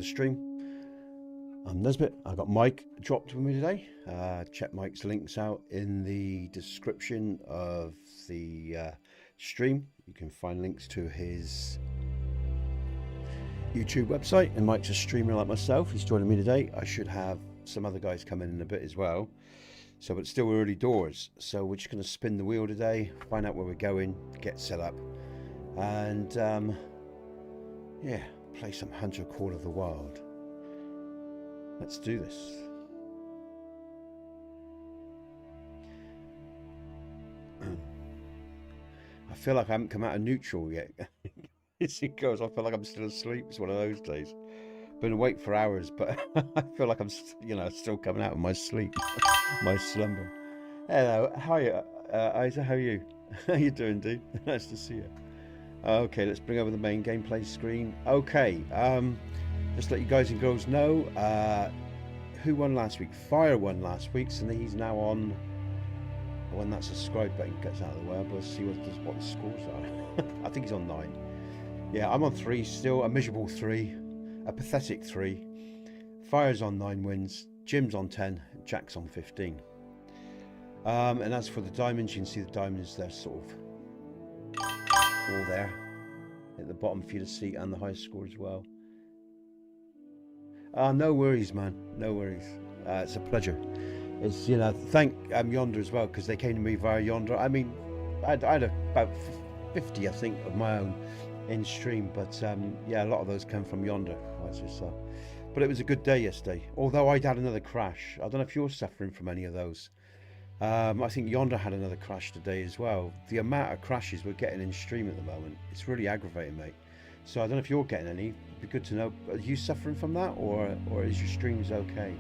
the stream. I'm Nesbit. I got Mike dropped with me today. Check Mike's links out in the description of the stream. You can find links to his YouTube website, and Mike's a streamer like myself. He's joining me today. I should have some other guys come in a bit as well. So it's still early doors. So we're just going to spin the wheel today, find out where we're going, get set up, and yeah, play some Hunter Call of the Wild. Let's do this. I feel like I haven't come out of neutral yet. As it goes, I feel like I'm still asleep. It's one of those days. Been awake for hours, but I feel like I'm, still coming out of my sleep, my slumber. Hello, how are you, Isa? How are you? How you doing, dude? Nice to see you. Okay, let's bring over the main gameplay screen. Okay, just let you guys and girls know who won last week. Fire won last week, so he's now on. When that subscribe button gets out of the way, we'll see what the scores are. I think he's on 9. Yeah, I'm on 3 still, a miserable 3, a pathetic 3. Fire's on 9 wins, Jim's on 10, Jack's on 15. And as for the diamonds, you can see the diamonds, they're sort of all there at the bottom for you to see, and the highest score as well. No worries, man, no worries. It's a pleasure. It's, thank Yonder as well, because they came to me via Yonder. I mean, I had about 50, I think, of my own in stream, but yeah, a lot of those came from Yonder. But it was a good day yesterday, although I'd had another crash. I don't know if you're suffering from any of those. I think Yonder had another crash today as well. The amount of crashes we're getting in stream at the moment, it's really aggravating, mate. So I don't know if you're getting any. It'd be good to know. Are you suffering from that, or is your streams okay?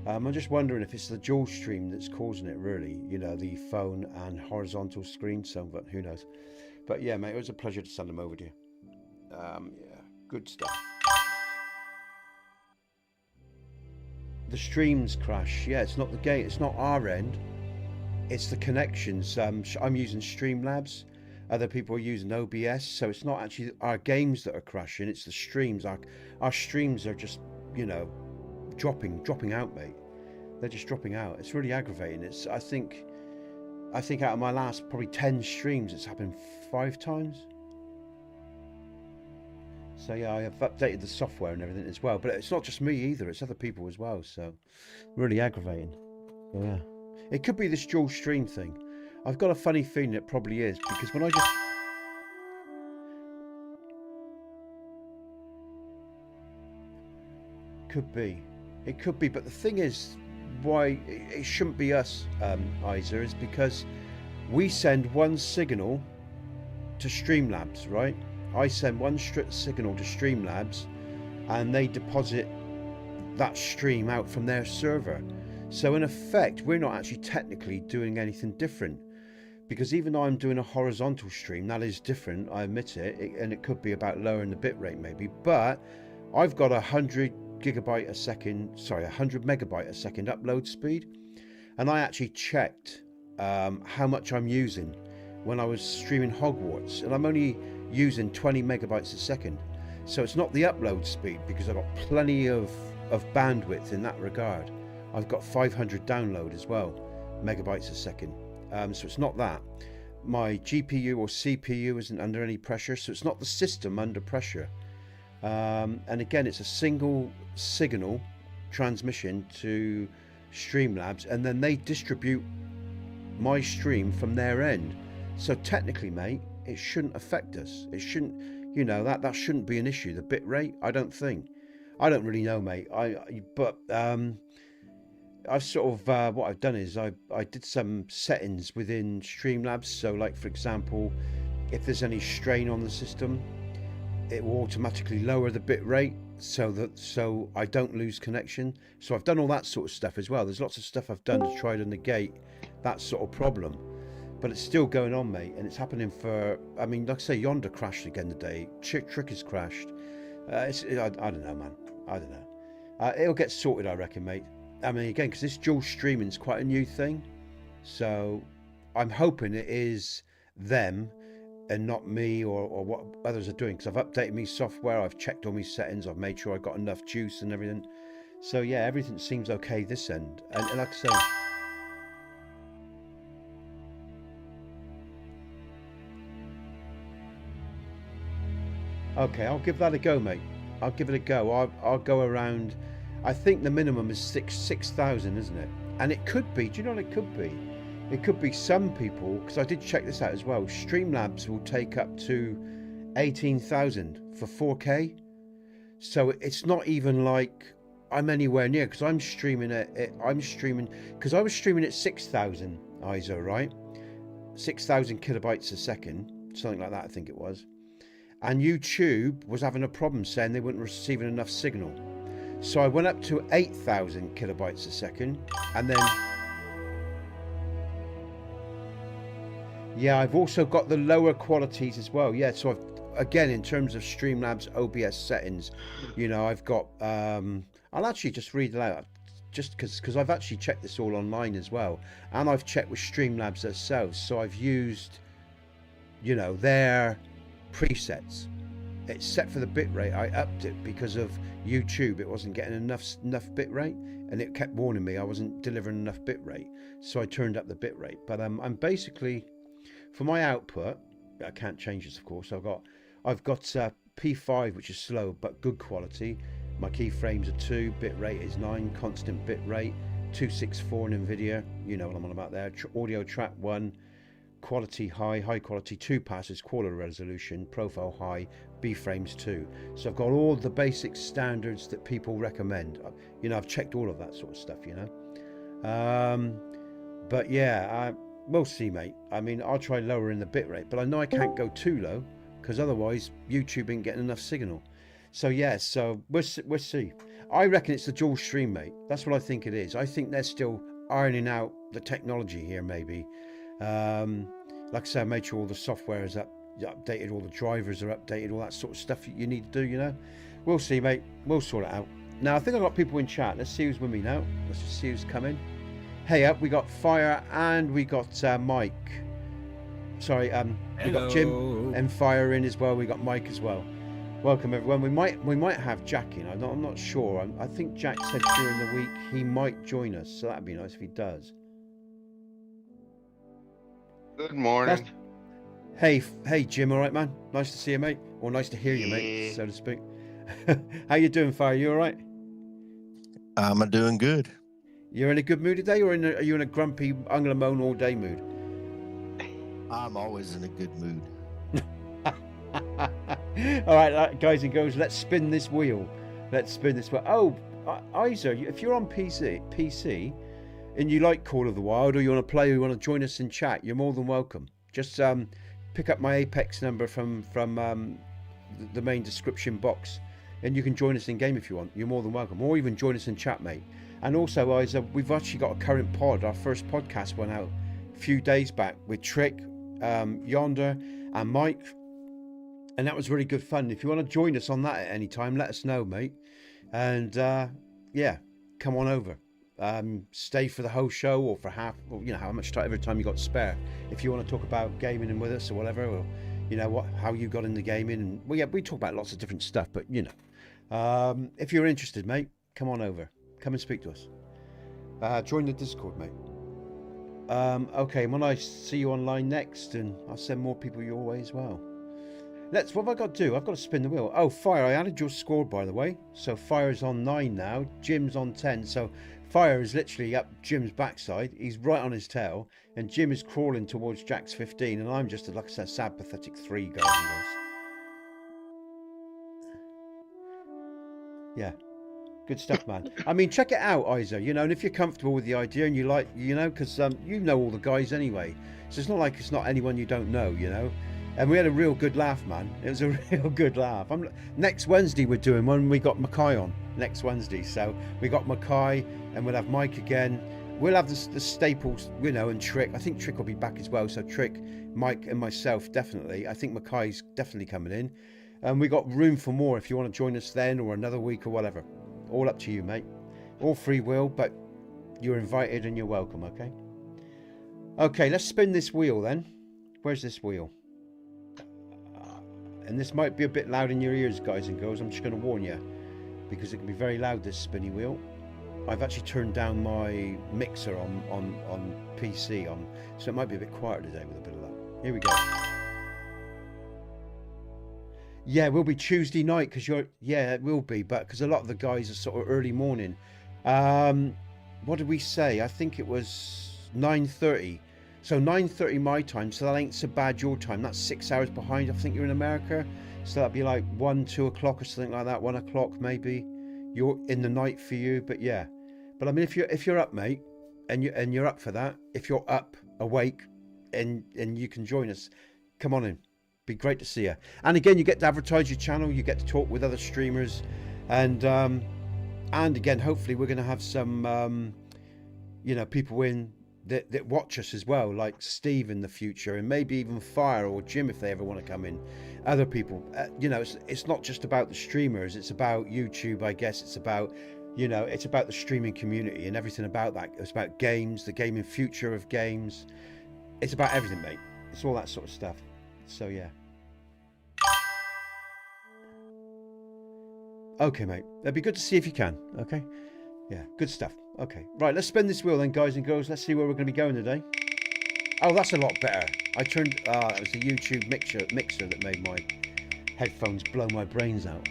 I'm just wondering if it's the dual stream that's causing it, really. The phone and horizontal screen, but who knows. But yeah, mate, it was a pleasure to send them over to you. Yeah, good stuff. The streams crash. Yeah, it's not the game. It's not our end. It's the connections. I'm using StreamLabs. Other people are using OBS. So it's not actually our games that are crashing. It's the streams. Our streams are just, dropping out, mate. They're just dropping out. It's really aggravating. I think out of my last probably 10 streams, it's happened 5 times. So yeah, I have updated the software and everything as well, but it's not just me either, it's other people as well, so really aggravating. Yeah, it could be this dual stream thing. I've got a funny feeling it probably is, because when I just it could be, but the thing is, why it shouldn't be us, Isa, is because we send one signal to StreamLabs, right? I send one signal to StreamLabs, and they deposit that stream out from their server. So in effect, we're not actually technically doing anything different, because even though I'm doing a horizontal stream, that is different, I admit it, and it could be about lowering the bitrate maybe, but I've got 100 megabyte a second upload speed, and I actually checked how much I'm using when I was streaming Hogwarts, and I'm only using 20 megabytes a second. So it's not the upload speed, because I've got plenty of bandwidth in that regard. I've got 500 download as well, megabytes a second. So it's not that. My GPU or CPU isn't under any pressure, so it's not the system under pressure. And again, it's a single signal transmission to StreamLabs, and then they distribute my stream from their end. So technically, mate, it shouldn't affect us. It shouldn't, that shouldn't be an issue. The bit rate, I don't think. I don't really know, mate. But I've sort of what I've done is I did some settings within StreamLabs. So, like for example, if there's any strain on the system, it will automatically lower the bit rate so I don't lose connection. So I've done all that sort of stuff as well. There's lots of stuff I've done to try to negate that sort of problem. But it's still going on, mate, and it's happening for, I mean, like I say, Yonder crashed again today. Trick has crashed. I don't know, man. I don't know. It'll get sorted, I reckon, mate. I mean, again, because this dual streaming is quite a new thing. So I'm hoping it is them and not me or what others are doing, because I've updated my software, I've checked all my settings, I've made sure I've got enough juice and everything. So yeah, everything seems okay this end. And like I say, okay, I'll give that a go, mate. I'll give it a go. I'll go around. I think the minimum is 6,000, isn't it? And it could be. Do you know what it could be? It could be some people, because I did check this out as well. Streamlabs will take up to 18,000 for 4K. So it's not even like I'm anywhere near, because I'm streaming because I was streaming at 6,000 ISO, right? 6,000 kilobytes a second, something like that, I think it was. And YouTube was having a problem saying they weren't receiving enough signal. So I went up to 8,000 kilobytes a second, and then yeah, I've also got the lower qualities as well. Yeah, so again, in terms of Streamlabs OBS settings, you know, I've got I'll actually just read it out, just because I've actually checked this all online as well, and I've checked with Streamlabs themselves. So I've used, you know, their presets. It's set for the bitrate. I upped it because of YouTube. It wasn't getting enough bitrate, and it kept warning me I wasn't delivering enough bitrate. So I turned up the bitrate. But I'm basically, for my output, I can't change this, of course. I've got P5, which is slow but good quality. My keyframes are 2, bitrate is 9, constant bitrate, 264 in NVIDIA. You know what I'm on about there. Audio track 1. Quality high quality 2 passes, quality resolution, profile high, B frames 2. So I've got all the basic standards that people recommend. You know, I've checked all of that sort of stuff, you know. But yeah, we'll see, mate. I mean, I'll try lowering the bitrate, but I know I can't go too low, because otherwise YouTube ain't getting enough signal. So yeah, so we'll see. I reckon it's the dual stream, mate. That's what I think it is. I think they're still ironing out the technology here, maybe. Like I said, I made sure all the software is updated, all the drivers are updated, all that sort of stuff you need to do, you know. We'll see, mate. We'll sort it out. Now, I think I've got people in chat. Let's see who's with me now. Let's just see who's coming. Hey up, we got Fire and we got Mike. Sorry, we got Jim and Fire in as well. We got Mike as well. Welcome everyone. We might have Jack in. I'm not sure. I think Jack said during the week he might join us, so that'd be nice if he does. Good morning. Hey Jim, all right, man? Nice to see you, mate. Or nice to hear you, mate, so to speak. How you doing, Fire? You all right? I'm doing good. You're in a good mood today, or are you in a grumpy, I'm gonna moan all day mood? I'm always in a good mood. All right, guys and girls, let's spin this wheel. Oh, Isa, if you're on PC and you like Call of the Wild, or you want to play, or you want to join us in chat, you're more than welcome. Just pick up my Apex number from the main description box, and you can join us in game if you want. You're more than welcome, or even join us in chat, mate. And also, Isa, we've actually got a current pod. Our first podcast went out a few days back with Trick, Yonder, and Mike, and that was really good fun. If you want to join us on that at any time, let us know, mate. And yeah, come on over. Stay for the whole show, or for half, or you know, how much time, every time you got spare. If you want to talk about gaming and with us or whatever, or you know how you got into gaming, and well, yeah, we talk about lots of different stuff. But you know, if you're interested, mate, come on over, come and speak to us. Join the Discord, mate. Okay, when I see you online next, and I'll send more people your way as well. What have I got to do? I've got to spin the wheel. Oh, Fire, I added your score, by the way. So Fire's on 9 now. Jim's on 10. So Fire is literally up Jim's backside. He's right on his tail. And Jim is crawling towards Jack's 15. And I'm just, like I said, sad, pathetic 3, guys and girls. Yeah. Good stuff, man. I mean, check it out, Isa. You know, and if you're comfortable with the idea and you like, you know, because you know all the guys anyway. So it's not like it's not anyone you don't know, you know. And we had a real good laugh, man. It was a real good laugh. Next Wednesday we're doing one. We got Mackay on next Wednesday. So we got Mackay, and we'll have Mike again. We'll have the staples, you know, and Trick. I think Trick will be back as well. So Trick, Mike, and myself, definitely. I think Mackay's definitely coming in. And we got room for more if you want to join us then, or another week or whatever. All up to you, mate. All free will, but you're invited and you're welcome, okay? Okay, let's spin this wheel then. Where's this wheel? And this might be a bit loud in your ears, guys and girls. I'm just going to warn you, because it can be very loud, this spinny wheel. I've actually turned down my mixer on PC, so it might be a bit quieter today with a bit of luck. Here we go. Yeah, it will be Tuesday night, because yeah, it will be, but because a lot of the guys are sort of early morning. What did we say? I think it was 9:30. So 9:30 my time, so that ain't so bad your time. That's 6 hours behind. I think you're in America, so that'd be like 1, 2 o'clock or something like that. 1 o'clock maybe. You're in the night for you, but yeah. But I mean, if you're up, mate, and you're up for that, if you're up, awake, and you can join us, come on in. Be great to see you. And again, you get to advertise your channel. You get to talk with other streamers, and again, hopefully, we're going to have some, you know, people in that watch us as well, like Steve in the future, and maybe even Fire or Jim if they ever want to come in. Other people, you know, it's not just about the streamers. It's about YouTube, I guess. It's about, you know, it's about the streaming community and everything about that. It's about games, the gaming future of games. It's about everything, mate. It's all that sort of stuff. So yeah. Okay, mate. It'd be good to see if you can. Okay. Yeah, good stuff. Okay, right, let's spin this wheel then, guys and girls. Let's see where we're going to be going today. Oh, that's a lot better. I turned... that was the YouTube mixer that made my headphones blow my brains out.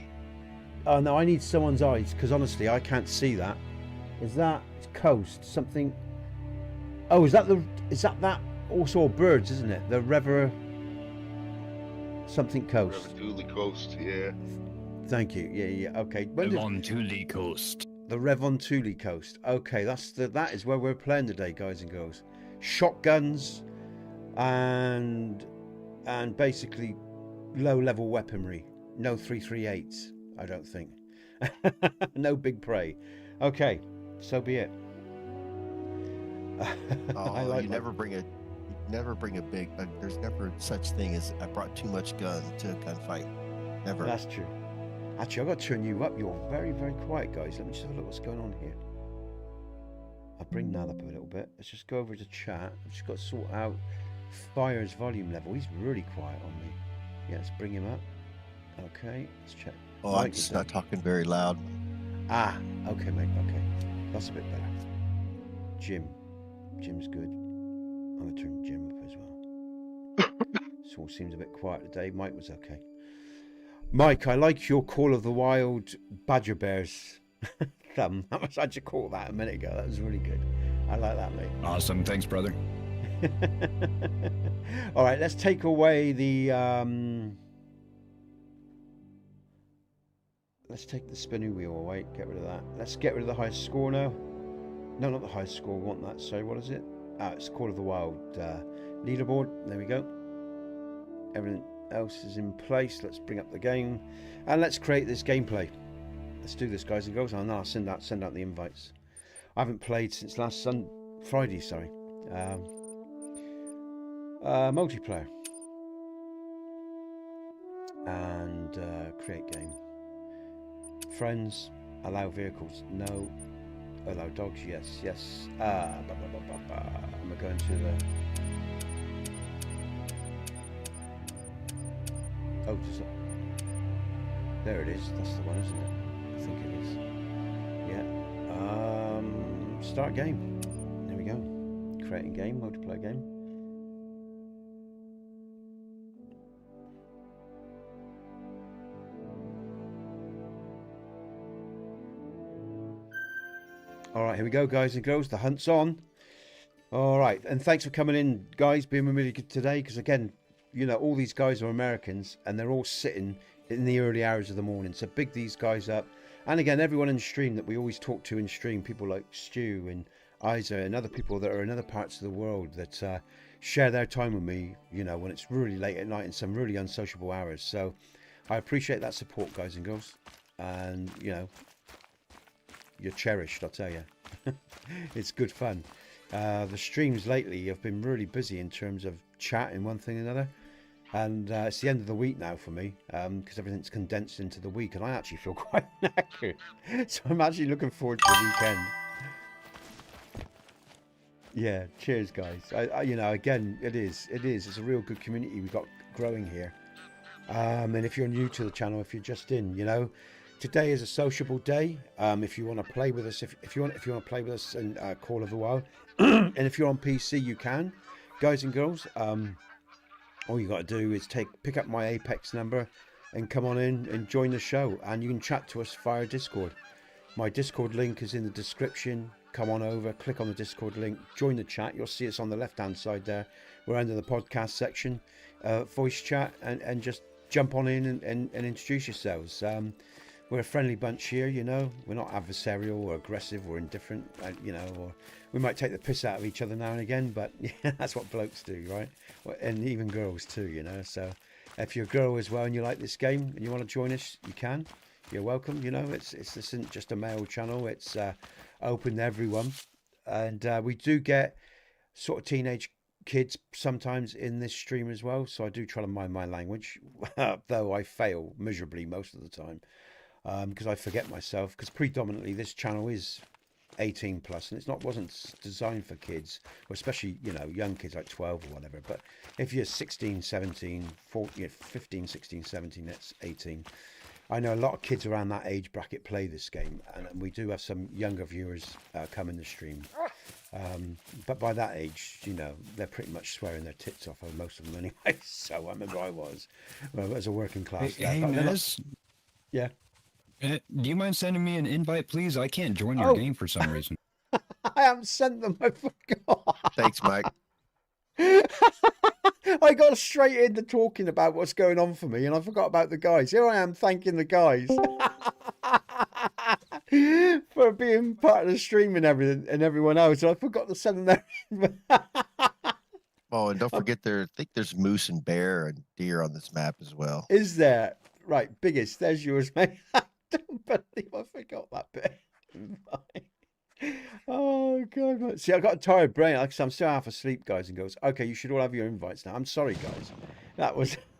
Oh, no, I need someone's eyes, because honestly, I can't see that. Is that coast? Something... Oh, is that also birds, isn't it? The Rever... Something coast. Revontuli Coast, yeah. Thank you. Yeah, okay. Revontuli Coast. The Revontuli Coast. Okay, that is where we're playing today, guys and girls. Shotguns and basically low-level weaponry. No 338s, I don't think. No big prey. Okay, so be it. Oh, you never bring a big. There's never such thing as I brought too much gun to a gunfight. Never. That's true. Actually, I've got to turn you up. You're very, very quiet, guys. Let me just have a look what's going on here. I'll bring that up a little bit. Let's just go over to chat. I've just got to sort out Fire's volume level. He's really quiet on me. Yeah, let's bring him up. Okay, let's check. Oh, I'm just not talking very loud. Ah, okay, mate. Okay, that's a bit better. Jim's good. I'm going to turn Jim up as well. This all seems a bit quiet today. Mike was okay. Mike, I like your Call of the Wild Badger Bears thumb. How much how'd you call that a minute ago? That was really good. I like that, mate. Awesome. Thanks, brother. All right, let's take away the... Let's take the spinning wheel away. Get rid of that. Let's get rid of the highest score now. No, not the highest score. We want that. Sorry, what is it? Ah, it's Call of the Wild leaderboard. There we go. Everything else is in place. Let's bring up the game and let's create this gameplay. Let's do this, guys and girls. Oh, no, I'll send out the invites. I haven't played since last Friday. Sorry. Multiplayer and create game. Friends, allow vehicles. No. Allow dogs. Yes. Am I going to the... Oh, just there it is. That's the one, isn't it? I think it is. Yeah. Start game. There we go. Creating game, multiplayer game. All right, here we go, guys and girls. The hunt's on. All right, and thanks for coming in, guys. Being really good today, because again, you know, all these guys are Americans and they're all sitting in the early hours of the morning. So big these guys up. And again, everyone in stream that we always talk to in stream, people like Stu and Isa and other people that are in other parts of the world that share their time with me, you know, when it's really late at night and some really unsociable hours. So I appreciate that support, guys and girls. And, you know, you're cherished, I'll tell you. It's good fun. The streams lately have been really busy in terms of chatting one thing and another, and it's the end of the week now for me because everything's condensed into the week and I actually feel quite knackered, so I'm actually looking forward to the weekend. Yeah, cheers, guys. I you know, again, it's a real good community we got growing here, And if you're new to the channel, if you're just in, you know, today is a sociable day. If you want to play with us, if you want to play with us in Call of the Wild, and if you're on PC, you can, guys and girls. All you got to do is pick up my Apex number and come on in and join the show. And you can chat to us via Discord. My Discord link is in the description. Come on over, click on the Discord link, join the chat. You'll see us on the left-hand side there. We're under the podcast section, voice chat, and just jump on in and introduce yourselves. We're a friendly bunch here, you know. We're not adversarial or aggressive or indifferent, you know, or we might take the piss out of each other now and again, but yeah, that's what blokes do, right? And even girls too, you know. So if you're a girl as well and you like this game and you want to join us, you can. You're welcome, you know. This isn't just a male channel. It's open to everyone. And we do get sort of teenage kids sometimes in this stream as well. So I do try to mind my language, though I fail miserably most of the time. Because I forget myself, because predominantly this channel is 18 plus, and wasn't designed for kids, or especially, you know, young kids like 12 or whatever. But if you're 16, 17, 14, 15, 16, 17, that's 18. I know a lot of kids around that age bracket play this game, and we do have some younger viewers come in the stream. But by that age, you know, they're pretty much swearing their tits off, most of them anyway. So I remember I was, well, as a working class. Hey, Nez, yeah. Do you mind sending me an invite, please? I can't join your game for some reason. I haven't sent them. I forgot. Thanks, Mike. I got straight into talking about what's going on for me, and I forgot about the guys. Here I am thanking the guys for being part of the stream and everything, and everyone else. And I forgot to send them their. Oh, and don't forget I think there's moose and bear and deer on this map as well. Is there? Right, biggest. There's yours, mate. I don't believe I forgot that bit. Oh god, man. See, I got a tired brain. Like I said, I'm still half asleep, guys, and goes, okay, you should all have your invites now. I'm sorry, guys.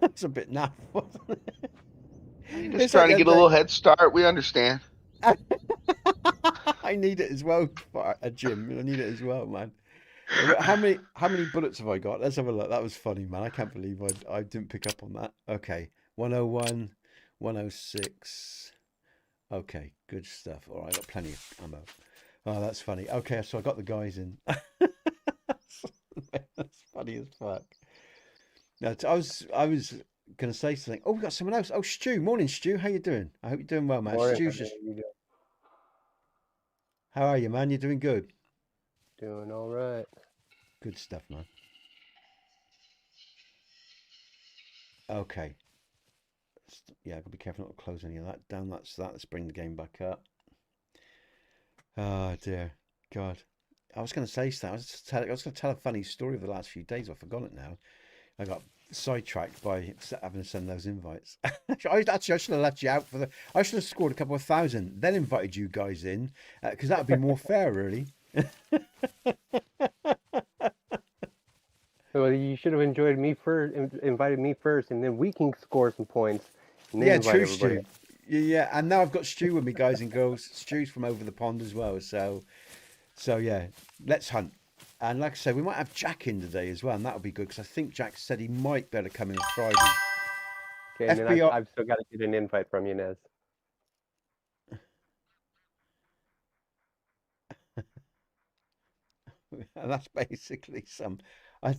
That's a bit naff, wasn't it? You're just trying to get a little head start. We understand. I need it as well, Jim. I need it as well, man. How many bullets have I got? Let's have a look. That was funny, man. I can't believe I didn't pick up on that. Okay, 101, 106. Okay, good stuff. All right, I got plenty of ammo. Oh, that's funny. Okay, so I got the guys in. That's funny as fuck. Now, I was going to say something. Oh, we got someone else. Oh, Stu. Morning, Stu. How you doing? I hope you're doing well, man. Morning, Stu's just... How are you, man? You're doing good? Doing all right. Good stuff, man. Okay. Yeah, I've got to be careful not to close any of that down. That's that. Let's bring the game back up. Oh dear, God! I was going to say something. I was going to tell a funny story of the last few days. I've forgotten it now. I got sidetracked by having to send those invites. I should have left you out for the. I should have scored a couple of thousand, then invited you guys in, because that would be more fair, really. Well, you should have enjoyed me first, invited me first, and then we can score some points. And then Yeah, invite true, everybody. Stu. Yeah, and now I've got Stu with me, guys and girls. Stu's from over the pond as well. So yeah, let's hunt. And like I said, we might have Jack in today as well, and that'll be good because I think Jack said he might be able to come in on Friday. Okay, and then FBI I've still got to get an invite from you, Nez. And that's basically some. Bear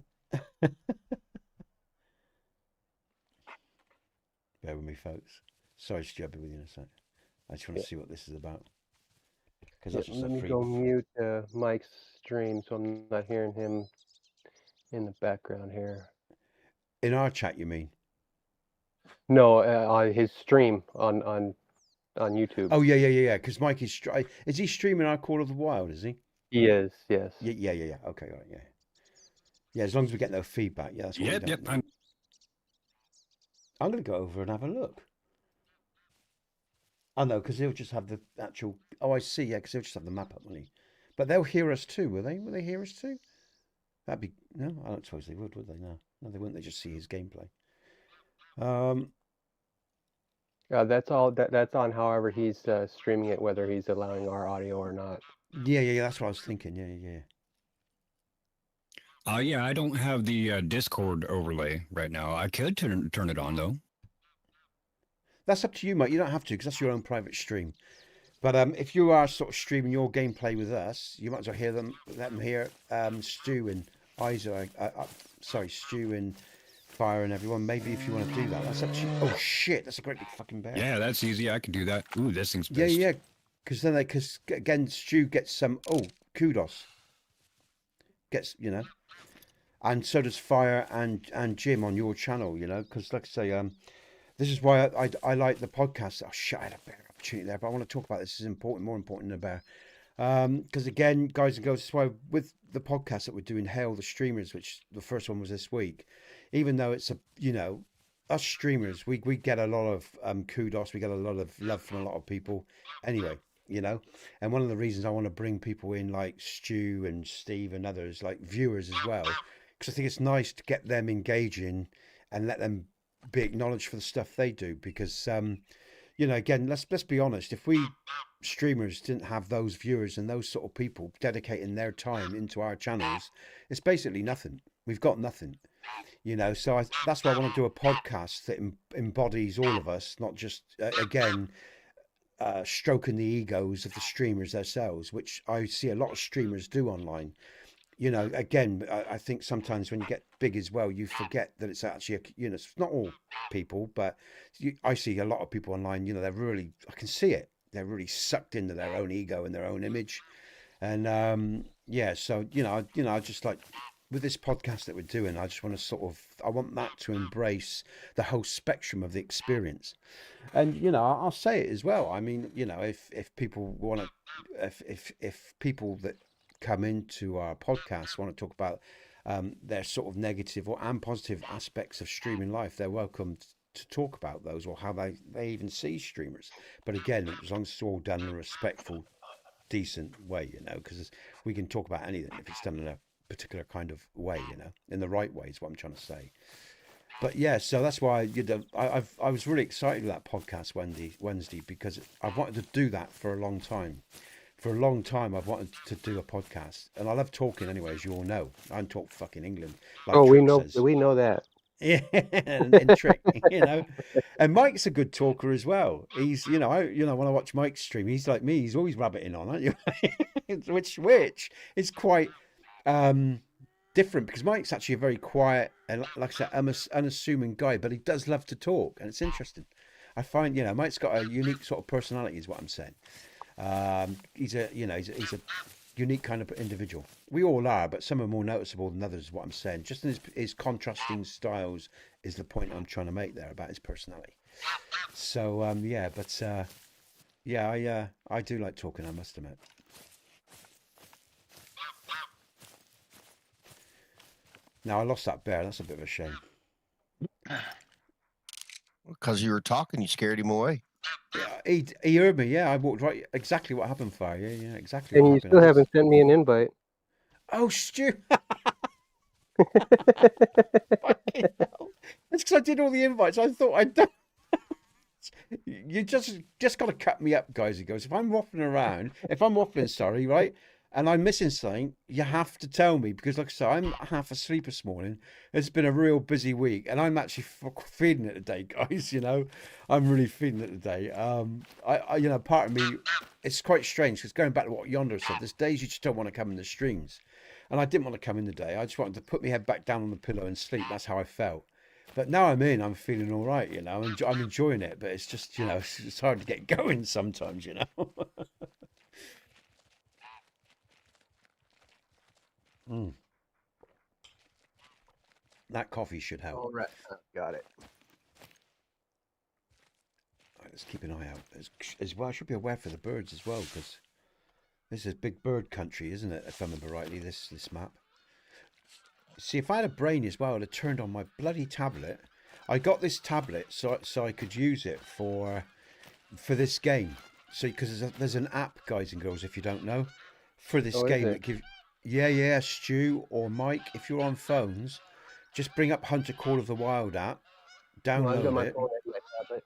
with me, folks. Sorry, Stu, I'll be with you in a sec. I just want to see what this is about. Because that's just Let a me free. go mute Mike's stream so I'm not hearing him in the background here. In our chat, you mean? No, on his stream on YouTube. Oh yeah. Because Mike is he streaming our Call of the Wild? Is he? He is, yes. Yeah. Okay, all right, yeah. Yeah, as long as we get no feedback, yeah, that's what Yep. I'm going to go over and have a look. Oh no, because he'll just have the actual. Oh, I see. Yeah, because he'll just have the map up, won't he? But they'll hear us too, will they? Will they hear us too? That'd be no. I don't suppose they would they? No, they wouldn't. They just see his gameplay. That's all. That's on. However, he's streaming it, whether he's allowing our audio or not. Yeah. That's what I was thinking. Yeah. Yeah, I don't have the Discord overlay right now. I could turn it on though. that's up to you, mate. You don't have to, because that's your own private stream. But if you are sort of streaming your gameplay with us, you might as well let them hear Stu and Isa. Sorry, Stu and Fire and everyone. Maybe if you want to do that, that's actually. Oh shit, that's a great big fucking bear. Yeah, that's easy. I can do that. Ooh, this thing's Yeah, pissed. yeah. Because then, because again, Stu gets some. Oh, kudos. Gets and so does Fire and Jim on your channel. Because like I say, this is why I like the podcast. Oh shit, I had a bear opportunity there, but I want to talk about this. Is important, more important than a bear. Because again, guys and girls, that's why with the podcast that we're doing, Hail the Streamers, which the first one was this week, even though it's us streamers, we get a lot of kudos, we get a lot of love from a lot of people anyway, and one of the reasons I want to bring people in like Stu and Steve and others, like viewers as well, because I think it's nice to get them engaging and let them be acknowledged for the stuff they do, because again, let's be honest, if we streamers didn't have those viewers and those sort of people dedicating their time into our channels, it's basically nothing. We've got nothing, so that's why I want to do a podcast that embodies all of us, not just stroking the egos of the streamers themselves, which I see a lot of streamers do online. Again, I think sometimes when you get big as well, you forget that it's actually, it's not all people, but I see a lot of people online, they're really, I can see it. They're really sucked into their own ego and their own image. And, so, I just like, with this podcast that we're doing, I just want to I want that to embrace the whole spectrum of the experience. And, I'll say it as well. I mean, if people want to, if people that come into our podcast want to talk about their sort of negative and positive aspects of streaming life, they're welcome to talk about those, or how they even see streamers. But again, as long as it's all done in a respectful, decent way, because we can talk about anything if it's done in a particular kind of way, in the right way is what I'm trying to say. But yeah, so that's why I was really excited with that podcast Wednesday, because I've wanted to do that for a long time. For a long time, I've wanted to do a podcast, and I love talking anyway, as you all know. I can talk fucking England. Like we Trick know that. Yeah, and Trick, and Mike's a good talker as well. He's, when I watch Mike's stream, he's like me. He's always rabbiting on, aren't you? which is quite different, because Mike's actually a very quiet and, like I said, unassuming guy, but he does love to talk, and it's interesting. I find, Mike's got a unique sort of personality, is what I'm saying. He's a unique kind of individual. We all are, but some are more noticeable than others, is what I'm saying. Just in his contrasting styles is the point I'm trying to make there about his personality. So I do like talking, I must admit. Now I lost that bear. That's a bit of a shame. Because you were talking, you scared him away. Yeah, he heard me. Yeah, I walked right. Exactly what happened, Fire. Yeah, exactly. And what you happened. still haven't sent me an invite. Oh, Stu. That's because I did all the invites. I thought I'd done. You just got to cut me up, guys. He goes, if I'm waffling, sorry, right? And I'm missing something, you have to tell me, because like I said, I'm half asleep this morning. It's been a real busy week, and I'm actually feeling it today, guys. I'm really feeling it today. Part of me, it's quite strange, because going back to what Yonder said, there's days you just don't want to come in the streams, and I didn't want to come in today. I just wanted to put my head back down on the pillow and sleep. That's how I felt. But now I'm feeling all right. I'm enjoying it, but it's just, it's hard to get going sometimes. That coffee should help. All right, got it. All right, let's keep an eye out as well. I should be aware for the birds as well, because this is big bird country, isn't it? If I remember rightly, this map. See, if I had a brain as well, I'd have turned on my bloody tablet. I got this tablet so I could use it for this game. So because there's an app, guys and girls, if you don't know, for this game that gives. Yeah, Stu or Mike, if you're on phones, just bring up Hunter Call of the Wild app, download it. Phone and my tablet.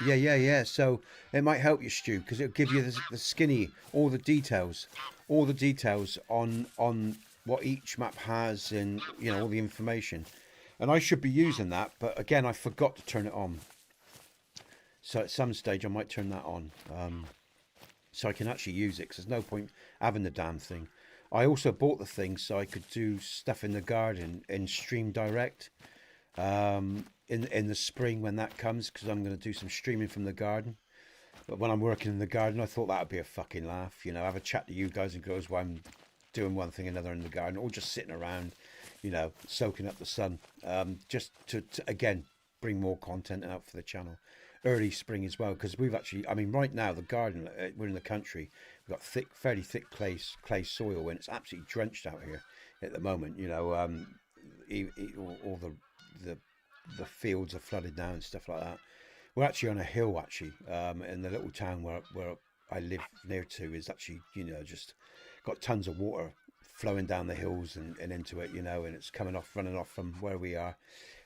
Yeah. So it might help you, Stu, because it'll give you the skinny, all the details on what each map has, and all the information. And I should be using that, but again, I forgot to turn it on. So at some stage I might turn that on, so I can actually use it, because there's no point having the damn thing. I also bought the thing so I could do stuff in the garden in Stream Direct, in the spring when that comes, because I'm going to do some streaming from the garden. But when I'm working in the garden, I thought that would be a fucking laugh, you know, have a chat to you guys and girls while I'm doing one thing or another in the garden, or just sitting around, you know, soaking up the sun, just to again bring more content out for the channel. Early spring as well, because we've actually, I mean, right now the garden, we're in the country, we've got fairly thick clay soil, and it's absolutely drenched out here at the moment. You know, all the fields are flooded now and stuff like that. We're actually on a hill, actually, in the little town where I live near to is actually, you know, just got tons of water flowing down the hills and into it, you know, and it's running off from where we are.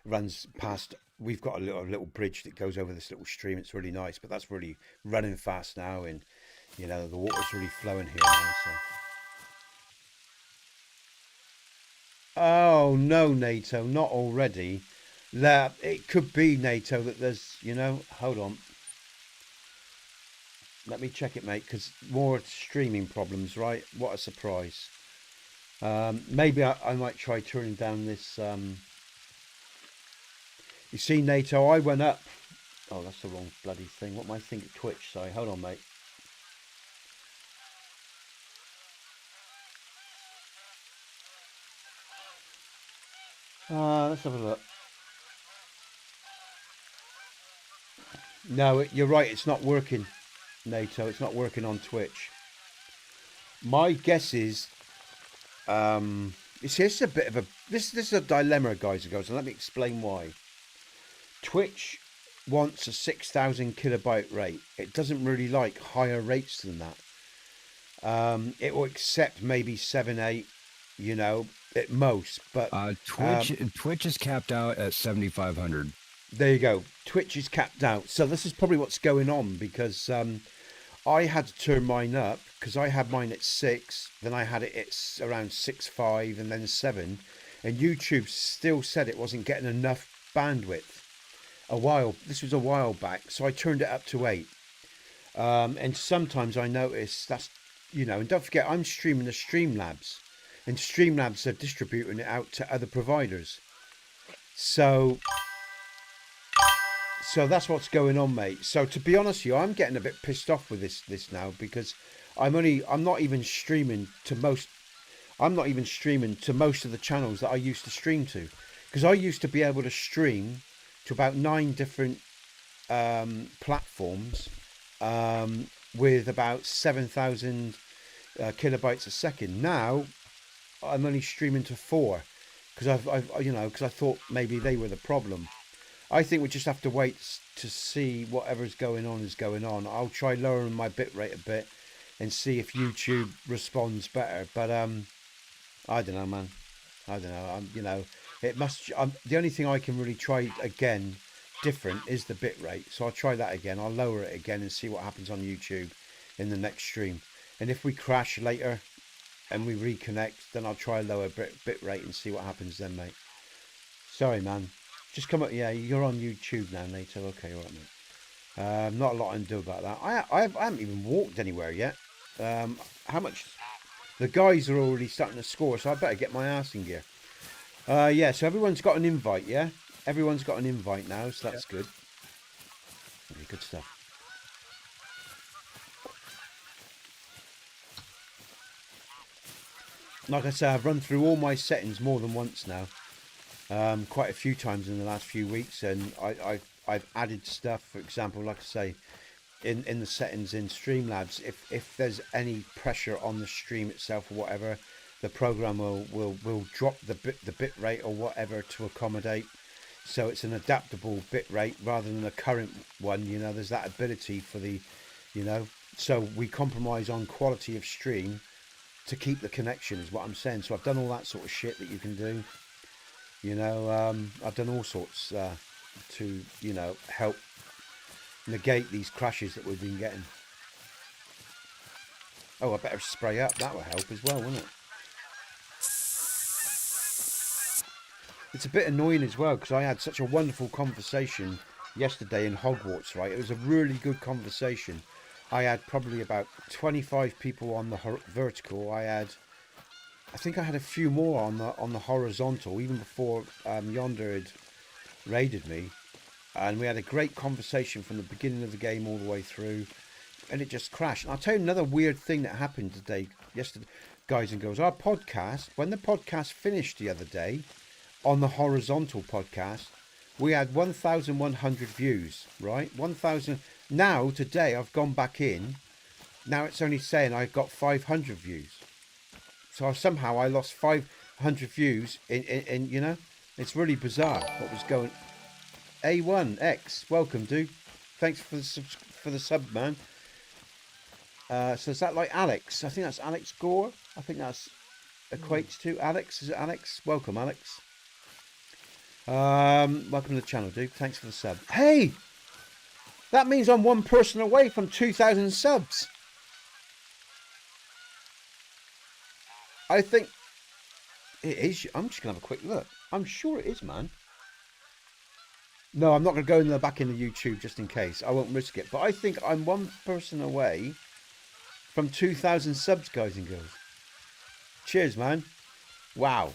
Runs past, we've got a little bridge that goes over this little stream. It's really nice, but that's really running fast now, and you know, the water's really flowing here now, so. Oh no, NATO, not already. It could be, NATO, that there's, you know, hold on, let me check it, mate, because more streaming problems, right? What a surprise. Maybe I might try turning down this. You see, NATO, I went up. Oh, that's the wrong bloody thing. What am I thinking? Twitch, sorry. Hold on, mate. Let's have a look. No, you're right. It's not working, NATO. It's not working on Twitch. My guess is, it's a bit of a, this is a dilemma, guys and girls, and let me explain why. Twitch wants a 6,000 kilobyte rate. It doesn't really like higher rates than that. It will accept maybe 7, 8, you know, at most. But Twitch is capped out at 7,500. There you go. Twitch is capped out. So this is probably what's going on, because I had to turn mine up, because I had mine at 6, then I had it at around 6.5 and then 7, and YouTube still said it wasn't getting enough bandwidth. This was a while back, so I turned it up to 8. And sometimes I notice that's, you know, and don't forget, I'm streaming to StreamLabs, and StreamLabs are distributing it out to other providers. So that's what's going on, mate. So to be honest with you, I'm getting a bit pissed off with this now, because I'm not even streaming to most of the channels that I used to stream to, because I used to be able to stream to about 9 different platforms with about 7,000 kilobytes a second. Now I'm only streaming to 4, because because I thought maybe they were the problem. I think we just have to wait to see whatever's going on is going on. I'll try lowering my bitrate a bit and see if YouTube responds better. But I don't know, man. I don't know. You know, it must. The only thing I can really try again, different, is the bitrate. So I'll try that again. I'll lower it again and see what happens on YouTube in the next stream. And if we crash later and we reconnect, then I'll try lower bitrate and see what happens then, mate. Sorry, man. Just come up. Yeah, you're on YouTube now, NATO. Okay, all right, mate. Not a lot I can do about that. I haven't even walked anywhere yet. How much? The guys are already starting to score, so I better get my ass in gear. Yeah, so everyone's got an invite, yeah? Everyone's got an invite now, so that's good. Really good stuff. Like I say, I've run through all my settings more than once now. Quite a few times in the last few weeks, and I've added stuff. For example, like I say, in the settings in StreamLabs, if there's any pressure on the stream itself or whatever, the program will drop the bit rate or whatever to accommodate. So it's an adaptable bit rate rather than a current one. You know, there's that ability for the, you know. So we compromise on quality of stream to keep the connection, is what I'm saying. So I've done all that sort of shit that you can do. You know, I've done all sorts to, you know, help negate these crashes that we've been getting. Oh, I better spray up. That will help as well, won't it? It's a bit annoying as well, because I had such a wonderful conversation yesterday in Hogwarts, right? It was a really good conversation. I had probably about 25 people on the vertical. I think I had a few more on the horizontal, even before Yonder had raided me. And we had a great conversation from the beginning of the game all the way through. And it just crashed. And I'll tell you another weird thing that happened yesterday, guys and girls. Our podcast, when the podcast finished the other day, on the horizontal podcast, we had 1,100 views, right? 1,000. Now, today, I've gone back in. Now it's only saying I've got 500 views. So somehow I lost 500 views in you know, it's really bizarre what was going. A1X, welcome, dude. Thanks for the sub, man. So is that like Alex? I think that's Alex Gore. I think that's equates to Alex. Is it Alex? Welcome, Alex. Welcome to the channel, dude. Thanks for the sub. Hey, that means I'm one person away from 2,000 subs. I think it is. I'm just gonna have a quick look. I'm sure it is, man. No, I'm not going to go in the back in the YouTube just in case. I won't risk it. But I think I'm one person away from 2,000 subs, guys and girls. Cheers, man. Wow.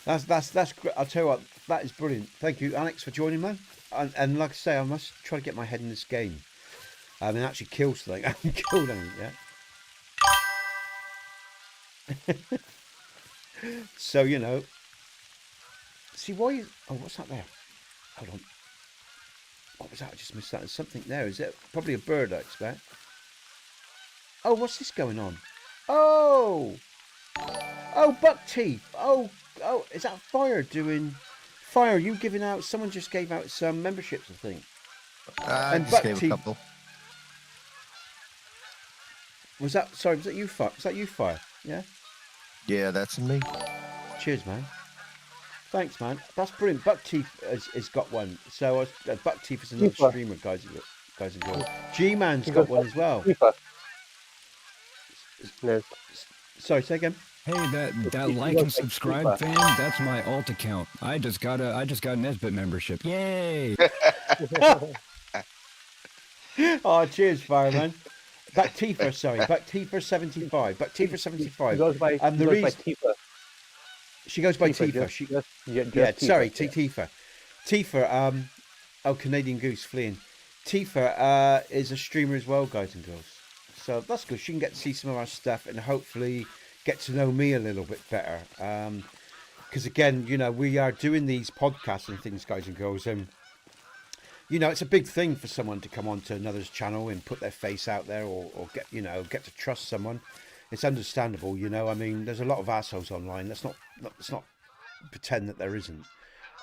That's great. I'll tell you what, that is brilliant. Thank you, Alex, for joining, man. And like I say, I must try to get my head in this game. And actually kill something. I haven't killed anything yet. So, you know. See, why? Oh, what's that there? Hold on. What was that? I just missed that. There's something there. Is it probably a bird, I expect? Oh, what's this going on? Oh! Oh, buck teeth. Oh, is that Fire doing... Fire, you giving out... Someone just gave out some memberships, I think. I just gave a couple. Was that... Sorry, was that you, Fire? Was that you, Fire? Yeah? Yeah, that's me. Cheers, man. Thanks, man. That's brilliant. Buck Teeth has got one. So Buck Teeth is another streamer, guys and girls. G-Man's got one as well. No. Sorry, say again. Hey, that like and subscribe fan, that's my alt account. I just got an Nesbit membership. Yay! Oh, cheers, Fireman. Buck Tifa, sorry. Buck Tifa 75. Buck Tifa 75. She goes by Tifa. She goes by Tifa. Yeah, sorry, Tifa. Tifa, oh, Canadian Goose fleeing. Tifa is a streamer as well, guys and girls. So that's good. She can get to see some of our stuff and hopefully get to know me a little bit better. Because again, you know, we are doing these podcasts and things, guys and girls, and you know, it's a big thing for someone to come onto another's channel and put their face out there, or get, you know, get to trust someone. It's understandable, you know. I mean, there's a lot of assholes online. Let's not pretend that there isn't.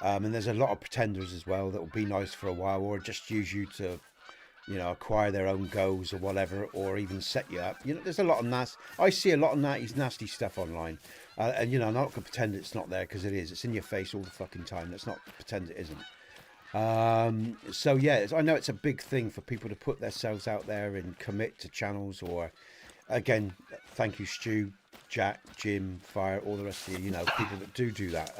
And there's a lot of pretenders as well that will be nice for a while, or just use you to, you know, acquire their own goals or whatever, or even set you up. You know, there's a lot of I see a lot of nasty stuff online, and you know, I'm not gonna pretend it's not there, because it is. It's in your face all the fucking time. Let's not pretend it isn't. So yeah, I know it's a big thing for people to put themselves out there and commit to channels, or again, thank you, Stu, Jack, Jim, Fire, all the rest of you, you know, people that do that.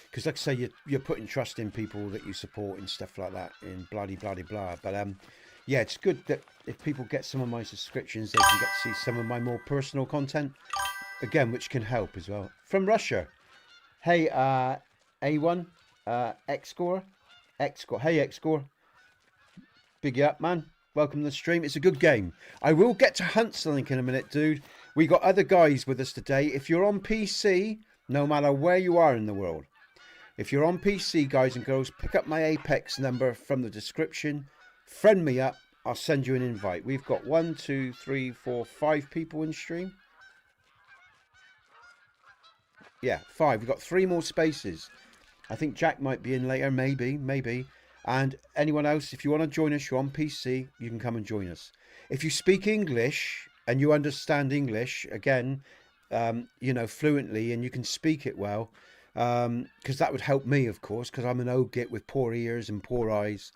Because like I say, you're putting trust in people that you support and stuff like that, in bloody blah. But yeah, it's good that if people get some of my subscriptions, they can get to see some of my more personal content, again, which can help as well. From Russia, hey, A1, X-Score, hey, X-Score, big you up, man. Welcome to the stream. It's a good game. I will get to hunt something in a minute, dude. We got other guys with us today. If you're on PC, no matter where you are in the world, if you're on PC, guys and girls, pick up my Apex number from the description. Friend me up. I'll send you an invite. We've got 1, 2, 3, 4, 5 people in stream. Yeah, 5. We've got 3 more spaces. I think Jack might be in later. Maybe. And anyone else, if you want to join us, you're on PC, you can come and join us. If you speak English and you understand English, again, you know, fluently, and you can speak it well, because that would help me, of course, because I'm an old git with poor ears and poor eyes.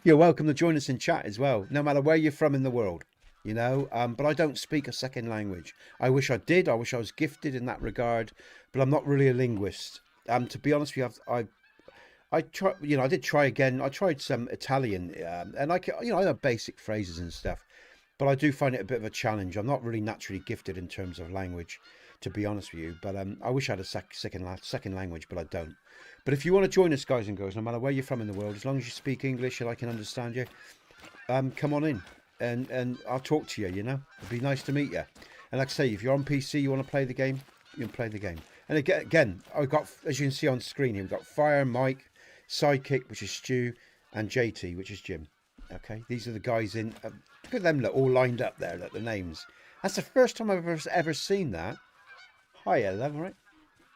You're welcome to join us in chat as well, no matter where you're from in the world, you know. But I don't speak a second language. I wish I did. I wish I was gifted in that regard, but I'm not really a linguist. To be honest with you, I try, I did try again. I tried some Italian, and I know basic phrases and stuff, but I do find it a bit of a challenge. I'm not really naturally gifted in terms of language, to be honest with you. But I wish I had a second language, but I don't. But if you want to join us, guys and girls, no matter where you're from in the world, as long as you speak English and I can understand you, come on in, and I'll talk to you. It'd be nice to meet you. And like I say, if you're on PC, you want to play the game, you can play the game. And again, I've got, as you can see on screen here, we've got Fire, Mike, Sidekick, which is Stu, and JT, which is Jim. Okay, these are the guys in. Look at them, all lined up there. Look, the names. That's the first time I've ever seen that. Hiya, love. All right,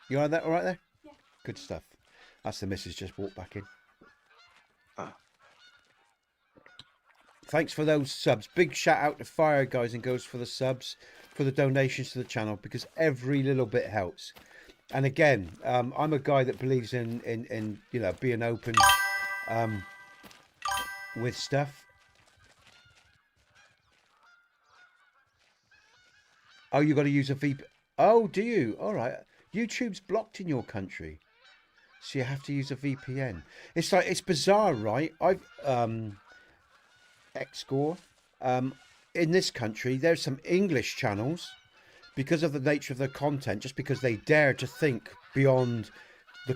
you all right there? Yeah. Good stuff. That's the missus just walked back in. Thanks for those subs. Big shout out to Fire, guys and girls, for the subs, for the donations to the channel, because every little bit helps. And again, I'm a guy that believes in being open with stuff. Oh, you got to use a VPN. Oh, do you? All right. YouTube's blocked in your country, so you have to use a VPN. It's bizarre, right? Xscore. In this country, there's some English channels, because of the nature of their content, just because they dare to think beyond the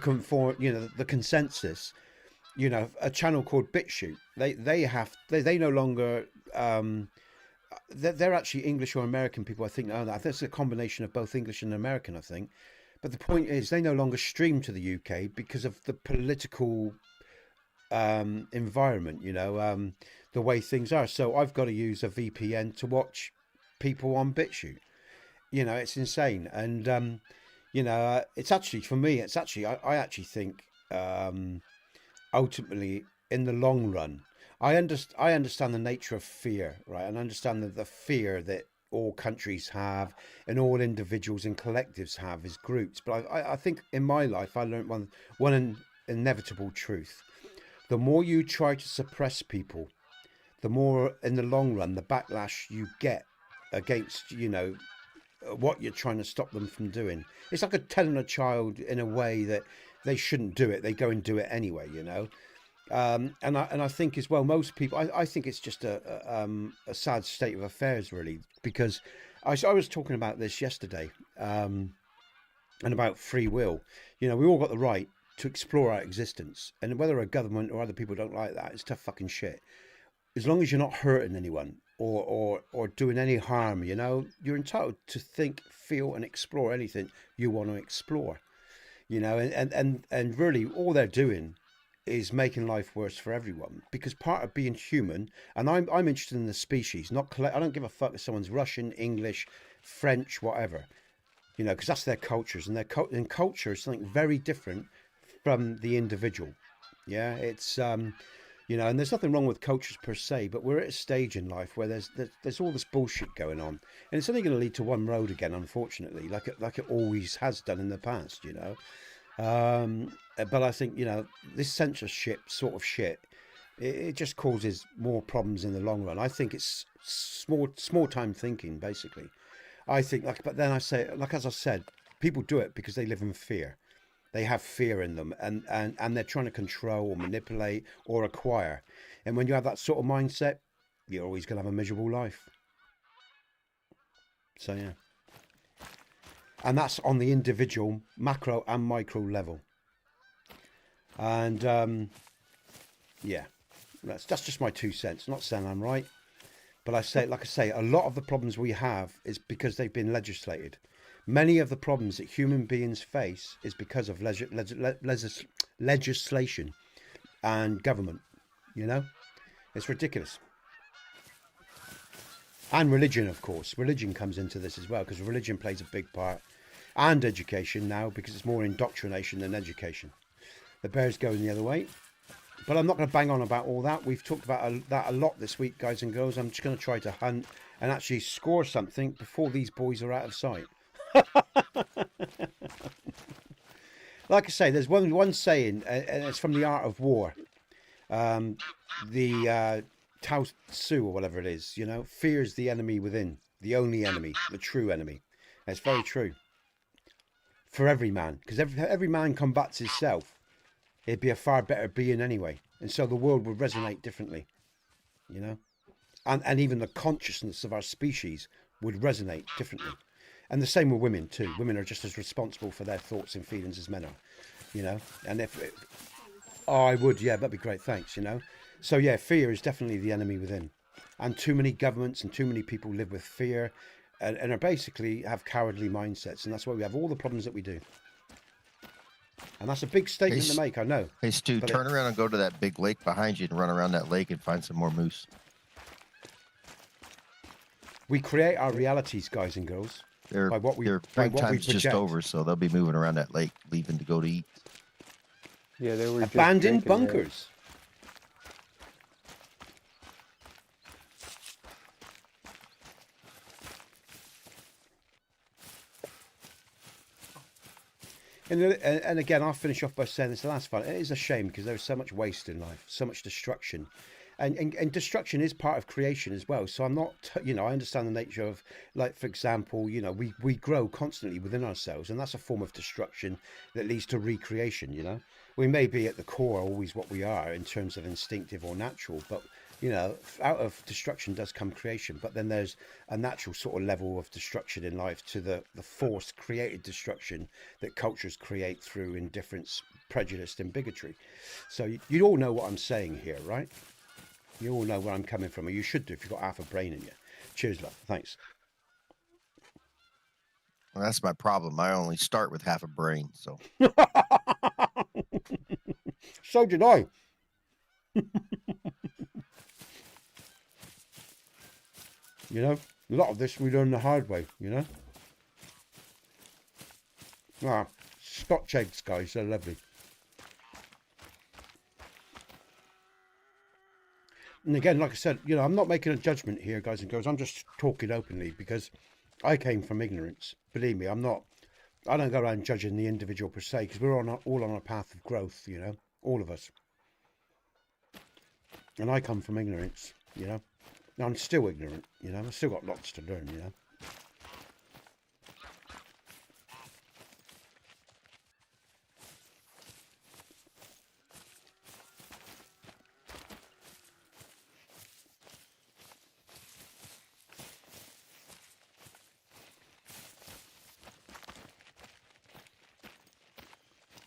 the consensus. A channel called BitChute. They no longer. They're actually English or American people, I think. I think it's a combination of both English and American, I think. But the point is, they no longer stream to the UK because of the political environment, the way things are. So I've got to use a VPN to watch people on BitChute. It's insane. And it's actually, for me, I actually think ultimately, in the long run, I understand the nature of fear, right? And I understand the fear that all countries have and all individuals and collectives have as groups. But I think in my life, I learned one inevitable truth. The more you try to suppress people, the more in the long run, the backlash you get against, what you're trying to stop them from doing. It's like telling a child in a way that they shouldn't do it. They go and do it anyway, And I think as well, most people, I think it's just a sad state of affairs, really, because I was talking about this yesterday, and about free will. We all got the right to explore our existence, and whether a government or other people don't like that, it's tough fucking shit. As long as you're not hurting anyone or doing any harm, you're entitled to think, feel, and explore anything you want to explore. And really, all they're doing is making life worse for everyone, because part of being human, and I'm interested in the species, I don't give a fuck if someone's Russian, English, French, whatever, because that's their cultures, and and culture is something very different from the individual. Yeah, it's and there's nothing wrong with cultures per se, but we're at a stage in life where there's all this bullshit going on, and it's only going to lead to one road again, unfortunately, like it always has done in the past, But I think, this censorship sort of shit, it just causes more problems in the long run. I think it's small time thinking, basically. I think, but then I say, as I said, people do it because they live in fear. They have fear in them, and they're trying to control or manipulate or acquire. And when you have that sort of mindset, you're always going to have a miserable life. So, yeah. And that's on the individual, macro and micro level. And yeah, that's just my 2 cents. Not saying I'm right, but I say, a lot of the problems we have is because they've been legislated. Many of the problems that human beings face is because of legislation and government. It's ridiculous. And religion, of course. Religion comes into this as well, because religion plays a big part. And education now, because it's more indoctrination than education. The bear's going the other way. But I'm not going to bang on about all that. We've talked about that a lot this week, guys and girls. I'm just going to try to hunt and actually score something before these boys are out of sight. Like I say, there's one saying, and it's from The Art of War. The TAW or whatever it is, fear is the enemy within, the only enemy, the true enemy. And it's very true. For every man, because every man combats himself. it'd be a far better being anyway. And so the world would resonate differently, you know? And even the consciousness of our species would resonate differently. And the same with women too. Women are just as responsible for their thoughts and feelings as men are, you know? And oh, I would, yeah, that'd be great, thanks, you know? So yeah, fear is definitely the enemy within. And too many governments and too many people live with fear and are basically have cowardly mindsets. And that's why we have all the problems that we do. And that's a big statement to make, I know. Hey, Stu, turn around and go to that big lake behind you and run around that lake and find some more moose. We create our realities, guys and girls. Their time's just over, so they'll be moving around that lake, leaving to go to eat. Yeah, they were abandoned bunkers. And again, I'll finish off by saying this: the last one. It is a shame because there is so much waste in life, so much destruction, and destruction is part of creation as well. So I'm not, you know, I understand the nature of, like, for example, you know, we grow constantly within ourselves, and that's a form of destruction that leads to recreation. You know, we may be at the core always what we are in terms of instinctive or natural, but you know, out of destruction does come creation. But then there's a natural sort of level of destruction in life to the forced created destruction that cultures create through indifference, prejudice and bigotry. So you all know what I'm saying here, right? You all know where I'm coming from, or you should do if you've got half a brain in you. Cheers, love. Thanks. Well, that's my problem. I only start with half a brain, so. So did I. You know, a lot of this we learn the hard way, you know. Ah, Scotch eggs, guys, they're lovely. And again, like I said, you know, I'm not making a judgment here, guys and girls. I'm just talking openly because I came from ignorance. Believe me, I don't go around judging the individual per se, because we're all on a path of growth, you know, all of us. And I come from ignorance, you know. Now, I'm still ignorant, you know. I've still got lots to learn, you know.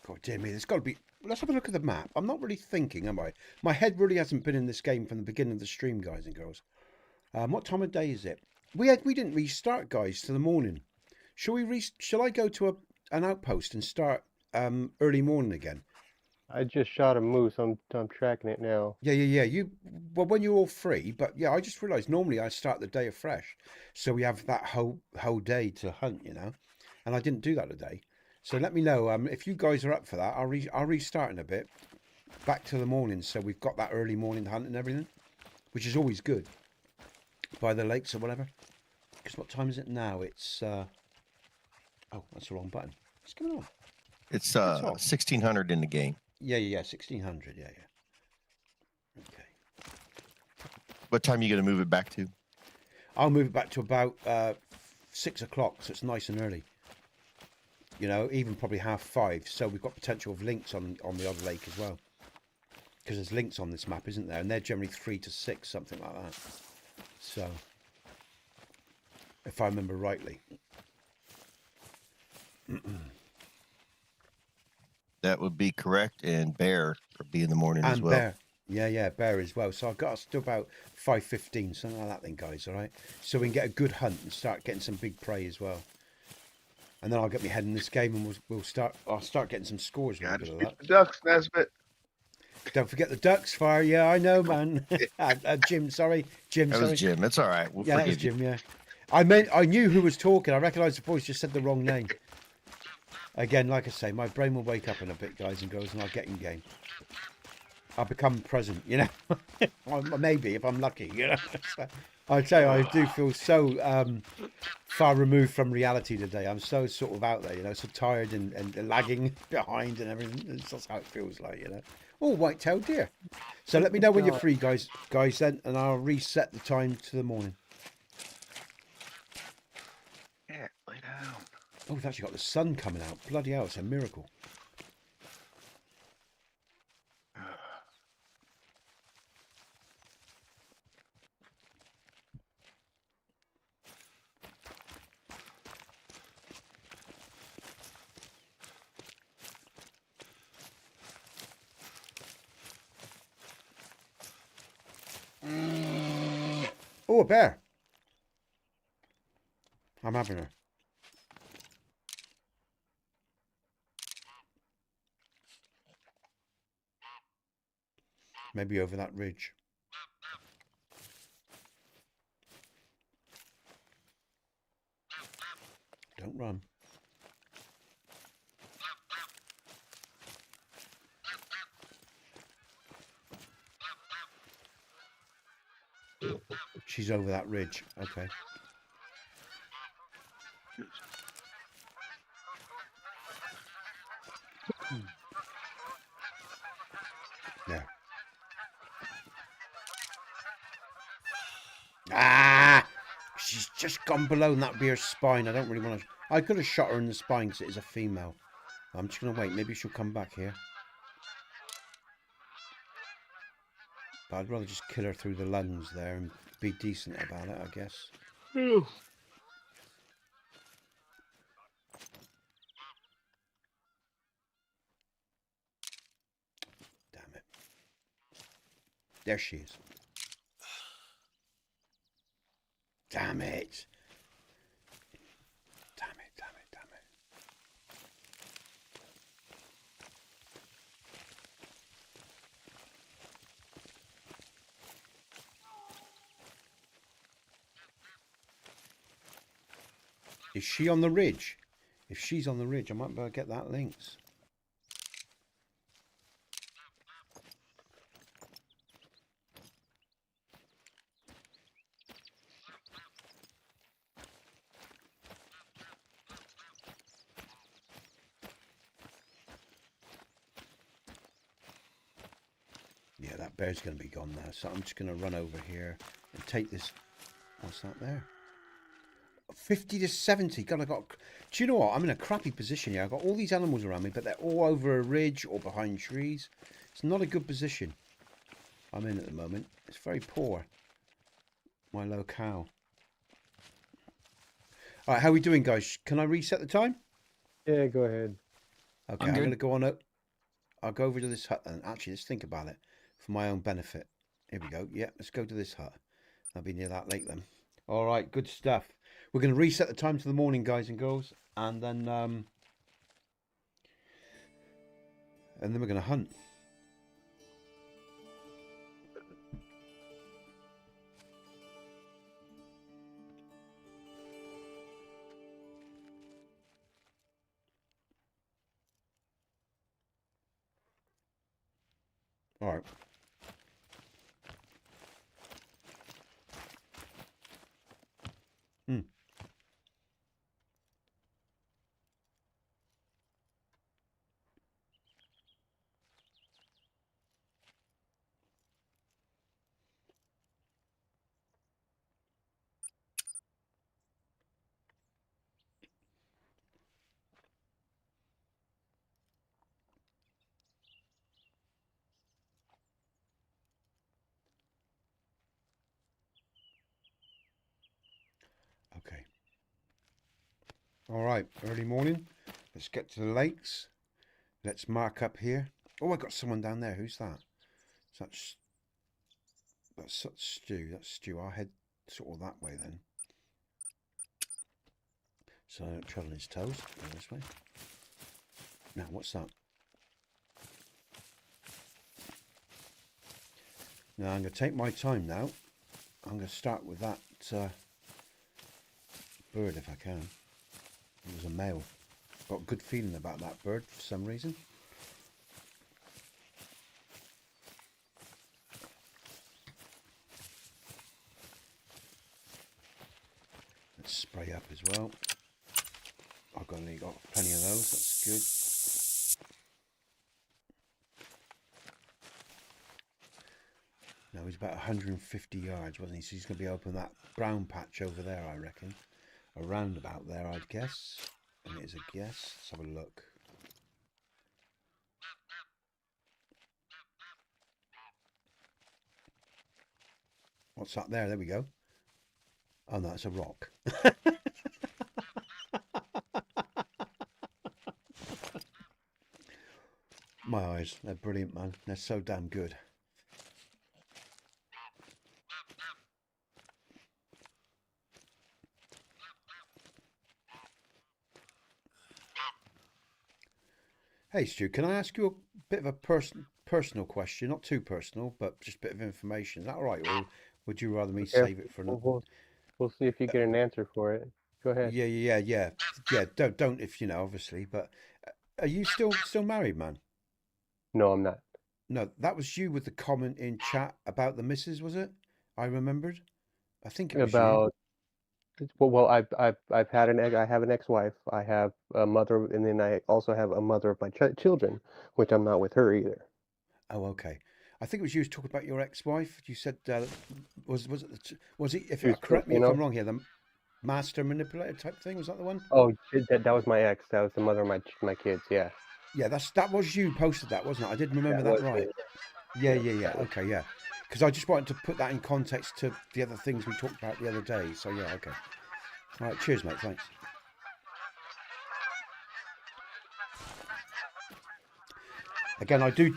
God dear me, there's got to be... Let's have a look at the map. I'm not really thinking, am I? My head really hasn't been in this game from the beginning of the stream, guys and girls. What time of day is it? We didn't restart, guys, to the morning. Shall I go to an outpost and start early morning again? I just shot a moose. I'm tracking it now. Yeah. Well, when you're all free, but yeah, I just realised normally I start the day afresh, so we have that whole day to hunt, you know. And I didn't do that today, so let me know if you guys are up for that. I'll restart in a bit, back to the morning, so we've got that early morning hunt and everything, which is always good. By the lakes or whatever. Because what time is it now? It's oh, that's the wrong button. What's going on? It's 1600 in the game. Yeah, 1600. Yeah. Okay. What time are you going to move it back to? I'll move it back to about 6 o'clock, so it's nice and early. You know, even probably 5:30. So we've got potential of links on the other lake as well. Because there's links on this map, isn't there? And they're generally 3 to 6, something like that. So, if I remember rightly. That would be correct, and bear would be in the morning as well. Bear. Yeah, bear as well. So I've got us to about 5:15, something like that then, guys, all right? So we can get a good hunt and start getting some big prey as well. And then I'll get my head in this game and I'll start getting some scores. Yeah, With a bit of that. Ducks, Nesbit. Don't forget the ducks fire. Yeah, I know, man. Jim, sorry. That was Jim. It's all right. We'll that was forgive you. Jim, yeah. I knew who was talking. I recognised the voice, just said the wrong name. Again, like I say, my brain will wake up in a bit, guys and girls, and I'll get in game. I'll become present, you know. Maybe, if I'm lucky, you know. I tell you, I do feel so far removed from reality today. I'm so sort of out there, you know, so tired and lagging behind and everything. That's how it feels like, you know. Oh, white-tailed deer. So let me know when you're free, guys then, and I'll reset the time to the morning. Yeah, lay down. Oh, we've actually got the sun coming out. Bloody hell, it's a miracle. Oh, a bear. I'm having her. Maybe over that ridge. Don't run. She's over that ridge. Okay. Yeah. Ah! She's just gone below and that'd be her spine. I don't really want to... I could have shot her in the spine because it is a female. I'm just going to wait. Maybe she'll come back here. But I'd rather just kill her through the lungs there and be decent about it, I guess. Phew. Damn it. There she is. Damn it. Damn it, damn it, damn it. Is she on the ridge? If she's on the ridge, I might be able to get that links. Yeah, that bear's going to be gone now, so I'm just going to run over here and take this. What's that there? 50 to 70. God, I got... Do you know what? I'm in a crappy position here. I've got all these animals around me, but they're all over a ridge or behind trees. It's not a good position I'm in at the moment. It's very poor, my locale. All right, how are we doing, guys? Can I reset the time? Yeah, go ahead. Okay, I'm going to go on up. I'll go over to this hut and actually, let's think about it for my own benefit. Here we go. Yeah, let's go to this hut. I'll be near that lake then. All right, good stuff. We're going to reset the time to the morning, guys and girls, and then we're going to hunt. All right. Okay. All right, early morning. Let's get to the lakes. Let's mark up here. Oh, I got someone down there. Who's that? That's Stu. That's Stu. I'll head sort of that way then. So I don't tread on his toes. Go this way. Now, what's that? Now, I'm going to take my time now. I'm going to start with that bird if I can. It was a male. Got a good feeling about that bird for some reason. Let's spray up as well. I've got plenty of those. That's good. Now he's about 150 yards, wasn't he? So he's going to be open that brown patch over there, I reckon. Around about there, I'd guess. And it is a guess. Let's have a look. What's that there? There we go. Oh no, it's a rock. My eyes, they're brilliant, man. They're so damn good. Hey, Stu, can I ask you a bit of a personal question? Not too personal, but just a bit of information. Is that all right? Or would you rather me Okay, save it for we'll, another? we'll we'll see if you get an answer for it. Go ahead. Yeah. Don't if you know, obviously. But are you still married, man? No, I'm not. No, that was you with the comment in chat about the missus, was it? I remembered. I think it was you. About well, I've had I have an ex-wife. I have a mother, and then I also have a mother of my children, which I'm not with her either. Oh, okay. I think it was you was talking about your ex-wife. You said was it was it? If She was correct me if I'm Filipino. wrong here, the master manipulator type thing, was that the one? Oh, that was my ex. That was the mother of my kids. Yeah, Yeah, that was you posted that, wasn't it? I did remember that that was me. right. Yes, Yeah. that was. Okay, yeah. Because I just wanted to put that in context to the other things we talked about the other day. So yeah, okay. All right, cheers, mate. Thanks. Again, I do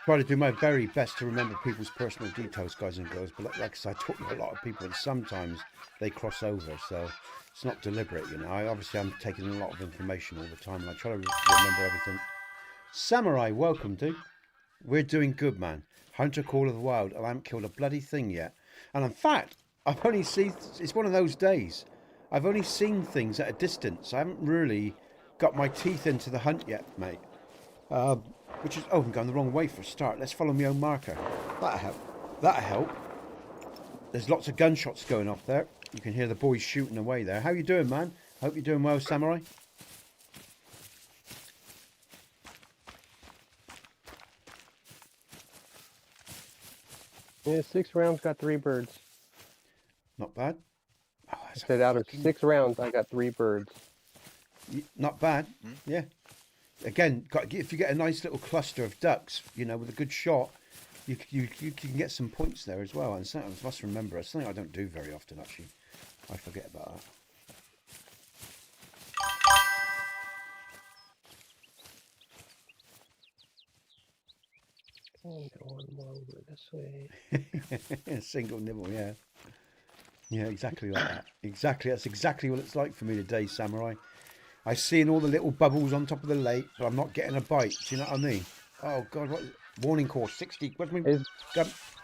try to do my very best to remember people's personal details, guys and girls. But like I said, I talk to a lot of people, and sometimes they cross over. So it's not deliberate, you know. I'm taking a lot of information all the time, and I try to remember everything. Samurai, welcome, dude. We're doing good, man. Hunter Call of the Wild. I haven't killed a bloody thing yet. And in fact, I've only seen, it's one of those days. I've only seen things at a distance. I haven't really got my teeth into the hunt yet, mate. Which is, I'm going the wrong way for a start. Let's follow my own marker. That'll help. That'll help. There's lots of gunshots going off there. You can hear the boys shooting away there. How you doing, man? Hope you're doing well, Samurai. Yeah, 6 rounds got 3 birds. Not bad. Oh, I said out of 6 rounds, I got 3 birds. Not bad. Yeah. Again, if you get a nice little cluster of ducks, you know, with a good shot, you can get some points there as well. And something I must remember. It's something I don't do very often, actually. I forget about that. One more over this way. Single nibble, yeah. Yeah, exactly like that. Exactly. That's exactly what it's like for me today, Samurai. I see all the little bubbles on top of the lake, but I'm not getting a bite. Do you know what I mean? Oh God! What warning course 60? What's my gun?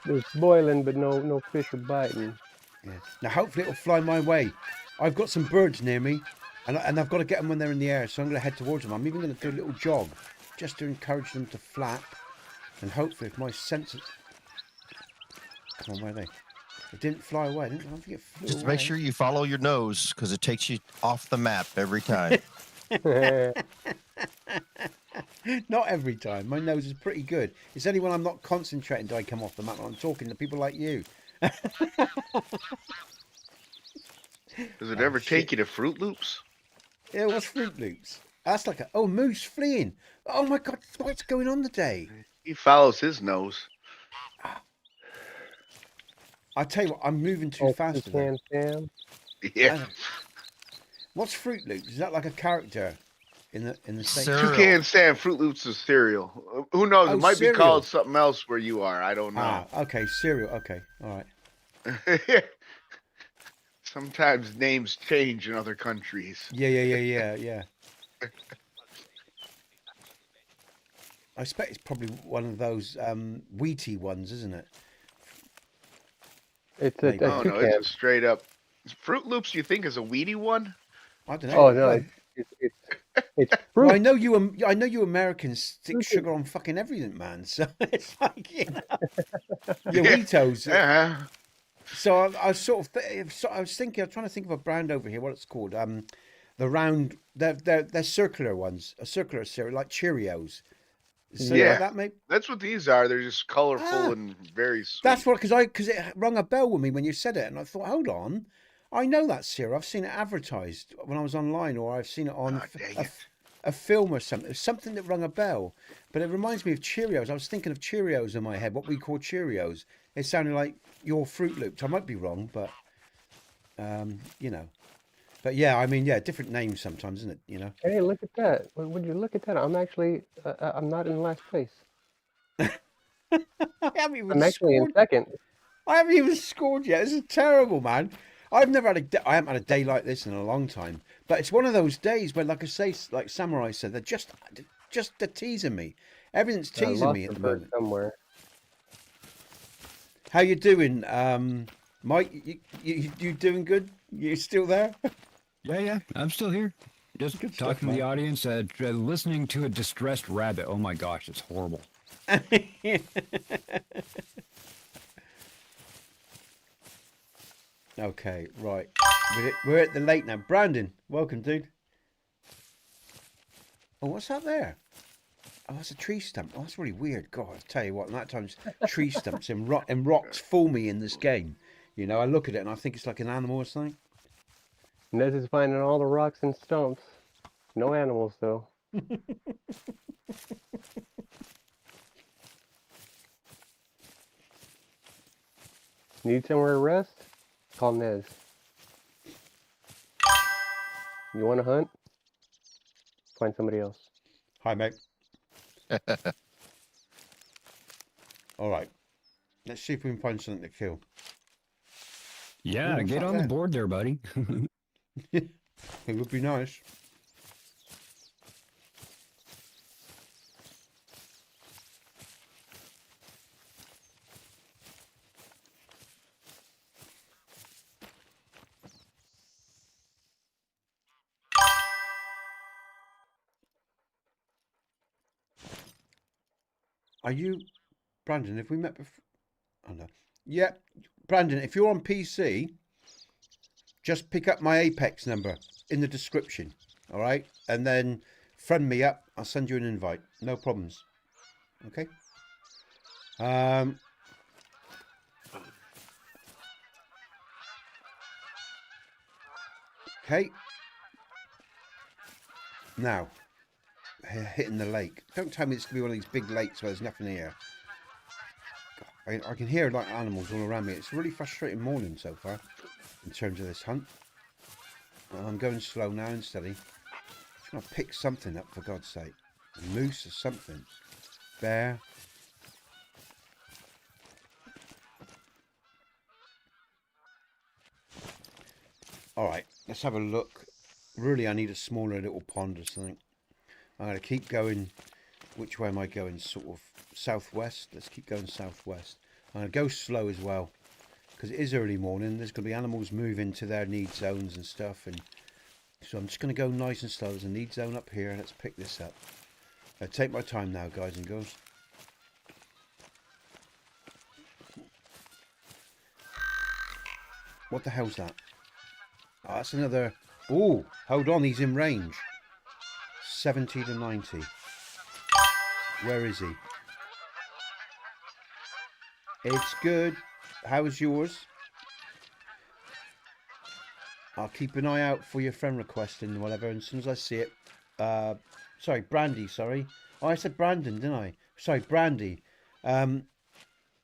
It's boiling, but no fish are biting. Yeah. Now hopefully it'll fly my way. I've got some birds near me, and I've got to get them when they're in the air. So I'm going to head towards them. I'm even going to do a little jog, just to encourage them to flap, and hopefully if my senses. Come on, where are they? It didn't fly away. I don't think it flew Just away. make sure you follow your nose because it takes you off the map every time. Not every time. My nose is pretty good. It's only when I'm not concentrating do I come off the map. I'm talking to people like you. Does it ever take you to Fruit Loops? Yeah, what's Fruit Loops? That's like a moose fleeing. Oh my God, what's going on today? He follows his nose. I tell you what, I'm moving too fast today. Sam. Yeah. What's Fruit Loops? Is that like a character in the States? Cereal. Toucan Sam, Fruit Loops is cereal. Who knows? Oh, It might cereal. be called something else where you are. I don't know. Ah, okay, cereal. Okay, all right. Sometimes names change in other countries. Yeah. I expect it's probably one of those wheaty ones, isn't it? It's Maybe. Oh no, toucan. it's a straight up Fruit Loops. You think is a weedy one? I don't know. Oh no, it's fruit. Well, I know you Americans stick sugar on fucking everything, man. So it's like, you know, your Wheatos. Yeah. So I was sort of, I was thinking, I'm trying to think of a brand over here. What it's called? The round, they're circular ones, a circular cereal like Cheerios. Something Yeah. like that, mate. That's what these are. They're just colorful and very sweet. That's what, because it rung a bell with me when you said it, and I thought, hold on, I know that cereal. I've seen it advertised when I was online, or I've seen it on a film or something. It's something that rung a bell, but it reminds me of Cheerios. I was thinking of Cheerios in my head, what we call Cheerios. It sounded like your Fruit Loops. I might be wrong, but you know. But yeah, I mean, yeah, different names sometimes, isn't it? You know. Hey, look at that! Would you look at that? I'm actually, I'm not in last place. I haven't even I'm actually in scored. second. I haven't even scored yet. This is terrible, man. I've never had I haven't had a day like this in a long time. But it's one of those days where, like I say, like Samurai said, they're just just teasing me. Everything's I teasing lost me at the the bird moment. somewhere. How you doing, Mike? You doing good? You still there? Yeah, I'm still here. Just Good stuff, talking to the man. audience, listening to a distressed rabbit. Oh my gosh, it's horrible. Okay, right. We're at the lake now. Brandon, welcome, dude. Oh, what's that there? Oh, that's a tree stump. Oh, that's really weird. God, I tell you what, that times tree stumps and rocks fool me in this game. You know, I look at it and I think it's like an animal or something. Nez is finding all the rocks and stumps. No animals, though. Need somewhere to rest? Call Nez. You want to hunt? Find somebody else. Hi, mate. All right. Let's see if we can find something to kill. Yeah, Ooh, what's get that on the there? board there, buddy. It would be nice. Are you, Brandon? Have we met before? Oh no. Yeah, Brandon. If you're on PC, just pick up my Apex number in the description. All right, and then friend me up. I'll send you an invite. No problems. Okay. Okay. Now, hitting the lake. Don't tell me it's gonna be one of these big lakes where there's nothing here. I can hear like animals all around me. It's a really frustrating morning so far in terms of this hunt. I'm going slow now and steady. Just want to pick something up for God's sake. A moose or something. Bear. Alright, let's have a look. Really, I need a smaller little pond or something. I'm going to keep going. Which way am I going? Sort of southwest. Let's keep going southwest. I'm going to go slow as well. Because it is early morning. There's going to be animals moving to their need zones and stuff. And so I'm just going to go nice and slow. There's a need zone up here. Let's pick this up. Take my time now, guys and girls. What the hell's that? Oh, that's another... Oh, hold on. He's in range. 70 to 90. Where is he? It's good. How's yours? I'll keep an eye out for your friend request and whatever. And as soon as I see it... sorry, Brandy, sorry. Oh, I said Brandon, didn't I? Sorry, Brandy. When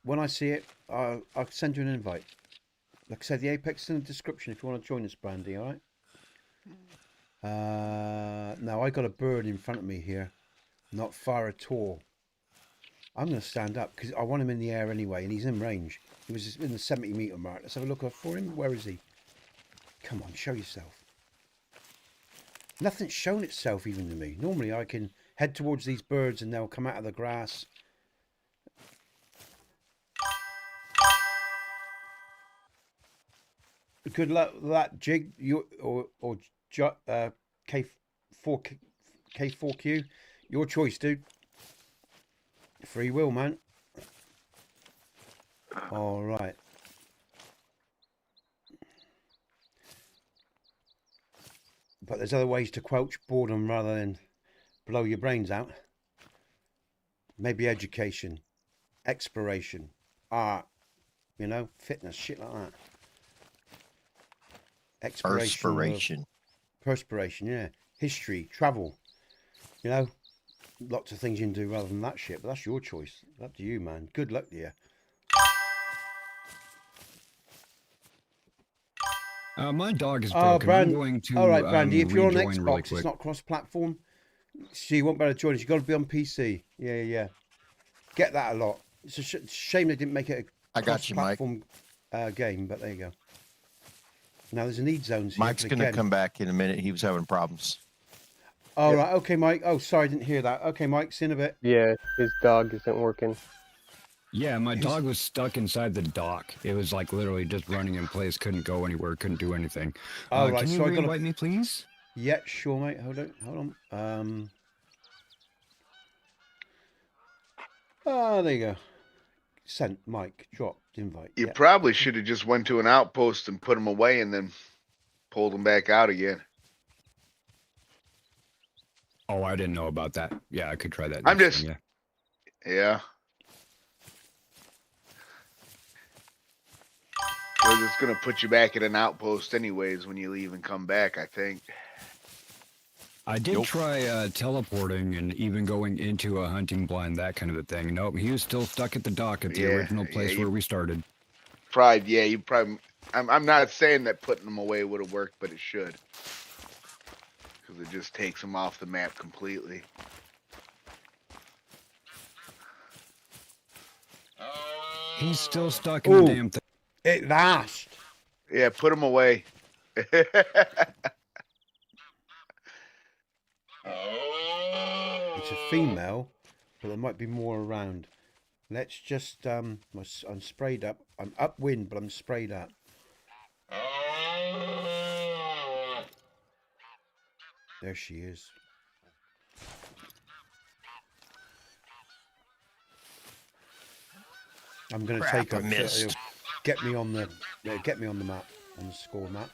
I see it, I'll send you an invite. Like I said, the Apex is in the description if you want to join us, Brandy, all right? Now, I got a bird in front of me here. Not far at all. I'm going to stand up because I want him in the air anyway, and he's in range. He was in the 70-meter mark. Let's have a look for him. Where is he? Come on, show yourself. Nothing's shown itself even to me. Normally, I can head towards these birds and they'll come out of the grass. Good luck with that, Jig. You or K4Q. Your choice, dude. Free will, man. All right. But there's other ways to quench boredom rather than blow your brains out. Maybe education, exploration, art, you know, fitness, shit like that. Exploration. Perspiration, yeah. History, travel. You know, lots of things you can do rather than that shit, but that's your choice. Up to you, man. Good luck to you. My dog is broken. I'm going to all right, Brandy, if you're on rejoin really Xbox, quick. it's not cross-platform. So you won't be able to join us. You've got to be on PC. Yeah. Get that a lot. It's a shame they didn't make it a cross-platform game, but there you go. Now there's a need zones here. Mike's going to come back in a minute. He was having problems. All Yep. right. Okay, Mike. Oh, sorry, I didn't hear that. Okay, Mike, see you in a bit. Yeah, his dog isn't working. Yeah, my His- dog was stuck inside the dock. It was like literally just running in place, couldn't go anywhere, couldn't do anything. All right. Can you So I got re-invite me, please? Yeah, sure, mate. Hold on. There you go. Sent, Mike, dropped, invite. You Yeah. probably should have just went to an outpost and put them away and then pulled them back out again. Oh, I didn't know about that. Yeah, I could try that. I'm next just- time, Yeah. Because it's gonna put you back at an outpost anyways when you leave and come back, I think. I did Nope. try teleporting and even going into a hunting blind, that kind of a thing. Nope, he was still stuck at the dock at the Yeah, original yeah, place where we started. You probably. I'm not saying that putting them away would have worked, but it should. Because it just takes them off the map completely. He's still stuck in Ooh. the damn thing. It last. Yeah, put them away. It's a female, but there might be more around. Let's just I'm sprayed up. I'm upwind, but I'm sprayed up. There she is. I'm gonna Crap, take her. I missed. It'll get me on the map, on the score map.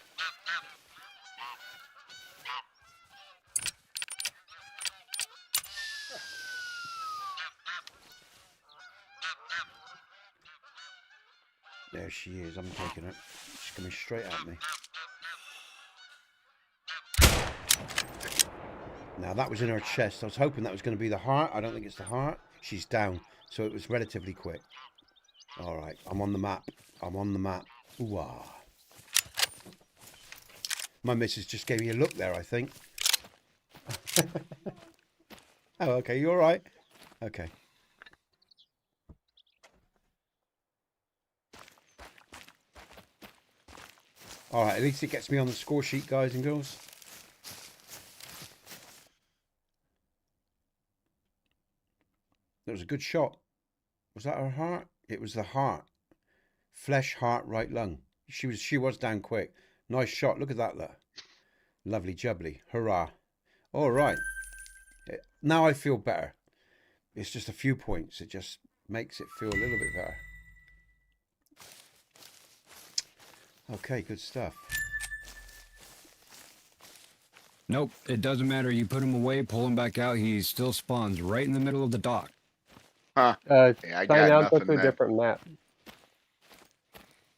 There she is. I'm taking her. She's coming straight at me. Now that was in her chest. I was hoping that was going to be the heart. I don't think it's the heart. She's down, so it was relatively quick. All right, I'm on the map. I'm on the map. Ooh-ah. My missus just gave me a look there, I think. Oh, okay. You all right? Okay. All right, at least it gets me on the score sheet, guys and girls. That was a good shot. Was that her heart? It was the heart. Flesh, heart, right lung. She was down quick. Nice shot. Look at that there. Lovely jubbly. Hurrah. All right. Now I feel better. It's just a few points. It just makes it feel a little bit better. Okay, good stuff. Nope, it doesn't matter. You put him away, pull him back out. He still spawns right in the middle of the dock. Huh. Yeah, I Sign got out, go nothing to a then. different map,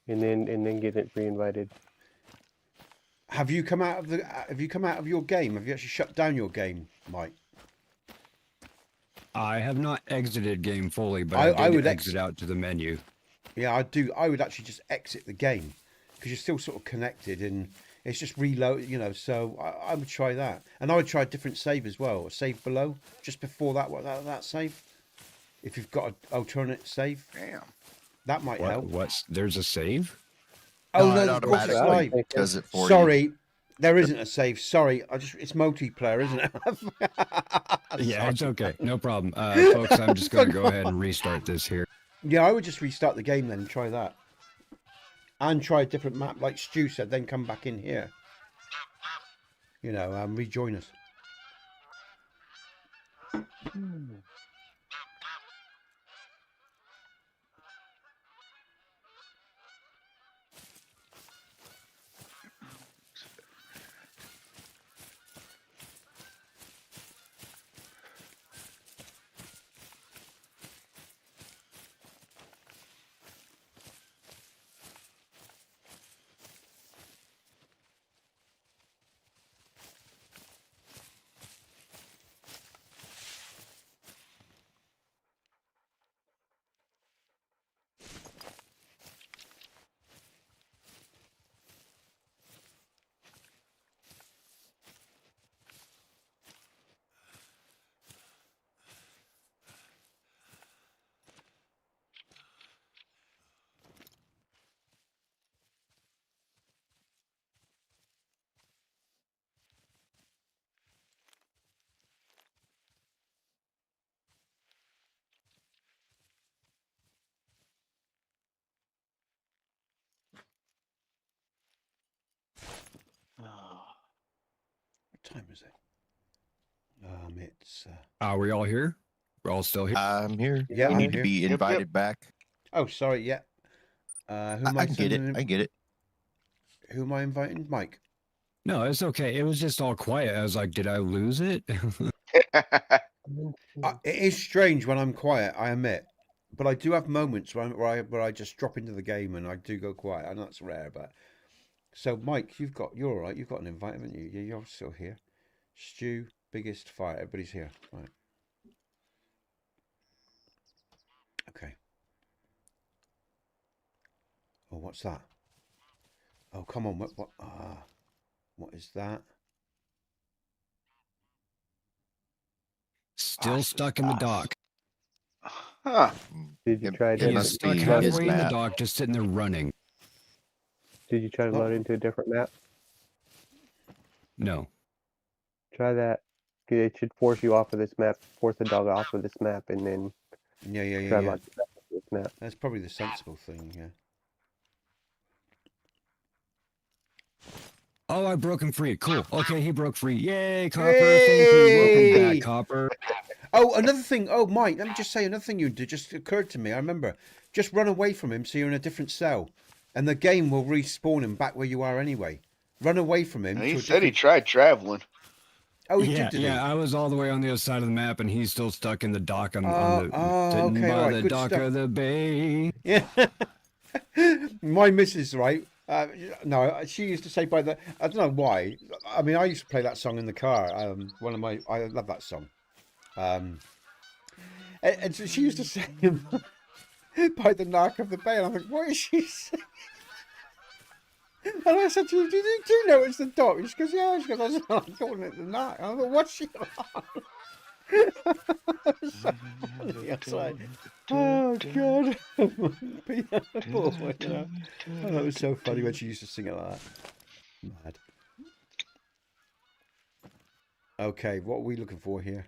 and then get it re-invited. Have you come out of your game? Have you actually shut down your game, Mike? I have not exited game fully, but I I did would exit out to the menu. Yeah, I do. I would actually just exit the game because you're still sort of connected and it's just reload, you know. So I would try that, and I would try a different save as well. A save below, just before that save. If you've got an alternate save, Damn. that might help. What's there's a save? Oh No, it no, of course it's automatically live. does it for you. Sorry, there isn't a save. Sorry, it's multiplayer, isn't it? Yeah, Sorry. it's okay. No problem. Folks, I'm just going to go ahead and restart this here. Yeah, I would just restart the game then and try that. And try a different map, like Stu said, then come back in here. You know, rejoin us. time is it? It's. Are we all here? We're all still here. I'm here. Yeah, You I'm need here. to be Yep, invited yep. back. Oh, sorry. Yeah. Who am I can get it. sending in- I can get it. Who am I inviting? Mike. No, it's okay. It was just all quiet. I was like, did I lose it? It is strange when I'm quiet, I admit, but I do have moments where I just drop into the game and I do go quiet. I know that's rare, but so Mike, you're all right. You've got an invite, haven't you? You're still here. Stu, biggest fire. Everybody's here, right? Okay. Oh, what's that? Oh, come on. What? What is that? Still stuck in the dock. Huh. Did you It- try it to? He's must stuck be his halfway in the map. dock, just sitting there running. Did you try to load into a different map? No. Try that. It should force you off of this map. Force the dog off of this map, and then Yeah. try loading back into this map. That's probably the sensible thing. Yeah. Oh, I broke him free. Cool. Okay, he broke free. Yay, Copper. Thank you. Yay! Welcome back, Copper. Oh, another thing. Oh, Mike, let me just say another thing you did just occurred to me. I remember. Just run away from him so you're in a different cell. And the game will respawn him back where you are anyway. Run away from him. He to a said he different- tried traveling. Oh, he Yeah, did, I was all the way on the other side of the map, and he's still stuck in the dock on the sitting okay, by alright, the good dock stuff. of the bay. Yeah. My missus, right? No, she used to say by the. I don't know why. I mean, I used to play that song in the car. I love that song. And so she used to say by the knock of the bay. And I'm like, what is she saying? And I said to her, do you know it's the dock? She goes, yeah. She goes, I'm calling it the knock. I thought, what's she on? It was so funny. I was like, oh, God. Poor boy, you know. Oh, that was so funny when she used to sing it like that. Mad. Okay, what are we looking for here?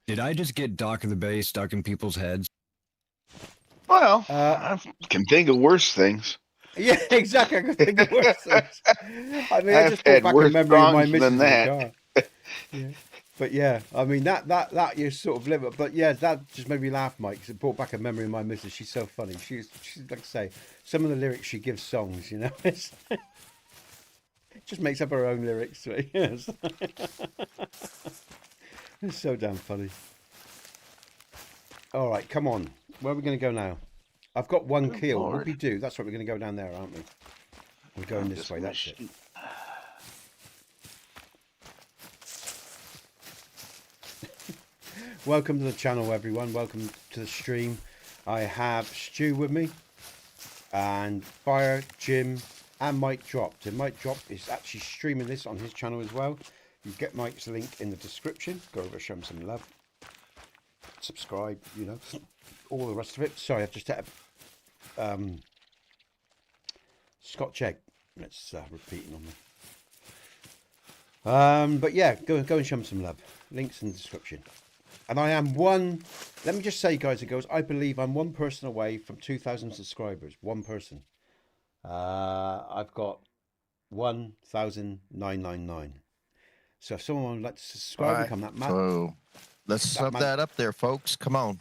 Did I just get dock of the bay stuck in people's heads? Well, I can think of worse things. Yeah, exactly. I could think of worse things. I mean, I I've just brought had back a worse memory of my songs missus than in the that. car. Yeah. But yeah, I mean that you sort of live it. But yeah, that just made me laugh, Mike, because it brought back a memory of my missus. She's so funny. She's like I say, some of the lyrics she gives songs, you know, it's, just makes up her own lyrics to it. Yes. It's so damn funny. All right, come on. Where are we going to go now? I've got one Good kill. Lord. What we do? That's right. We're going to go down there, aren't we? We're going this way. That's it. Welcome to the channel, everyone. Welcome to the stream. I have Stu with me, and Fire, Jim, and Mike Dropped. And Mike Dropped is actually streaming this on his channel as well. You get Mike's link in the description. Go over, show him some love. Subscribe, you know, all the rest of it. Sorry, I've just had a Scotch egg. It's repeating on me. But yeah, go and show him some love. Links in the description. And I am one, let me just say, guys and girls, I believe I'm one person away from 2,000 subscribers. One person. I've got 1,999. So if someone would like to subscribe, Alright, become that man. So let's sub man- that up there, folks. Come on.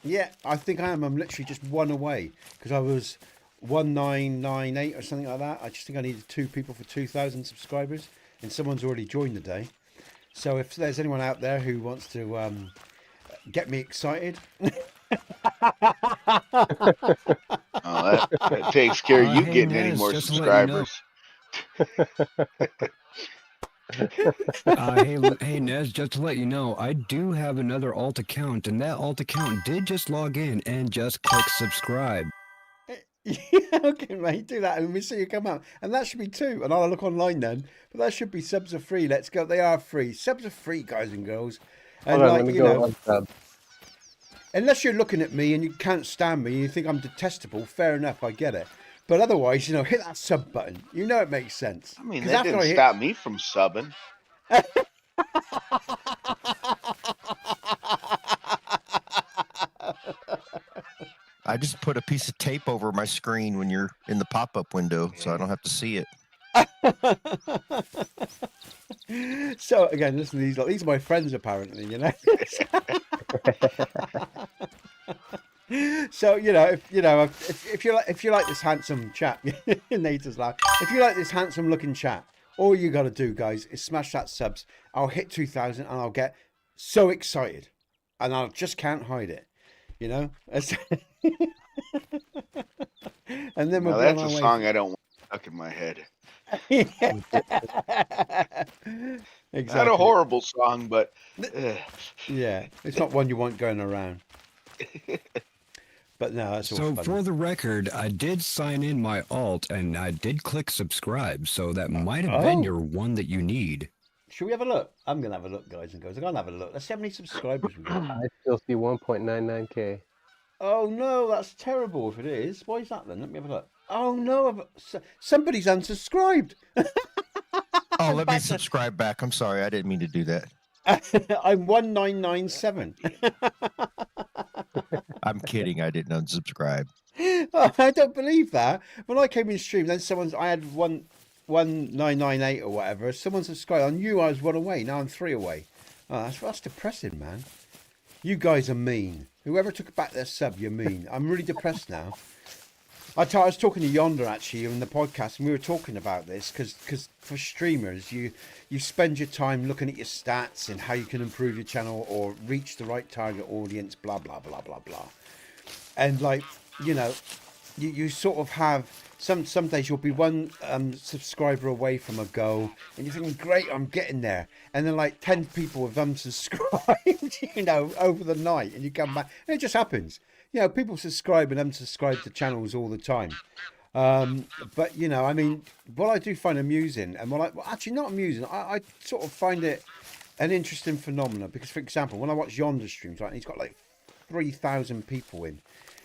Yeah, I think I am. I'm literally just one away because I was 1998 or something like that. I just think I needed 2 people for 2,000 subscribers, and someone's already joined the day. So if there's anyone out there who wants to get me excited, Oh, that takes care of you Hey, getting any Nez, more just to let you know. subscribers. Hey, Nez, just to let you know, I do have another alt account, and that alt account did just log in and just click subscribe. yeah, okay, mate, do that, and we see you come out, and that should be 2. And I'll look online then, but that should be subs are free. Let's go. They are free. Subs are free, guys and girls. And Hold on, let me you go know, on sub. unless you're looking at me and you can't stand me and you think I'm detestable, fair enough, I get it. But otherwise, you know, hit that sub button. You know it makes sense. I mean, 'Cause that after didn't I hit- stop me from subbing. I just put a piece of tape over my screen when you're in the pop-up window, so I don't have to see it. So again, listen to these are my friends apparently, you know. So if you like this handsome chap, Nathan's laugh. If you like this handsome looking chap, all you got to do, guys, is smash that subs. I'll hit 2,000 and I'll get so excited, and I just can't hide it, you know. And then we'll Now be on that's our a way. song I don't want stuck in my head. Exactly. Not a horrible song, but Yeah, it's not one you want going around. But no, that's all So fun. for the record, I did sign in my alt and I did click subscribe. So that might have been your one that you need. Should we have a look? I'm gonna have a look, guys and girls. I'm gonna have a look. Let's see how many subscribers we got. I still see 1.99K. Oh no, that's terrible if it is. Why is that then? Let me have a look. Oh no, somebody's unsubscribed. Oh, let me subscribe back. I'm sorry, I didn't mean to do that. I'm 1997. I'm kidding. I didn't unsubscribe. Oh, I don't believe that. When I came in stream, then I had 1998 or whatever. Someone subscribed. I knew I was one away. Now I'm 3 away. Oh, that's depressing, man. You guys are mean. Whoever took back their sub, you're mean. I'm really depressed now. I was talking to Yonder actually in the podcast, and we were talking about this because for streamers, you spend your time looking at your stats and how you can improve your channel or reach the right target audience, blah blah blah blah blah. And like you sort of have some days you'll be one subscriber away from a goal, and you're thinking, great, I'm getting there, and then like 10 people have unsubscribed, over the night, and you come back, and it just happens. People subscribe and unsubscribe to channels all the time. But I mean, what I do find amusing, and actually not amusing, I sort of find it an interesting phenomenon, because for example, when I watch Yonder streams, right, and he's got like 3,000 people in,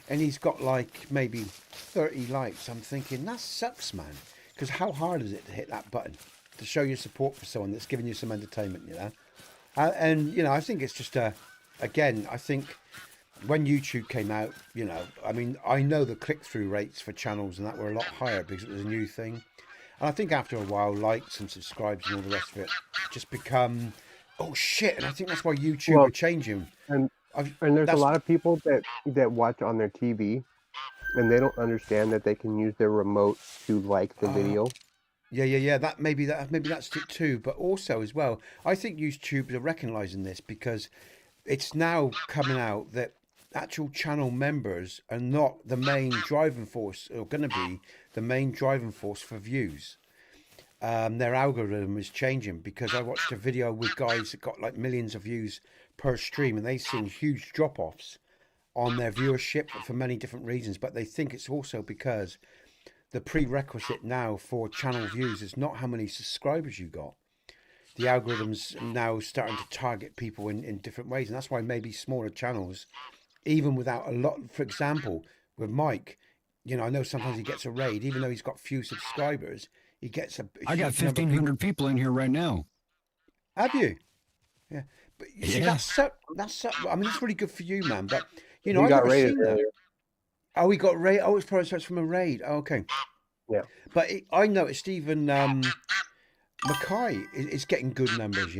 and he's got like maybe 30 likes, I'm thinking, that sucks, man. Because how hard is it to hit that button to show your support for someone that's giving you some entertainment, and I think it's just again, I think when YouTube came out, I mean, I know the click-through rates for channels and that were a lot higher because it was a new thing. And I think after a while, likes and subscribes and all the rest of it just become, oh shit. And I think that's why YouTube are changing. And there's a lot of people that watch on their TV, and they don't understand that they can use their remote to like the video. Yeah. Maybe that's it too. But also as well, I think YouTube are recognizing this because it's now coming out that actual channel members are not the main driving force, or going to be the main driving force for views. Their algorithm is changing, because I watched a video with guys that got like millions of views per stream, and they've seen huge drop-offs on their viewership for many different reasons. But they think it's also because the prerequisite now for channel views is not how many subscribers you got. The algorithm's now starting to target people in different ways, and that's why maybe smaller channels, even without a lot, for example, with Mike, I know sometimes he gets a raid, even though he's got few subscribers, he gets a I got 1,500 people in here right now. Have you? Yeah. But you see, that's so, I mean, that's really good for you, man. But, He I've got never raided seen that. earlier. Oh, he got raid. Oh, it's probably starts from a raid. Oh, okay. Yeah. But I noticed even Mackay is getting good numbers,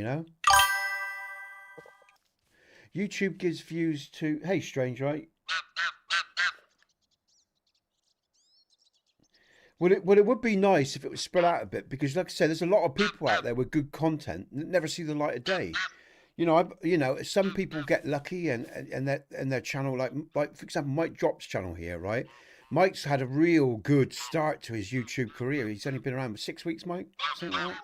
YouTube gives views to... Hey, Strange, right? Well, it would be nice if it was spread out a bit, because, like I said, there's a lot of people out there with good content that never see the light of day. Some people get lucky and their channel, like for example, Mike Drop's channel here, right? Mike's had a real good start to his YouTube career. He's only been around for 6 weeks, Mike. Something like that.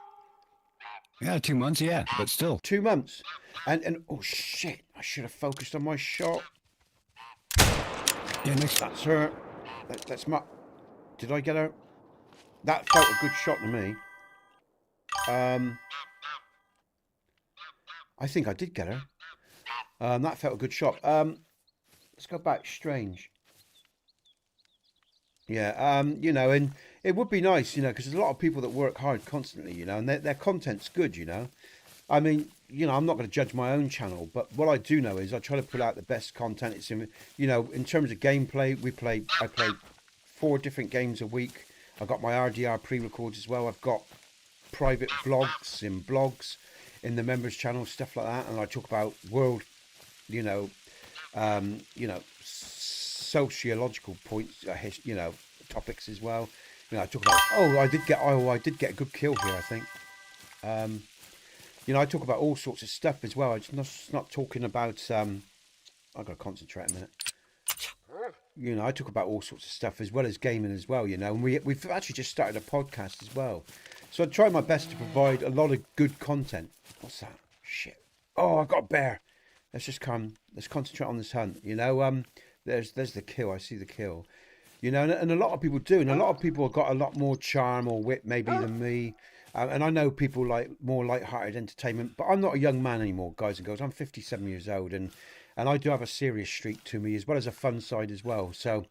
Yeah, 2 months, yeah, but still. 2 months. And oh shit, I should have focused on my shot. Yeah, next. That's her. That's my... Did I get her? That felt a good shot to me. I think I did get her. That felt a good shot. Let's go back. Strange. Yeah, and it would be nice, because there's a lot of people that work hard constantly, and their content's good, I mean, I'm not going to judge my own channel, but what I do know is I try to put out the best content. It's in terms of gameplay, I play 4 different games a week. I've got my RDR pre-records as well. I've got private vlogs and blogs in the members channel, stuff like that, and I talk about world, you know, sociological points, topics as well. You know, I talk about, I did get a good kill here, I think. You know, I talk about all sorts of stuff as well. I'm just not talking about, I've got to concentrate a minute. You know, I talk about all sorts of stuff as well as gaming as well, you know, and we've actually just started a podcast as well. So I try my best to provide a lot of good content. What's that? Shit. Oh, I got a bear. Let's concentrate on this hunt, you know. There's the kill. I see the kill. You know, and a lot of people do, and a lot of people have got a lot more charm or wit maybe than me. And I know people like more light-hearted entertainment, but I'm not a young man anymore, guys and girls. I'm 57 years old, and I do have a serious streak to me as well as a fun side as well. So,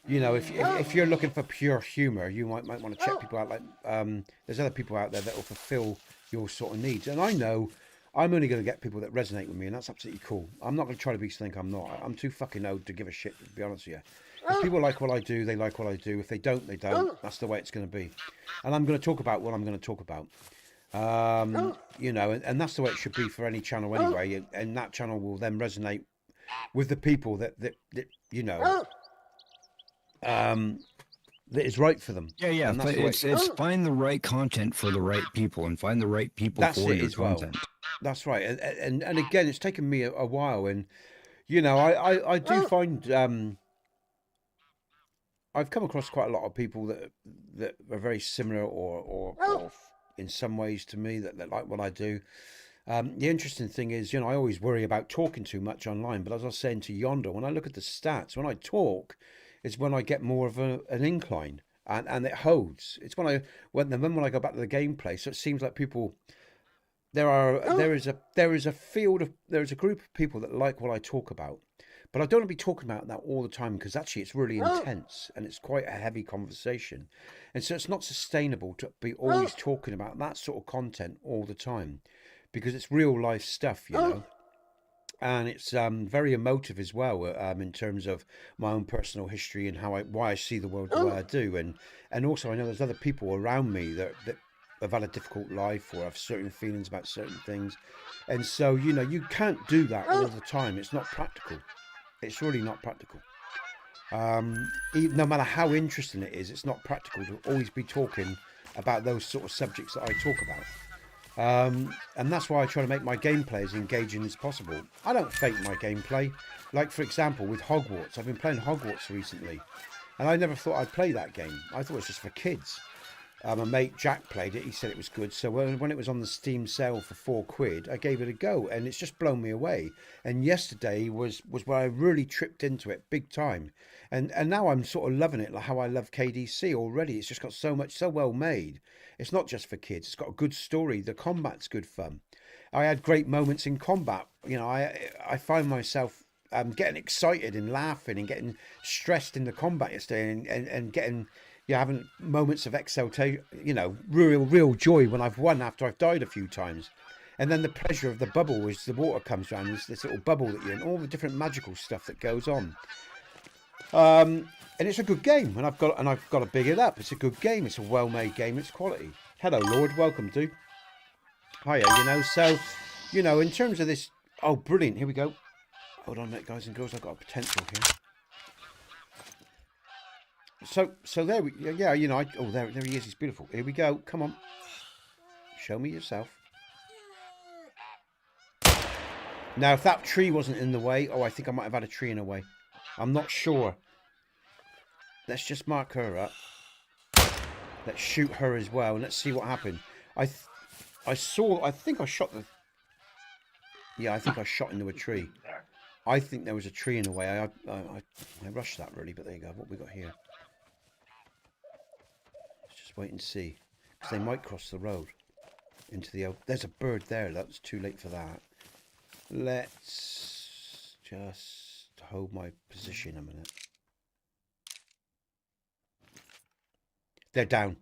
you know, if you're looking for pure humour, you might want to check people out. Like there's other people out there that will fulfil your sort of needs, and I know I'm only going to get people that resonate with me, and that's absolutely cool. I'm not going to try to be something I'm not. I'm too fucking old to give a shit, to be honest with you. If people like what I do, they like what I do. If they don't, they don't. That's the way it's going to be. And I'm going to talk about what I'm going to talk about. You know, and that's the way it should be for any channel anyway. And that channel will then resonate with the people that you know, that is right for them. Yeah. And It's find the right content for the right people and find the right people for your content. That's right. And again, it's taken me a while. And, you know, I do find... I've come across quite a lot of people that are very similar or in some ways to me that like what I do. The interesting thing is, you know, I always worry about talking too much online, but as I was saying to Yonder, when I look at the stats, when I talk, it's when I get more of an incline and it holds. It's when I go back to the gameplay. So it seems like people, there is a group of people that like what I talk about. But I don't want to be talking about that all the time because actually it's really intense and it's quite a heavy conversation. And so it's not sustainable to be always talking about that sort of content all the time because it's real life stuff, you know. And it's very emotive as well in terms of my own personal history and why I see the world the way I do. And also I know there's other people around me that have had a difficult life or have certain feelings about certain things. And so, you know, you can't do that all the time. It's not practical. It's really not practical. No matter how interesting it is, it's not practical to always be talking about those sort of subjects that I talk about. And that's why I try to make my gameplay as engaging as possible. I don't fake my gameplay. Like, for example, with Hogwarts. I've been playing Hogwarts recently. And I never thought I'd play that game. I thought it was just for kids. My mate Jack played it. He said it was good. So when it was on the Steam sale for £4, I gave it a go, and it's just blown me away. And yesterday was where I really tripped into it big time. And now I'm sort of loving it, like how I love KDC already. It's just got so well made. It's not just for kids. It's got a good story. The combat's good fun. I had great moments in combat. You know, I find myself getting excited and laughing and getting stressed in the combat yesterday and getting... You're having moments of exultation, you know, real joy when I've won after I've died a few times. And then the pleasure of the bubble as the water comes around, this little bubble that you're in, all the different magical stuff that goes on. And it's a good game, and I've got to big it up. It's a good game. It's a well-made game. It's quality. Hello, Lord. Welcome, dude. Hiya, you know. So, you know, in terms of this... Oh, brilliant. Here we go. Hold on a minute, guys and girls. I've got a potential here. So there we, yeah, you know, there he is. He's beautiful. Here we go. Come on. Show me yourself. Now, if that tree wasn't in the way, I think I might have had a tree in the way. I'm not sure. Let's just mark her up. Let's shoot her as well, and let's see what happened. I think I shot into a tree. I think there was a tree in the way. I rushed that really, but there you go. What we got here? Let's just wait and see, because they might cross the road into the. There's a bird there. That's too late for that. Let's just hold my position a minute. They're down.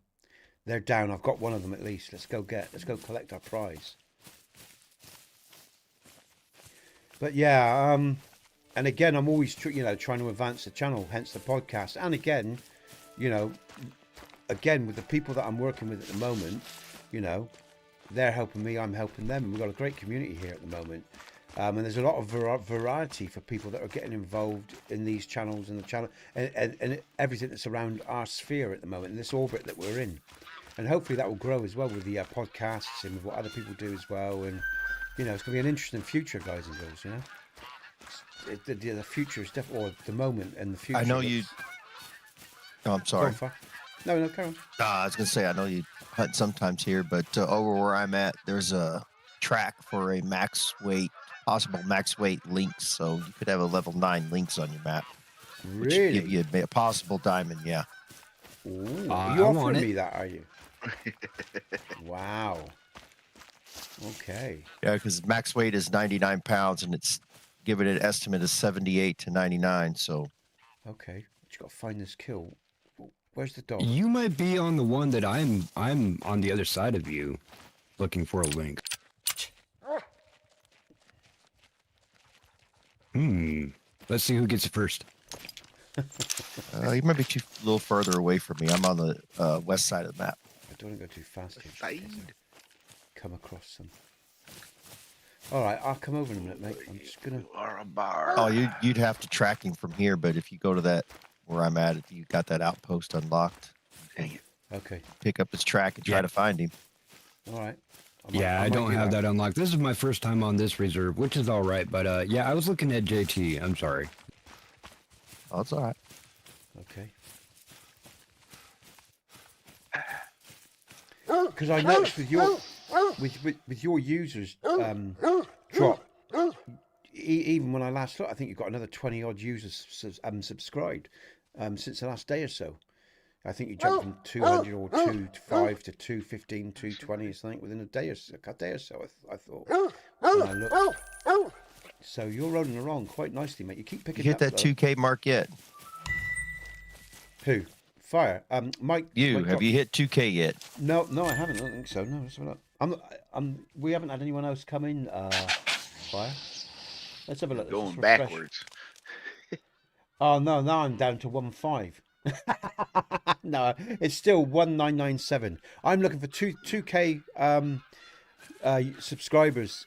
They're down. I've got one of them at least. Let's go collect our prize. But yeah, and again, I'm always trying to advance the channel, hence the podcast. And again, with the people that I'm working with at the moment, you know, they're helping me, I'm helping them. We've got a great community here at the moment. And there's a lot of variety for people that are getting involved in these channels and the channel and everything that's around our sphere at the moment, in this orbit that we're in. And hopefully that will grow as well with the podcasts and with what other people do as well. And, you know, it's going to be an interesting future, guys and girls, you know. The future is definitely, or the moment and the future. I know you. Oh, I'm sorry. No, carry on. I was gonna say I know you hunt sometimes here, but over where I'm at, there's a track for a possible max weight lynx. So you could have a level 9 lynx on your map, which would give you a possible diamond. Yeah. Ooh, are you offering me that? Are you? Wow. Okay. Yeah, because max weight is 99 pounds, and it's given an estimate of 78 to 99. So. Okay, you got to find this kill. Where's the dog? You might be on the one that I'm on the other side of you, looking for a link. Let's see who gets it first. You might be a little further away from me. I'm on the west side of the map. I don't want to go too fast here. Come across some. All right, I'll come over in a minute, mate. I'm just gonna. You are a bar. Oh, you'd have to track him from here, but if you go to that where I'm at, if you got that outpost unlocked, Dang it. Okay. pick up his track and try to find him. All right. I don't have that unlocked. This is my first time on this reserve, which is all right. But yeah, I was looking at JT. I'm sorry. Oh, it's all right. Okay. Because I noticed with your users drop, even when I last looked, I think you've got another 20 odd users subscribed since the last day or so. I think you jumped from 200 or 205 to 215, 220 or something within a day or so. I thought when I looked. So you're rolling along quite nicely, mate. You keep picking You up. hit that 2K mark yet? Who? Fire. Mike. Mike Have you hit 2K yet? No, I haven't. I don't think so. No, let's have a look. We haven't had anyone else come in. Fire. Let's have a look. Going backwards. Oh no! Now I'm down to 1.5. No, it's still 1997. I'm looking for 2K subscribers,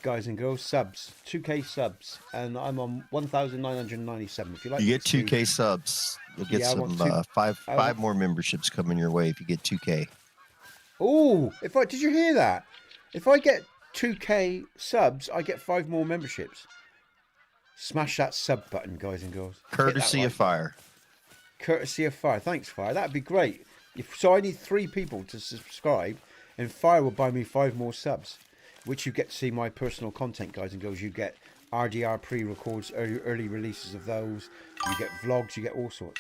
guys and girls, subs, 2K subs, and I'm on 1,997. If you like, you get 2K subs, you'll get five more memberships coming your way if you get 2K. Oh, did you hear that? If I get 2K subs, I get 5 more memberships. Smash that sub button, guys and girls. Courtesy of Fire. Courtesy of Fire. Thanks, Fire. That'd be great. So I need 3 people to subscribe, and Fire will buy me 5 more subs, which you get to see my personal content, guys and girls. You get RDR pre-records, early releases of those. You get vlogs. You get all sorts.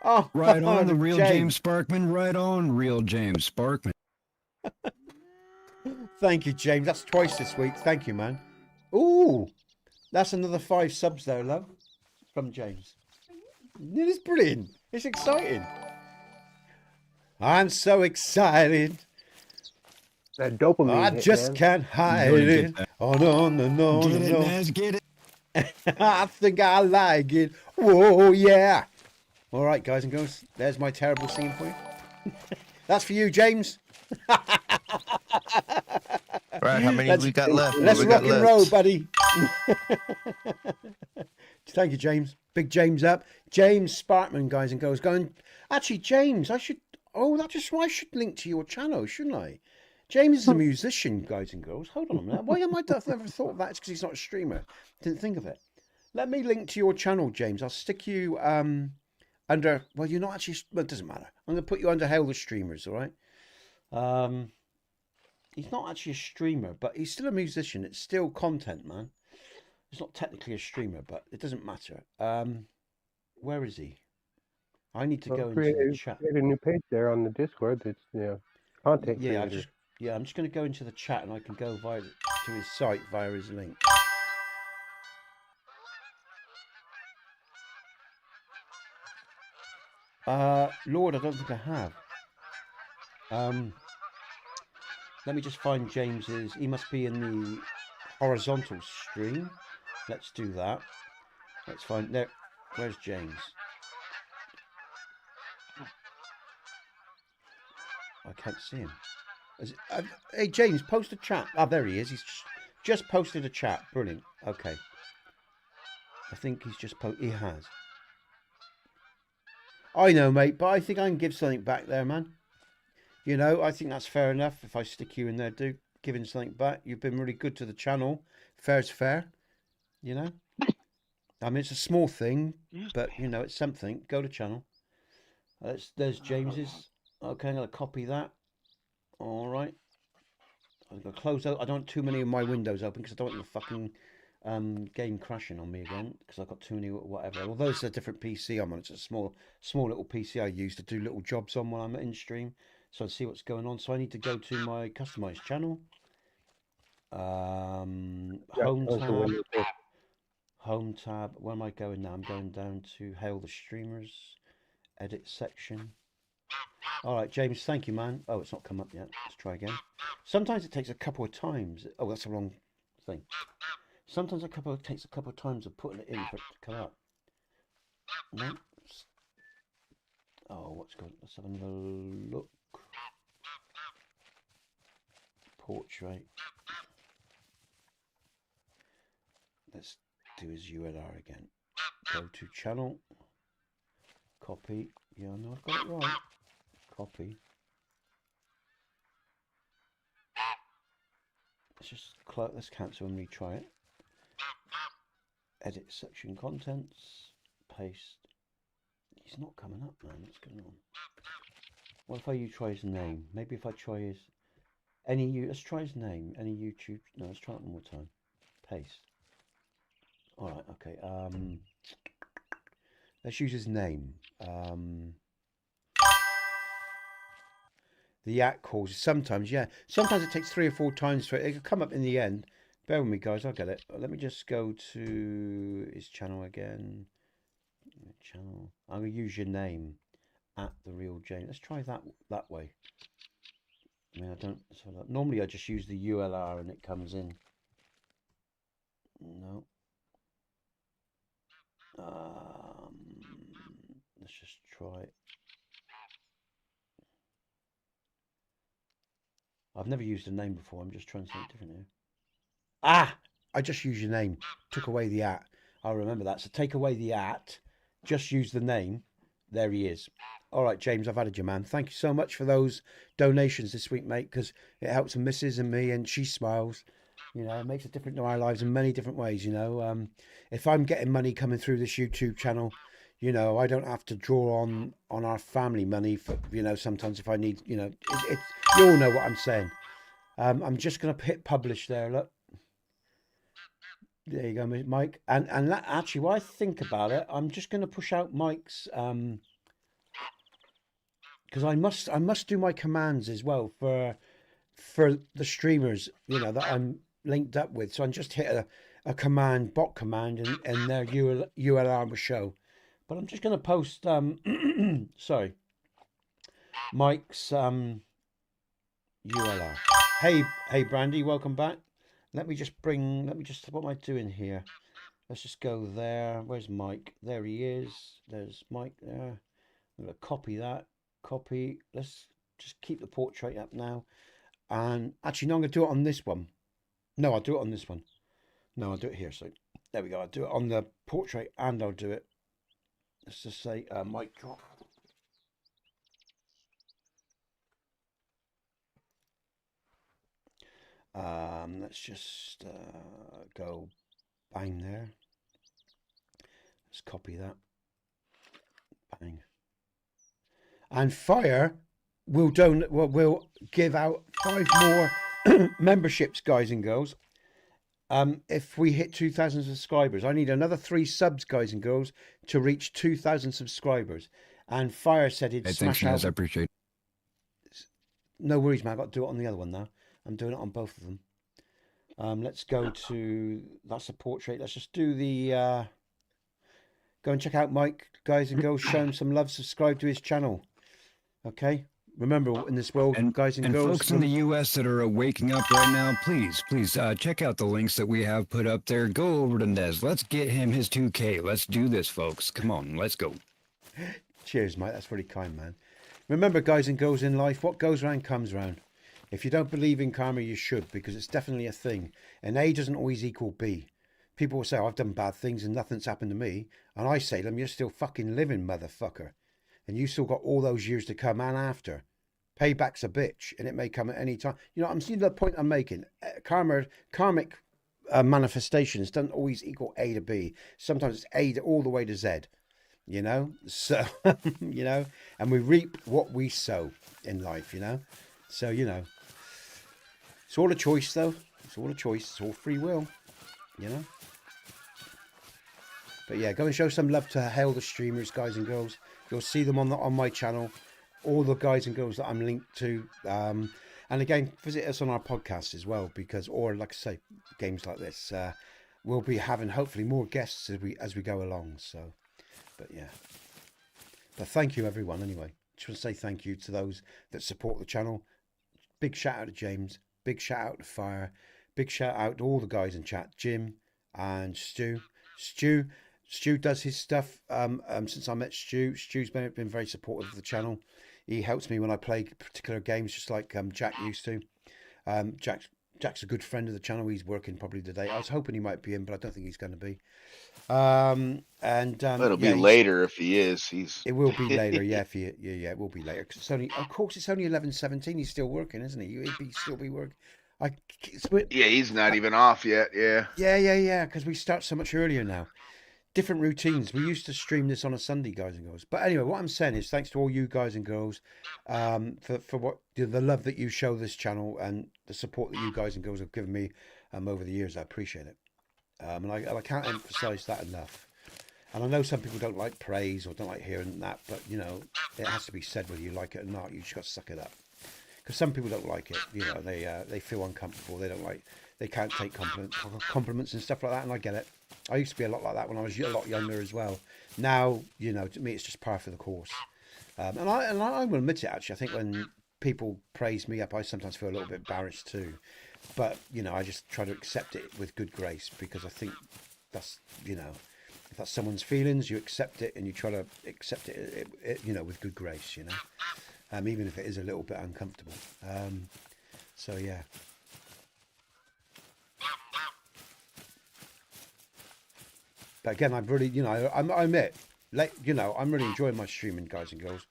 Oh, right on, the real James Sparkman. Right on, real James Sparkman. Thank you, James. That's twice this week. Thank you, man. Ooh, that's another 5 subs there, love, from James. It is brilliant. It's exciting. I'm so excited. That dopamine. I just can't hide it. Oh no. Get it. I think I like it. Whoa, yeah. All right, guys and girls. There's my terrible singing for you. That's for you, James. Right, how many we got left? Let's rock and roll, buddy. Thank you, James. Big James up. James Sparkman, guys and girls. Actually, James, I should link to your channel, shouldn't I? James is a musician, guys and girls. Hold on a minute. Why am I? I've never thought of that. It's because he's not a streamer. Didn't think of it. Let me link to your channel, James. I'll stick you under. Well, you're not actually. Well, it doesn't matter. I'm going to put you under Hail the Streamers. All right. He's not actually a streamer, but he's still a musician. It's still content, man. He's not technically a streamer, but it doesn't matter. Where is he? I need to go into the chat. Create a new page there on the Discord. That's content. Yeah, creator. I'm just going to go into the chat, and I can go to his site via his link. Lord, I don't think I have. Let me just find James's. He must be in the horizontal stream. Let's do that. Let's find there. Where's James? I can't see him. Hey, James, post a chat. Ah, there he is. He's just posted a chat. Brilliant. Okay. I think he's just he has. I know, mate, but I think I can give something back there, man. You know, I think that's fair enough if I stick you in there, dude. Giving something back. You've been really good to the channel. Fair's fair. You know? I mean, it's a small thing, but, you know, it's something. Go to channel. There's James's. Okay, I'm going to copy that. All right. I'm going to close out. I don't want too many of my windows open because I don't want the fucking game crashing on me again because I've got too many whatever. Although it's a different PC I'm on. It's a small little PC I use to do little jobs on when I'm in stream. So I see what's going on. So I need to go to my customized channel. Home tab. Home tab. Where am I going now? I'm going down to hail the streamers. Edit section. All right, James, thank you, man. Oh, it's not come up yet. Let's try again. Sometimes it takes a couple of times. Oh, that's the wrong thing. Sometimes it takes a couple of times of putting it in for it to come up. No. Oh, what's going on? Let's have another look. Portrait. Let's do his ULR again. Go to channel. Copy. Yeah, no, I've got it right. Copy. Let's cancel and retry it. Edit section contents. Paste. He's not coming up, man. What's going on? What if I try his name? Maybe if I try his let's try his name. Any YouTube. No, let's try it one more time. Paste. All right. Okay. Let's use his name. The at calls sometimes, yeah. Sometimes it takes 3 or 4 times for it. It'll come up in the end. Bear with me, guys. I'll get it. Let me just go to his channel again. Channel. I'm gonna use your name at the real James. Let's try that way. I mean, I don't. Normally, I just use the ULR and it comes in. No. Let's just try it. I've never used a name before. I'm just trying something different here. Ah! I just used your name. Took away the at. I'll remember that. So take away the at. Just use the name. There he is. All right, James, I've added you, man. Thank you so much for those donations this week, mate, because it helps Mrs. and me, and she smiles. You know, it makes a difference to our lives in many different ways, you know. If I'm getting money coming through this YouTube channel, you know, I don't have to draw on our family money for, you know, sometimes if I need, you know, you all know what I'm saying. I'm just going to hit publish there, look. There you go, Mike. And that, actually, while I think about it, I'm just going to push out Mike's, because I must do my commands as well for the streamers, you know, that I'm linked up with. So I'm just hit a command, bot command, and their ULR will show. But I'm just going to post, sorry, Mike's ULR. Hey, Brandy, welcome back. Let me just, what am I doing here? Let's just go there. Where's Mike? There he is. There's Mike there. I'm going to copy that. Copy. Let's just keep the portrait up now. And actually, no, I'm going to do it on this one. No, I'll do it on this one. No, I'll do it here. So there we go. I'll do it on the portrait and I'll do it. Let's just say mic drop. Let's just go bang there. Let's copy that. Bang. And Fire will give out 5 more memberships, guys and girls. If we hit 2,000 subscribers, I need another 3 subs, guys and girls, to reach 2,000 subscribers. And Fire said he'd smash out. I appreciate it. No worries, man. I've got to do it on the other one now. I'm doing it on both of them. Let's go to, that's a portrait. Let's just do the, go and check out Mike, guys and girls. Show him some love. Subscribe to his channel. Okay. Remember, in this world, guys and girls. And folks in the U.S. that are waking up right now, please check out the links that we have put up there. Go over to Nez. Let's get him his 2K. Let's do this, folks. Come on, let's go. Cheers, mate. That's very kind, man. Remember, guys and girls, in life, what goes around comes around. If you don't believe in karma, you should, because it's definitely a thing. And A doesn't always equal B. People will say, I've done bad things and nothing's happened to me. And I say to them, you're still fucking living, motherfucker. And you still got all those years to come and after. Payback's a bitch, and it may come at any time. You know, I'm seeing the point I'm making. Karmic manifestations don't always equal A to B. Sometimes it's A to all the way to Z. You know? So, you know, and we reap what we sow in life, you know? So, you know, it's all a choice, though. It's all a choice. It's all free will, you know? But yeah, go and show some love to Hail the Streamers, guys and girls. You'll see them on my channel. All the guys and girls that I'm linked to. And again, visit us on our podcast as well, because, or like I say, games like this, we'll be having hopefully more guests as we go along. So, but yeah. But thank you, everyone, anyway. Just want to say thank you to those that support the channel. Big shout out to James. Big shout out to Fire. Big shout out to all the guys in chat. Jim and Stu. Stu does his stuff since I met Stu. Stu's been very supportive of the channel. He helps me when I play particular games, just like Jack used to. Jack's a good friend of the channel. He's working probably today. I was hoping he might be in, but I don't think he's going to be. It'll be later if he is. It will be later, yeah. It will be later, because it's only, of course, it's only 11:17. He's still working, isn't he? He'd still be working. Yeah, he's not even off yet. Yeah. Yeah. Because we start so much earlier now. Different routines. We used to stream this on a Sunday, guys and girls. But anyway, what I'm saying is thanks to all you guys and girls for what the love that you show this channel and the support that you guys and girls have given me over the years. I appreciate it. And I can't emphasize that enough. And I know some people don't like praise or don't like hearing that, but you know, it has to be said whether you like it or not. You just got to suck it up. Because some people don't like it. You know, they feel uncomfortable. They can't take compliments and stuff like that, and I get it. I used to be a lot like that when I was a lot younger as well. Now, you know, to me, it's just par for the course. And I will admit it, actually. I think when people praise me up, I sometimes feel a little bit embarrassed too. But, you know, I just try to accept it with good grace, because I think that's, you know, if that's someone's feelings, you accept it, and you try to accept it, you know, with good grace, you know, even if it is a little bit uncomfortable. So, yeah. But again, I've really, you know, I admit, like, you know, I'm really enjoying my streaming, guys and girls.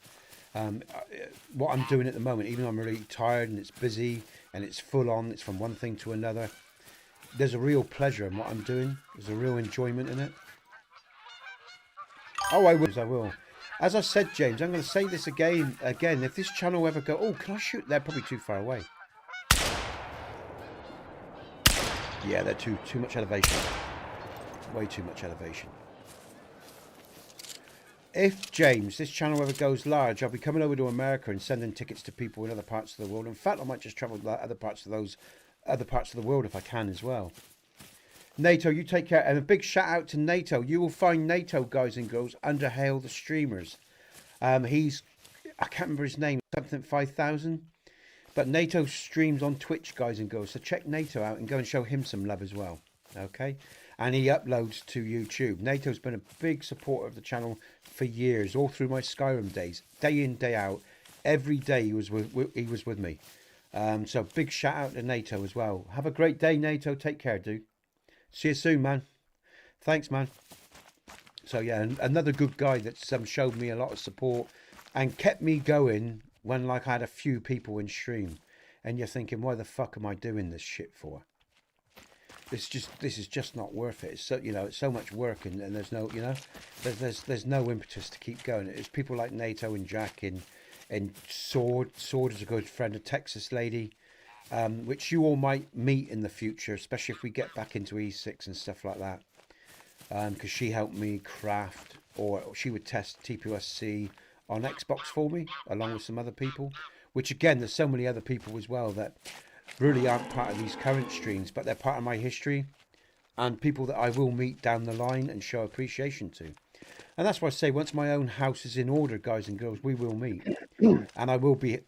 What I'm doing at the moment, even though I'm really tired and it's busy and it's full on, it's from one thing to another, there's a real pleasure in what I'm doing. There's a real enjoyment in it. Oh, I will. As I said, James, I'm going to say this again. If this channel ever go, oh, can I shoot? They're probably too far away. Yeah, they're too much elevation. Way too much elevation. If, James, this channel ever goes large, I'll be coming over to America and sending tickets to people in other parts of the world. In fact, I might just travel to other parts of the world if I can as well. NATO, you take care. And a big shout out to NATO. You will find NATO, guys and girls, under Hail the Streamers. I can't remember his name, something 5,000. But NATO streams on Twitch, guys and girls. So check NATO out and go and show him some love as well. Okay? And he uploads to YouTube. NATO's been a big supporter of the channel for years, all through my Skyrim days, day in, day out. Every day he was with me. So big shout out to NATO as well. Have a great day, NATO. Take care, dude. See you soon, man. Thanks, man. So yeah, another good guy that's showed me a lot of support and kept me going when, like, I had a few people in stream. And you're thinking, why the fuck am I doing this shit for? This is just not worth it. It's so, you know, it's so much work, and there's no, you know, there's no impetus to keep going. It's people like NATO and Jack and Sword. Sword is a good friend, a Texas lady, which you all might meet in the future, especially if we get back into E6 and stuff like that. Because she helped me craft, or she would test TPUSC on Xbox for me, along with some other people. Which again, there's so many other people as well that really aren't part of these current streams, but they're part of my history and people that I will meet down the line and show appreciation to. And that's why I say, once my own house is in order, guys and girls, we will meet. And I will be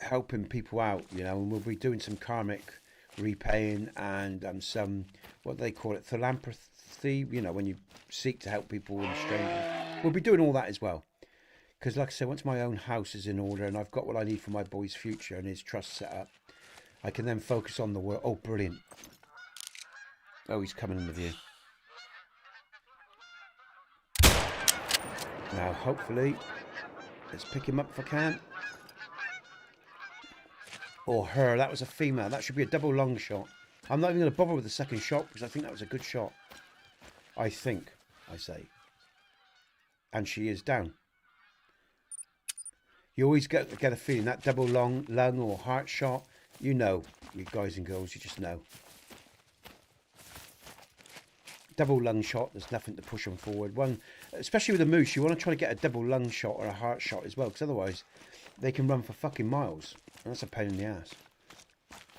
helping people out, you know, and we'll be doing some karmic repaying and some, what do they call it, philanthropy, you know, when you seek to help people and strangers. We'll be doing all that as well. Because like I said, once my own house is in order and I've got what I need for my boy's future and his trust set up, I can then focus on the work. Oh, brilliant. Oh, he's coming in with you. Now, hopefully, let's pick him up if I can. Or her. That was a female. That should be a double long shot. I'm not even going to bother with the second shot because I think that was a good shot. I think, I say. And she is down. You always get a feeling that double lung or heart shot. You know, you guys and girls, you just know. Double lung shot, there's nothing to push them forward. One, especially with a moose, you want to try to get a double lung shot or a heart shot as well, because otherwise they can run for fucking miles. And that's a pain in the ass.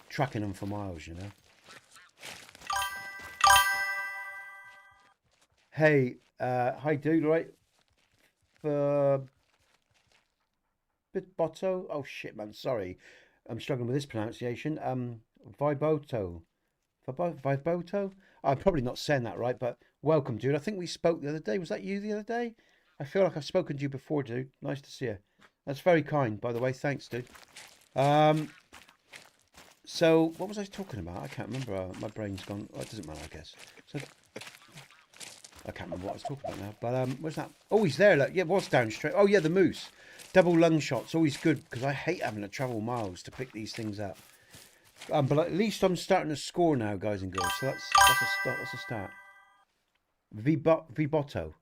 Tracking them for miles, you know. Hey, hi dude, right? Bitbotto? Oh shit, man, sorry. I'm struggling with this pronunciation. Viboto. Viboto? I'm probably not saying that right, but welcome, dude. I think we spoke the other day. Was that you the other day? I feel like I've spoken to you before, dude. Nice to see you. That's very kind, by the way. Thanks, dude. So, what was I talking about? I can't remember. My brain's gone. Well, it doesn't matter, I guess. So, I can't remember what I was talking about now. But, where's that? Oh, he's there. Look. Yeah, it was down straight. Oh, yeah, the moose. Double lung shot's always good because I hate having to travel miles to pick these things up. But at least I'm starting to score now, guys and girls. So that's a start. Vibotto.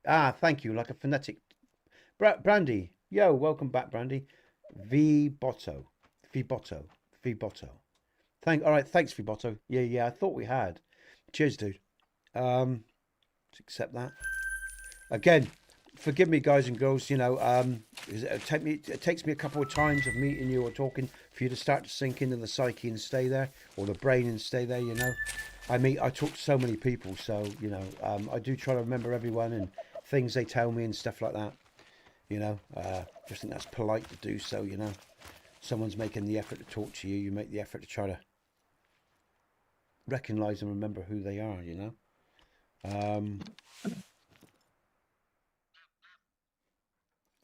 Ah, thank you. Like a phonetic. Brandy. Yo, welcome back, Brandy. Vibotto. All right, thanks, Vibotto. Yeah. I thought we had. Cheers, dude. Let's accept that. Again, forgive me, guys and girls. You know, it takes me a couple of times of meeting you or talking for you to start to sink into the psyche and stay there, or the brain and stay there. You know, I talk to so many people, so you know, I do try to remember everyone and things they tell me and stuff like that. You know, just think that's polite to do so. You know, someone's making the effort to talk to you, you make the effort to try to recognize and remember who they are. You know.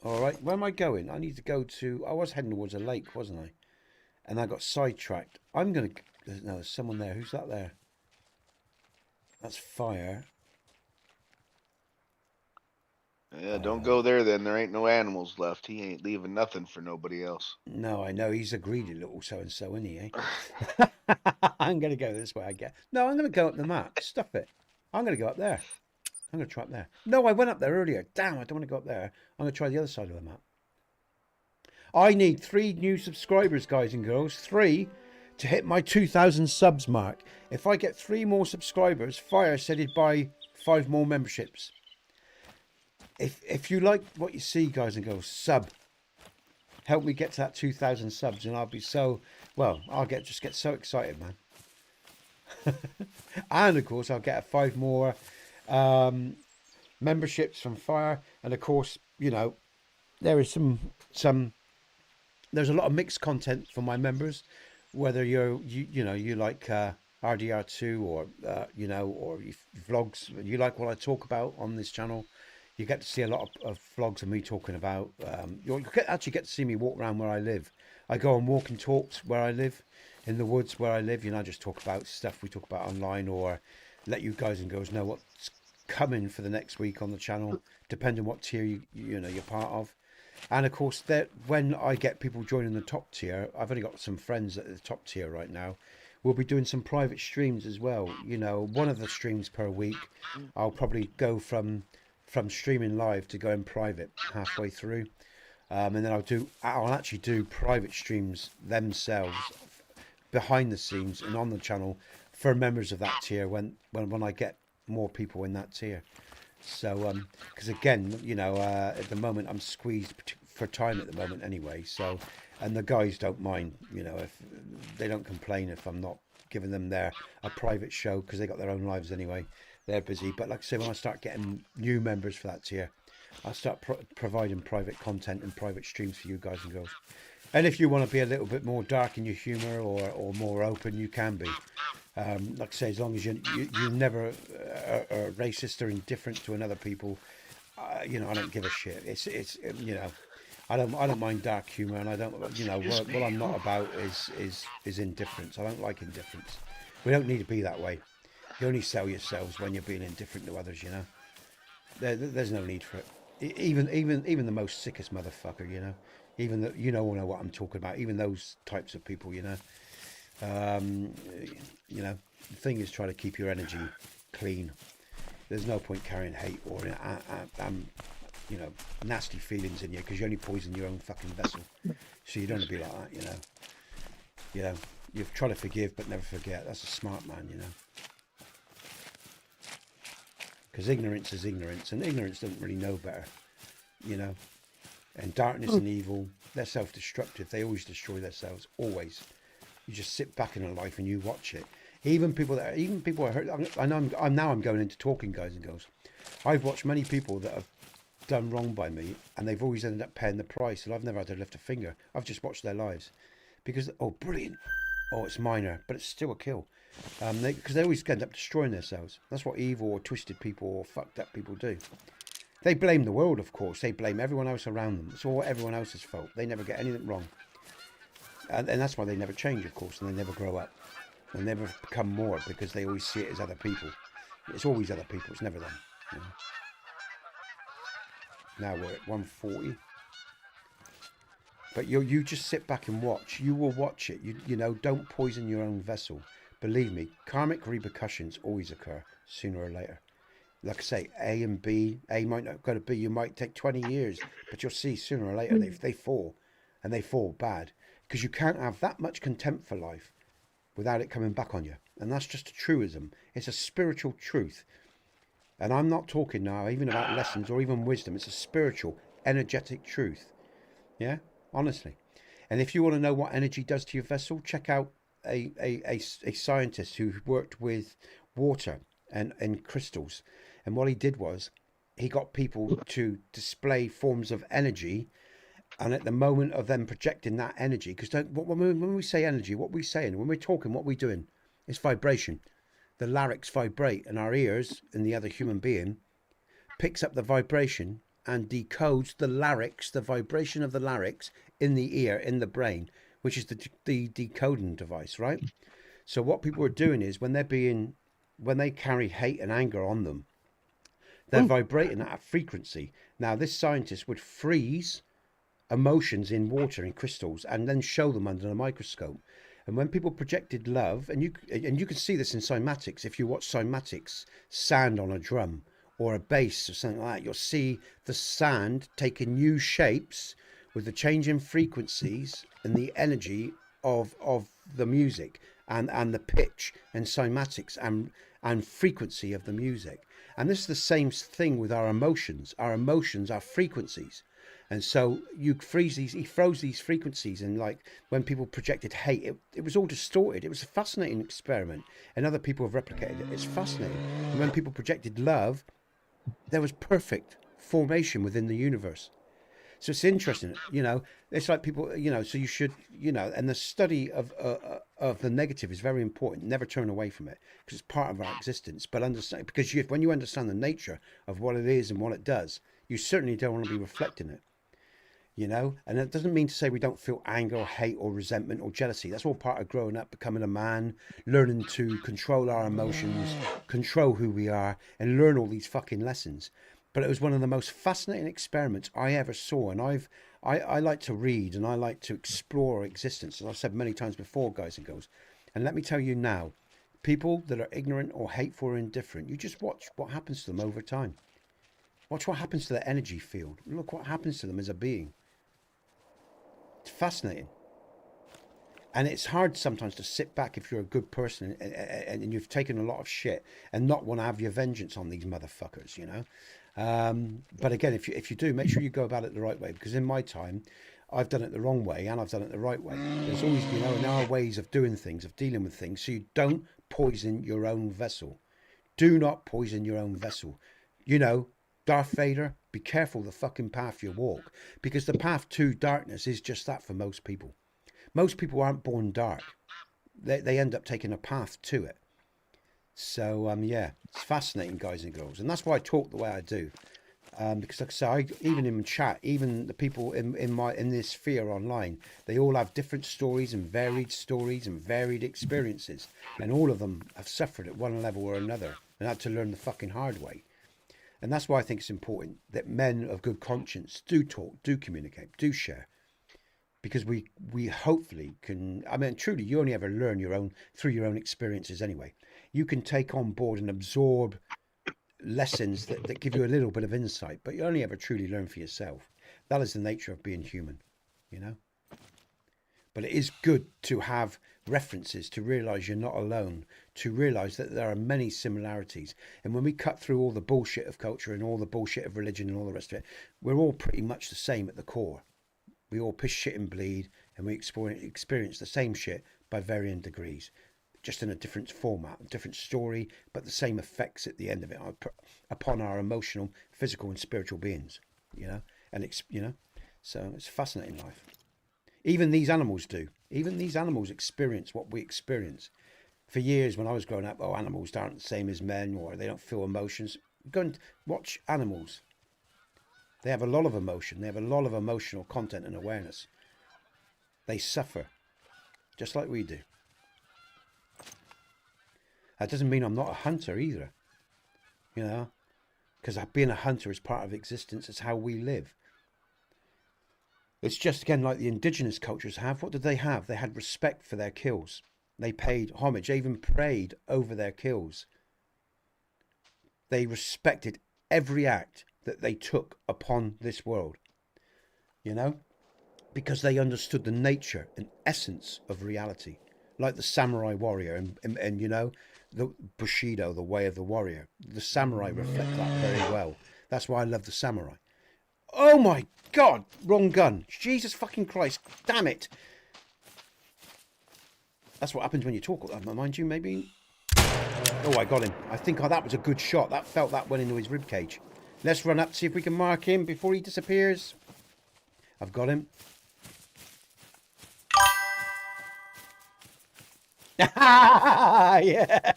All right, where am I going? I need to go to... I was heading towards a lake, wasn't I? And I got sidetracked. I'm going to... No, there's someone there. Who's that there? That's fire. Yeah, don't go there then. There ain't no animals left. He ain't leaving nothing for nobody else. No, I know. He's a greedy little so-and-so, isn't he, eh? I'm going to go this way, I guess. No, I'm going to go up the map. Stuff it. I'm going to go up there. I'm going to try up there. No, I went up there earlier. Damn, I don't want to go up there. I'm going to try the other side of the map. I need 3 new subscribers, guys and girls. 3 to hit my 2,000 subs mark. If I get 3 more subscribers, Fire said he'd buy 5 more memberships. If you like what you see, guys and girls, sub. Help me get to that 2,000 subs and I'll be so... Well, I'll just get so excited, man. And, of course, I'll get 5 more... memberships from Fire, and of course, you know, there is there's a lot of mixed content for my members, whether you like RDR2 or you know, or vlogs, you like what I talk about on this channel. You get to see a lot of vlogs of me talking about you actually get to see me walk around where I live. I go on walking talks where I live, in the woods where I live. You know, I just talk about stuff we talk about online, or let you guys and girls know what's coming for the next week on the channel, depending what tier you know you're part of. And of course, that when I get people joining the top tier, I've only got some friends at the top tier right now. We'll be doing some private streams as well. You know, one of the streams per week, I'll probably go from streaming live to going private halfway through, and then I'll actually do private streams themselves behind the scenes and on the channel for members of that tier when I get more people in that tier. So because again, you know, at the moment I'm squeezed for time at the moment anyway, so, and the guys don't mind, you know, if they don't complain if I'm not giving them a private show, because they got their own lives anyway. They're busy. But like I say, when I start getting new members for that tier, I'll start providing private content and private streams for you guys and girls. And if you want to be a little bit more dark in your humor or more open, you can be. Like I say, as long as you're never racist or indifferent to another people, you know, I don't give a shit. It's you know, I don't mind dark humor, and I don't, you know, what I'm not about is indifference. I don't like indifference. We don't need to be that way. You only sell yourselves when you're being indifferent to others, you know. There's no need for it. Even the most sickest motherfucker, you know, even the, you know what I'm talking about. Even those types of people, you know. You know, the thing is try to keep your energy clean. There's no point carrying hate or you know, nasty feelings in you, because you only poison your own fucking vessel. So you don't want to be like that, you know. You know, you try to forgive but never forget. That's a smart man, you know. Because ignorance is ignorance, and ignorance doesn't really know better, you know. And darkness and evil, they're self-destructive. They always destroy themselves, always. You just sit back in a life and you watch it. Even people are hurt. I know I'm going into talking, guys and girls. I've watched many people that have done wrong by me, and they've always ended up paying the price, and I've never had to lift a finger. I've just watched their lives, because oh, brilliant, oh, it's minor, but it's still a kill. Because they always end up destroying themselves. That's what evil or twisted people or fucked up people do. They blame the world, of course. They blame everyone else around them. It's all everyone else's fault. They never get anything wrong, and that's why they never change, of course, and they never grow up. They never become more, because they always see it as other people. It's always other people. It's never them. You know? Now we're at 140. But you just sit back and watch. You will watch it. You know, don't poison your own vessel. Believe me, karmic repercussions always occur sooner or later. Like I say, A and B. A might not go to B. You might take 20 years, but you'll see sooner or later they fall, and they fall bad, because you can't have that much contempt for life without it coming back on you. And that's just a truism. It's a spiritual truth. And I'm not talking now even about lessons or even wisdom. It's a spiritual, energetic truth. Yeah, honestly. And if you want to know what energy does to your vessel, check out a scientist who worked with water and crystals. And what he did was he got people to display forms of energy. And at the moment of them projecting that energy, because when we say energy, what we're saying, when we're talking, what we're doing, it's vibration. The larynx vibrate, and our ears and the other human being picks up the vibration and decodes the larynx, the vibration of the larynx in the ear, in the brain, which is the decoding device, right? So what people are doing is when they carry hate and anger on them, they're vibrating at a frequency. Now, this scientist would freeze emotions in water, in crystals, and then show them under a microscope. And when people projected love, and you can see this in cymatics, if you watch cymatics, sand on a drum or a bass or something like that, you'll see the sand taking new shapes with the change in frequencies and the energy of the music and the pitch and cymatics and frequency of the music. And this is the same thing with our emotions. Our emotions are frequencies. And so you freeze these, he froze these frequencies, and like when people projected hate, it was all distorted. It was a fascinating experiment, and other people have replicated it. It's fascinating. And when people projected love, there was perfect formation within the universe. So it's interesting, you know, it's like people, you know, so you should, you know, and the study of the negative is very important. Never turn away from it, because it's part of our existence. But understand, because when you understand the nature of what it is and what it does, you certainly don't want to be reflecting it. You know, and it doesn't mean to say we don't feel anger or hate or resentment or jealousy. That's all part of growing up, becoming a man, learning to control our emotions, control who we are, and learn all these fucking lessons. But it was one of the most fascinating experiments I ever saw. And I like to read, and I like to explore existence, as I've said many times before, guys and girls. And let me tell you now, people that are ignorant or hateful or indifferent, you just watch what happens to them over time. Watch what happens to their energy field. Look what happens to them as a being. It's fascinating. And it's hard sometimes to sit back if you're a good person and you've taken a lot of shit and not want to have your vengeance on these motherfuckers, you know. But again, if you do, make sure you go about it the right way, because in my time, I've done it the wrong way and I've done it the right way. There's always, you know, there are ways of doing things, of dealing with things, so you don't poison your own vessel. Do not poison your own vessel. You know, Darth Vader, be careful the fucking path you walk, because the path to darkness is just that for most people. Most people aren't born dark. They end up taking a path to it. So, yeah, it's fascinating, guys and girls. And that's why I talk the way I do. Because like I say, even in chat, even the people in this sphere online, they all have different stories and varied experiences, and all of them have suffered at one level or another and had to learn the fucking hard way. And that's why I think it's important that men of good conscience do talk, do communicate, do share, because we hopefully can. I mean, truly, you only ever learn through your own experiences anyway. You can take on board and absorb lessons that give you a little bit of insight, but you only ever truly learn for yourself. That is the nature of being human, you know. But it is good to have references, to realize you're not alone, to realize that there are many similarities. And when we cut through all the bullshit of culture and all the bullshit of religion and all the rest of it, we're all pretty much the same at the core. We all piss, shit and bleed, and we experience the same shit by varying degrees, just in a different format, a different story, but the same effects at the end of it upon our emotional, physical and spiritual beings, you know. And it's, you know, so it's a fascinating life. Even these animals do. Even these animals experience what we experience. For years when I was growing up, oh, animals aren't the same as men, or they don't feel emotions. Go and watch animals. They have a lot of emotion. They have a lot of emotional content and awareness. They suffer, just like we do. That doesn't mean I'm not a hunter either, you know, because being a hunter is part of existence. It's how we live. It's just, again, like the indigenous cultures have. What did they have? They had respect for their kills. They paid homage. They even prayed over their kills. They respected every act that they took upon this world, you know, because they understood the nature and essence of reality, like the samurai warrior and you know, the Bushido, the way of the warrior. The samurai reflect that very well. That's why I love the samurai. Oh my God, wrong gun. Jesus fucking Christ, damn it. That's what happens when you talk, mind you, maybe. Oh, I got him. I think that was a good shot. That went into his ribcage. Let's run up, see if we can mark him before he disappears. I've got him. Yeah.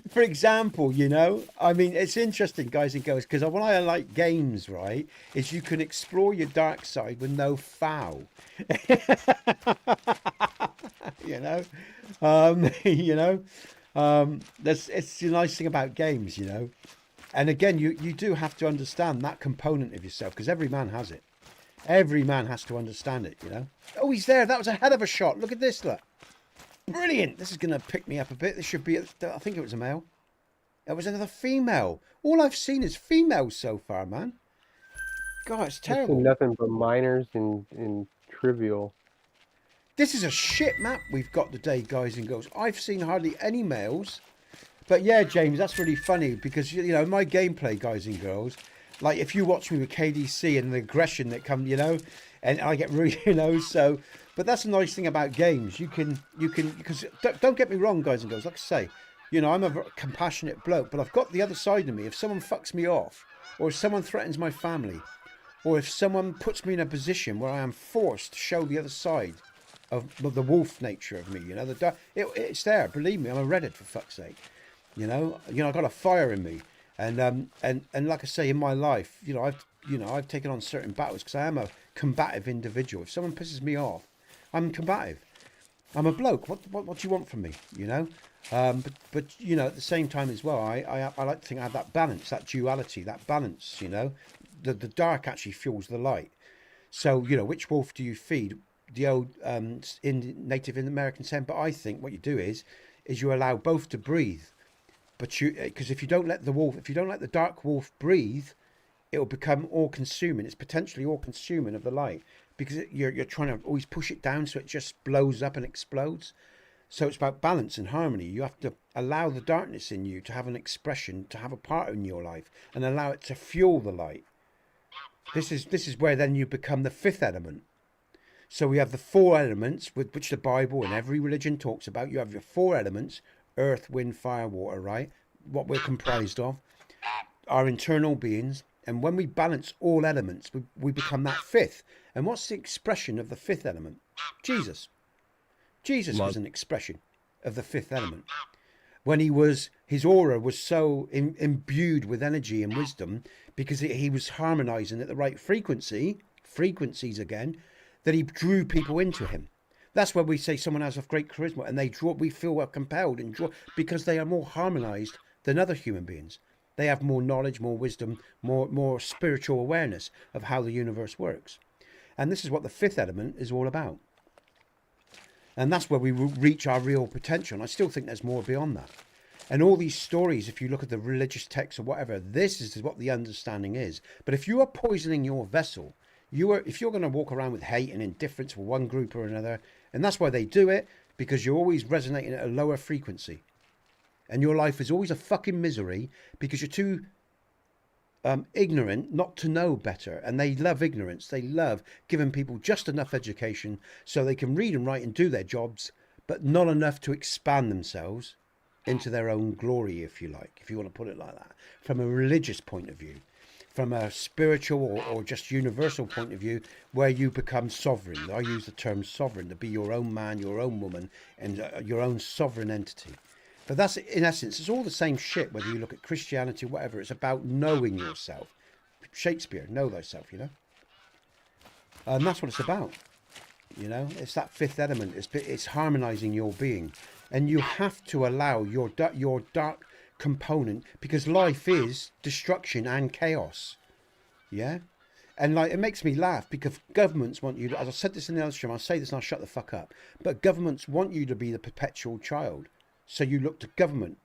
For example, you know, I mean, it's interesting, guys and girls, because what I like games, right, is you can explore your dark side with no foul. You know, you know, it's the nice thing about games, you know. And again, you do have to understand that component of yourself, because every man has it. Every man has to understand it, you know. Oh, he's there. That was a hell of a shot. Look at this, look. Brilliant. This is going to pick me up a bit. This should be, I think it was a male. It was another female. All I've seen is females so far, man. God, it's terrible. Nothing but minors and trivial. This is a shit map we've got today, guys and girls. I've seen hardly any males. But yeah, James, that's really funny because, you know, my gameplay, guys and girls, like if you watch me with KDC and the aggression that comes, you know, and I get really, you know, so, but that's a nice thing about games. You can, because don't get me wrong, guys and girls, like I say, you know, I'm a compassionate bloke, but I've got the other side of me. If someone fucks me off, or if someone threatens my family, or if someone puts me in a position where I am forced to show the other side of the wolf nature of me, you know, it's there, believe me, I'm a Reddit for fuck's sake. You know, I got a fire in me, and like I say, in my life, you know, I've taken on certain battles because I am a combative individual. If someone pisses me off, I'm combative. I'm a bloke. What do you want from me? You know, but you know, at the same time as well, I like to think I have that balance, that duality, that balance. You know, the dark actually fuels the light. So you know, which wolf do you feed? The old Native American saying. But I think what you do is you allow both to breathe. But because if you don't let the dark wolf breathe, it will become all-consuming. It's potentially all-consuming of the light because you're trying to always push it down so it just blows up and explodes. So it's about balance and harmony. You have to allow the darkness in you to have an expression, to have a part in your life, and allow it to fuel the light. This is where then you become the fifth element. So we have the four elements, with which the Bible and every religion talks about. You have your four elements. Earth, wind, fire, water, right? What we're comprised of, our internal beings. And when we balance all elements, we become that fifth. And what's the expression of the fifth element? Jesus. Jesus was an expression of the fifth element. When he was His aura was so imbued with energy and wisdom because he was harmonizing at the right frequencies again, that he drew people into him. That's where we say someone has a great charisma and we feel compelled and draw because they are more harmonized than other human beings. They have more knowledge, more wisdom, more spiritual awareness of how the universe works. And this is what the fifth element is all about. And that's where we reach our real potential. And I still think there's more beyond that. And all these stories, if you look at the religious texts or whatever, this is what the understanding is. But if you are poisoning your vessel, if you're going to walk around with hate and indifference for one group or another, and that's why they do it, because you're always resonating at a lower frequency. And your life is always a fucking misery because you're too ignorant not to know better. And they love ignorance. They love giving people just enough education so they can read and write and do their jobs, but not enough to expand themselves into their own glory, if you like, if you want to put it like that, from a religious point of view, from a spiritual or just universal point of view, where you become sovereign. I use the term sovereign, to be your own man, your own woman, and your own sovereign entity. But that's, in essence, it's all the same shit, whether you look at Christianity, whatever. It's about knowing yourself. Shakespeare, know thyself, you know? And that's what it's about. You know, it's that fifth element. It's harmonizing your being. And you have to allow your dark component, because life is destruction and chaos. Yeah? And like, it makes me laugh because governments want you to, as I said this in the other stream, I'll say this and I'll shut the fuck up. But governments want you to be the perpetual child. So you look to government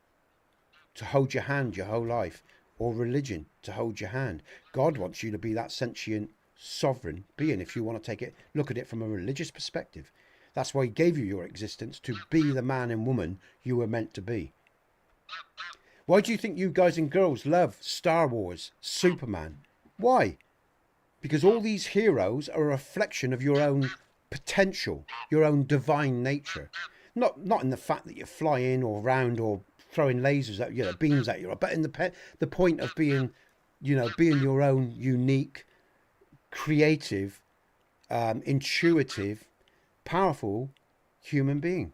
to hold your hand your whole life, or religion to hold your hand. God wants you to be that sentient, sovereign being, if you want to look at it from a religious perspective. That's why he gave you your existence, to be the man and woman you were meant to be. Why do you think you guys and girls love Star Wars, Superman? Why? Because all these heroes are a reflection of your own potential, your own divine nature. Not in the fact that you're flying or round or throwing lasers at, you know, beams at you, but in the point of being, you know, being your own unique, creative, intuitive, powerful human being.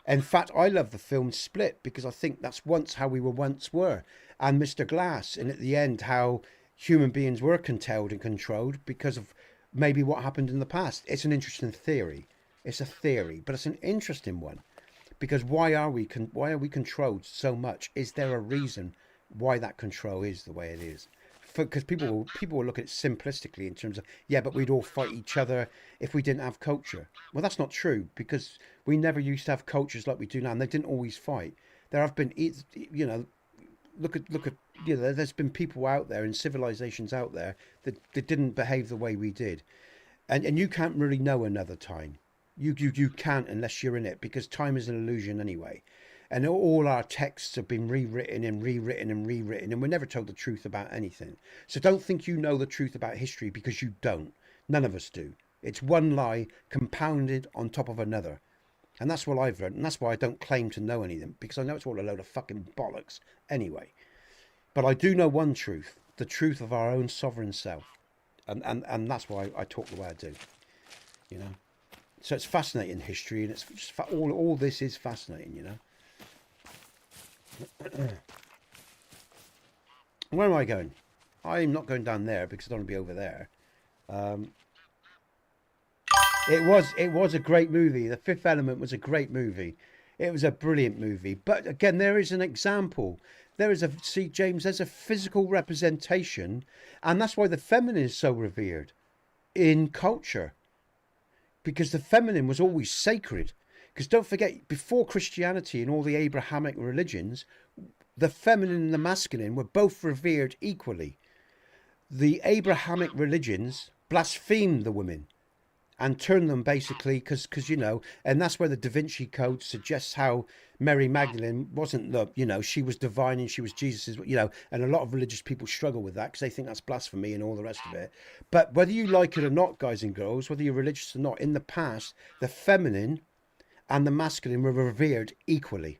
In fact, I love the film Split because I think that's how we once were. And Mr. Glass, and at the end, how human beings were controlled and controlled because of maybe what happened in the past. It's an interesting theory. It's a theory, but it's an interesting one, because why are we controlled so much? Is there a reason why that control is the way it is? Because people will look at it simplistically in terms of, yeah, but we'd all fight each other if we didn't have culture. Well, that's not true, because we never used to have cultures like we do now, and they didn't always fight. There have been, you know, look at, you know, there's been people out there and civilizations out there that didn't behave the way we did, and you can't really know another time. You can't unless you're in it, because time is an illusion anyway. And all our texts have been rewritten and rewritten and rewritten, and we're never told the truth about anything. So don't think you know the truth about history, because you don't. None of us do. It's one lie compounded on top of another. And that's what I've learned, and that's why I don't claim to know anything, because I know it's all a load of fucking bollocks anyway. But I do know one truth, the truth of our own sovereign self. And that's why I talk the way I do, you know. So it's fascinating history, and it's just all this is fascinating, you know. Where am I going? I'm not going down there because I don't want to be over there. It was a great movie. The Fifth Element was a great movie. It was a brilliant movie. But again, there is an example. See, James, there's a physical representation, and that's why the feminine is so revered in culture. Because the feminine was always sacred. Because don't forget, before Christianity and all the Abrahamic religions, the feminine and the masculine were both revered equally. The Abrahamic religions blasphemed the women and turned them basically, because you know, and that's where the Da Vinci Code suggests how Mary Magdalene wasn't the, you know, she was divine and she was Jesus's, you know, and a lot of religious people struggle with that because they think that's blasphemy and all the rest of it. But whether you like it or not, guys and girls, whether you're religious or not, in the past, the feminine and the masculine were revered equally.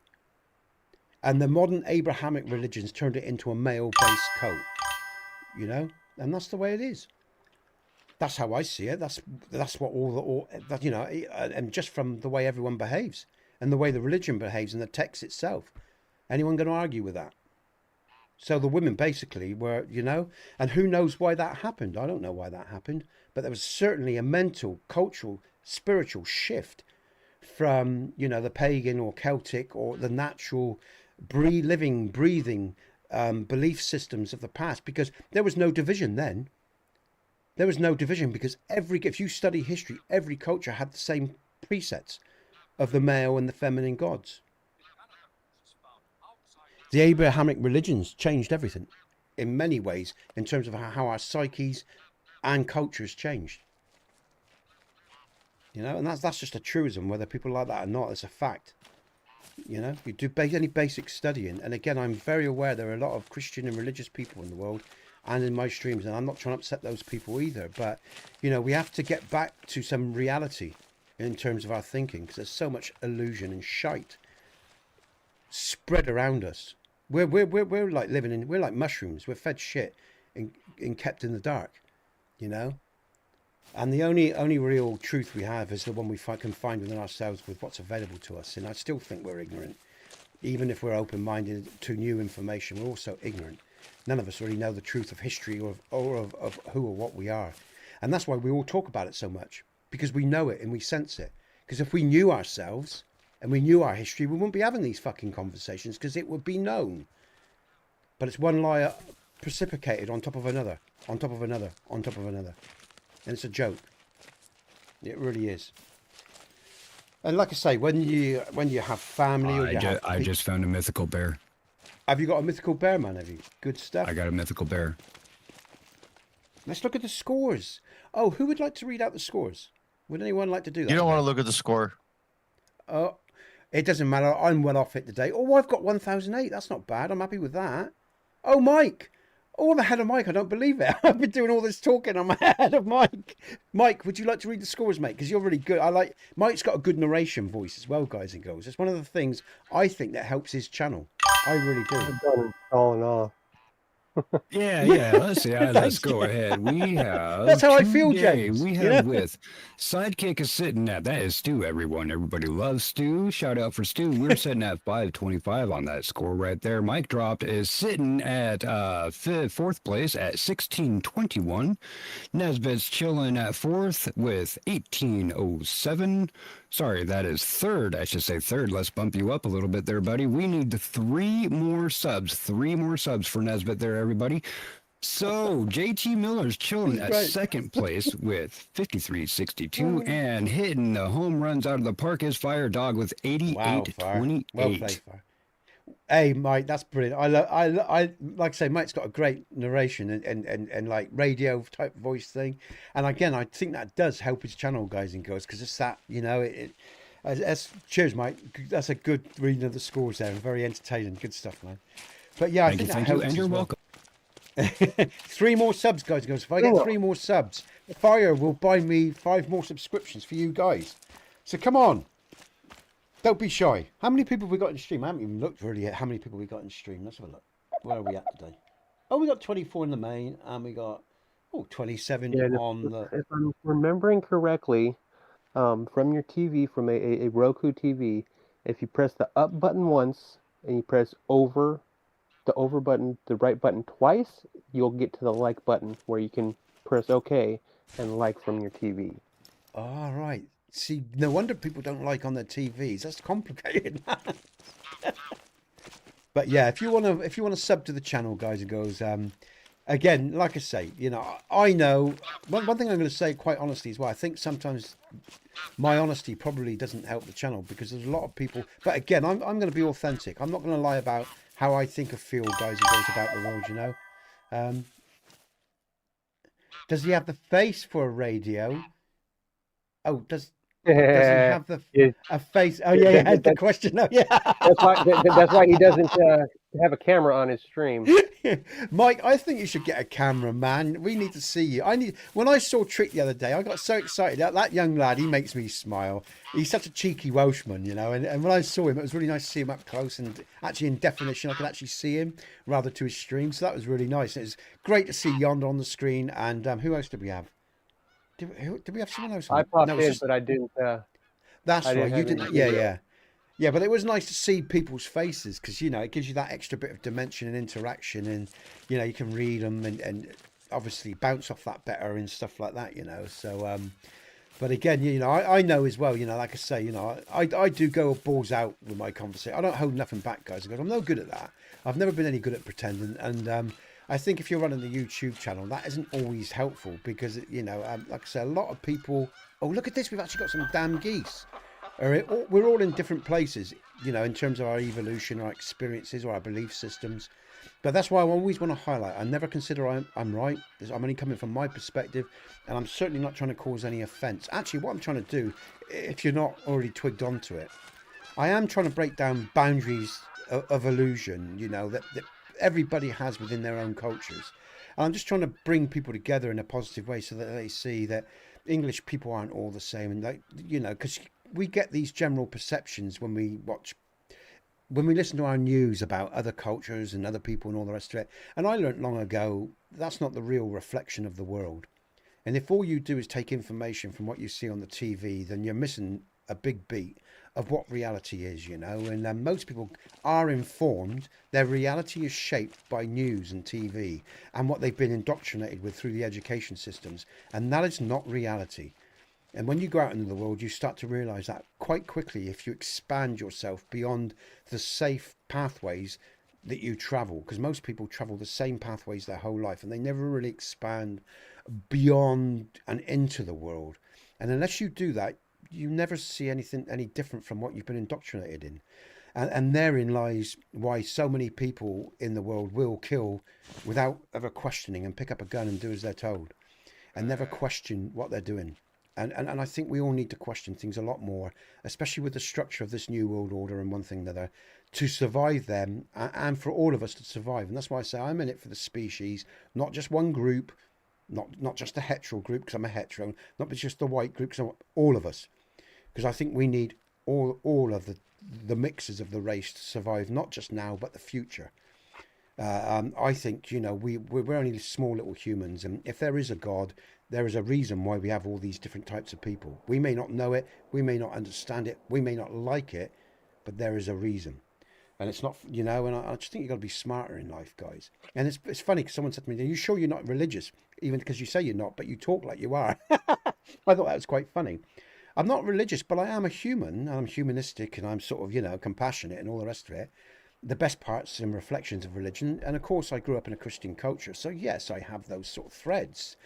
And the modern Abrahamic religions turned it into a male-based cult, you know, and that's the way it is. That's how I see it. That's what that, you know, and just from the way everyone behaves and the way the religion behaves and the text itself. Anyone going to argue with that? So the women basically were, you know, and who knows why that happened? I don't know why that happened, but there was certainly a mental, cultural, spiritual shift from, you know, the pagan or Celtic or the natural breathing belief systems of the past, because there was no division then. There was no division because if you study history, every culture had the same presets of the male and the feminine gods. The Abrahamic religions changed everything in many ways in terms of how our psyches and cultures changed. You know, and that's just a truism, whether people like that or not. It's a fact. You know, you do any basic studying, and again, I'm very aware there are a lot of Christian and religious people in the world and in my streams, and I'm not trying to upset those people either, but you know, we have to get back to some reality in terms of our thinking, because there's so much illusion and shite spread around us. We're like we're like mushrooms. We're fed shit and kept in the dark, you know. And the only real truth we have is the one we can find within ourselves with what's available to us. And I still think we're ignorant, even if we're open-minded to new information. We're also ignorant. None of us really know the truth of history or of who or what we are, and that's why we all talk about it so much, because we know it and we sense it. Because if we knew ourselves and we knew our history, we wouldn't be having these fucking conversations, because it would be known. But it's one lie precipitated on top of another, on top of another, on top of another. And it's a joke. It really is. And like I say, when you have family or I just found a mythical bear. Have you got a mythical bear, man? Have you? Good stuff. I got a mythical bear. Let's look at the scores. Oh, who would like to read out the scores? Would anyone like to do that? You don't want to look at the score. Oh, it doesn't matter. I'm well off it today. Oh, I've got 1,008. That's not bad. I'm happy with that. Oh, Mike. Oh, I'm ahead of Mike. I don't believe it. I've been doing all this talking. I'm ahead of Mike. Mike, would you like to read the scores, mate? Because you're really good. Mike's got a good narration voice as well, guys and girls. It's one of the things I think that helps his channel. I really do. I've done all in all. Yeah. Let's go ahead. We have. That's how I feel, today, James. We You have know? with Sidekick is sitting at, that is Stu, everyone. Everybody loves Stu. Shout out for Stu. We're sitting at 525 on that score right there. Mike Dropped is sitting at fourth place at 1621. Nesbitt's chilling at fourth with 1807. Sorry, that is third. I should say third. Let's bump you up a little bit there, buddy. We need 3 more subs. 3 more subs for Nesbitt there, everybody. So, JT Miller's chilling at second place with 5362, and hitting the home runs out of the park is Fire Dog with 8828. Well played, Fire. Hey, Mike, that's brilliant. I like I say, Mike's got a great narration and like radio type voice thing. And again, I think that does help his channel, guys and girls, because it's that, you know, cheers, Mike. That's a good reading of the scores there. Very entertaining. Good stuff, man. But yeah, I think that helps. And you're welcome. 3 more subs, guys and girls. If I get 3 more subs, Fire will buy me 5 more subscriptions for you guys. So come on. Don't be shy. How many people have we got in stream? I haven't even looked really at how many people we got in stream. Let's have a look. Where are we at today? Oh, we got 24 in the main, and we got 27 on the. If I'm remembering correctly, from your TV, from a Roku TV, if you press the up button once and you press the over button, the right button twice, you'll get to the like button where you can press OK and like from your TV. All right. See, no wonder people don't like on their TVs. That's complicated. But yeah, if you want to sub to the channel, guys and girls, again, like I say, you know, I know one thing I'm going to say quite honestly as well. I think sometimes my honesty probably doesn't help the channel, because there's a lot of people. But again, I'm going to be authentic. I'm not going to lie about how I think or feel, guys and girls, about the world. You know, does he have the face for a radio? Oh, does he have a face? Oh yeah, he had the question. Oh yeah. That's why he doesn't have a camera on his stream. Mike, I think you should get a camera, man. We need to see you. When I saw Trick the other day, I got so excited. That young lad, he makes me smile. He's such a cheeky Welshman, you know. And when I saw him, it was really nice to see him up close and actually in definition. I could actually see him rather to his stream, so that was really nice. It was great to see Yonder on the screen. And who else did we have? Did we have someone else? I popped in, but I didn't. That's right. You didn't. Yeah. Yeah, but it was nice to see people's faces because, you know, it gives you that extra bit of dimension and interaction, and, you know, you can read them and obviously bounce off that better and stuff like that, you know. So, but again, you know, I know as well, you know, like I say, you know, I do go balls out with my conversation. I don't hold nothing back, guys, because I'm no good at that. I've never been any good at pretending. And I think if you're running the YouTube channel, that isn't always helpful because, you know, like I say, a lot of people, oh, look at this, we've actually got some damn geese. We're all in different places, you know, in terms of our evolution, our experiences, or our belief systems. But that's why I always want to highlight, I never consider I'm right. I'm only coming from my perspective, and I'm certainly not trying to cause any offence. Actually, what I'm trying to do, if you're not already twigged onto it, I am trying to break down boundaries of illusion, you know, that everybody has within their own cultures. And I'm just trying to bring people together in a positive way so that they see that English people aren't all the same. And, like, you know, because we get these general perceptions when we listen to our news about other cultures and other people and all the rest of it. And I learned long ago, that's not the real reflection of the world. And if all you do is take information from what you see on the TV, then you're missing a big beat of what reality is, you know. And most people are informed. Their reality is shaped by news and TV and what they've been indoctrinated with through the education systems. And that is not reality. And when you go out into the world, you start to realize that quite quickly if you expand yourself beyond the safe pathways that you travel, because most people travel the same pathways their whole life and they never really expand beyond and into the world. And unless you do that, you never see anything any different from what you've been indoctrinated in. And therein lies why so many people in the world will kill without ever questioning and pick up a gun and do as they're told and never question what they're doing. And I think we all need to question things a lot more, especially with the structure of this new world order and one thing another, to survive them and for all of us to survive. And that's why I say I'm in it for the species, not just one group, not just a hetero group because I'm a hetero, not just the white group because I'm all of us. Because I think we need all of the mixes of the race to survive, not just now, but the future. I think, you know, we're only small little humans, and if there is a God, there is a reason why we have all these different types of people. We may not know it, we may not understand it, we may not like it, but there is a reason. And it's not, you know, and I just think you've got to be smarter in life, guys. And it's funny because someone said to me, are you sure you're not religious? Even because you say you're not, but you talk like you are. I thought that was quite funny. I'm not religious, but I am a human. I'm humanistic and I'm sort of, you know, compassionate and all the rest of it. The best parts and reflections of religion. And of course, I grew up in a Christian culture. So yes, I have those sort of threads.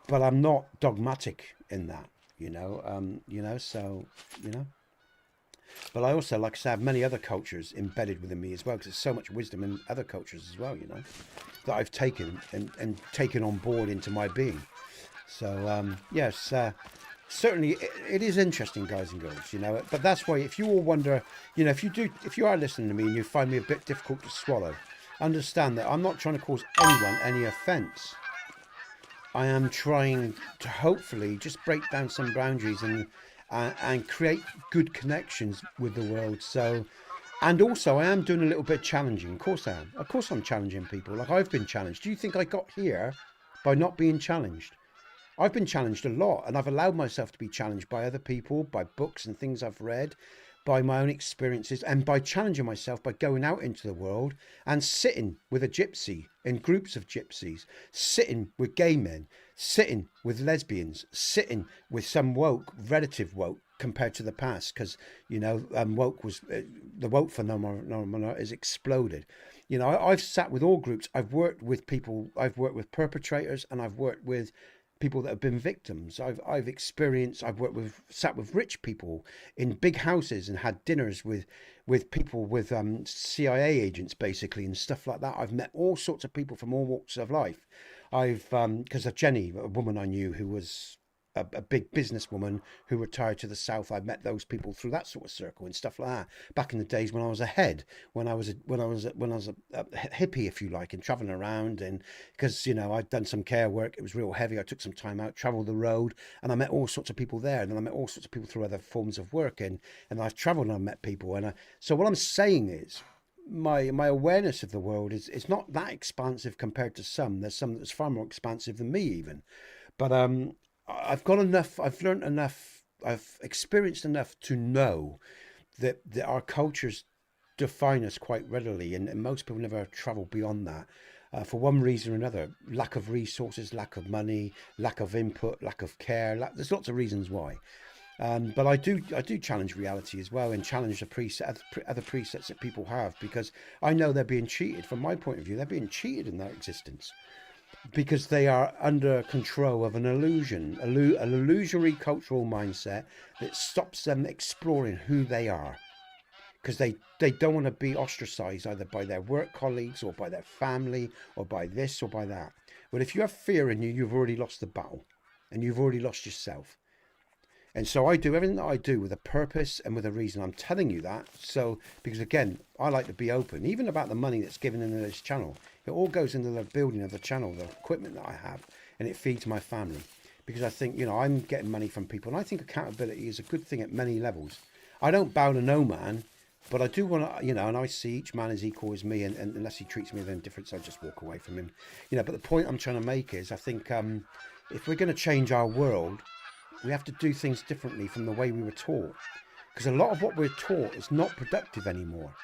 But I'm not dogmatic in that, you know, so, you know. But I also, like I said, have many other cultures embedded within me as well, because there's so much wisdom in other cultures as well, you know, that I've taken and taken on board into my being. So, yes, certainly it is interesting, guys and girls, you know. But that's why, if you all wonder, you know, if you are listening to me and you find me a bit difficult to swallow, understand that I'm not trying to cause anyone any offence. I am trying to hopefully just break down some boundaries and create good connections with the world. So, and also I am doing a little bit challenging. Of course I am. Of course I'm challenging people. Like I've been challenged. Do you think I got here by not being challenged? I've been challenged a lot, and I've allowed myself to be challenged by other people, by books and things I've read, by my own experiences, and by challenging myself by going out into the world and sitting with a gypsy in groups of gypsies, sitting with gay men, sitting with lesbians, sitting with some woke, relative woke compared to the past, because, you know, woke was the woke phenomenon has exploded. You know, I've sat with all groups. I've worked with people. I've worked with perpetrators, and I've worked with people that have been victims. I've sat with rich people in big houses and had dinners with people with CIA agents basically and stuff like that. I've met all sorts of people from all walks of life. I've because of Jenny, a woman I knew who was a big businesswoman who retired to the south. I met those people through that sort of circle and stuff like that. Back in the days when I was a head, when I was a hippie, if you like, and traveling around, and because, you know, I'd done some care work, it was real heavy. I took some time out, traveled the road, and I met all sorts of people there. And then I met all sorts of people through other forms of work, and I've traveled and I've met people. And so what I'm saying is, my awareness of the world is not that expansive compared to some. There's some that's far more expansive than me even, but I've got enough, I've learned enough, I've experienced enough to know that our cultures define us quite readily, and most people never travel beyond that. For one reason or another, lack of resources, lack of money, lack of input, lack of care. There's lots of reasons why. But I do challenge reality as well, and challenge the other presets that people have, because I know they're being cheated. From my point of view, they're being cheated in their existence because they are under control of an illusion, an illusory cultural mindset that stops them exploring who they are. Because they don't want to be ostracized either by their work colleagues or by their family or by this or by that. Well, if you have fear in you, you've already lost the battle, and you've already lost yourself. And so I do everything that I do with a purpose and with a reason. I'm telling you that. So, because again, I like to be open, even about the money that's given into this channel. It all goes into the building of the channel, the equipment that I have, and it feeds my family. Because I think, you know, I'm getting money from people, and I think accountability is a good thing at many levels. I don't bow to no man, but I do want to, you know, and I see each man as equal as me, and unless he treats me with indifference, I just walk away from him. You know, but the point I'm trying to make is, I think if we're going to change our world, we have to do things differently from the way we were taught. Because a lot of what we're taught is not productive anymore.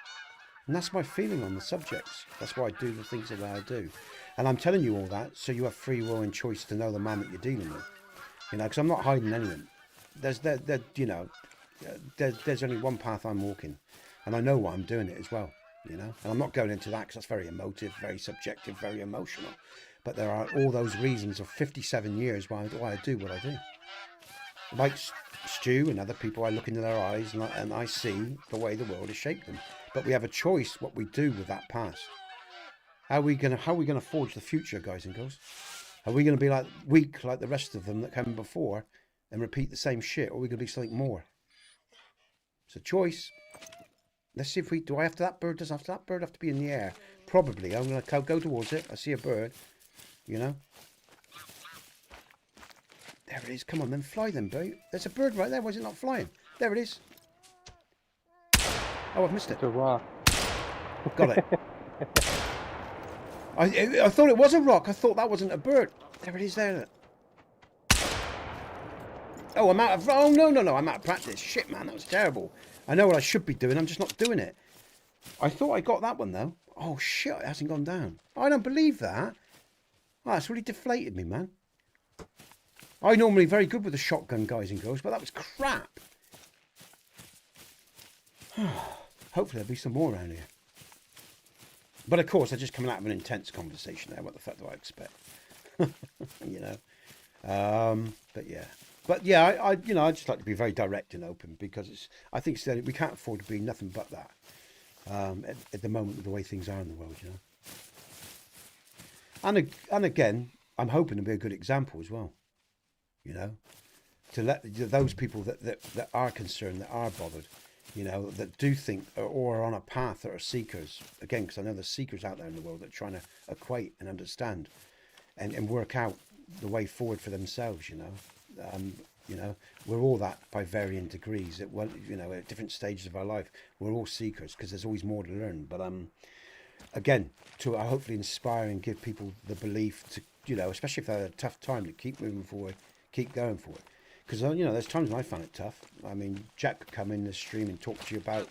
And that's my feeling on the subjects. That's why I do the things that I do. And I'm telling you all that so you have free will and choice to know the man that you're dealing with. You know, because I'm not hiding anything. There's only one path I'm walking. And I know why I'm doing it as well, you know. And I'm not going into that because that's very emotive, very subjective, very emotional. But there are all those reasons of 57 years why I do what I do. Like Stu and other people, I look into their eyes and I see the way the world has shaped them. But we have a choice what we do with that past. How are we gonna forge the future, guys and girls? Are we gonna be weak like the rest of them that came before and repeat the same shit, or are we gonna be something more? It's a choice. Let's see if we do. That bird have to be in the air? Probably. I'm gonna go towards it. I see a bird. You know. There it is. Come on, then fly then, boat. There's a bird right there. Why is it not flying? There it is. Oh, I've missed it. It's a rock. Got it. I thought it was a rock. I thought that wasn't a bird. There it is there. Oh, I'm out of... Oh, no. I'm out of practice. Shit, man. That was terrible. I know what I should be doing. I'm just not doing it. I thought I got that one, though. Oh, shit. It hasn't gone down. I don't believe that. Oh, that's really deflated me, man. I'm normally very good with the shotgun, guys and girls, but that was crap. Hopefully there'll be some more around here. But of course, they're just coming out of an intense conversation there. What the fuck do I expect? You know. But yeah, I just like to be very direct and open, because I think we can't afford to be nothing but that at the moment with the way things are in the world, you know. And again, I'm hoping to be a good example as well. You know, to let those people that are concerned, that are bothered, you know, that do think or are on a path that are seekers. Again, because I know there's seekers out there in the world that are trying to equate and understand and work out the way forward for themselves, you know. You know, we're all that by varying degrees. You know, at different stages of our life, we're all seekers because there's always more to learn. But again, to hopefully inspire and give people the belief to, you know, especially if they're at a tough time, to keep moving forward. Keep going for it, because you know there's times when I found it tough. I mean, Jack could come in the stream and talk to you about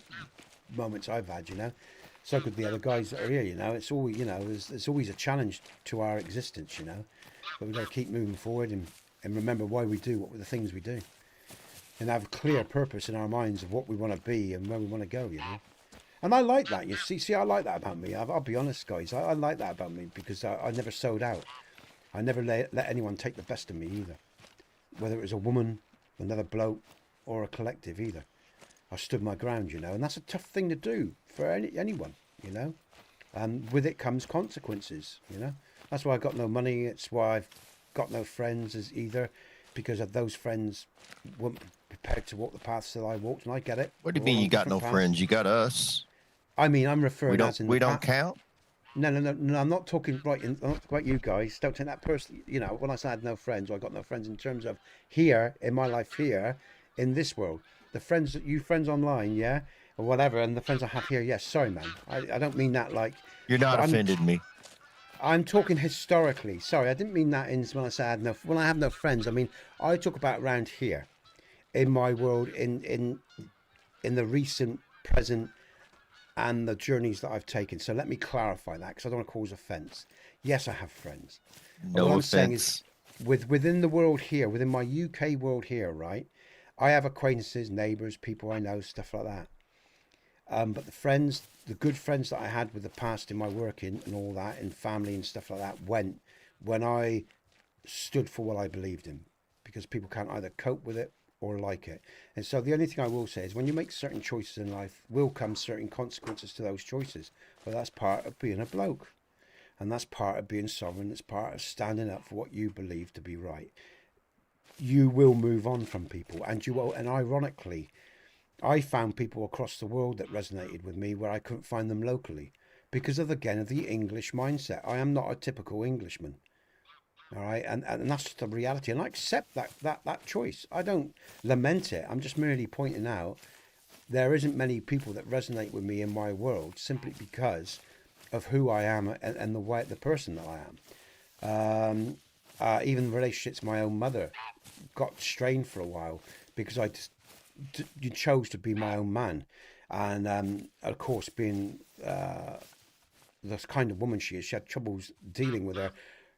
moments I've had, you know. So could the other guys that are here, you know. It's always, you know, there's always a challenge to our existence, you know. But we've got to keep moving forward and remember why we do what the things we do, and have a clear purpose in our minds of what we want to be and where we want to go, you know. And I like that. You see, I like that about me. I'll be honest, guys. I like that about me, because I never sold out. I never let anyone take the best of me either. Whether it was a woman, another bloke, or a collective either. I stood my ground, you know, and that's a tough thing to do for anyone, you know. And with it comes consequences, you know. That's why I got no money. It's why I've got no friends as either, because of those friends weren't prepared to walk the paths that I walked, and I get it. What do you mean you got no friends? You got us. I mean, I'm referring as in we don't count. No, I'm not talking I'm not about you guys. Don't take that personally. You know, when I say I had no friends, or I got no friends in terms of here, in my life here, in this world. The friends that you friends online, yeah, or whatever, and the friends I have here, yes. Sorry, man. I don't mean that like... You're not offended me. I'm talking historically. Sorry, I didn't mean that when I say when I have no friends. I mean, I talk about around here, in my world, in in the recent, present, and the journeys that I've taken. So let me clarify that, because I don't want to cause offence. Yes, I have friends. But No what I'm offense. saying is, within the world here, within my UK world here, right? I have acquaintances, neighbours, people I know, stuff like that. But the good friends that I had with the past in my working and all that, and family and stuff like that, went when I stood for what I believed in, because people can't either cope with it or like it. And so the only thing I will say is, when you make certain choices in life, will come certain consequences to those choices. Well, that's part of being a bloke, and that's part of being sovereign. It's part of standing up for what you believe to be right. You will move on from people, and you will. And ironically, I found people across the world that resonated with me where I couldn't find them locally, because of, again, of the English mindset. I am not a typical Englishman. All right, and that's just the reality, and I accept that choice. I don't lament it. I'm just merely pointing out there isn't many people that resonate with me in my world, simply because of who I am and the person that I am. Even relationships, my own mother got strained for a while because I just you chose to be my own man, and of course, being the kind of woman she is, she had troubles dealing with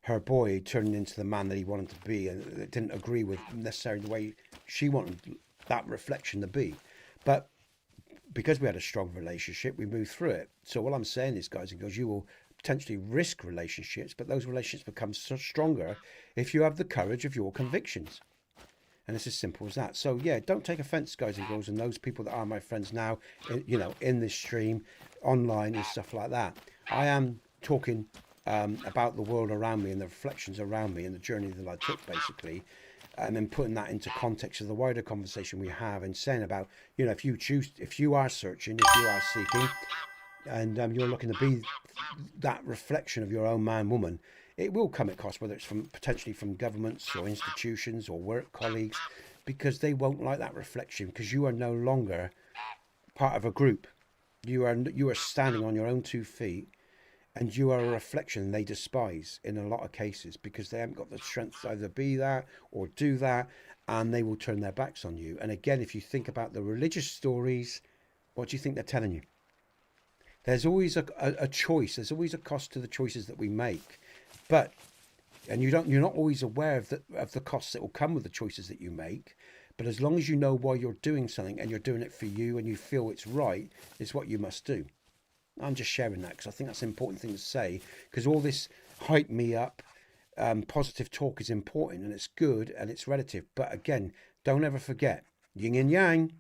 her boy turning into the man that he wanted to be, and it didn't agree with necessarily the way she wanted that reflection to be. But because we had a strong relationship, we moved through it. So what I'm saying is, guys and girls, you will potentially risk relationships, but those relationships become so stronger if you have the courage of your convictions. And it's as simple as that. So yeah, don't take offense, guys and girls, and those people that are my friends now, in this stream, online and stuff like that. I am talking about the world around me and the reflections around me and the journey that I took, basically, and then putting that into context of the wider conversation we have, and saying about, if you are searching, if you are seeking, and you're looking to be that reflection of your own man, woman, it will come at cost, whether it's potentially from governments or institutions or work colleagues, because they won't like that reflection, because you are no longer part of a group. You are standing on your own 2 feet, and you are a reflection they despise in a lot of cases, because they haven't got the strength to either be that or do that, and they will turn their backs on you. And again, if you think about the religious stories, what do you think they're telling you? There's always a choice. There's always a cost to the choices that we make, and you're not always aware of the costs that will come with the choices that you make. But as long as you know why you're doing something, and you're doing it for you, and you feel it's right, it's what you must do. I'm just sharing that because I think that's an important thing to say, because all this hype me up, positive talk is important, and it's good, and it's relative. But again, don't ever forget, yin and yang,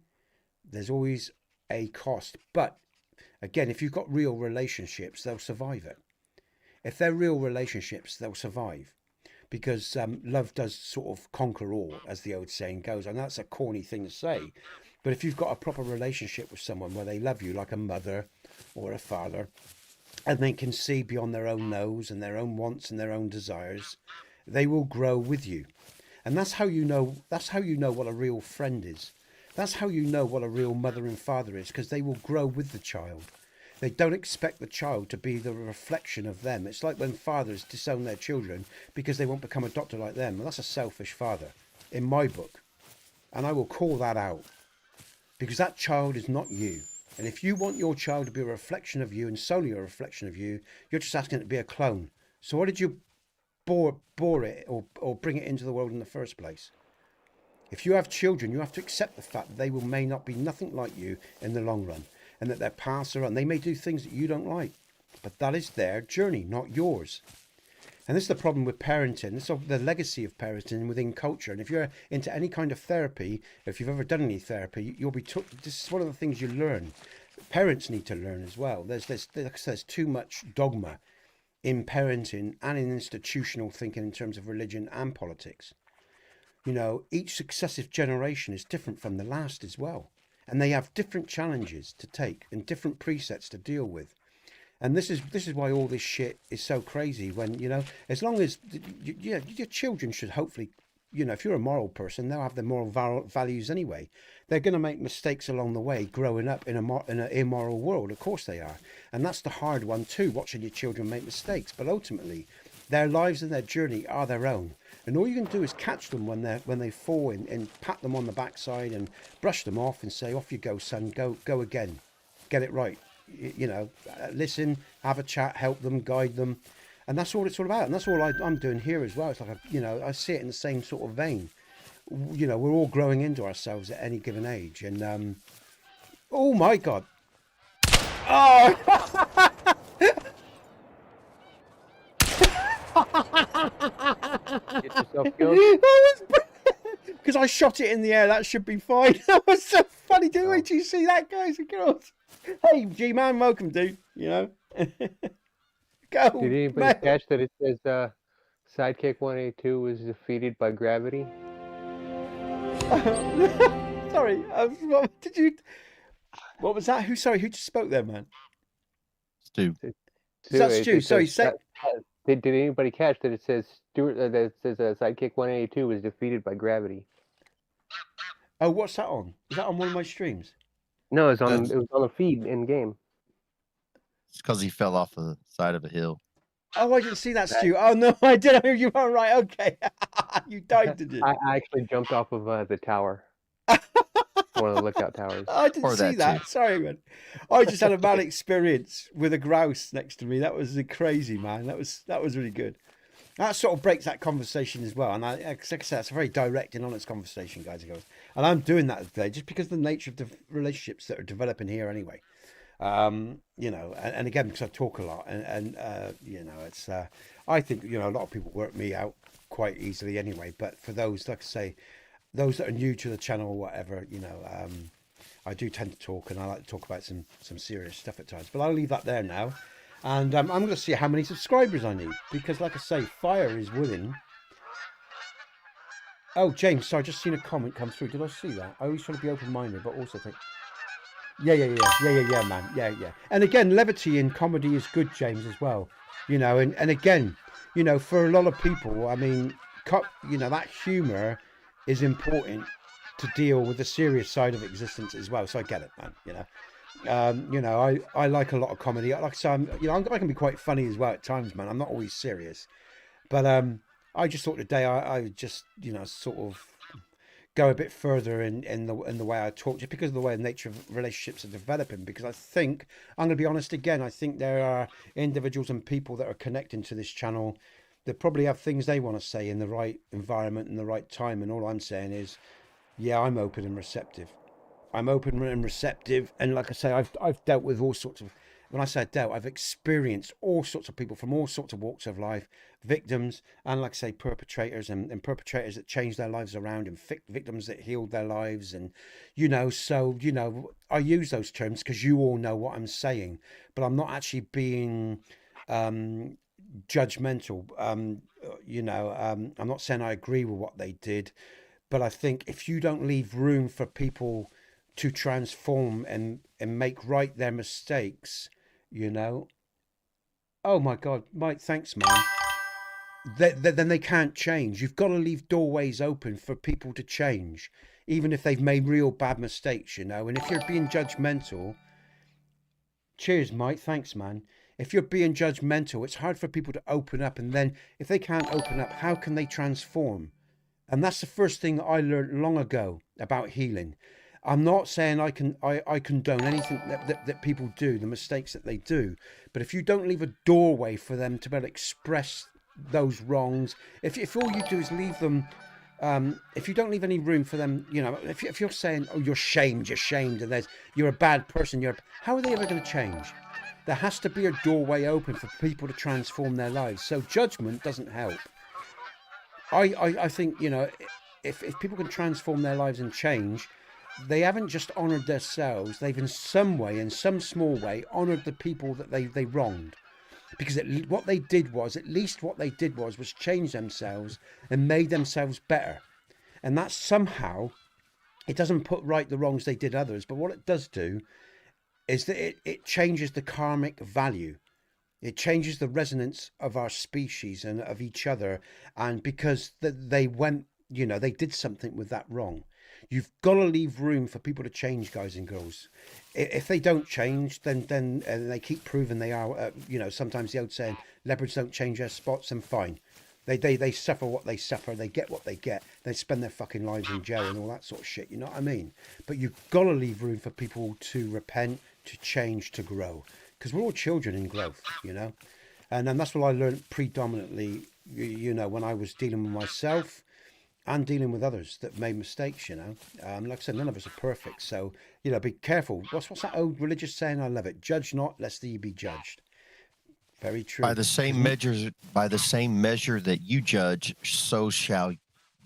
there's always a cost. But again, if you've got real relationships, they'll survive it. If they're real relationships, they'll survive, because love does sort of conquer all, as the old saying goes. And that's a corny thing to say, but if you've got a proper relationship with someone where they love you like a mother or a father, and they can see beyond their own nose and their own wants and their own desires, they will grow with you. And that's how you know what a real friend is. That's how you know what a real mother and father is, because they will grow with the child. They don't expect the child to be the reflection of them. It's like when fathers disown their children because they won't become a doctor like them. Well, that's a selfish father, in my book. And I will call that out, because that child is not you. And if you want your child to be a reflection of you, and solely a reflection of you, you're just asking it to be a clone. So why did you bore it or bring it into the world in the first place? If you have children, you have to accept the fact that they may not be nothing like you in the long run, and that their paths are on. They may do things that you don't like, but that is their journey, not yours. And this is the problem with parenting. This is the legacy of parenting within culture. And if you're into any kind of therapy, if you've ever done any therapy, you'll be this is one of the things you learn. Parents need to learn as well. There's too much dogma in parenting and in institutional thinking in terms of religion and politics. Each successive generation is different from the last as well. And they have different challenges to take and different presets to deal with. And this is why all this shit is so crazy. When, as long as your children should hopefully, if you're a moral person, they'll have their moral values anyway. They're going to make mistakes along the way growing up in an immoral world. Of course they are. And that's the hard one too, watching your children make mistakes. But ultimately, their lives and their journey are their own, and all you can do is catch them when they fall and pat them on the backside and brush them off and say, off you go, son, go again, get it right. You know, listen, have a chat, help them, guide them, and that's all it's all about. And that's all I'm doing here as well. It's like I see it in the same sort of vein. You know, we're all growing into ourselves at any given age, and oh my god, oh. Get yourself killed. Because I shot it in the air, that should be fine. That was so funny. Did you see that, guys and girls? Hey, G-Man, welcome, dude. You know, go. Did anybody catch that it says Sidekick 182 was defeated by gravity? Sorry, what did you? What was that? Who just spoke there, man? Stu. That's Stu. Sorry, say. Did anybody catch that it says Sidekick 182 was defeated by gravity? Oh, what's that on? Is that on one of my streams? No, it was on a feed in game. It's because he fell off the side of a hill. Oh, I didn't see that, Stu. Oh no, I didn't. You are right. Okay, you died, did you? I actually jumped off of the tower, one of the lookout towers. I didn't see that. Sorry, man. I just had a bad experience with a grouse next to me. That was crazy, man. That was really good. That sort of breaks that conversation as well. And like I said, it's a very direct and honest conversation, guys and girls. And I'm doing that today just because of the nature of the relationships that are developing here anyway. You know, and again, because I talk a lot and you know, it's, I think, you know, a lot of people work me out quite easily anyway. But for those, like I say, those that are new to the channel or whatever, you know, I do tend to talk, and I like to talk about some serious stuff at times. But I'll leave that there now. And I'm going to see how many subscribers I need, because like I say, fire is willing. Oh, James, sorry, I just seen a comment come through. Did I see that? I always try to be open-minded, but also think, yeah, man. Yeah. And again, levity in comedy is good, James, as well. You know, and again, you know, for a lot of people, I mean, you know, that humor is important to deal with the serious side of existence as well. So I get it, man, you know. You know, I like a lot of comedy. Like I say, I can be quite funny as well at times, man. I'm not always serious, but I just thought today I would just, you know, sort of go a bit further in the way I talk, just because of the way the nature of relationships are developing. Because I think, I'm going to be honest again, I think there are individuals and people that are connecting to this channel that probably have things they want to say in the right environment and the right time. And all I'm saying is, yeah, I'm open and receptive. I'm open and receptive, and like I say, I've dealt with all sorts of, when I say dealt, I've experienced all sorts of people from all sorts of walks of life, victims, and like I say, perpetrators, and perpetrators that changed their lives around, and victims that healed their lives. And, you know, so, you know, I use those terms because you all know what I'm saying, but I'm not actually being judgmental. You know, I'm not saying I agree with what they did, but I think if you don't leave room for people to transform and make right their mistakes, you know. Oh my God, Mike, thanks, man. Then they can't change. You've got to leave doorways open for people to change, even if they've made real bad mistakes, you know. And if you're being judgmental, cheers, Mike, thanks, man. If you're being judgmental, it's hard for people to open up. And then if they can't open up, how can they transform? And that's the first thing that I learned long ago about healing. I'm not saying I condone anything that people do, the mistakes that they do. But if you don't leave a doorway for them to be able to express those wrongs, if all you do is leave them, if you don't leave any room for them, you know, if you're saying, oh, you're shamed, and you're a bad person, how are they ever going to change? There has to be a doorway open for people to transform their lives. So judgment doesn't help. I think, you know, if people can transform their lives and change, they haven't just honoured themselves, they've in some way, in some small way, honoured the people that they wronged. Because what they did was change themselves and made themselves better. And that somehow, it doesn't put right the wrongs they did others, but what it does do is that it changes the karmic value. It changes the resonance of our species and of each other. And because they went, you know, they did something with that wrong. You've got to leave room for people to change, guys and girls. If they don't change, then and they keep proving they are, sometimes the old saying, leopards don't change their spots, and fine. They suffer what they suffer, they get what they get, they spend their fucking lives in jail and all that sort of shit, you know what I mean? But you've got to leave room for people to repent, to change, to grow. Because we're all children in growth, And that's what I learned predominantly, when I was dealing with myself and dealing with others that made mistakes, Like I said, none of us are perfect. So, be careful. What's that old religious saying? I love it. Judge not, lest ye be judged. Very true. By the same measure that you judge, so shall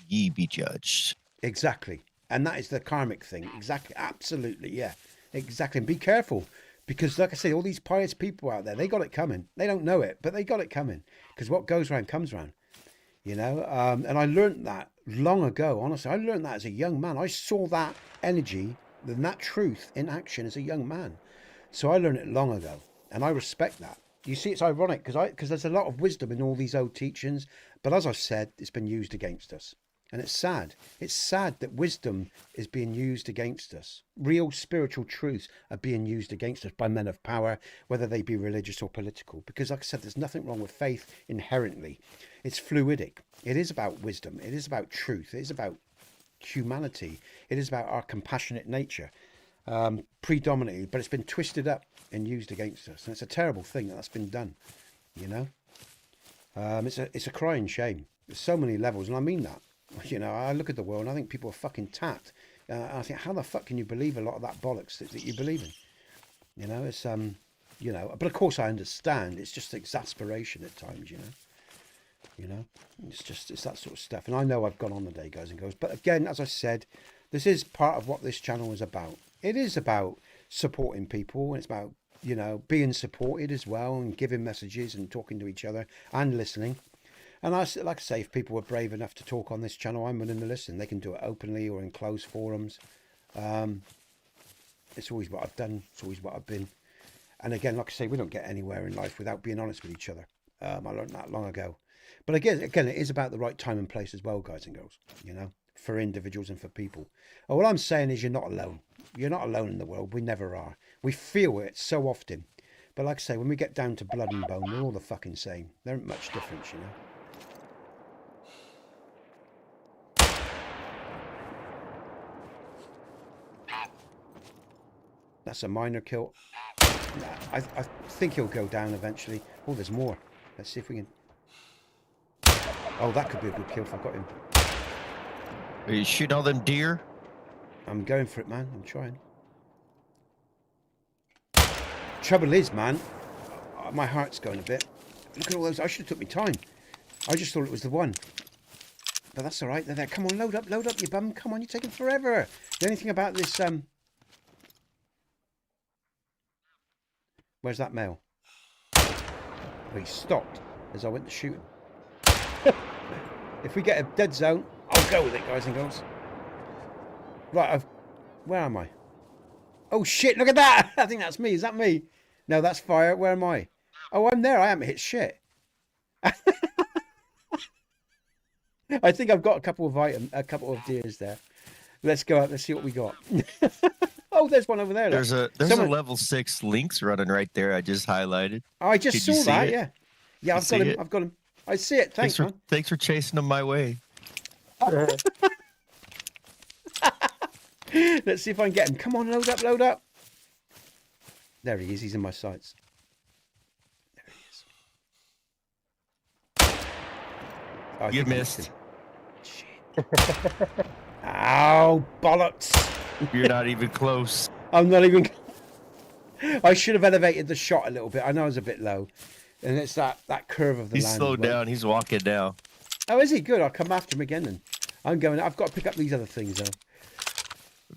ye be judged. Exactly. And that is the karmic thing. Exactly. Absolutely. Yeah. Exactly. And be careful. Because, like I say, all these pious people out there, they got it coming. They don't know it, but they got it coming. Because what goes around comes around, And I learned that long ago. Honestly, I learned that as a young man. I saw that energy and that truth in action as a young man. So I learned it long ago. And I respect that. You see, it's ironic because there's a lot of wisdom in all these old teachings. But as I've said, it's been used against us. And it's sad. It's sad that wisdom is being used against us. Real spiritual truths are being used against us by men of power, whether they be religious or political. Because like I said, there's nothing wrong with faith inherently. It's fluidic. It is about wisdom. It is about truth. It is about humanity. It is about our compassionate nature, predominantly. But it's been twisted up and used against us. And it's a terrible thing that's been done, It's a crying shame. There's so many levels, and I mean that. I look at the world and I think people are fucking tapped. And I think, how the fuck can you believe a lot of that bollocks that you believe in? It's, but of course I understand. It's just exasperation at times, It's that sort of stuff. And I know I've gone on the day, guys and girls. But again, as I said, this is part of what this channel is about. It is about supporting people. And it's about, being supported as well and giving messages and talking to each other and listening. And like I say, if people were brave enough to talk on this channel, I'm willing to listen. They can do it openly or in closed forums. It's always what I've done. It's always what I've been. And again, like I say, we don't get anywhere in life without being honest with each other. I learned that long ago. But again, it is about the right time and place as well, guys and girls, for individuals and for people. And what I'm saying is you're not alone. You're not alone in the world. We never are. We feel it so often. But like I say, when we get down to blood and bone, we're all the fucking same. There ain't much difference, That's a minor kill. I think he'll go down eventually. Oh, there's more. Let's see if we can... Oh, that could be a good kill if I got him. Are you shooting all them deer? I'm going for it, man. I'm trying. Trouble is, man, my heart's going a bit. Look at all those. I should have took my time. I just thought it was the one. But that's all right. They're there. Come on, load up, you bum. Come on, you're taking forever. The only thing about this... Where's that male? Oh, he stopped as I went to shoot him. If we get a dead zone, I'll go with it, guys and girls. Right, where am I? Oh shit, look at that! I think that's me. Is that me? No, that's fire. Where am I? Oh, I'm there. I haven't hit shit. I think I've got a couple of deers there. Let's go out. Let's see what we got. Oh, there's one over there. There's a level 6 lynx running right there. I just highlighted. Oh, I just saw that. Yeah, yeah. I've got him. It? I've got him. I see it. Thanks, man. Thanks for chasing them my way. Let's see if I can get him. Come on, load up, load up. There he is. He's in my sights. There he is. Oh, you missed. Shit. Ow, bollocks. You're not even close. I'm not even... I should have elevated the shot a little bit. I know I was a bit low. And it's that curve of the land. He's slowed down. He's walking now. Oh, is he? Good. I'll come after him again then. I'm going... I've got to pick up these other things, though.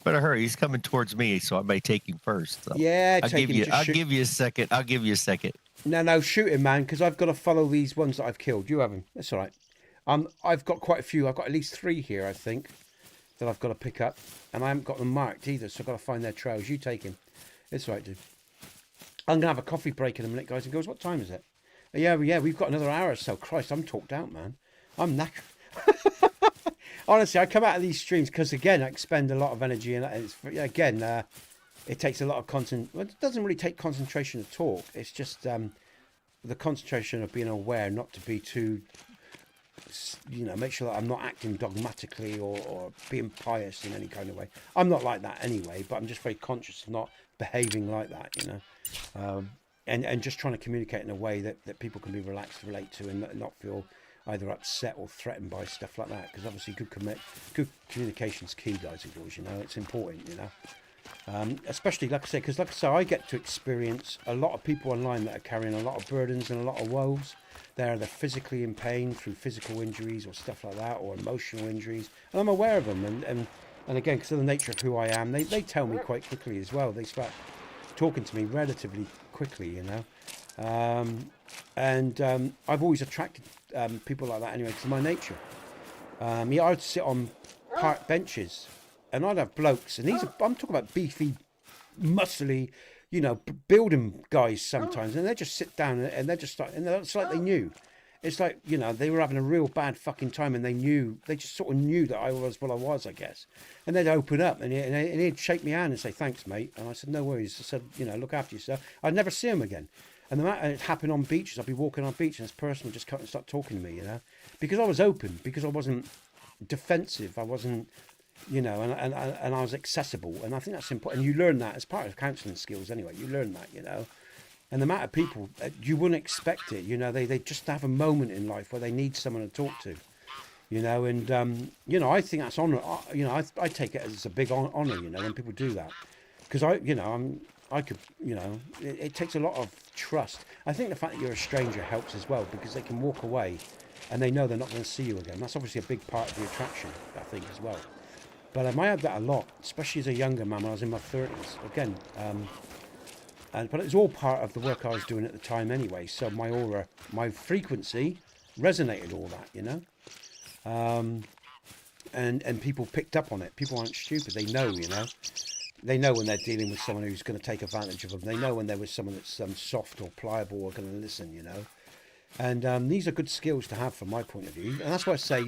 Better hurry. He's coming towards me, so I may take him first. So. Yeah, I'll give you a second. I'll give you a second. No, shoot him, man, because I've got to follow these ones that I've killed. You have him. That's all right. I've got quite a few. I've got at least 3 here, I think, that I've got to pick up. And I haven't got them marked either, so I've got to find their trails. You take him. It's all right, dude. I'm going to have a coffee break in a minute, guys and girls. What time is it? Yeah, we've got another hour or so. Christ, I'm talked out, man. I'm knackered. Honestly, I come out of these streams because again, I expend a lot of energy, and it's again, it takes a lot of content. Well, it doesn't really take concentration to talk. It's just the concentration of being aware, not to be too, make sure that I'm not acting dogmatically or being pious in any kind of way. I'm not like that anyway, but I'm just very conscious of not behaving like that, and just trying to communicate in a way that people can be relaxed to relate to and not feel either upset or threatened by stuff like that. Because obviously good communication's key, guys and girls, it's important, especially like I say, because like I say, I get to experience a lot of people online that are carrying a lot of burdens and a lot of woes. They're physically in pain through physical injuries or stuff like that, or emotional injuries, and I'm aware of them. And again, because of the nature of who I am, they tell me quite quickly as well. They start talking to me relatively quickly, and I've always attracted people like that anyway, because of my nature. I'd sit on park benches, and I'd have blokes, and I'm talking about beefy, muscly, building guys sometimes, and they just sit down and they just start, and it's like they knew. It's like, they were having a real bad fucking time, and they just sort of knew that I was what I was, I guess. And they'd open up, and he'd shake my hand and say, "Thanks, mate." And I said, "No worries." I said, "Look after yourself." I'd never see him again. And it happened on beaches. I'd be walking on beach, and this person would just come and start talking to me, because I was open, because I wasn't defensive. I wasn't, and I was accessible. And I think that's important. And you learn that as part of counselling skills anyway. You learn that, And the amount of people, you wouldn't expect it, they just have a moment in life where they need someone to talk to, and, I think that's honor. I take it as a big honor, when people do that, because it takes a lot of trust. I think the fact that you're a stranger helps as well, because they can walk away and they know they're not going to see you again. That's obviously a big part of the attraction, I think, as well. But I had that a lot, especially as a younger man when I was in my 30s. Again, but it was all part of the work I was doing at the time anyway. So my aura, my frequency resonated all that, and people picked up on it. People aren't stupid. They know, They know when they're dealing with someone who's going to take advantage of them. They know when they're with someone that's soft or pliable or going to listen, And these are good skills to have from my point of view. And that's why I say,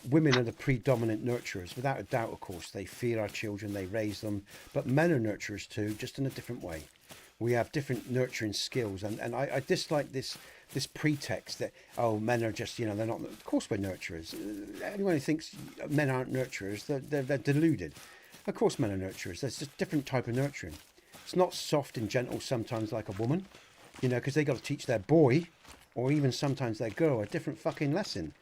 women are the predominant nurturers. Without a doubt, of course. They feed our children, they raise them. But men are nurturers too, just in a different way. We have different nurturing skills. And I dislike this pretext that, men are just, they're not. Of course we're nurturers. Anyone who thinks men aren't nurturers, they're deluded. Of course men are nurturers. There's just a different type of nurturing. It's not soft and gentle sometimes like a woman, because they got to teach their boy, or even sometimes their girl, a different fucking lesson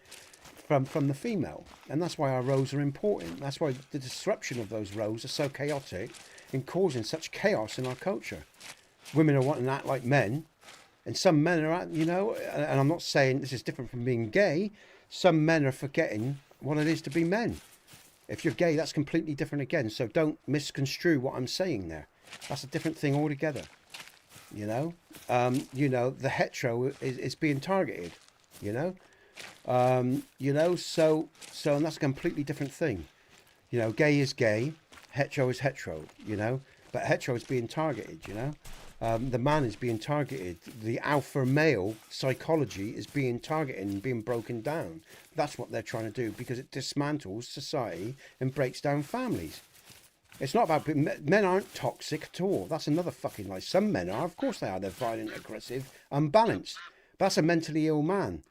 from the female. And that's why our roles are important. That's why the disruption of those roles are so chaotic and causing such chaos in our culture. Women are wanting to act like men, and some men are, and I'm not saying this is different from being gay. Some men are forgetting what it is to be men. If you're gay, that's completely different again. So don't misconstrue what I'm saying there. That's a different thing altogether. The hetero is being targeted. So and that's a completely different thing. Gay is gay, hetero is hetero. But hetero is being targeted. The man is being targeted. The alpha male psychology is being targeted and being broken down. That's what they're trying to do, because it dismantles society and breaks down families. It's not about men aren't toxic at all. That's another fucking lie. Some men are, of course they are. They're violent, aggressive, unbalanced. But that's a mentally ill man.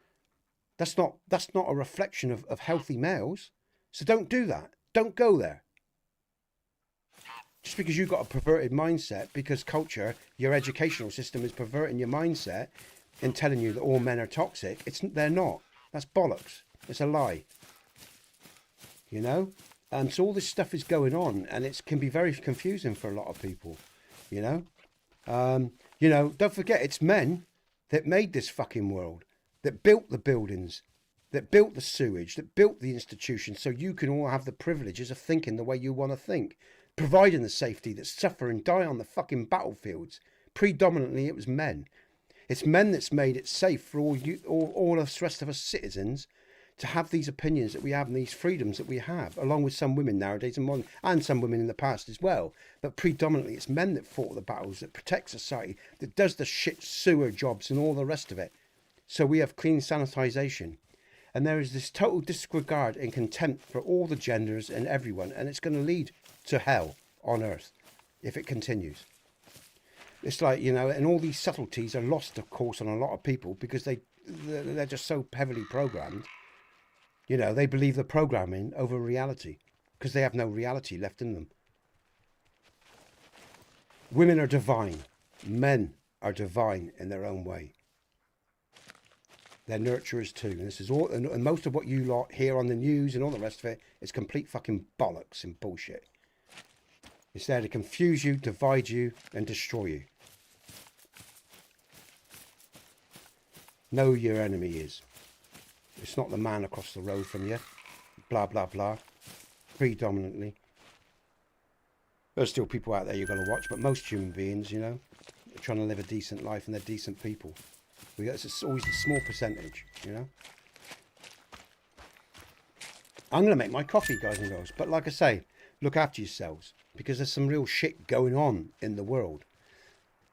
That's not a reflection of healthy males. So don't do that. Don't go there. Just because you've got a perverted mindset, because culture, your educational system is perverting your mindset and telling you that all men are toxic, they're not. That's bollocks. It's a lie. So all this stuff is going on, and it can be very confusing for a lot of people. Don't forget, it's men that made this fucking world, that built the buildings, that built the sewage, that built the institutions, so you can all have the privileges of thinking the way you want to think, providing the safety that suffer and die on the fucking battlefields. Predominantly, it was men. It's men that's made it safe for all the rest of us citizens to have these opinions that we have and these freedoms that we have, along with some women nowadays and some women in the past as well. But predominantly, it's men that fought the battles, that protect society, that does the shit sewer jobs and all the rest of it. So we have clean sanitisation. And there is this total disregard and contempt for all the genders and everyone, and it's going to lead to hell on earth if it continues. It's like, you know, and all these subtleties are lost, of course, on a lot of people because they're just so heavily programmed. You know, they believe the programming over reality because they have no reality left in them. Women are divine. Men are divine in their own way. They're nurturers too. And this is all, and most of what you lot hear on the news and all the rest of it is complete fucking bollocks and bullshit. It's there to confuse you, divide you, and destroy you. Know who your enemy is. It's not the man across the road from you. Blah, blah, blah. Predominantly. There's still people out there you're going to watch, but most human beings, you know, are trying to live a decent life and they're decent people. It's always a small percentage, you know. I'm going to make my coffee, guys and girls. But like I say, look after yourselves. Because there's some real shit going on in the world.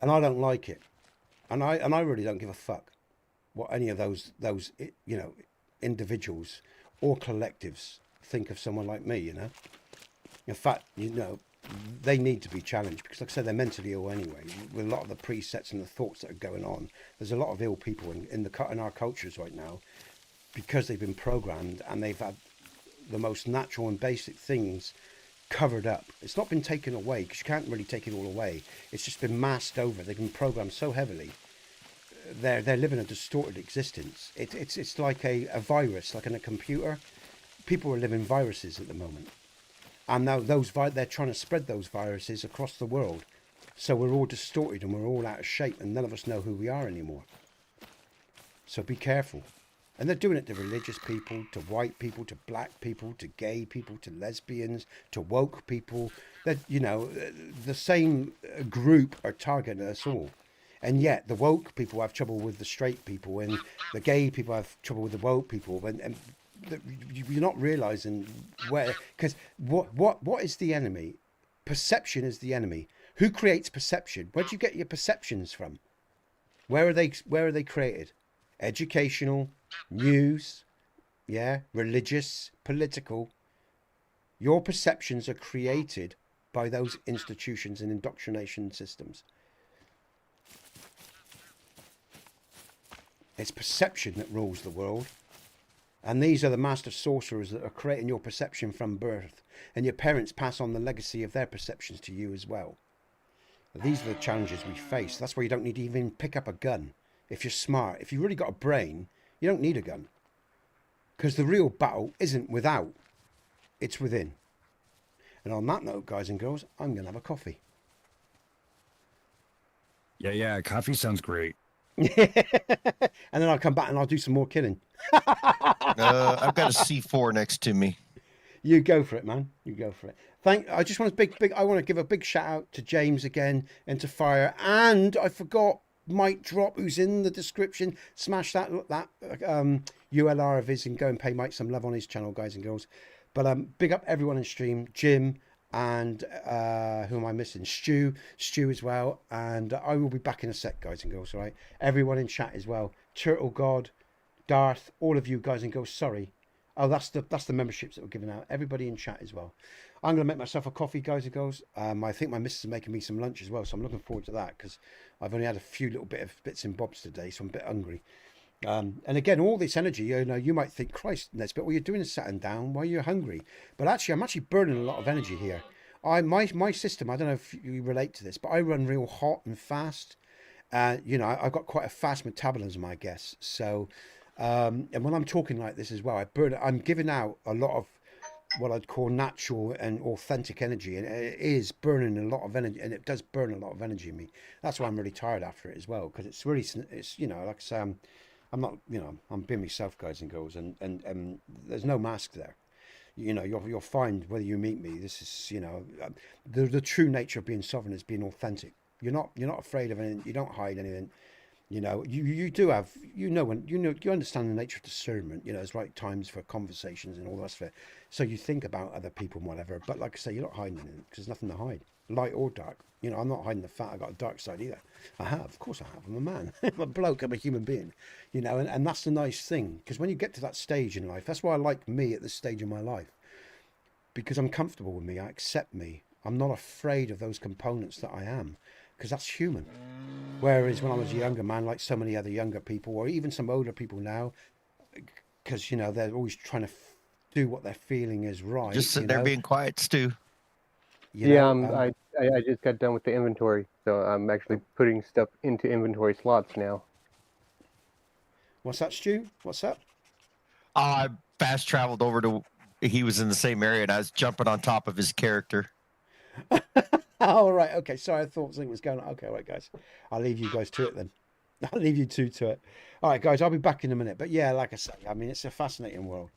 And I don't like it. And I really don't give a fuck what any of those you know, individuals or collectives think of someone like me, you know. In fact, you know, they need to be challenged because, like I said, they're mentally ill anyway. With a lot of the presets and the thoughts that are going on, there's a lot of ill people in our cultures right now because they've been programmed and they've had the most natural and basic things covered up. It's not been taken away because you can't really take it all away. It's just been masked over. They've been programmed so heavily. They're living a distorted existence. It's like a virus, like in a computer. People are living viruses at the moment. And now they're trying to spread those viruses across the world. So we're all distorted and we're all out of shape and none of us know who we are anymore. So be careful. And they're doing it to religious people, to white people, to black people, to gay people, to lesbians, to woke people. That, you know, the same group are targeting us all. And yet the woke people have trouble with the straight people and the gay people have trouble with the woke people. And you're not realizing where, because what is the enemy? Perception is the enemy. Who creates perception? Where do you get your perceptions from? Where are they created? Educational, news, yeah, religious, political. Your perceptions are created by those institutions and indoctrination systems. It's perception that rules the world. And these are the master sorcerers that are creating your perception from birth. And your parents pass on the legacy of their perceptions to you as well. These are the challenges we face. That's why you don't need to even pick up a gun. If you're smart, if you've really got a brain, you don't need a gun. Because the real battle isn't without, it's within. And on that note, guys and girls, I'm going to have a coffee. Yeah, coffee sounds great. And then I'll come back and I'll do some more killing. I've got a C4 next to me. You go for it, man. You go for it. I just want I want to give a big shout out to James again and to Fire. And I forgot Mike Drop, who's in the description. Smash that ULR of his and go and pay Mike some love on his channel, guys and girls. But big up everyone in stream, Jim and who am I missing? Stu as well. And I will be back in a sec, guys and girls. All right, everyone in chat as well. Turtle God, Darth, all of you guys and girls. Sorry. Oh, that's the memberships that were given out. Everybody in chat as well. I'm going to make myself a coffee, guys and girls. I think my missus is making me some lunch as well, so I'm looking forward to that because I've only had a few little bits and bobs today, so I'm a bit hungry. And again, all this energy, you know, you might think, Christ, Nesbit, what you're doing is sitting down while you're hungry. But actually, I'm actually burning a lot of energy here. My system, I don't know if you relate to this, but I run real hot and fast. You know, I've got quite a fast metabolism, I guess. So, and when I'm talking like this as well, I'm giving out a lot of what I'd call natural and authentic energy, and it is burning a lot of energy, and it does burn a lot of energy in me. That's why I'm really tired after it as well, because it's you know, like I say, I'm not, you know, I'm being myself, guys and girls, and there's no mask there. You know, you'll find whether you meet me, this is, you know, the true nature of being sovereign is being authentic. You're not afraid of anything. You don't hide anything. You know, you do have, you understand the nature of discernment. You know, there's right times for conversations and all the rest of it. So you think about other people and whatever. But like I say, you're not hiding anything because there's nothing to hide. light or dark. You know, I'm not hiding the fact I got a dark side either. I have, of course I have. I'm a man. I'm a bloke. I'm a human being. You know, and that's the nice thing, because when you get to that stage in life, that's why I like me at this stage of my life, because I'm comfortable with me. I accept me. I'm not afraid of those components that I am, because that's human. Whereas when I was a younger man, like so many other younger people, or even some older people now, because, you know, they're always trying to do what they're feeling is right. Just sitting you there know? being quiet, Stu. You Yeah, know, I just got done with the inventory, so I'm actually putting stuff into inventory slots now. what's that, Stu? What's up? I fast traveled over to. He was in the same area, and I was jumping on top of his character. Oh, right. Okay. Sorry, I thought something was going on. Okay, all right, guys. I'll leave you guys to it then. I'll leave you two to it. All right, guys. I'll be back in a minute. But yeah, like I say, I mean, it's a fascinating world,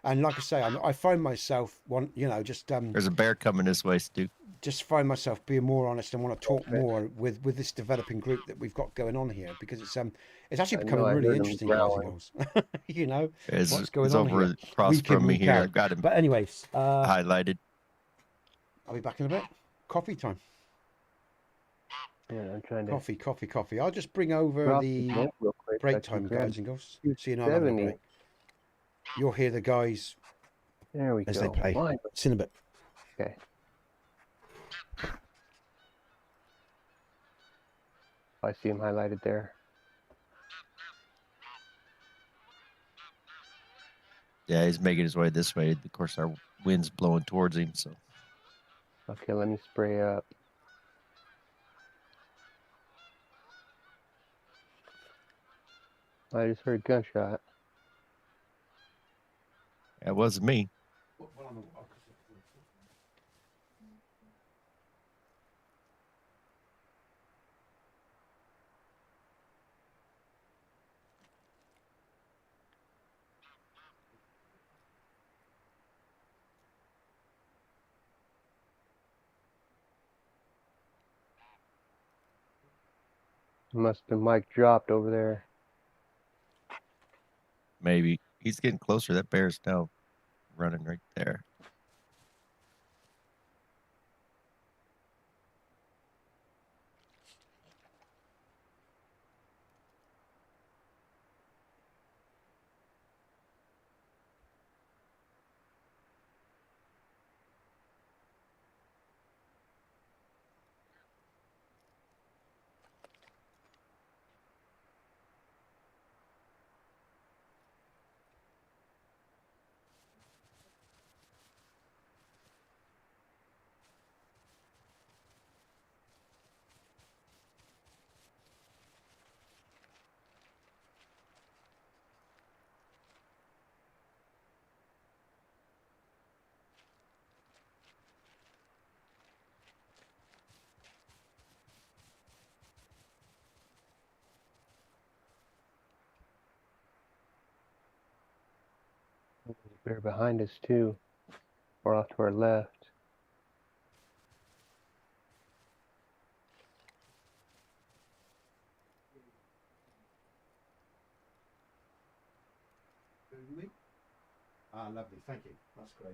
and like I say, I find myself There's a bear coming this way, Stu. just find myself being more honest and want to talk more with this developing group that we've got going on here, because it's actually I know, becoming I really heard 'em interesting, guys and growling. girls. You know It's, what's going it's on over here. across Week in, from me week here. out. I've got him But anyways, highlighted. I'll be back in a bit. Coffee time. Yeah, I'm trying to Coffee. I'll just bring over drop the smoke real quick. so I break can time, grab guys and girls. See you now. I'm having a 270. break. You'll hear the guys There we as go. they play. Why? See you in a bit. Okay. I see him highlighted there. Yeah, he's making his way this way. Of course, our wind's blowing towards him, so Okay, let me spray up. I just heard a gunshot. that wasn't me. Must have mic dropped over there. Maybe he's getting closer. That bear's now running right there. There's a bear behind us too, or off to our left. Ah, lovely. Thank you. That's great.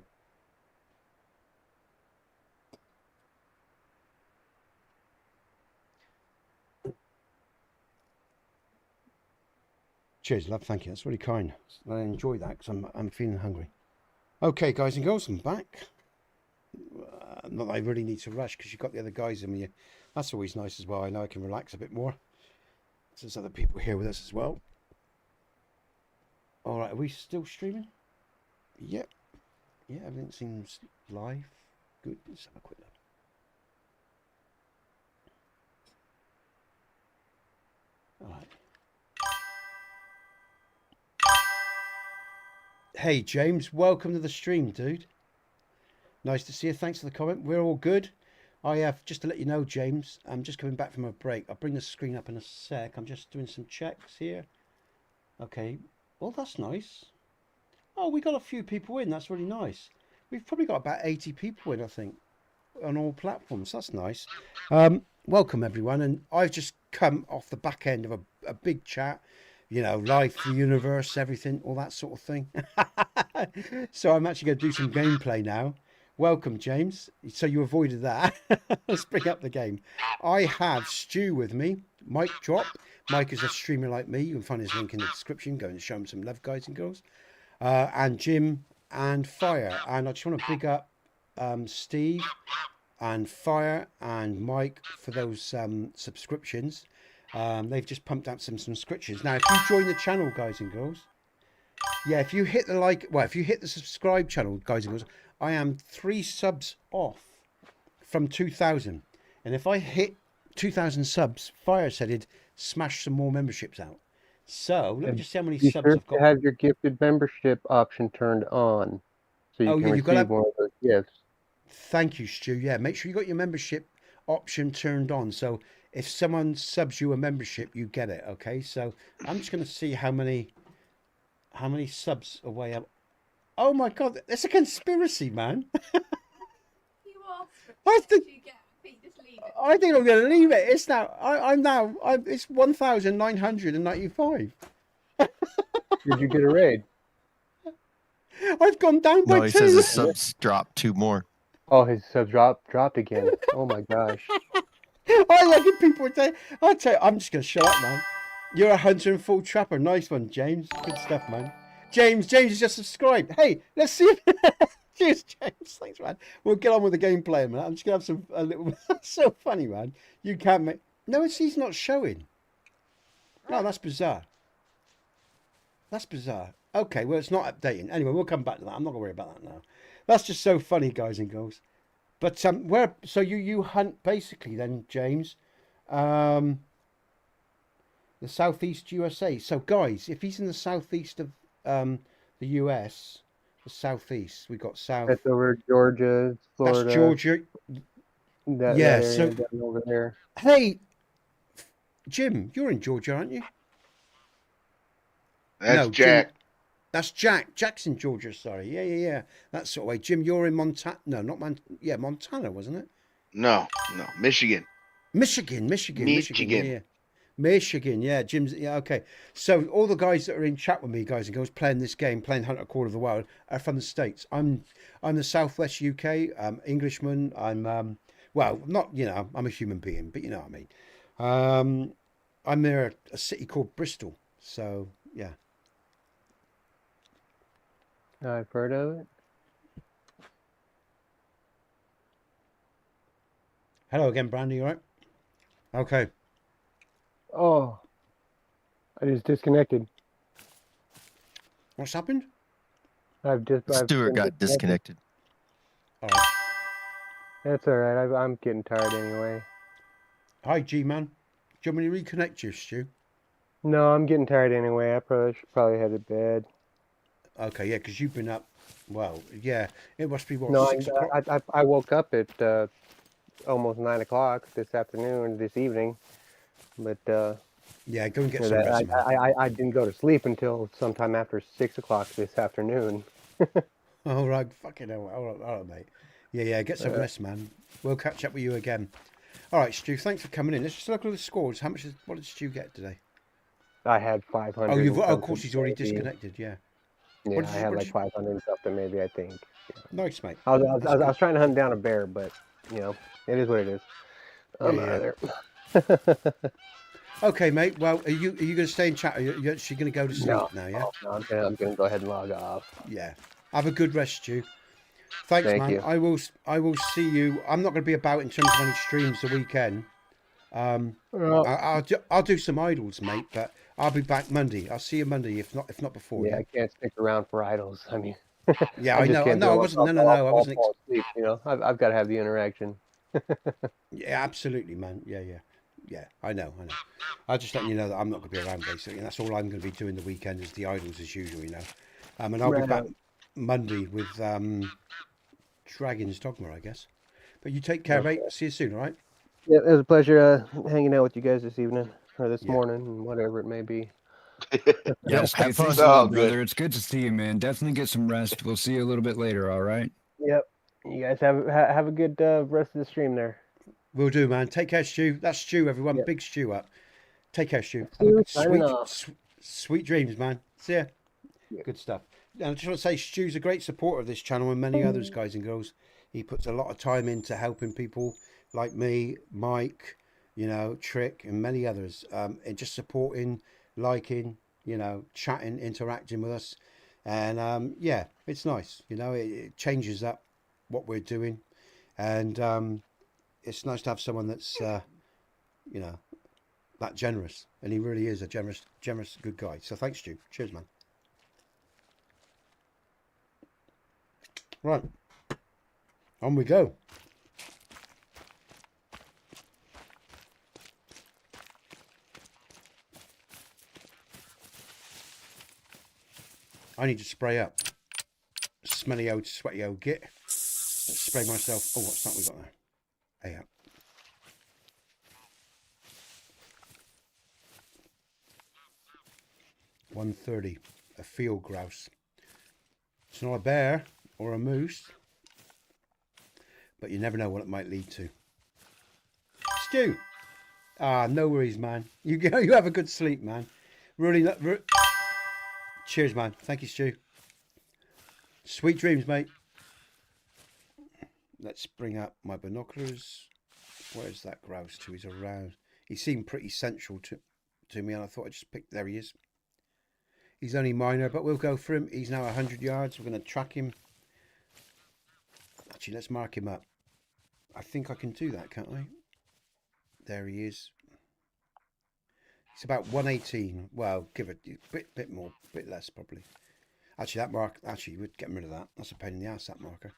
Cheers, love. Thank you. That's really kind. I enjoy that because I'm feeling hungry. Okay, guys and girls, I'm back. Not that I really need to rush because you've got the other guys in with you. That's always nice as well. I know I can relax a bit more. There's other people here with us as well. All right, are we still streaming? Yep. Yeah, everything seems live. Good. Let's have a quick look. All right. Hey, James. Welcome to the stream, dude. Nice to see you. Thanks for the comment. We're all good. I have, just to let you know, James, I'm just coming back from a break. I'll bring the screen up in a sec. I'm just doing some checks here. Okay. Well, that's nice. Oh, we got a few people in. That's really nice. We've probably got about 80 people in, I think, on all platforms. That's nice. Welcome, everyone. And I've just come off the back end of a big chat, you know, life, the universe, everything, all that sort of thing. So I'm actually going to do some gameplay now Welcome, James. So you avoided that. Let's bring up the game. I have Stu with me. Mike Drop. Mike is a streamer like me. You can find his link in the description. Go and show him some love, guys and girls. And Jim and Fire. And I just want to big up Steve and Fire and Mike for those subscriptions. They've just pumped out some subscriptions. Now, if you join the channel, guys and girls, yeah, if you hit the subscribe channel, guys and girls, I am 3 subs off from 2,000. And if I hit 2,000 subs, Fire said he'd smash some more memberships out. So let me just see how many Be subs sure I've got. to have your gifted membership option turned on, so you can you've got receive to... one of those gifts. Thank you, Stu. Yeah, make sure you got your membership option turned on. So if someone subs you a membership, you get it. Okay. So I'm just going to see how many subs away. Oh my God, it's a conspiracy, man. You asked for I it. think You get it. Just leave it. I think I'm going to leave it. It's now. It's 1,995. Did you get a raid? I've gone down by No, he 2. says his subs dropped 2 more. Oh, his sub dropped again. Oh my gosh. I like it. People would say, I tell you, I'm just going to shut up, man. You're a hunter and full trapper. Nice one, James. Good stuff, man. James has just subscribed. Hey, let's see if... Cheers, James. Thanks, man. We'll get on with the gameplay, man. I'm just going to have a little... That's so funny, man. You can't make... No, he's not showing. No, that's bizarre. That's bizarre. Okay, well, it's not updating. Anyway, we'll come back to that. I'm not going to worry about that now. That's just so funny, guys and girls. But so you hunt basically then, James, the southeast USA. So guys, if he's in the southeast of the US, the southeast, we got south. That's over Georgia, Florida. That's Georgia. That Yeah, area so- down over there. Hey, Jim, you're in Georgia, aren't you? That's No, Jim- Jack. That's Jack. Jack's in Georgia. Sorry. Yeah. That sort of way. Jim, you're in Montana. No, not Montana, wasn't it? No, Michigan. Michigan. Michigan. Yeah. Michigan, yeah, Jim's, yeah, okay. So all the guys that are in chat with me, guys and girls, playing this game, playing Hunter Quarter of the Wild, are from the States. I'm the Southwest UK, Englishman. I'm, well, not, I'm a human being, but you know what I mean. I'm near a city called Bristol. So, yeah. I've heard of it. Hello again, Brandy, you all right? Okay. Oh, I just disconnected. What's happened? I've Stuart been got disconnected. All right. That's all right. I'm getting tired anyway. Hi, G-Man. Do you want me to reconnect you, Stu? No, I'm getting tired anyway. I should probably head to bed. Okay, yeah, because you've been up, well, yeah, it must be, what, No, 6 o'clock? I woke up at almost 9 o'clock this evening, but Yeah, go and get you some know, rest, man. I didn't go to sleep until sometime after 6 o'clock this afternoon. All right, fucking hell. All right, mate. Yeah, get some rest, man. We'll catch up with you again. All right, Stu, thanks for coming in. Let's just look at the scores. What did Stu get today? I had 500. Oh, of something course, he's already maybe. disconnected, yeah. Yeah, What I did you- had what like did you- 500 and something maybe, I think. Nice, mate. I was trying to hunt down a bear, but it is what it is. I'm Yeah, out of there. Okay, mate. Well, are you going to stay in chat? Are you actually going to go to sleep now, yeah? No, I'm gonna go ahead and log off. Yeah. Have a good rest, Stu. Thanks, Thank man. you. I will see you. I'm not going to be about in terms of any streams the weekend. Well, I'll do some idols, mate, but I'll be back Monday. I'll see you Monday, if not before. yeah, I can't stick around for idols. I mean, Yeah, I I just know. can't No, do I it. wasn't. No, I wasn't. Fall asleep, I've got to have the interaction. Yeah, absolutely, man. Yeah. I know. I'll just letting you know that I'm not going to be around basically, and that's all I'm going to be doing the weekend is the idols as usual, and I'll be Right back on. Monday with Dragon's Dogma, I guess. But you take care, mate. See you soon. All right. Yeah, it was a pleasure hanging out with you guys this evening or this Yeah. morning, and whatever it may be. Yes, have hey, fun. thanks Oh, a lot, good. brother. It's good to see you, man. Definitely get some rest. We'll see you a little bit later, all right? Yep. You guys have a good rest of the stream there. We'll do, man. Take care, Stu. That's Stu, everyone. Yeah. Big Stu up. Take care, Stu. Have a Stu, good, signing off. sweet dreams, man. See ya. Yeah. Good stuff. And I just want to say, Stu's a great supporter of this channel and many others, guys and girls. He puts a lot of time into helping people like me, Mike, you know, Trick, and many others, and just supporting, liking, you know, chatting, interacting with us. And yeah, it's nice. You know, it changes up what we're doing, and it's nice to have someone that's, you know, that generous. And he really is a generous, good guy. So thanks, Stu. Cheers, man. Right, on we go. I need to spray up. Smelly old, sweaty old git. Let's spray myself. Oh, what's that we got there? Hey, up. $130. A field grouse. It's not a bear or a moose, but you never know what it might lead to. Stu. Ah, no worries, man. You go. You have a good sleep, man. Really. Cheers, man. Thank you, Stu. Sweet dreams, mate. Let's bring up my binoculars. Where's that grouse to? He's around. He seemed pretty central to me, and I thought I'd just pick. There he is. He's only minor, but we'll go for him. He's now 100 yards. We're going to track him. Actually, let's mark him up. I think I can do that, can't I? There he is. It's about 118. Well, give it a bit more, bit less probably. Actually, that mark. Actually, we're getting rid of that. That's a pain in the ass. That marker.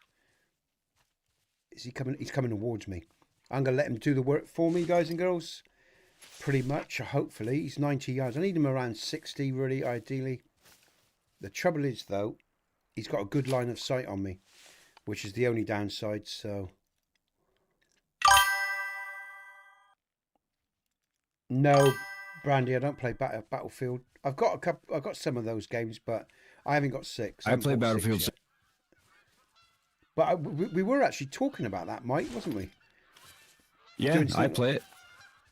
Is he coming? He's coming towards me. I'm gonna let him do the work for me, guys and girls. Pretty much. Hopefully, he's 90 yards. I need him around 60, really, ideally. The trouble is, though, he's got a good line of sight on me, which is the only downside. So. No, Brandy, I don't play Battlefield. I've got a couple. I've got some of those games, but I haven't got 6. I play Battlefield 6. But we were actually talking about that, Mike, wasn't we? Yeah, I play it.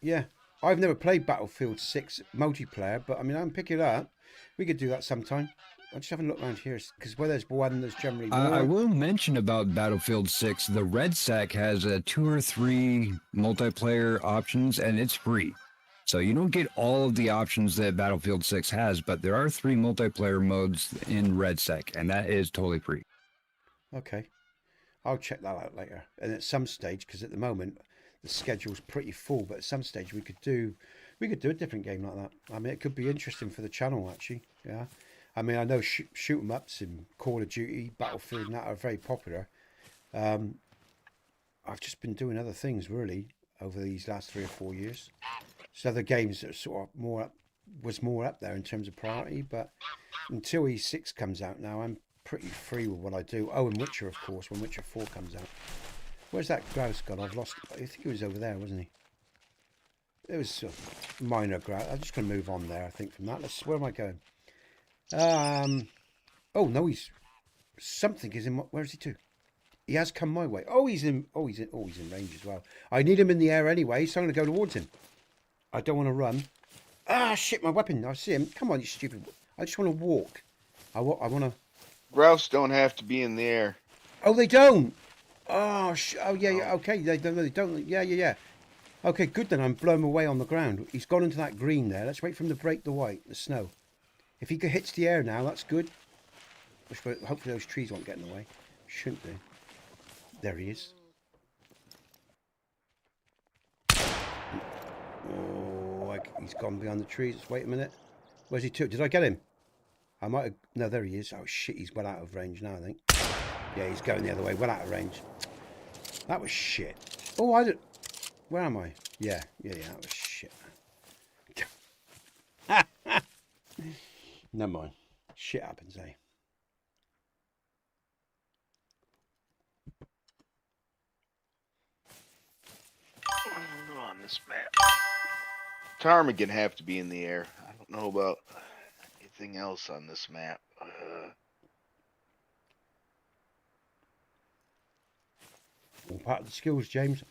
Yeah, I've never played Battlefield 6 multiplayer, but I mean, I can pick it up. We could do that sometime. I'm just having a look around here, because where there's one, there's generally more. I will mention about Battlefield 6. The Red Sack has 2 or 3 multiplayer options, and it's free. So you don't get all of the options that Battlefield 6 has, but there are 3 multiplayer modes in Red Sack, and that is totally free. Okay. I'll check that out later. And at some stage, because at the moment the schedule's pretty full, but at some stage we could do a different game like that. I mean, it could be interesting for the channel, actually. Yeah. I mean, I know shoot 'em ups in Call of Duty, Battlefield, and that are very popular. I've just been doing other things really over these last 3 or 4 years. So other games that are sort of more up there in terms of priority, but until E6 comes out now, I'm pretty free with what I do. Oh, and Witcher, of course, when Witcher 4 comes out. Where's that grouse gone? I've lost. I think he was over there, wasn't he? It was a minor grouse. I'm just going to move on there, I think, from that. Where am I going? Oh no, something is in. Where is he to? He has come my way. He's in range as well. I need him in the air anyway, so I'm going to go towards him. I don't want to run. Ah, shit, my weapon. I see him. Come on, you stupid. I just want to walk. I want to. Grouse don't have to be in the air. Oh, they don't. Oh, yeah. Okay, they don't. Yeah. Okay, good then. I'm blowing him away on the ground. He's gone into that green there. Let's wait for him to break the snow. If he hits the air now, that's good. Hopefully those trees won't get in the way. Shouldn't do. There he is. Oh, he's gone behind the trees. Let's wait a minute. Where's he to? Did I get him? I might have... No, there he is. Oh, shit, he's well out of range now, I think. Yeah, he's going the other way. Well out of range. That was shit. Oh, I don't... Where am I? Yeah, that was shit. Never mind. Shit happens, eh? On this map. Ptarmigan have to be in the air. I don't know about anything else on this map. All part of the skills, James.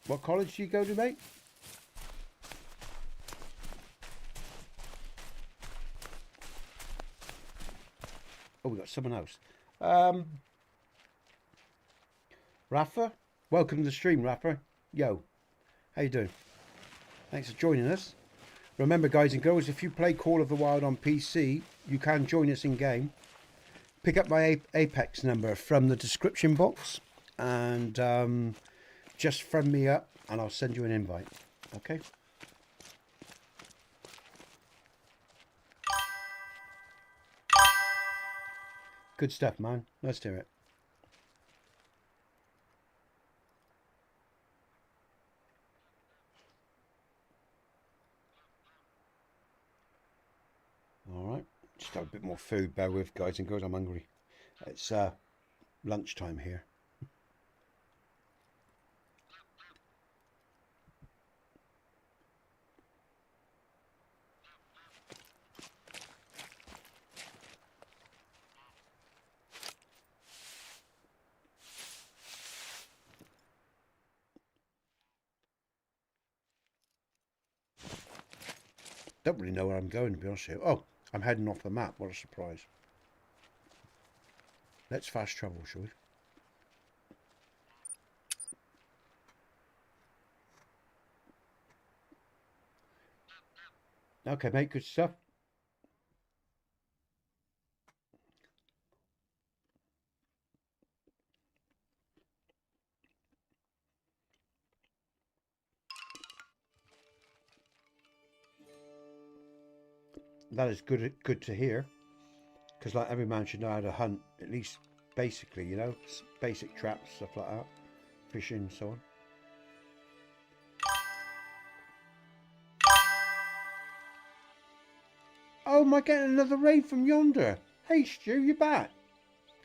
What college do you go to, mate? Oh, we got someone else. Rafa, welcome to the stream, Rafa. Yo, how you doing? Thanks for joining us. Remember, guys and girls, if you play Call of the Wild on PC, you can join us in game. Pick up my Apex number from the description box and just friend me up and I'll send you an invite. Okay? Good stuff, man. Let's do it. Alright, just have a bit more food, bear with, guys and girls, I'm hungry. It's lunchtime here. Don't really know where I'm going, to be honest with you. Oh, I'm heading off the map. What a surprise. Let's fast travel, shall we? Okay, mate, good stuff. That is good to hear, because like every man should know how to hunt, at least basically, you know, basic traps, stuff like that, fishing and so on. Oh, am I getting another raid from Yonder? Hey Stu, you back?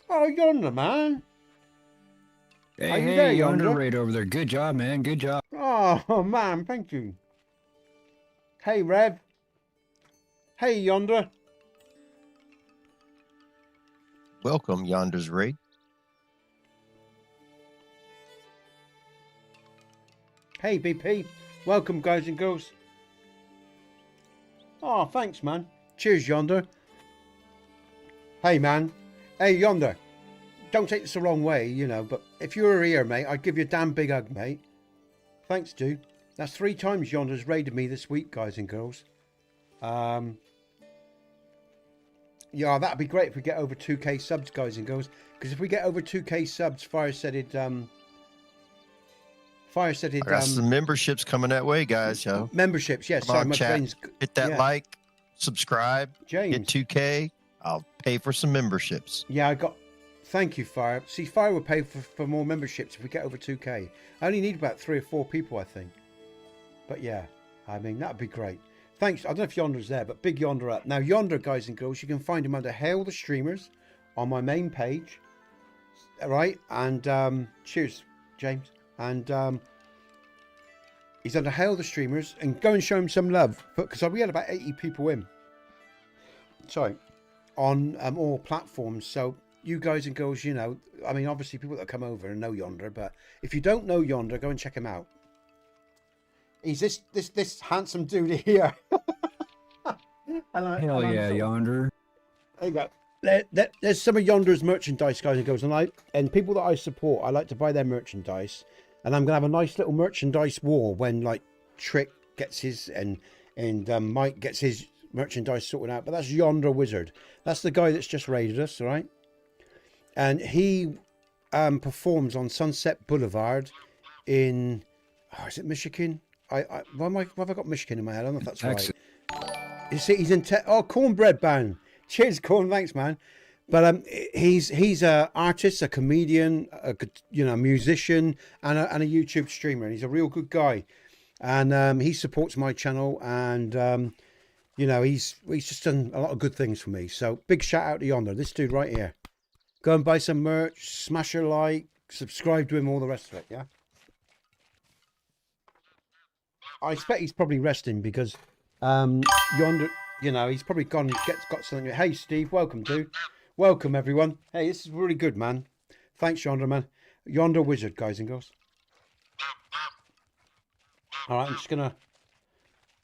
Oh, Yonder, man. Hey, Are you hey, there, Yonder Yonder? right over there. Good job, man. Good job. Oh man, thank you. Hey Rev. Hey Yonder. Welcome, Yonder's raid. Hey BP. Welcome, guys and girls. Oh, thanks, man. Cheers, Yonder. Hey, man. Hey, Yonder. Don't take this the wrong way, you know, but if you were here, mate, I'd give you a damn big hug, mate. Thanks, dude. That's 3 times Yonder's raided me this week, guys and girls. Yeah, that'd be great if we get over 2k subs, guys and girls. Because if we get over 2k subs, Fire said it, I got some memberships coming that way, guys. Yo, memberships, yes. Come Sorry, on, my chat. brain's... hit that yeah. like, subscribe, James. get 2K. I'll pay for some memberships. Yeah, I got... Thank you, Fire. See, Fire will pay for more memberships if we get over 2k. I only need about 3 or 4 people, I think. But yeah, I mean, that'd be great. Thanks. I don't know if Yonder's there, but big Yonder up. Now, Yonder, guys and girls, you can find him under Hail the Streamers on my main page. All right? And cheers, James. And he's under Hail the Streamers. And go and show him some love. Because we had about 80 people in. Sorry. On all platforms. So you guys and girls, you know, I mean, obviously people that come over and know Yonder. But if you don't know Yonder, go and check him out. He's this handsome dude here. Hell yeah, Yonder. There you go. There's some of Yonder's merchandise, guys and girls, and people that I support, I like to buy their merchandise, and I'm gonna have a nice little merchandise wall when like Trick gets his and Mike gets his merchandise sorted out. But that's Yonder Wizard. That's the guy that's just raided us, all right? And he performs on Sunset Boulevard in, is it Michigan? Why have I got Michigan in my head? I don't know if that's Texas. right. You see, he's in Cornbread Band. Cheers, Corn. Thanks, man. But he's a artist, a comedian, a musician, and a YouTube streamer. And he's a real good guy. And he supports my channel, and you know, he's just done a lot of good things for me. So big shout out to Yonder, this dude right here. Go and buy some merch, smash a like, subscribe to him, all the rest of it. Yeah. I expect he's probably resting because Yonder, you know, he's probably got something. Hey, Steve, welcome, dude. Welcome, everyone. Hey, this is really good, man. Thanks, Yonder, man. Yonder Wizard, guys and girls. All right, I'm just gonna.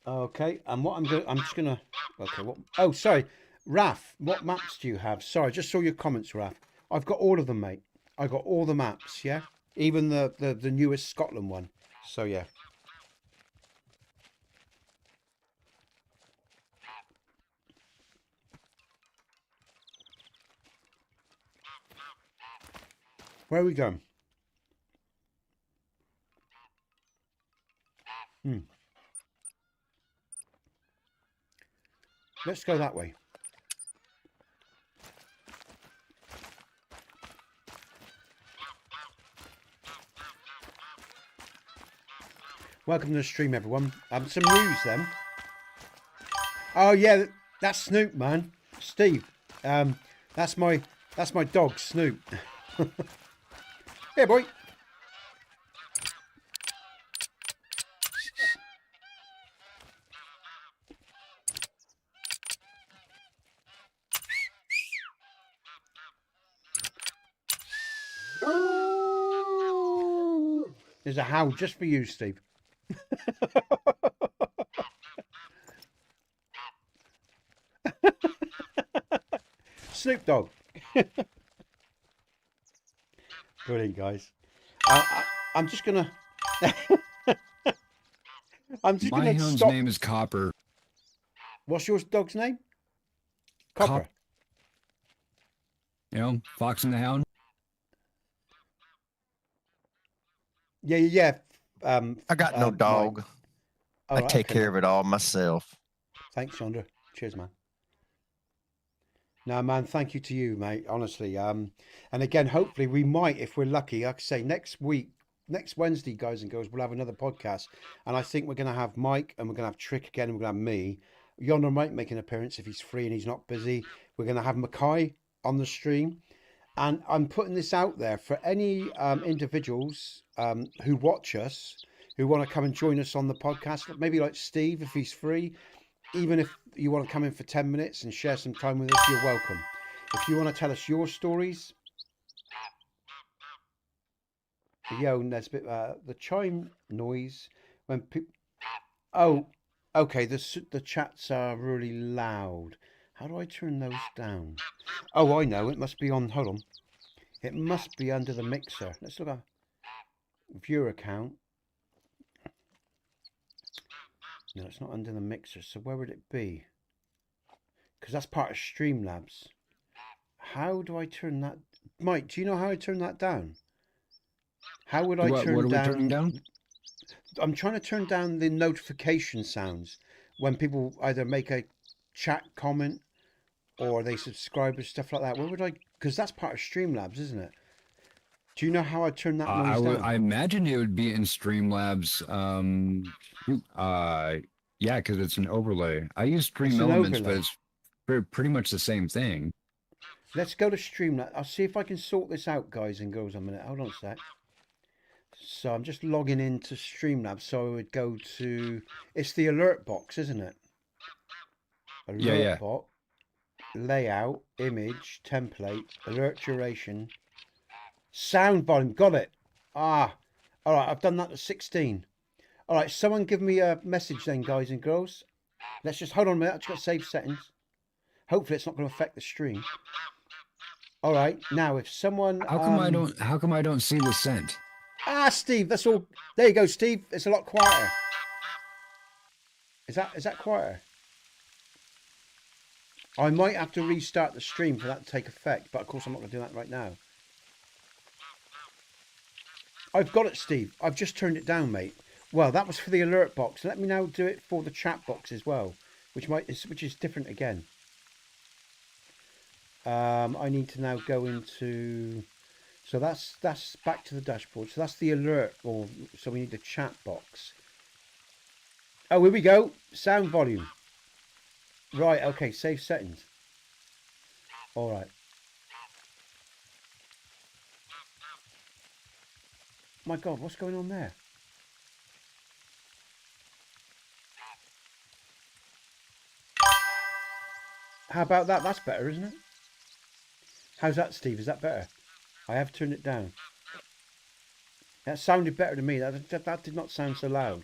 Okay, and what I'm just gonna. Okay, what? Oh, sorry. Raf, what maps do you have? Sorry, I just saw your comments, Raf. I've got all of them, mate. I got all the maps, yeah? Even the newest Scotland one. So, yeah. Where are we going? Let's go that way. Welcome to the stream, everyone. Some news then. Oh yeah, that's Snoop, man. Steve. That's my dog, Snoop. Here, boy. There's a howl just for you, Steve. Snoop Dogg. Brilliant, guys. I'm just gonna. I'm just My gonna hound's stop. name is Copper. What's your dog's name? Copper. You know, Fox and the Hound. Yeah. I got no dog. I take care of it all myself. Thanks, Chandra. Cheers, man. No, man, thank you to you, mate. Honestly. And again, hopefully we might, if we're lucky, like I say, next Wednesday, guys and girls, we'll have another podcast. And I think we're going to have Mike and we're going to have Trick again. And we're going to have me. Yonder might make an appearance if he's free and he's not busy. We're going to have Mackay on the stream. And I'm putting this out there for any individuals who watch us, who want to come and join us on the podcast. Maybe like Steve, if he's free. Even if you want to come in for 10 minutes and share some time with us, you're welcome. If you want to tell us your stories. Yo, Nesbit, the chime noise when people... Oh, okay, the chats are really loud. How do I turn those down? Oh, I know. It must be on... Hold on. It must be under the mixer. Let's look at viewer account. No, it's not under the mixer. So where would it be? Because that's part of StreamLabs. How do I turn that? Mike, do you know how I turn that down? How would I turn what are down? we turning down? I'm trying to turn down the notification sounds when people either make a chat comment or they subscribe or stuff like that. Where would I? Because that's part of StreamLabs, isn't it? Do you know how I turn that noise down? I imagine it would be in StreamLabs. Yeah, because it's an overlay. I use Stream Elements, but it's pretty much the same thing. Let's go to StreamLabs. I'll see if I can sort this out, guys and girls, a minute. Hold on a sec. So I'm just logging into StreamLabs. So I would go to... It's the alert box, isn't it? Alert box. Layout, image, template, alert duration, sound volume. Got it. All right, I've done that to 16. All right, someone give me a message then, guys and girls. Let's just hold on a minute. I've just got to save settings. Hopefully it's not going to affect the stream. All right, now if someone... How come I don't see the scent? Steve, that's all. There you go, Steve. It's a lot quieter. Is that quieter? I might have to restart the stream for that to take effect, but of course I'm not going to do that right now. I've got it, Steve. I've just turned it down, mate. Well, that was for the alert box. Let me now do it for the chat box as well, which is different again. I need to now go into... So that's back to the dashboard. So that's the alert, so we need the chat box. Oh, here we go. Sound volume. Right, okay, save settings. All right. My God, what's going on there? How about that? That's better, isn't it? How's that, Steve? Is that better? I have turned it down. That sounded better to me. That did not sound so loud.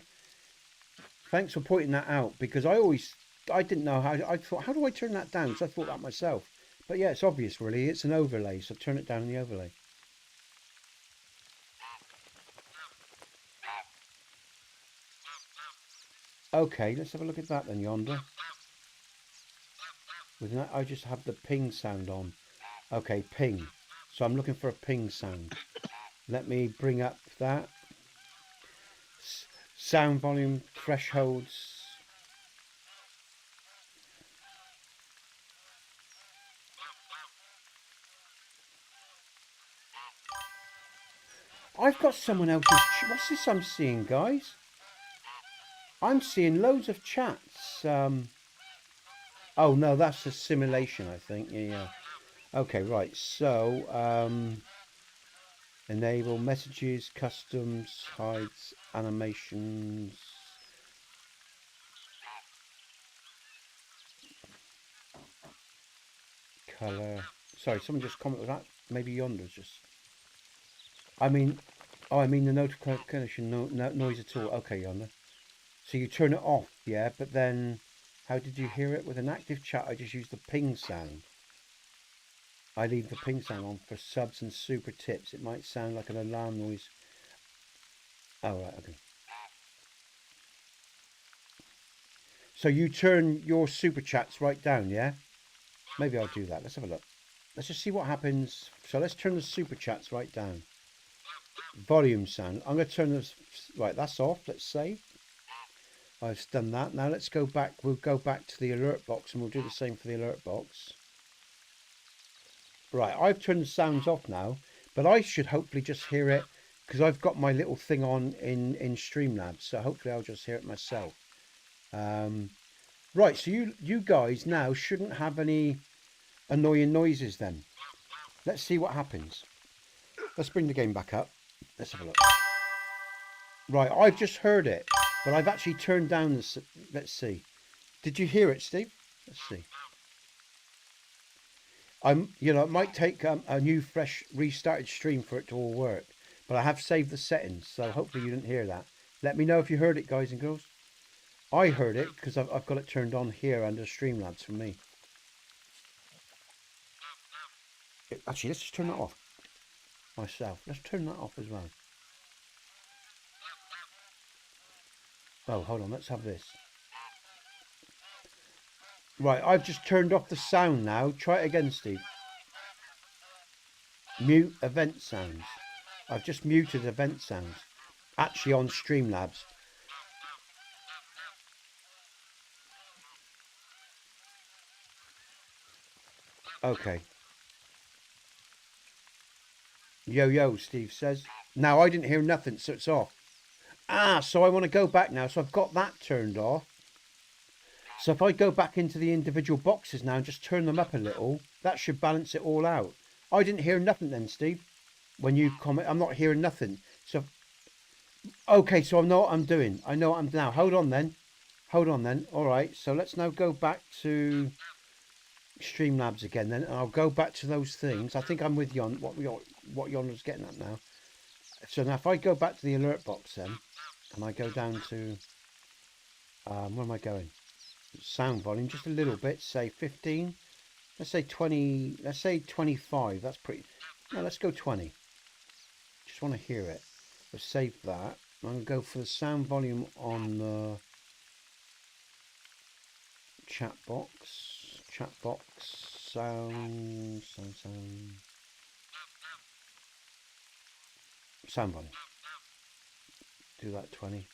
Thanks for pointing that out, because I always I didn't know how. I thought, how do I turn that down? So I thought that myself. But yeah, it's obvious, really. It's an overlay, so turn it down in the overlay. Okay, let's have a look at that then, yonder. With that, I just have the ping sound on. Okay, ping. So I'm looking for a ping sound. Let me bring up that. Sound volume thresholds. I've got someone else's. What's this I'm seeing, guys? I'm seeing loads of chats. Oh no, that's a simulation, I think. Yeah. Okay, right. So, enable messages, customs, hides, animations. Color. Sorry, someone just commented that. Maybe yonder's just. I mean, oh, I mean the notification noise at all. Okay, yonder. So you turn it off, yeah. But then, how did you hear it? With an active chat, I just use the ping sound. I leave the ping sound on for subs and super tips. It might sound like an alarm noise. Oh, right, okay. So you turn your super chats right down, yeah? Maybe I'll do that. Let's have a look. Let's just see what happens. So let's turn the super chats right down. Volume sound. I'm going to turn this. Right, that's off. Let's save. I've done that. Now let's go back. We'll go back to the alert box and we'll do the same for the alert box. Right, I've turned the sounds off now, but I should hopefully just hear it because I've got my little thing on in StreamLabs, so hopefully I'll just hear it myself. Right, so you guys now shouldn't have any annoying noises then. Let's see what happens. Let's bring the game back up. Let's have a look. Right, I've just heard it, but I've actually turned down this. Let's see. Did you hear it, Steve? Let's see. It might take a new, fresh, restarted stream for it to all work. But I have saved the settings, so hopefully you didn't hear that. Let me know if you heard it, guys and girls. I heard it because I've got it turned on here under StreamLabs for me. Actually, let's just turn that off myself. Let's turn that off as well. Oh, hold on. Let's have this. Right, I've just turned off the sound now. Try it again, Steve. Mute event sounds. I've just muted event sounds. Actually on StreamLabs. Okay. Yo, Steve says. Now, I didn't hear nothing, so it's off. Ah, so I want to go back now. So I've got that turned off. So if I go back into the individual boxes now and just turn them up a little, that should balance it all out. I didn't hear nothing then, Steve. When you comment, I'm not hearing nothing. So, okay, so I know what I'm doing. I know what I'm now. Hold on then. All right, so let's now go back to StreamLabs again then. And I'll go back to those things. I think I'm with Yon. What Yonder's getting at now. So now if I go back to the alert box then, and I go down to, where am I going? Sound volume just a little bit, say 15, let's say 20, let's say 25. That's pretty. No, let's go 20. Just want to hear it. We'll save that. I'm going to go for the sound volume on the chat box, sound volume. Do that 20.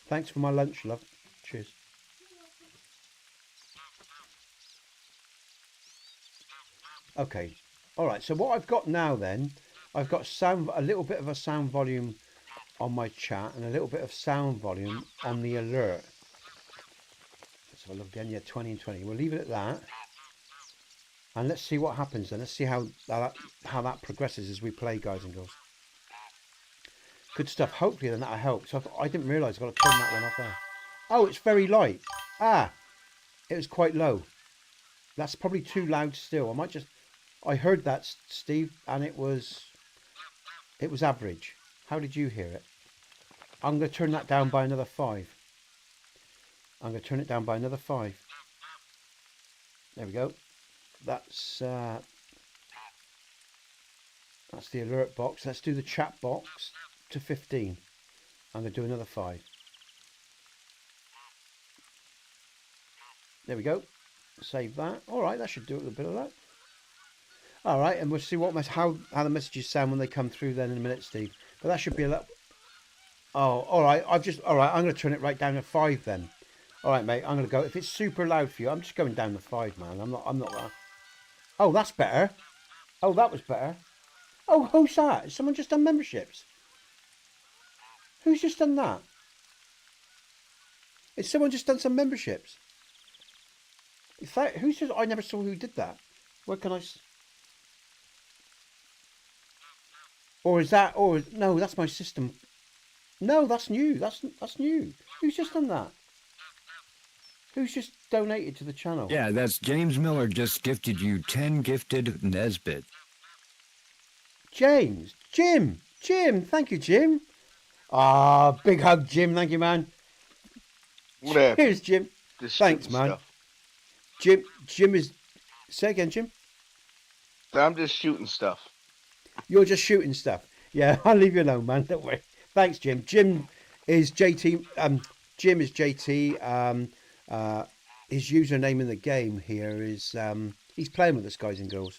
Thanks for my lunch, love. Cheers. Okay, all right, so what I've got now then, I've got a little bit of a sound volume on my chat and a little bit of sound volume on the alert. Let's have a look again. Yeah, 20 and 20. We'll leave it at that. And let's see what happens then. Let's see how that progresses as we play, guys and girls. Good stuff. Hopefully then that'll help. So I didn't realise I've got to turn that one off there. Oh, it's very light. Ah, it was quite low. That's probably too loud still. I heard that, Steve, and it was average. How did you hear it? I'm going to turn that down by another 5. I'm going to turn it down by another 5. There we go. That's the alert box. Let's do the chat box to 15. I'm going to do another 5. There we go. Save that. All right, that should do a little bit of that. All right, and we'll see how the messages sound when they come through then in a minute, Steve. But that should be a lot. Oh, all right. All right. I'm going to turn it right down to 5 then. All right, mate. I'm going to go. If it's super loud for you, I'm just going down to 5, man. I'm not. Oh, that's better. Oh, that was better. Oh, who's that? Has someone just done memberships? Who's just done that? Has someone just done some memberships? Who's just? I never saw who did that. Where can I? Or is that? Or no? That's my system. No, that's new. That's new. Who's just done that? Who's just donated to the channel? Yeah, that's James Miller just gifted you 10 gifted Nesbit. Jim, thank you, Jim. Ah, big hug, Jim. Thank you, man. Whatever. Here's Jim. Just Thanks, shooting man. stuff. Jim is. Say again, Jim. I'm just shooting stuff. You're just shooting stuff. Yeah, I'll leave you alone, man. Don't worry. Thanks, Jim. Jim is JT. Jim is JT. His username in the game here is. He's playing with us, guys and girls.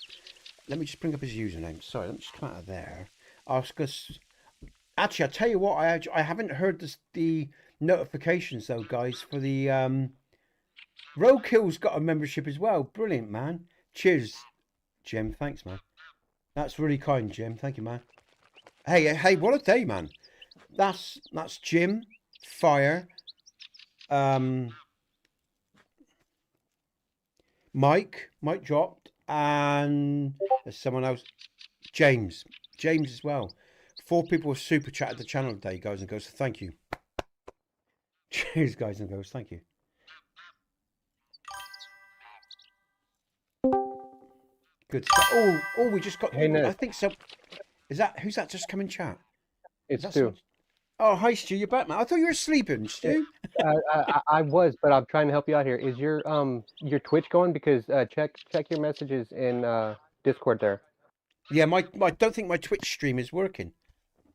Let me just bring up his username. Sorry, let me just come out of there. Actually, I'll tell you what. I haven't heard the notifications though, guys, for the Roadkill's got a membership as well. Brilliant, man. Cheers, Jim. Thanks, man. That's really kind, Jim. Thank you, man. Hey, what a day, man. That's Jim, Fire, Mike dropped, and there's someone else, James as well. 4 people have super chatted the channel today, guys and girls. So thank you. Cheers, guys and girls. Thank you. Good stuff. Oh, we just got. Hey, Ned. I think so. Who's that just come in chat? It's That Stu. someone- Oh, hi, Stu. You're back, man. I thought you were sleeping, Stu. I was, but I'm trying to help you out here. Is your Twitch going? Because check your messages in Discord there. Yeah, I don't think my Twitch stream is working.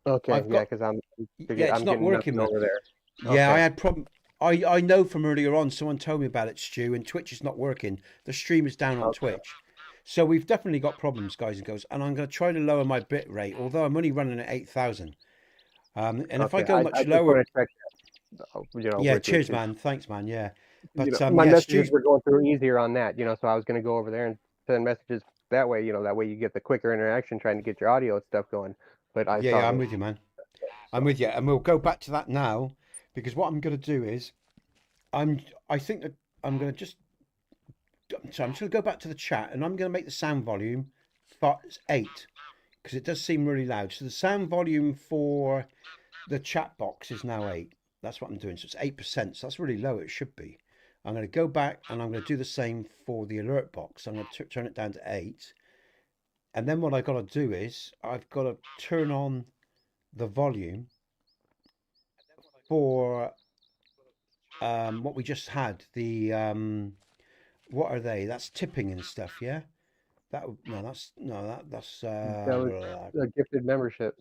Okay, I've yeah, got- because I'm Yeah, it's not getting working, nothing man. over there. Yeah, Okay. I had problem. I know from earlier on. Someone told me about it, Stu, and Twitch is not working. The stream is down on Okay. Twitch, so we've definitely got problems, guys and girls. And I'm going to try to lower my bit rate, although I'm only running at 8,000. And if I Okay, go much just lower, wanna check that, yeah, with you, cheers, 'cause, man. Thanks, man. Yeah, but my yeah, messages Stu. were going through easier on that, so I was going to go over there and send messages that way, that way you get the quicker interaction trying to get your audio and stuff going. But I Yeah, saw I'm it. with you, man. I'm with you, and we'll go back to that now, because what I'm going to do is, I think that I'm going to just. So I'm just going to go back to the chat, and I'm going to make the sound volume 8, because it does seem really loud. So the sound volume for the chat box is now 8. That's what I'm doing. So it's 8%. So that's really low. It should be. I'm going to go back and I'm going to do the same for the alert box. I'm going to turn it down to 8. And then what I've got to do is I've got to turn on the volume for what we just had. The what are they? That's tipping and stuff. Yeah. That's That was a gifted membership.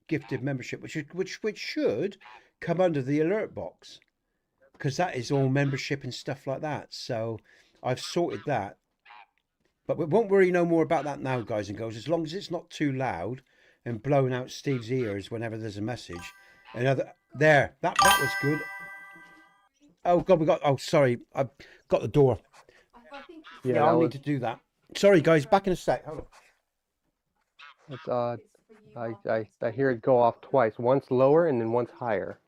gifted membership, which should come under the alert box, because that is all membership and stuff like that. So I've sorted that, but we won't worry no more about that now, guys and girls, as long as it's not too loud and blowing out Steve's ears whenever there's a message. That was good. Oh God, sorry, I got the door. I think Yeah, Yeah, that I'll was- need to do that. Sorry, guys, back in a sec. Hold on. It's odd. I hear it go off twice. Once lower and then once higher.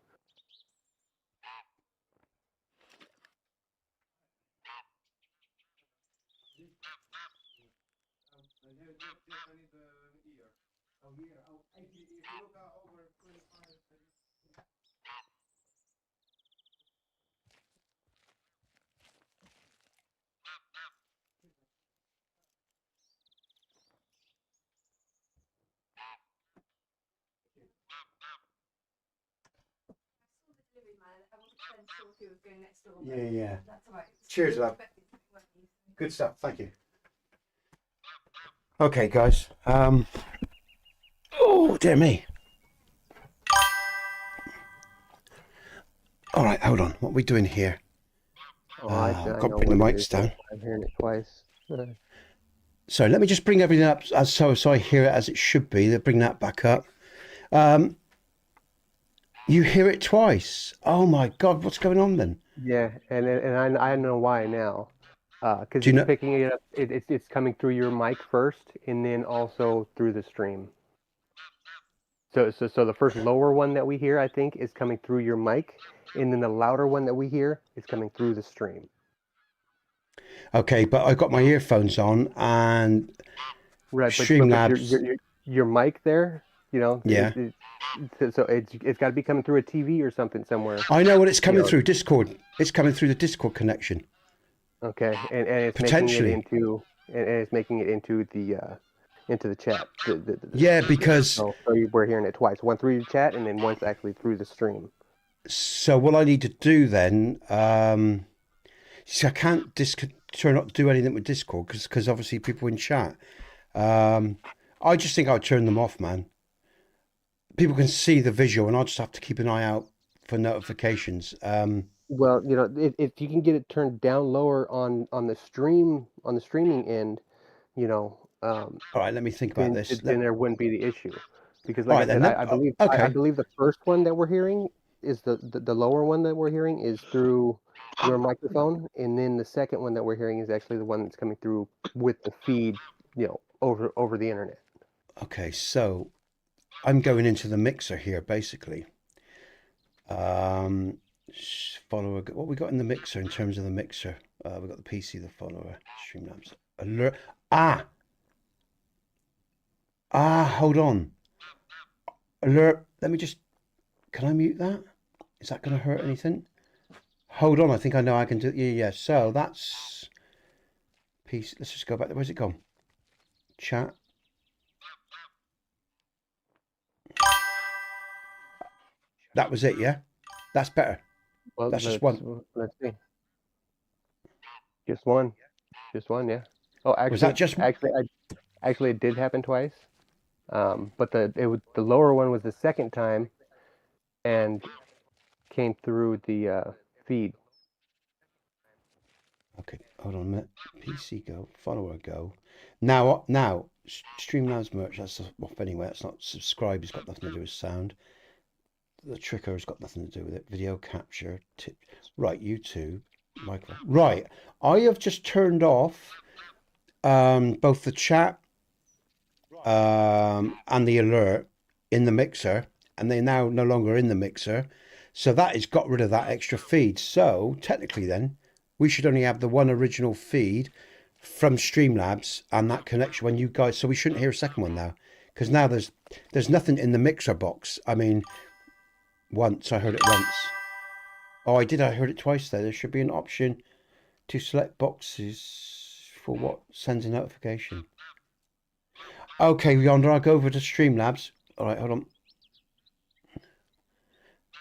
I saw the delivery man. I wasn't sure if he was going next door. Yeah. That's all right. Cheers, love. Good stuff. Thank you. Okay, guys. Oh, dear me. All right, hold on. What are we doing here? Oh, I've got to know bring the what it mics is. down. I'm hearing it twice. So let me just bring everything up so I hear it as it should be. They'll bring that back up. You hear it twice. Oh my God, what's going on then? Yeah, and I know why now. Because Do you it's know- picking it up. It's coming through your mic first, and then also through the stream. So the first lower one that we hear, I think, is coming through your mic, and then the louder one that we hear is coming through the stream. Okay, but I've got my earphones on and Right, but StreamLabs. your mic there, Yeah. so it's got to be coming through a TV or something somewhere. I know what it's coming know- through. Discord. It's coming through the Discord connection. Okay, and it's Potentially. making it into the chat. Yeah, because So we're hearing it twice. One through your chat, and then once actually through the stream. so what I need to do then, see, I can't do anything with Discord because obviously people in chat. I just think I'll turn them off, man. People can see the visual, and I'll just have to keep an eye out for notifications. Well, if you can get it turned down lower on the streaming end, All right, let me think about this. then there wouldn't be the issue, because All like right, I said, then, I believe okay. I believe the first one that we're hearing is the lower one that we're hearing is through your microphone, and then the second one that we're hearing is actually the one that's coming through with the feed, over the internet. Okay, so I'm going into the mixer here, basically. Follower. What we got in the mixer in terms of the mixer? We got the PC, the follower, StreamLabs, alert. Hold on. Alert. Let me just. Can I mute that? Is that going to hurt anything? Hold on. I think I know I can do. Yeah. So that's PC. Let's just go back there. Where's it gone? Chat. That was it, yeah? That's better. Well, That's just one. Let's see. Just one, yeah. Oh, actually, Was that just- actually it did happen twice. But the lower one was the second time, and came through the feed. Okay, hold on a minute. PC go, follower go. Now, StreamLabs merch, that's off anyway. That's not subscribe. It's got nothing to do with sound. The trigger has got nothing to do with it. Video capture. Right, YouTube. Microphone. Right, I have just turned off both the chat and the alert in the mixer, and they're now no longer in the mixer. So that has got rid of that extra feed. So technically then, we should only have the one original feed from StreamLabs and that connection when you guys, so we shouldn't hear a second one now, because now there's nothing in the mixer box. I mean, I heard it once. Oh, I heard it twice there. There should be an option to select boxes for what sends a notification. Okay, Yonder, I'll go over to StreamLabs. All right, hold on.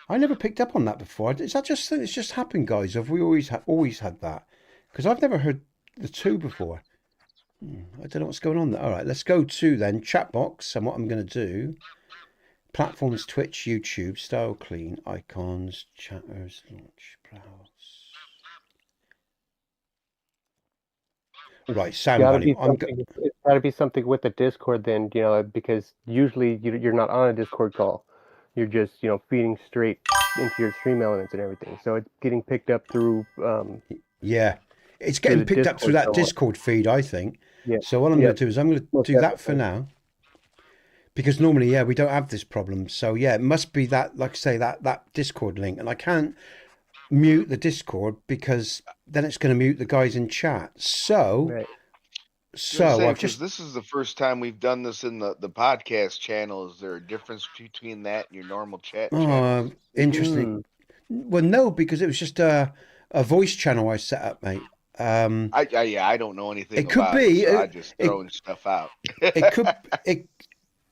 I never picked up on that before. Is that just it's just happened, guys? Have we always had that? Because I've never heard the two before. I don't know what's going on there. All right, let's go to then chat box, and what I'm going to do. Platforms, Twitch, YouTube, style clean, icons, chatters, launch, browse. Right, sound volume. It's got to be something with the Discord then, because usually you're not on a Discord call. You're just, feeding straight into your stream elements and everything. So it's getting picked up through. Yeah, it's getting picked up through that Discord feed, I think. Yeah. So what I'm going to do is I'm going to Most do that for definitely. now. Because normally, yeah, we don't have this problem. So yeah, it must be that, like I say, that Discord link. And I can't mute the Discord because then it's going to mute the guys in chat. So, Right. I've just this is the first time we've done this in the podcast channel. Is there a difference between that and your normal chat channel? Interesting. Well, no, because it was just a voice channel I set up, mate. I don't know anything. It could about be, it, so I just throwing stuff out.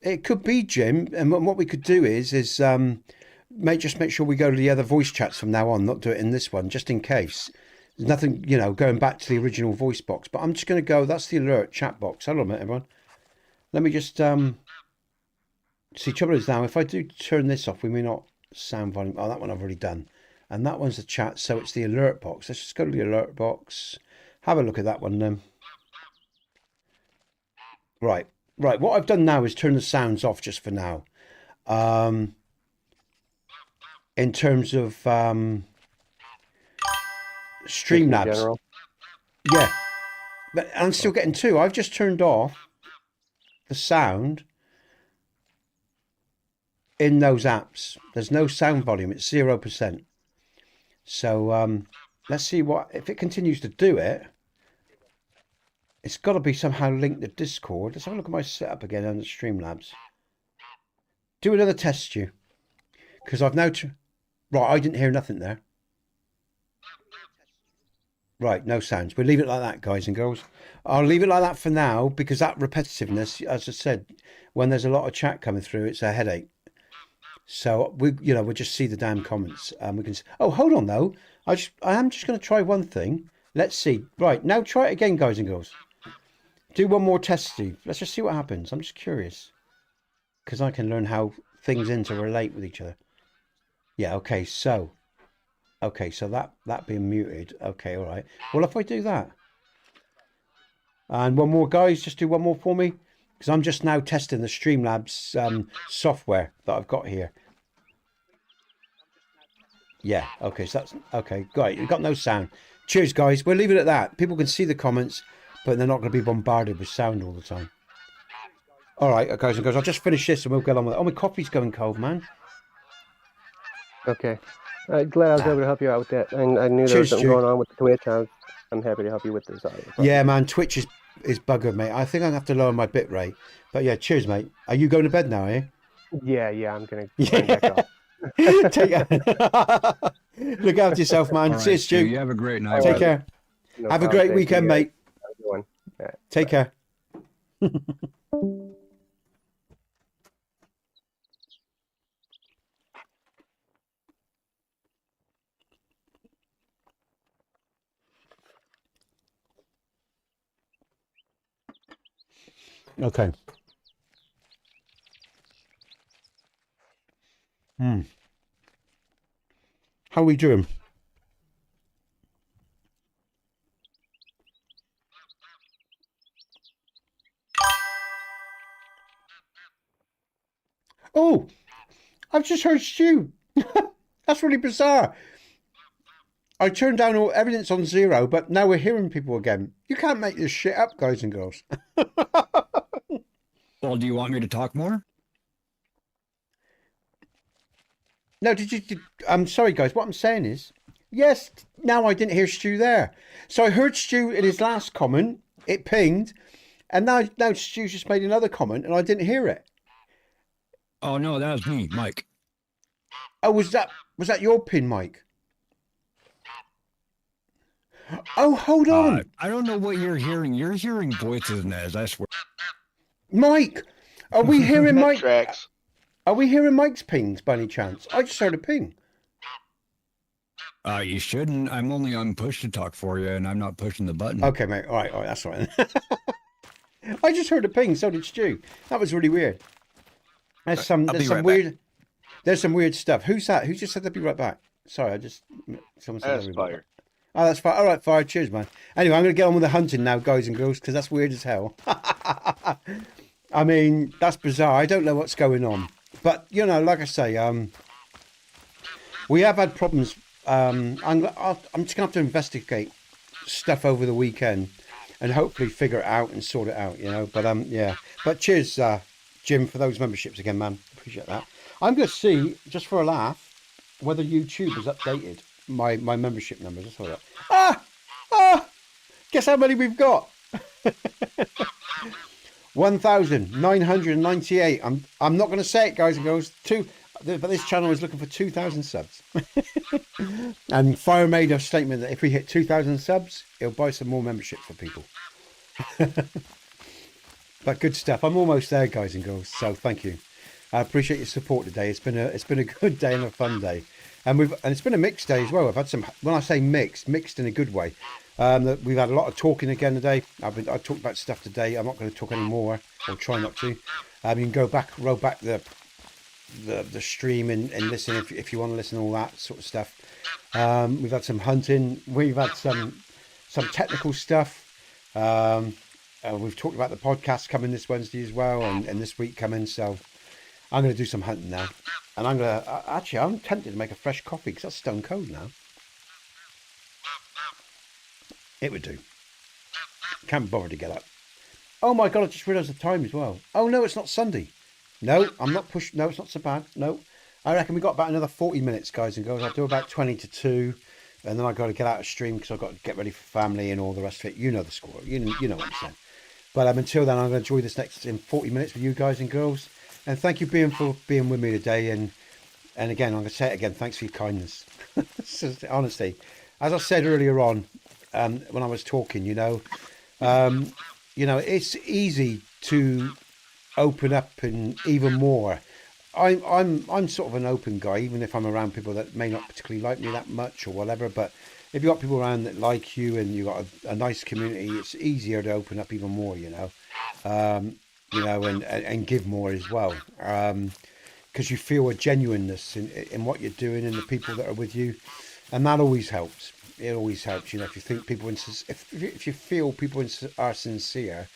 It could be, Jim. And what we could do is make sure we go to the other voice chats from now on, not do it in this one, just in case. There's nothing, you know, going back to the original voice box. But I'm just going to go. That's the alert chat box. Hold on a minute, everyone. Let me just see. Trouble is now, if I do turn this off, we may not sound volume. Oh, that one I've already done, and that one's the chat. So it's the alert box. Let's just go to the alert box. Have a look at that one then. Right. What I've done now is turn the sounds off just for now. In terms of StreamLabs. Yeah. But I'm still getting two. I've just turned off the sound in those apps. There's no sound volume. It's 0%. So let's see what, if it continues to do it, it's got to be somehow linked to Discord. Let's have a look at my setup again on the StreamLabs. Do another test, Stu. Because I've now... Right, I didn't hear nothing there. Right, no sounds. We'll leave it like that, guys and girls. I'll leave it like that for now, because that repetitiveness, as I said, when there's a lot of chat coming through, it's a headache. So we'll just see the damn comments. We can. Oh, hold on though. I am just going to try one thing. Let's see. Right, now try it again, guys and girls. Do one more test, Steve. Let's just see what happens. I'm just curious, because I can learn how things interrelate with each other. Yeah. Okay. So that being muted. Okay. All right. Well, if I do that, and one more, guys, just do one more for me, because I'm just now testing the StreamLabs software that I've got here. Yeah. Okay. So that's okay. Great. We've got no sound. Cheers, guys. We'll leave it at that. People can see the comments, but they're not going to be bombarded with sound all the time. All right, guys and girls. I'll just finish this and we'll get on with it. Oh, my coffee's going cold, man. Okay. Glad I was able to help you out with that. And I knew there was something going on with the Twitch. I'm happy to help you with this audio. Yeah, man. Twitch is buggered, mate. I think I'm going to have to lower my bit rate. But yeah, cheers, mate. Are you going to bed now, eh? Yeah, I'm going to back off. Look after yourself, man. Right, See you, Stu. You have a great night. Take care. No have a problem. great Thank weekend, you, mate. Yeah. Take care. Okay. How are we doing? Oh, I've just heard Stu. That's really bizarre. I turned down all evidence on 0, but now we're hearing people again. You can't make this shit up, guys and girls. Well, do you want me to talk more? No, I'm sorry, guys. What I'm saying is, yes, now I didn't hear Stu there. So I heard Stu in his last comment. It pinged. And now Stu's just made another comment and I didn't hear it. Oh, no, that was me, Mike. Oh, was that your pin, Mike? Oh, hold on. I don't know what you're hearing. You're hearing voices, Nez, I swear. Mike, are we hearing That Mike? tracks. Are we hearing Mike's pings by any chance? I just heard a ping. You shouldn't. I'm only on push to talk for you, and I'm not pushing the button. Okay, mate. All right, that's all right. I just heard a ping. So did Stu. That was really weird. There's some weird stuff. Who's that? Who just said they'll be right back? Sorry, someone said That's they'll be right fire. back. Oh, that's fire. All right, fire. Cheers, man. Anyway, I'm going to get on with the hunting now, guys and girls, because that's weird as hell. I mean, that's bizarre. I don't know what's going on. But, you know, like I say, we have had problems. I'm just going to have to investigate stuff over the weekend and hopefully figure it out and sort it out, you know. But, yeah. But cheers, Jim, for those memberships again, man. Appreciate that. I'm going to see, just for a laugh, whether YouTube has updated my membership numbers. That's all right. Guess how many we've got? 1,998. I'm not going to say it, guys and girls. But this channel is looking for 2,000 subs. And Fire made a statement that if we hit 2,000 subs, he'll buy some more membership for people. But good stuff. I'm almost there, guys and girls. So thank you. I appreciate your support today. It's been a good day and a fun day. And it's been a mixed day as well. I've had some, when I say mixed in a good way. We've had a lot of talking again today. I talked about stuff today. I'm not going to talk anymore, or try not to. You can roll back the stream and listen if you want to listen to all that sort of stuff. We've had some hunting. We've had some technical stuff. We've talked about the podcast coming this Wednesday as well, and this week coming. So I'm going to do some hunting now, and I'm tempted to make a fresh coffee because that's stone cold now. It would do. Can't bother to get up. Oh my God, I just realised the time as well. Oh no, it's not Sunday. No, I'm not pushed. No, it's not so bad. No, I reckon we've got about another 40 minutes, guys and girls. I'll do about 20 to 2, and then I've got to get out of stream because I've got to get ready for family and all the rest of it. You know the score. You know what I'm saying. But until then, I'm going to enjoy this next in 40 minutes with you guys and girls. And thank you for being with me today. And again, I'm going to say it again. Thanks for your kindness. Honestly, as I said earlier on, when I was talking, it's easy to open up and even more. I'm sort of an open guy, even if I'm around people that may not particularly like me that much or whatever. But if you've got people around that like you and you've got a nice community, it's easier to open up even more, and give more as well. Because you feel a genuineness in what you're doing and the people that are with you, and that always helps. It always helps, if you think people, if you feel people are sincere,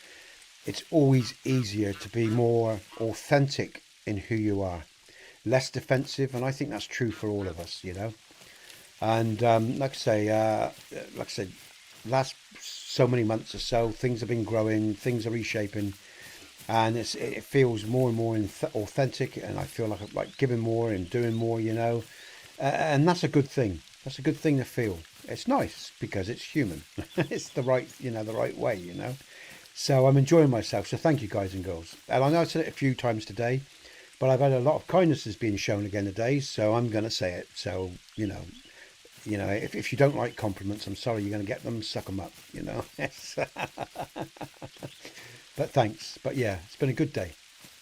it's always easier to be more authentic in who you are, less defensive, and I think that's true for all of us, And like I said, last so many months or so, things have been growing, things are reshaping, and it feels more and more authentic, and I feel like giving more and doing more, and that's a good thing. That's a good thing to feel. It's nice because it's human. It's the right way, So I'm enjoying myself. So thank you, guys and girls. And I know I said it a few times today, but I've had a lot of kindness has been shown again today. So I'm going to say it. So, if you don't like compliments, I'm sorry, you're going to get them, suck them up, But thanks. But yeah, it's been a good day.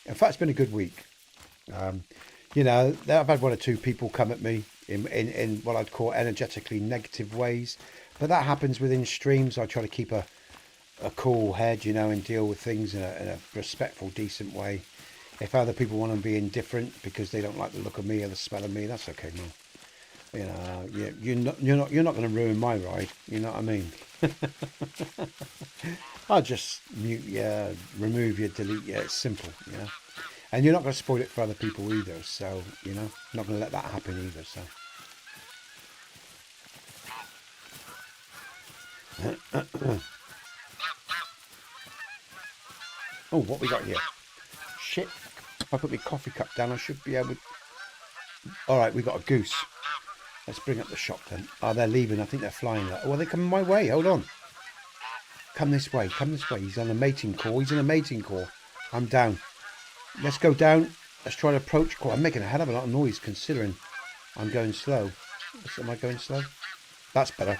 In fact, it's been a good week. I've had one or two people come at me in what I'd call energetically negative ways, but that happens within streams. I try to keep a cool head, and deal with things in a respectful, decent way. If other people want to be indifferent because they don't like the look of me or the smell of me, that's okay, man. You're not going to ruin my ride. You know what I mean? I'll just mute you, remove you, delete you. It's simple, And you're not going to spoil it for other people either. So, not going to let that happen either. So. Oh, what we got here? Shit. If I put my coffee cup down, I should be able to... All right, we got a goose. Let's bring up the shop then. Oh, they're leaving. I think they're flying. Oh, they're coming my way. Hold on. Come this way. Come this way. He's on a mating call. He's in a mating call. I'm down. Let's go down. Let's try to approach. Oh, I'm making a hell of a lot of noise considering I'm going slow. Am I going slow? That's better.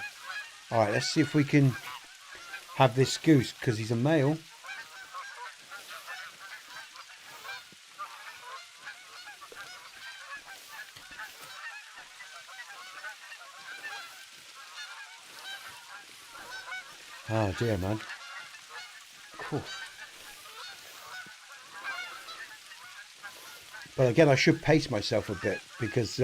All right, let's see if we can have this goose because he's a male. Oh dear, man. Cool. But again, I should pace myself a bit because,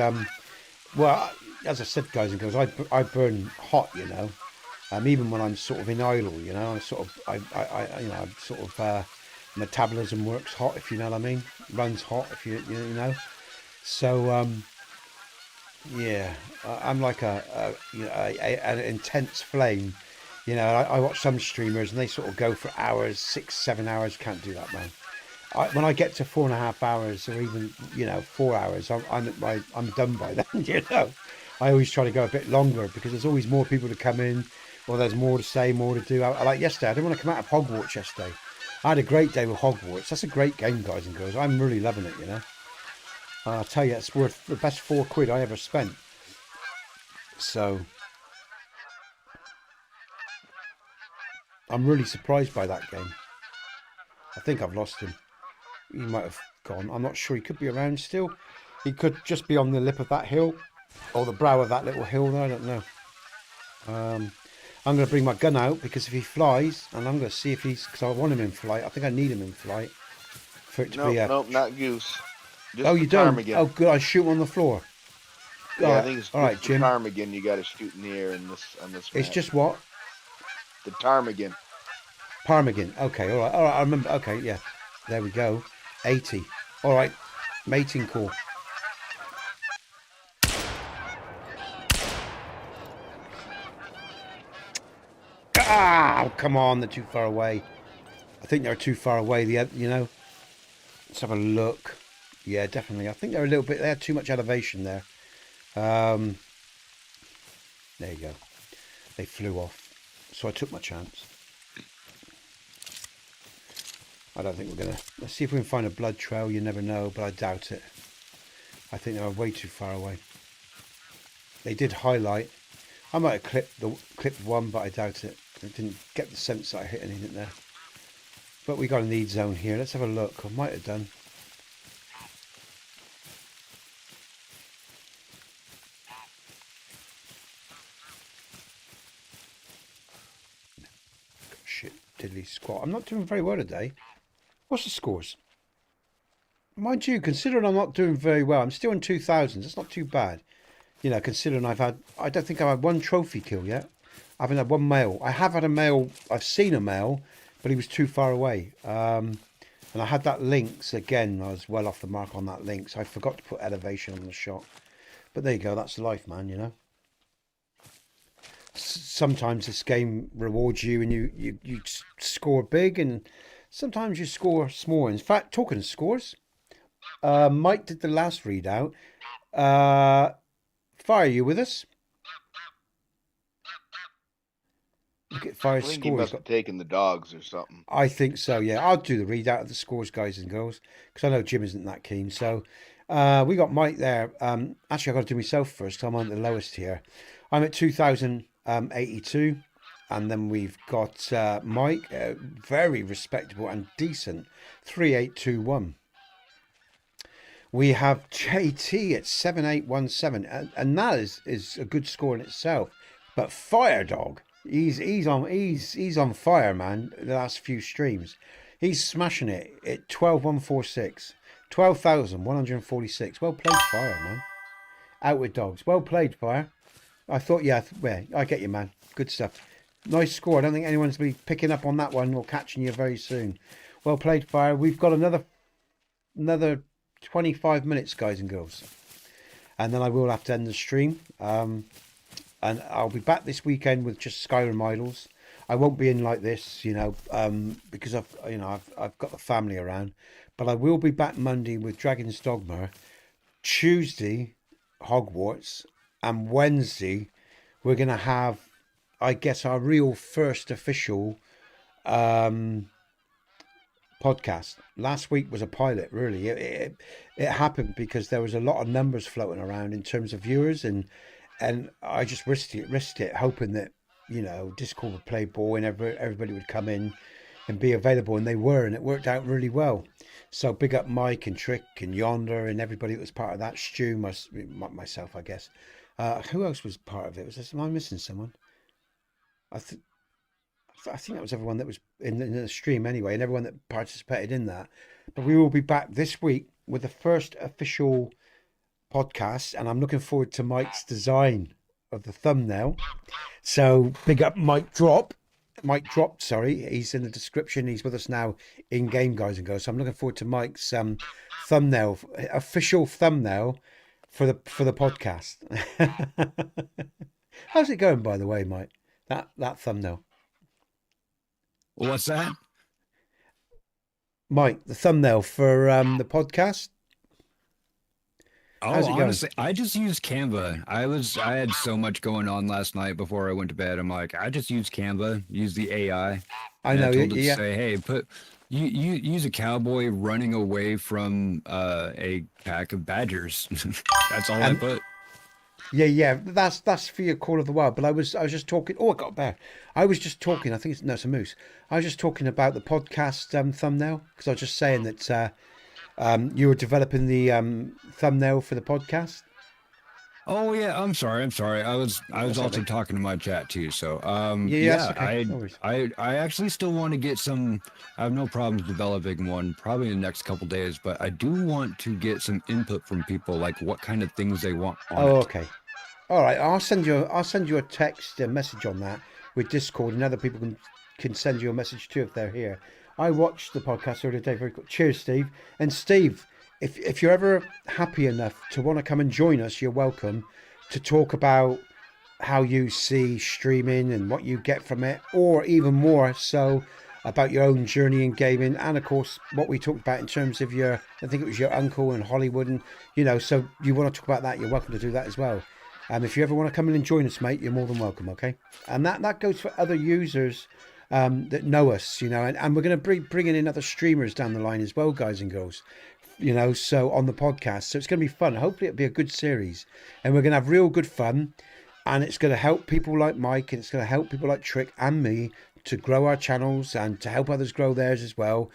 well, as I said, guys and girls, I burn hot, even when I'm sort of in idle, I'm sort of, metabolism works hot, if you know what I mean, runs hot, if you know. So, yeah, I'm like an intense flame. I watch some streamers and they sort of go for hours, 6-7 hours. Can't do that, man. When I get to 4.5 hours or even 4 hours, I'm done by then. I always try to go a bit longer because there's always more people to come in, or there's more to say, more to do. I like yesterday. I didn't want to come out of Hogwarts yesterday. I had a great day with Hogwarts. That's a great game, guys and girls. I'm really loving it. I'll tell you, it's worth the best £4 I ever spent. So I'm really surprised by that game. I think I've lost him. He might have gone. I'm not sure. He could be around still. He could just be on the lip of that hill. or the brow of that little hill there. I don't know. I'm going to bring my gun out because if he flies, and I'm going to see if he's, because I want him in flight. I think I need him in flight for it to be a. Nope, not goose. Just Oh, the you don't? ptarmigan. Oh, good. I shoot him on the floor. Yeah, I think it's all just right, the Jim. ptarmigan you got to shoot in the air in this on this. It's map. just what? The ptarmigan. Ptarmigan. Okay, all right. I remember. Okay, yeah. There we go. 80. All right. Mating call. Ah, come on. They're too far away. I think they're too far away. Let's have a look. Yeah, definitely. I think they're a little bit. They had too much elevation there. There you go. They flew off. So I took my chance. I don't think we're going to... Let's see if we can find a blood trail. You never know, but I doubt it. I think they were way too far away. They did highlight. I might have clipped one, but I doubt it. I didn't get the sense that I hit anything there. But we got a need zone here. Let's have a look. I might have done. Shit, diddly squat. I'm not doing very well today. What's the scores? Mind you, considering I'm not doing very well, I'm still in 2000s. It's not too bad. You know, considering I don't think I've had one trophy kill yet. I haven't had one male. I have had a male. I've seen a male, but he was too far away. And I had that lynx again. I was well off the mark on that lynx. I forgot to put elevation on the shot. But there you go. That's life, man. You know. Sometimes this game rewards you, and you score big, and sometimes you score small. In fact, talking of scores, Mike did the last readout. Fire, you with us? Look at Fire's I think score. he must have taken the dogs or something. I think so, yeah. I'll do the readout of the scores, guys and girls, because I know Jim isn't that keen. So we got Mike there. Actually, I've got to do myself first. I'm on the lowest here. I'm at 2,082. And then we've got Mike, very respectable and decent, 3,821. We have JT at 7,817, and that is a good score in itself. But Fire Dog, he's on fire, man. The last few streams, he's smashing it at 12,146, 12,146. Well played, Fire, man. Out with dogs. Well played, Fire. I thought, yeah, I get you, man. Good stuff. Nice score. I don't think anyone's going to be picking up on that one or catching you very soon. Well played, Fire. We've got another 25 minutes, guys and girls, and then I will have to end the stream. And I'll be back this weekend with just Skyrim Idols. I won't be in like this, because I've got the family around. But I will be back Monday with Dragon's Dogma, Tuesday Hogwarts, and Wednesday we're gonna have, I guess, our real first official podcast. Last week was a pilot, really. It happened because there was a lot of numbers floating around in terms of viewers, and I just risked it, hoping that Discord would play ball and everybody would come in and be available, and they were, and it worked out really well. So big up Mike and Trick and Yonder and everybody that was part of that. Stu, myself, I guess. Who else was part of it? Am I missing someone? I think that was everyone that was in the stream anyway, and everyone that participated in that. But we will be back this week with the first official podcast, and I'm looking forward to Mike's design of the thumbnail. So big up Mike Dropped, sorry. He's in the description. He's with us now in game, guys and girls. So I'm looking forward to Mike's thumbnail, official thumbnail for the podcast. How's it going, by the way, Mike? That thumbnail. What's that? Mike, the thumbnail for the podcast. Oh, How's it going? honestly, I just used Canva. I had so much going on last night before I went to bed. I'm like, I just used Canva, use the AI. I And know, I told it yeah. to say, hey, you use a cowboy running away from a pack of badgers. That's all I put. Yeah. That's for your Call of the Wild. But I was just talking. Oh, I got a bear. I was just talking. I think it's a moose. I was just talking about the podcast thumbnail, because I was just saying that you were developing the thumbnail for the podcast. Oh yeah, I'm sorry. I was That's also okay. talking to my chat too. So Yeah, that's okay. No worries. I actually still want to get some. I have no problems developing one probably in the next couple days, but I do want to get some input from people, like what kind of things they want on Oh, it. okay. All right. I'll send you a text, a message on that with Discord, and other people can send you a message too if they're here. I watched the podcast earlier today. Very cool. Cheers, Steve. And Steve, if you're ever happy enough to want to come and join us, you're welcome to talk about how you see streaming and what you get from it, or even more so about your own journey in gaming, and of course what we talked about in terms of your, I think it was your uncle in Hollywood, and so you want to talk about that, you're welcome to do that as well. If you ever want to come in and join us, mate, you're more than welcome. Okay, and that goes for other users that know us, and we're going to be bringing in other streamers down the line as well, guys and girls. So on the podcast, so it's going to be fun. Hopefully it'll be a good series, and we're going to have real good fun. And it's going to help people like Mike, and it's going to help people like Trick and me to grow our channels and to help others grow theirs as well.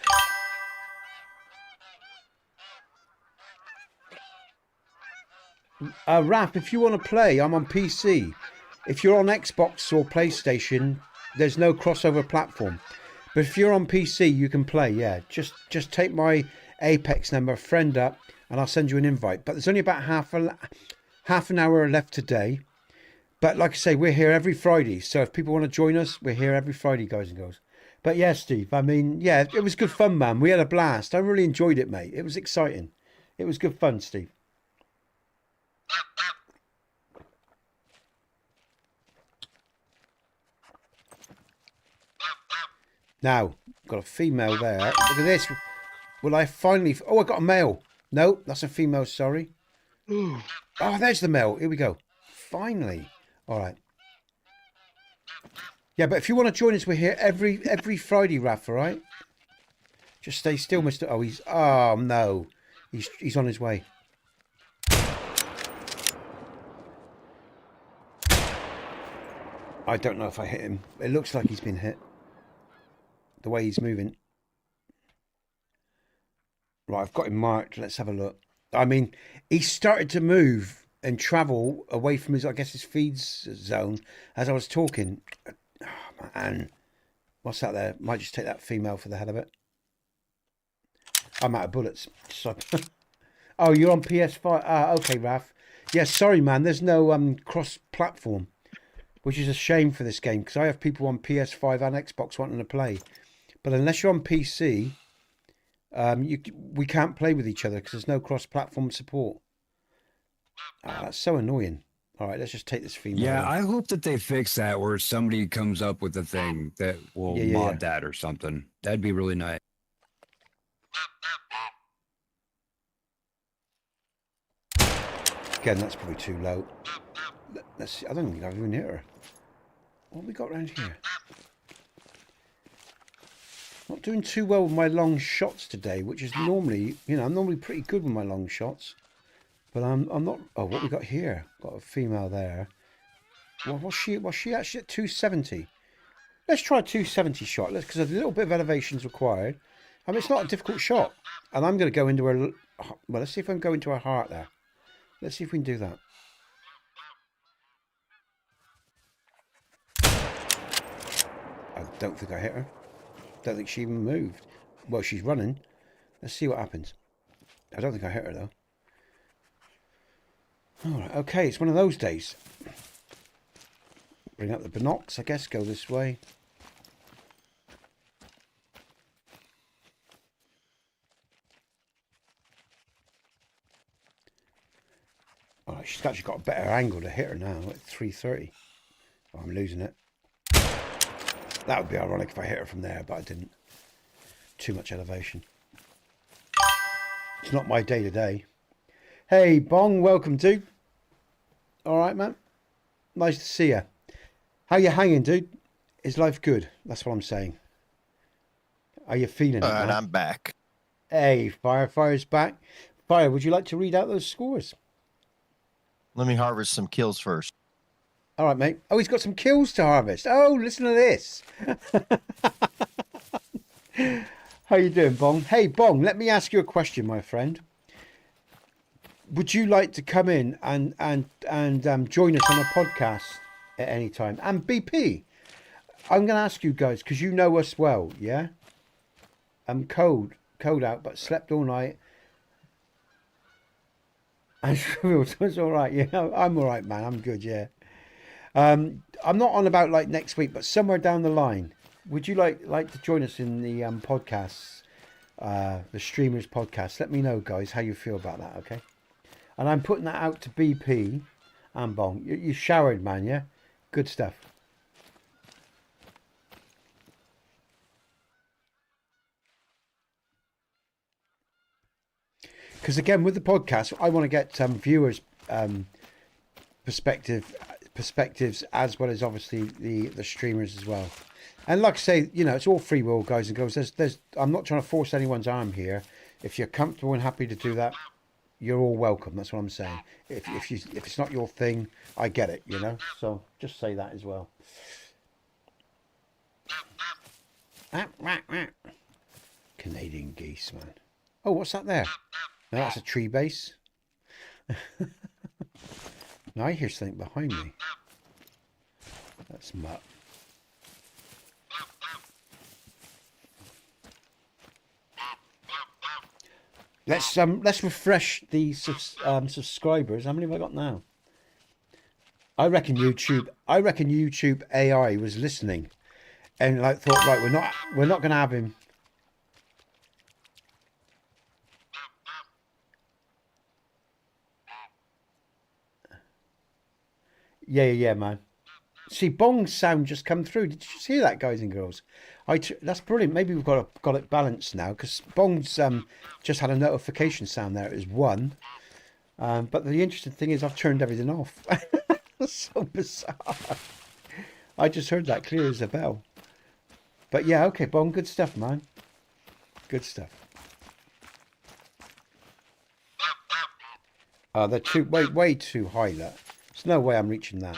Raph, if you want to play, I'm on PC. If you're on Xbox or PlayStation, there's no crossover platform. But if you're on PC, you can play. Yeah, just take my Apex number, friend up, and I'll send you an invite. But there's only about half an hour left today. But like I say, we're here every Friday. So if people want to join us, we're here every Friday, guys and girls. But yeah, Steve, I mean, yeah, it was good fun, man. We had a blast. I really enjoyed it, mate. It was exciting. It was good fun, Steve. Now, got a female there. Look at this. Will I finally... Oh, I got a male. No, that's a female, sorry. Oh, there's the male. Here we go. Finally. All right. Yeah, but if you want to join us, we're here every Friday, Raph, all right? Just stay still, Mr. Oh, oh, no. He's on his way. I don't know if I hit him. It looks like he's been hit. The way he's moving. Right, I've got him marked. Let's have a look. I mean, he started to move and travel away from his, I guess, his feeds zone as I was talking. Oh, man. What's that there? Might just take that female for the hell of it. I'm out of bullets. So... Oh, you're on PS5. Ah, okay, Raph. Yeah, sorry, man. There's no cross-platform, which is a shame for this game because I have people on PS5 and Xbox wanting to play. But unless you're on PC, we can't play with each other because there's no cross-platform support. That's so annoying. All right, let's just take this female. Yeah, I hope that they fix that where somebody comes up with a thing that will mod that or something. That'd be really nice. Again, that's probably too low. Let's see. I don't think I've even hit her. What have we got around here? Not doing too well with my long shots today, which is normally, I'm normally pretty good with my long shots. But I'm not. Oh, what we got here? Got a female there. Well, was she actually at 270? Let's try a 270 shot. Because a little bit of elevation is required. I mean, it's not a difficult shot. And I'm going to go into her. Well, let's see if I can go into her heart there. Let's see if we can do that. I don't think I hit her. Don't think she even moved. Well, she's running. Let's see what happens. I don't think I hit her though. Alright, okay, it's one of those days. Bring up the binocs, I guess, go this way. Alright, she's actually got a better angle to hit her now at 330. Oh, I'm losing it. That would be ironic if I hit her from there, but I didn't. Too much elevation. It's not my day today. Hey, Bong, welcome, dude. All right, man. Nice to see you. How you hanging, dude? Is life good? That's what I'm saying. Are you feeling it? And I'm back. Hey, Fire's back. Fire, would you like to read out those scores? Let me harvest some kills first. All right, mate. Oh, he's got some kills to harvest. Oh, listen to this. How you doing, Bong? Hey, Bong, let me ask you a question, my friend. would you like to come in and join us on a podcast at any time? And BP, I'm going to ask you guys because you know us well, yeah. I'm cold out, but slept all night. And it's all right. Yeah, I'm all right, man. I'm good. Yeah. I'm not on about like next week, but somewhere down the line. Would you like to join us in the podcasts, the streamers podcast? Let me know, guys, how you feel about that. Okay. And I'm putting that out to BP and Bong. You showered, man. Yeah. Good stuff. Because again, with the podcast, I want to get viewers' perspectives as well as obviously the streamers as well. And like I say, you know, it's all free will, guys and girls. There's I'm not trying to force anyone's arm here. If you're comfortable and happy to do that, you're all welcome. That's what I'm saying. If it's not your thing, I get it. You know, so just say that as well. Canadian geese, man. Oh, what's that there? No, that's a tree base. Now I hear something behind me. That's mutt. Let's refresh the subscribers. How many have I got now? I reckon YouTube AI was listening and like thought, right, we're not gonna have him. Yeah, man. See, Bong's sound just come through. Did you see that, guys and girls? That's brilliant. Maybe we've got it balanced now because Bong's just had a notification sound there. It was 1. But the interesting thing is I've turned everything off. That's so bizarre. I just heard that clear as a bell. But yeah, okay, Bong, good stuff, man. Good stuff. They're way too high. That there's no way I'm reaching that.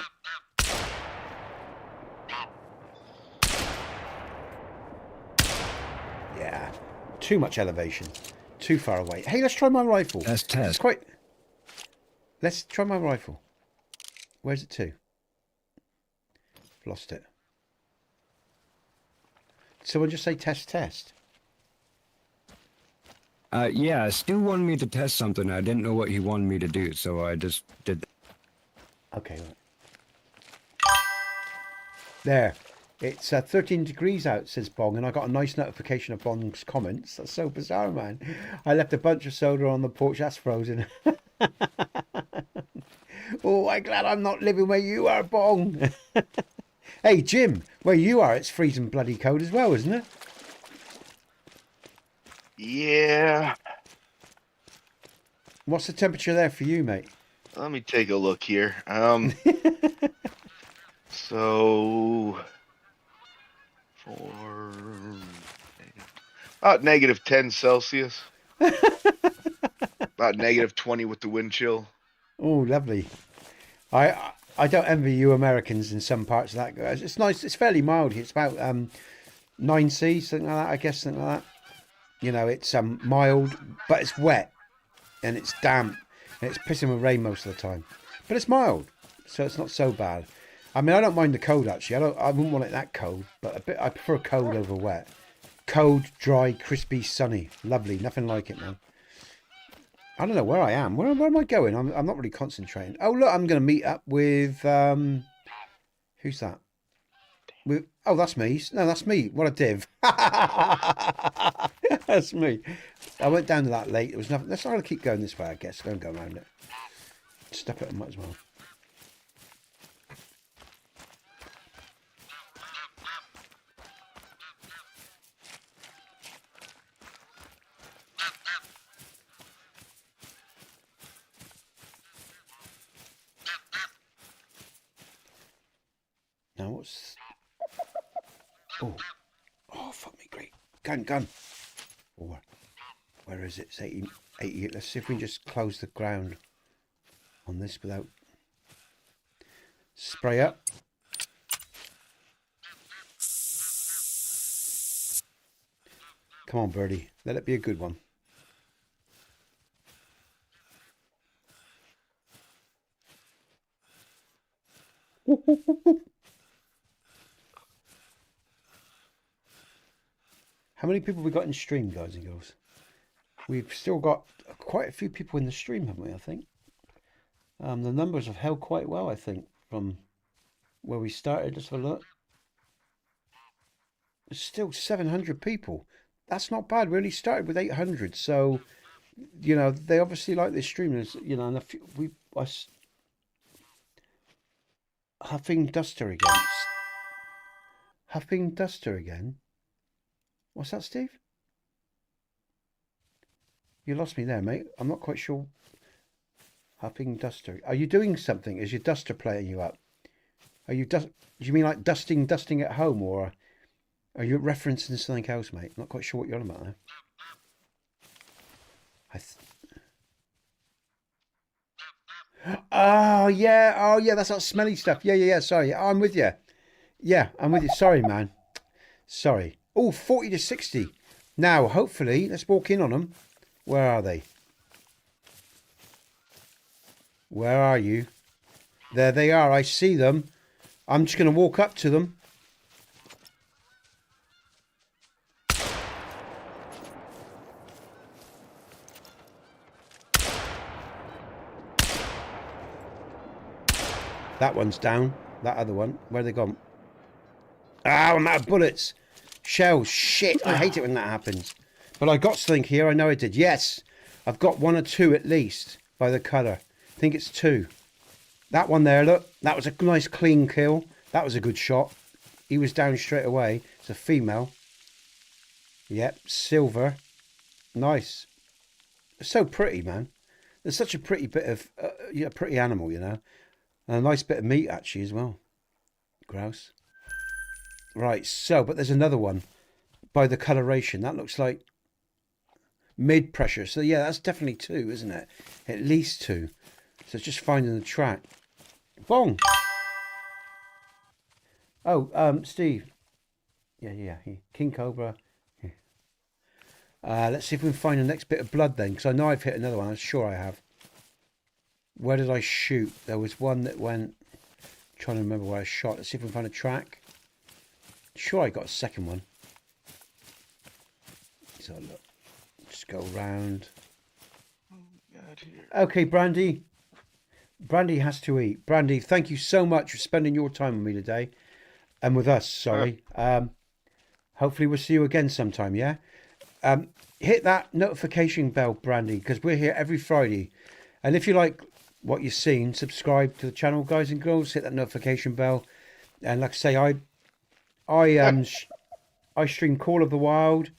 Yeah, too much elevation, too far away. Hey, let's try my rifle. That's test. It's quite. Let's try my rifle. Where's it to? Lost it. Someone just say test. Yeah, Stu wanted me to test something. I didn't know what he wanted me to do, so I just did that. Okay, right. There. It's 13 degrees out, says Bong, and I got a nice notification of Bong's comments. That's so bizarre, man. I left a bunch of soda on the porch. That's frozen. Oh, I'm glad I'm not living where you are, Bong. Hey, Jim, where you are, it's freezing bloody cold as well, isn't it? Yeah. What's the temperature there for you, mate? Let me take a look here. So for about -10 Celsius. About -20 with the wind chill. Oh, lovely. I don't envy you Americans in some parts of that, guys. It's nice. It's fairly mild here. It's about 9°C, something like that. I guess something like that. You know, it's mild, but it's wet and it's damp and it's pissing with rain most of the time. But it's mild, so it's not so bad. I mean, I don't mind the cold actually. I wouldn't want it that cold, but I prefer cold over wet. Cold, dry, crispy, sunny, lovely. Nothing like it, man. I don't know where I am. Where am I going? I'm not really concentrating. Oh look, I'm going to meet up with who's that? Oh, that's me. No, that's me. What a div. That's me. I went down to that lake. There was nothing. Let's not keep going this way, I guess. Don't go around it. Step it, I might as well. Now what's... Oh, fuck me, great. Gun. Oh, where is it? It's 80. Let's see if we can just close the ground on this without... Spray up. Come on, birdie. Let it be a good one. How many people we got in stream, guys and girls? We've still got quite a few people in the stream, haven't we? I think. The numbers have held quite well, I think, from where we started. Let's have a look. There's still 700 people. That's not bad. We only started with 800, so you know they obviously like this stream. You know, and Huffing Duster again. Huffing Duster again. What's that, Steve? You lost me there, mate. I'm not quite sure. Huffing Duster. Are you doing something? Is your duster playing you up? Are you do you mean like dusting at home, or are you referencing something else, mate? I'm not quite sure what you're on about there. Oh yeah, that's that smelly stuff. Yeah. Sorry, I'm with you. Yeah, I'm with you. Sorry, man. Sorry. Oh, 40 to 60. Now, hopefully, let's walk in on them. Where are they? Where are you? There they are. I see them. I'm just going to walk up to them. That one's down. That other one. Where they gone? Ah, I'm out of bullets. Shells. Shit. I hate it when that happens. But I got something here. I know I did. Yes. I've got one or two at least by the colour. I think it's two. That one there, look. That was a nice clean kill. That was a good shot. He was down straight away. It's a female. Yep. Silver. Nice. It's so pretty, man. It's such a pretty bit of, pretty animal, you know. And a nice bit of meat, actually, as well. Grouse. Right, so, but there's another one by the coloration. That looks like mid-pressure. So, yeah, that's definitely two, isn't it? At least two. So, it's just finding the track. Bong! Oh, Steve. Yeah. King Cobra. Yeah. Let's see if we can find the next bit of blood then, because I know I've hit another one. I'm sure I have. Where did I shoot? There was one that went... I'm trying to remember where I shot. Let's see if we can find a track. Sure, I got a second one. So look, just go round. Okay, Brandy. Brandy has to eat. Brandy, thank you so much for spending your time with me today, and with us. Sorry. Hopefully, we'll see you again sometime. Yeah. Hit that notification bell, Brandy, because we're here every Friday. And if you like what you've seen, subscribe to the channel, guys and girls. Hit that notification bell. And like I say, I stream Call of the Wild.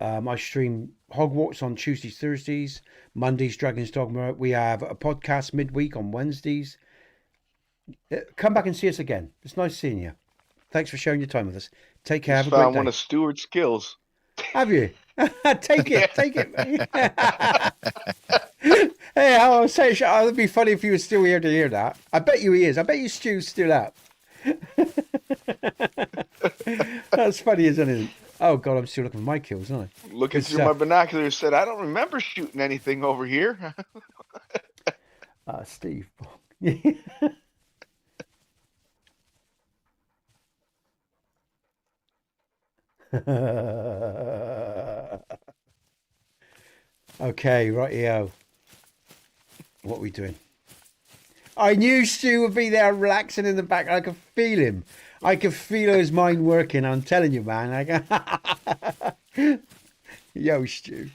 I stream Hogwarts on Tuesdays, Thursdays, Mondays, Dragon's Dogma. We have a podcast midweek on Wednesdays. Come back and see us again. It's nice seeing you. Thanks for sharing your time with us. Take care. Have a great day. Found one of Stuart's skills. Have you? Take it. Hey, I'll say it'd be funny if he was still here to hear that. I bet you he is. I bet you Stu's still up. That's funny, isn't it? Oh God, I'm still looking for my kills, aren't I? Looking through my binoculars, said, I don't remember shooting anything over here. Steve. Okay, rightio. What are we doing? I knew Stu would be there relaxing in the back. I could feel him. I could feel his mind working. I'm telling you, man. Yo, Stu.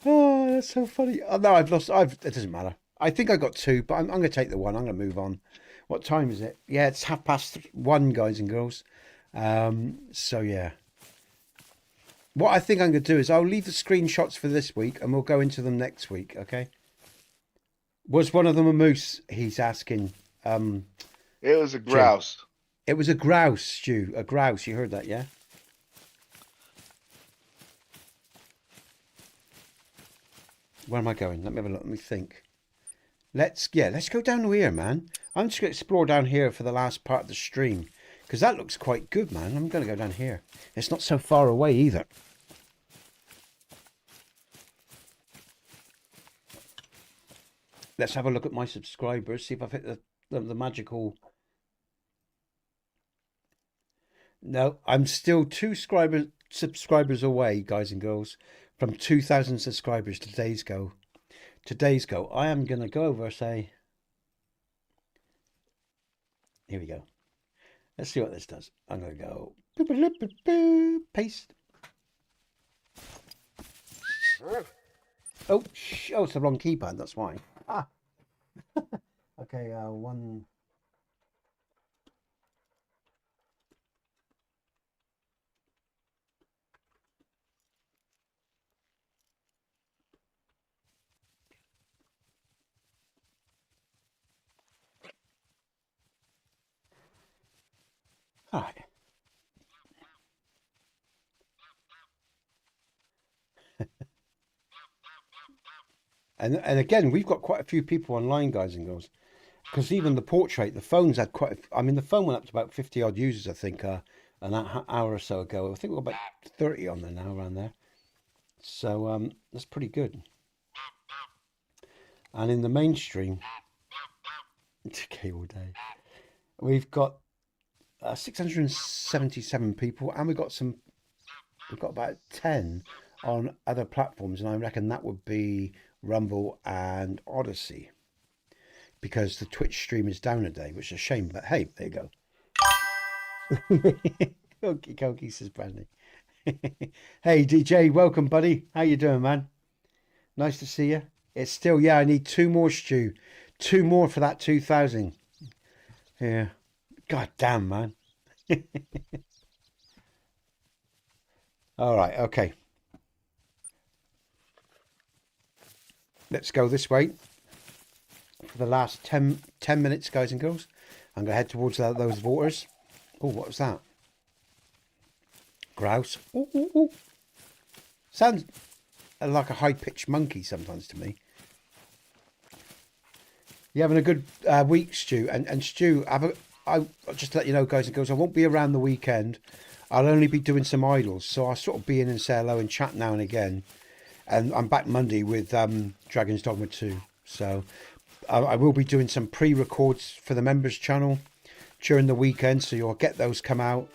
Oh, that's so funny. Oh, no, I've lost. It doesn't matter. I think I got two, but I'm going to take the one. I'm going to move on. What time is it? Yeah, it's 1:30, guys and girls. So, yeah. What I think I'm going to do is I'll leave the screenshots for this week and we'll go into them next week, okay? Was one of them a moose? He's asking. It was a grouse. It was a grouse, Stu. A grouse. You heard that, yeah? Where am I going? Let me have a look. Let me think. Let's go down here, man. I'm just going to explore down here for the last part of the stream. Because that looks quite good, man. I'm going to go down here. It's not so far away either. Let's have a look at my subscribers. See if I've hit the magical. No, I'm still two subscribers away, guys and girls, from 2,000 subscribers. Today's go. I am gonna go over. Say. Here we go. Let's see what this does. I'm going to go paste. Oh, it's the wrong keypad. That's why. Ah. Okay, one. All right. And again, we've got quite a few people online, guys and girls, because even the portrait, the phone's had I mean, the phone went up to about 50 odd users, I think, an hour or so ago. I think we're about 30 on there now, around there. So that's pretty good. And in the mainstream, okay, all day, we've got 677 people, and we've got about 10 on other platforms, and I reckon that would be Rumble and ODYSEE, because the Twitch stream is down a day, which is a shame, but hey, there you go. Okie dokie, says Brandy. Hey DJ, welcome buddy, how you doing, man? Nice to see you. It's still, yeah, I need two more, Stu, two more for that 2,000. Yeah, god damn, man. All right, okay, let's go this way for the last 10 minutes, guys and girls. I'm going to head towards those waters. Oh, what was that? Grouse. Ooh, ooh, ooh. Sounds like a high-pitched monkey sometimes to me. You having a good week, Stu? And Stu, I'll just to let you know, guys and girls, I won't be around the weekend. I'll only be doing some idles, so I'll sort of be in and say hello and chat now and again. And I'm back Monday with Dragon's Dogma 2. So I will be doing some pre-records for the members channel during the weekend, so you'll get those come out.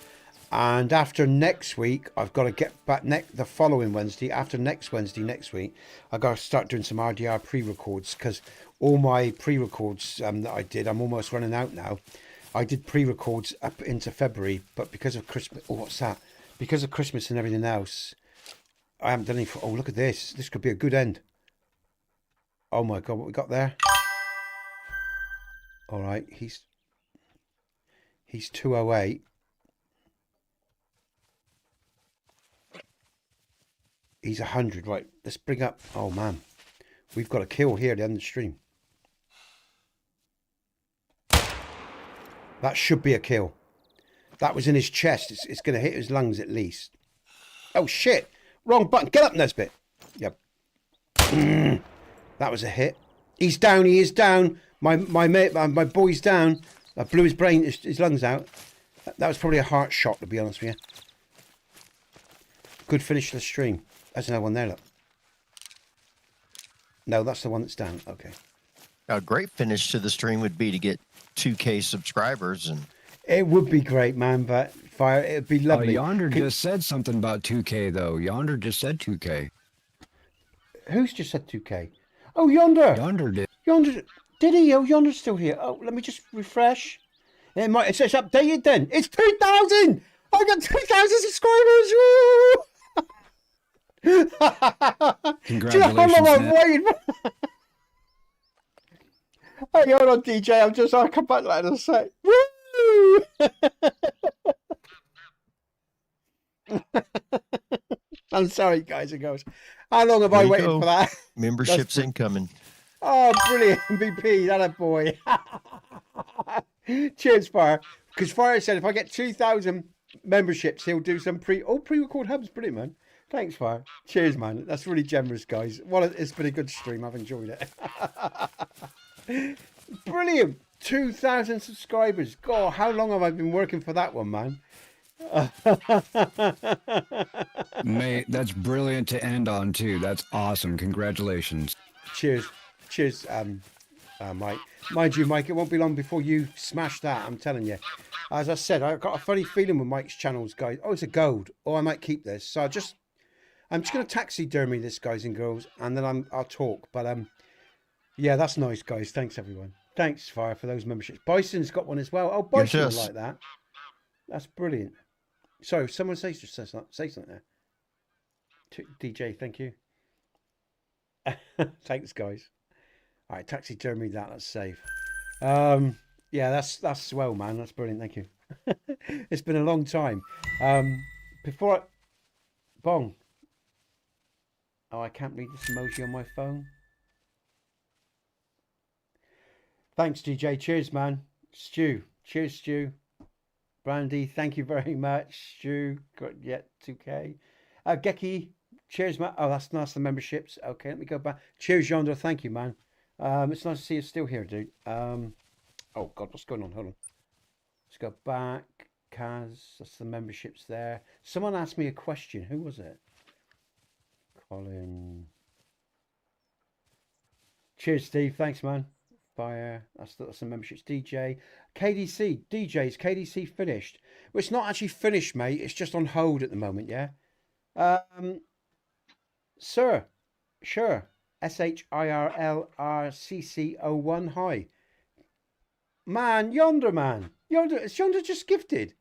And after next week, I've got to get back the following Wednesday. After next Wednesday, next week, I've got to start doing some RDR pre-records, because all my pre-records that I did, I'm almost running out now. I did pre-records up into February, but because of Christmas, oh, what's that? Because of Christmas and everything else, I haven't done any. Oh, look at this. This could be a good end. Oh my God, what we got there? All right, he's 208. He's 100, right? Let's bring up. Oh man, we've got a kill here at the end of the stream. That should be a kill. That was in his chest. It's going to hit his lungs at least. Oh shit! Wrong button. Get up, Nesbit. Yep. That was a hit. He's down. He is down. My mate, my boy's down. I blew his brain, his lungs out. That was probably a heart shot, to be honest with you. Good finish to the stream. There's another one there, look. No, that's the one that's down. Okay. A great finish to the stream would be to get 2K subscribers, and it would be great, man. But fire, it'd be lovely. Yonder just said something about 2K though. Yonder just said 2K. Who's just said 2K? Oh, Yonder. Yonder did. Yonder did he? Oh, Yonder's still here. Oh, let me just refresh. It's updated then. It's 2,000. I got 2,000 subscribers. Woo! Congratulations. Do you know how long I'm waiting for? Hey, hold on, DJ. I'll come back later in a sec. Woo! I'm sorry, guys and girls. How long have I waited for that? Memberships incoming. Oh, brilliant. MVP. That a boy. Cheers, Fire. Because Fire said if I get 2,000 memberships, he'll do some pre-record hubs. Brilliant, man. Thanks, Fire. Cheers, man. That's really generous, guys. It's been a good stream. I've enjoyed it. Brilliant. 2,000 subscribers. God, how long have I been working for that one, man? Mate, that's brilliant to end on too. That's awesome. Congratulations. Cheers. Mike. Mind you, Mike, it won't be long before you smash that. I'm telling you. As I said, I've got a funny feeling with Mike's channels, guys. Oh, it's a gold. Oh, I might keep this. So I'm just going to taxidermy this, guys and girls, and then I'll talk. But yeah, that's nice, guys. Thanks, everyone. Thanks, Fire, for those memberships. Bison's got one as well. Oh, Bison will like that. That's brilliant. Sorry, someone say something there. DJ, thank you. Thanks, guys. All right, taxidermy that. That's safe. Yeah, that's swell, man. That's brilliant. Thank you. It's been a long time. Before I... Bong. Oh, I can't read this emoji on my phone. Thanks, DJ. Cheers, man. Stu. Cheers, Stu. Brandy, thank you very much. Stu, got yet 2K. Geki, cheers, man. Oh, that's nice, the memberships. Okay, let me go back. Cheers, Yonder. Thank you, man. It's nice to see you still here, dude. Oh, God, what's going on? Hold on. Let's go back. Kaz, that's the memberships there. Someone asked me a question. Who was it? Colin. Cheers, Steve. Thanks, man. Fire. That's the memberships. DJ. KDC. DJs. KDC finished. Well, it's not actually finished, mate. It's just on hold at the moment, yeah? Sir. Sure. SHIRLRCC01. Hi. Man, Yonder, man. Is Yonder just gifted?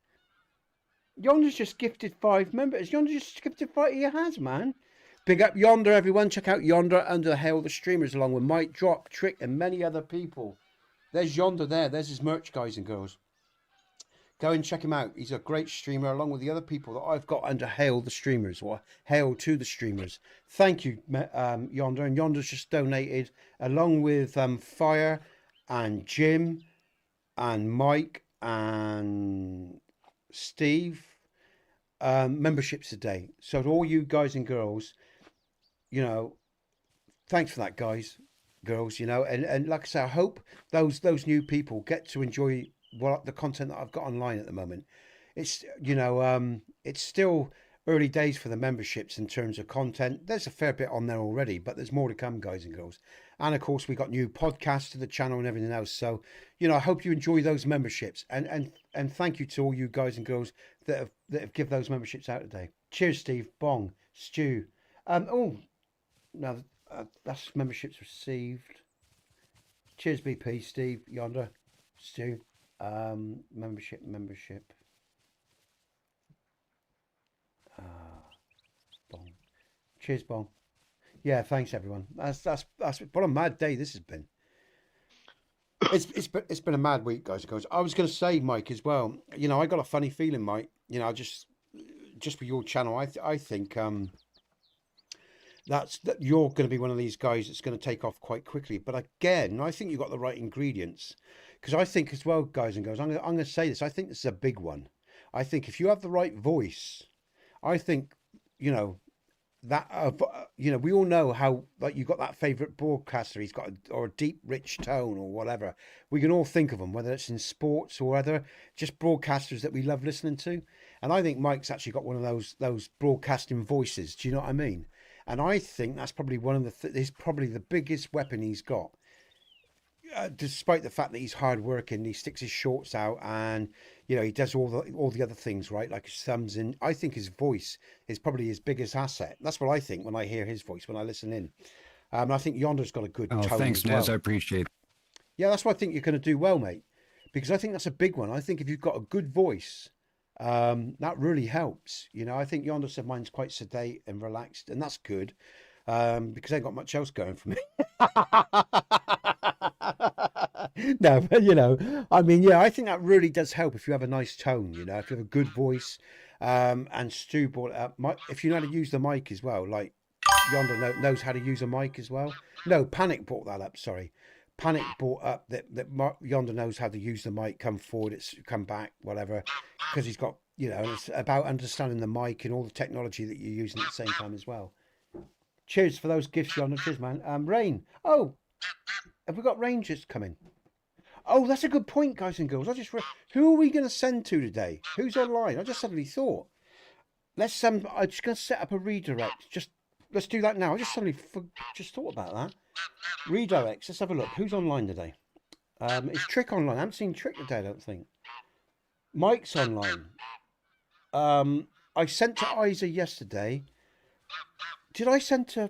Yonder's just gifted 5 members. Yonder just gifted 5. He has, man. Big up Yonder, everyone. Check out Yonder under Hail the Streamers, along with Mike, Drop, Trick, and many other people. There's Yonder there. There's his merch, guys and girls. Go and check him out. He's a great streamer, along with the other people that I've got under Hail the Streamers, or Hail to the Streamers. Thank you, Yonder. And Yonder's just donated, along with Fire and Jim and Mike and Steve, memberships today. So to all you guys and girls, you know, thanks for that, guys, girls, you know, and like I say, I hope those new people get to enjoy the content that I've got online at the moment. It's, you know, it's still early days for the memberships in terms of content. There's a fair bit on there already, but there's more to come, guys and girls. And of course, we got new podcasts to the channel and everything else. So, you know, I hope you enjoy those memberships, and thank you to all you guys and girls that have give those memberships out today. Cheers, Steve. Bong. Stu. Oh, no, that's memberships received. Cheers, BP. Steve. Yonder. Stu. Membership. Bong. Cheers, Bong. Yeah, thanks everyone. That's what a mad day this has been. It's been a mad week, guys and girls. I was going to say, Mike, as well. You know, I got a funny feeling, Mike. You know, just for your channel, I think that you're going to be one of these guys that's going to take off quite quickly. But again, I think you've got the right ingredients, because I think as well, guys and girls, I'm going to say this. I think this is a big one. I think if you have the right voice, I think, you know, that you know, we all know how, like, you got that favorite broadcaster, he's got or a deep rich tone or whatever. We can all think of them, whether it's in sports or other just broadcasters that we love listening to. And I think Mike's actually got one of those broadcasting voices. Do you know what I mean? And I think that's probably one of the probably the biggest weapon he's got. Despite the fact that he's hardworking, he sticks his shorts out, and you know, he does all the other things right, like his thumbs in. I think his voice is probably his biggest asset. That's what I think when I hear his voice, when I listen in. I think Yonder's got a good tone. Thanks, as well. Nez. I appreciate it. Yeah, that's why I think you're going to do well, mate. Because I think that's a big one. I think if you've got a good voice, that really helps. You know, I think Yonder said mine's quite sedate and relaxed, and that's good. Because I ain't got much else going for me. No, but you know, I mean, yeah, I think that really does help if you have a nice tone, you know, if you have a good voice. And Stu brought up, if you know how to use the mic as well, like Yonder knows how to use a mic as well. No, Panic brought that up, sorry. Panic brought up that Yonder knows how to use the mic, come forward, come back, whatever, because he's got, you know, it's about understanding the mic and all the technology that you're using at the same time as well. Cheers for those gifts, Yonder. Cheers, man. Rain. Oh, have we got Rangers coming? Oh, that's a good point, guys and girls. Who are we going to send to today? Who's online? I just suddenly thought. I'm just going to set up a redirect. Just let's do that now. I just suddenly just thought about that. Redirects. Let's have a look. Who's online today? Is Trick online? I haven't seen Trick today, I don't think. Mike's online. I sent to Isa yesterday. Did I send to...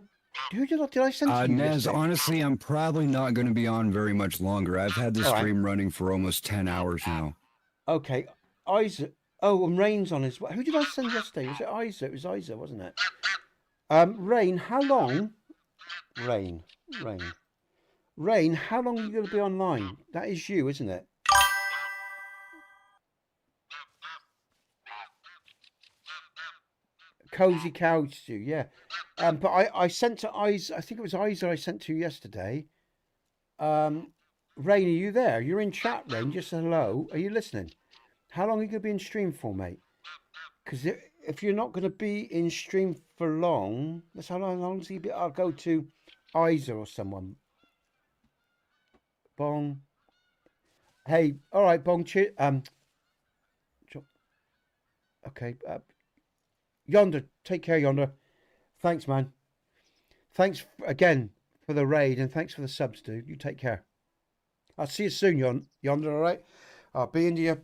Who did I send to you Nez, yesterday? honestly, I'm probably not going to be on very much longer. I've had this All right. stream running for almost 10 hours now. Okay. Isa... Oh, and Rain's on as well. Who did I send yesterday? Was it Isa? It was Isa, wasn't it? Rain, how long... Rain, how long are you going to be online? That is you, isn't it? Cozy Cow Stew, yeah. But I sent to Isa, I think it was Isa I sent to yesterday. Rain, are you there? You're in chat, Rain. Just hello. Are you listening? How long are you going to be in stream for, mate? Because if you're not going to be in stream for long, that's how long is he be? I'll go to Isa or someone. Bong. Hey, all right, Bong. Okay. Yonder, take care, Yonder. Thanks, man. Thanks again for the raid and thanks for the subs, dude. You take care. I'll see you soon, Yonder, all right? I'll be into your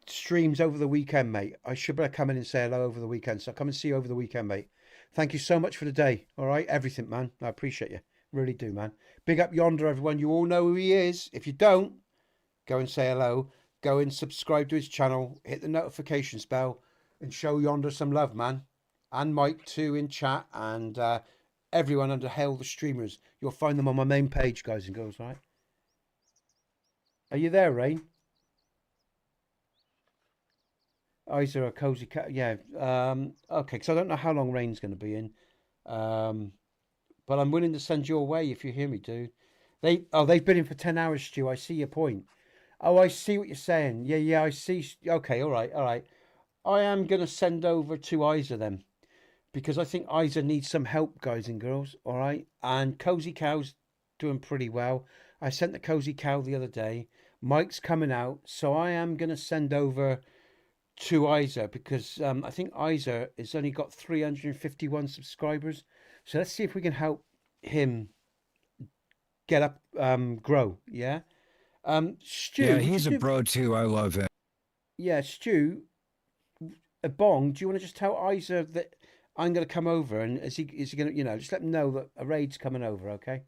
streams over the weekend, mate. I should better come in and say hello over the weekend. So I'll come and see you over the weekend, mate. Thank you so much for the day, all right? Everything, man. I appreciate you. Really do, man. Big up Yonder, everyone. You all know who he is. If you don't, go and say hello. Go and subscribe to his channel. Hit the notifications bell and show Yonder some love, man. And Mike too in chat and everyone under Hail the Streamers. You'll find them on my main page, guys and girls, right? Are you there, Rain? Isa a cozy cat? Yeah. Okay, because I don't know how long Rain's going to be in. But I'm willing to send your way if you hear me, dude. They've been in for 10 hours, Stu. I see your point. Oh, I see what you're saying. Yeah, I see. Okay, all right. I am going to send over to Isa then. Because I think Isa needs some help, guys and girls. All right. And Cozy Cow's doing pretty well. I sent the Cozy Cow the other day. Mike's coming out. So I am going to send over to Isa because I think Isa has only got 351 subscribers. So let's see if we can help him get up, grow. Yeah. Stu. Yeah, he's a bro too. I love him. Yeah, Stu. Bong, do you want to just tell Isa that I'm going to come over and is he going to, just let him know that a raid's coming over, okay?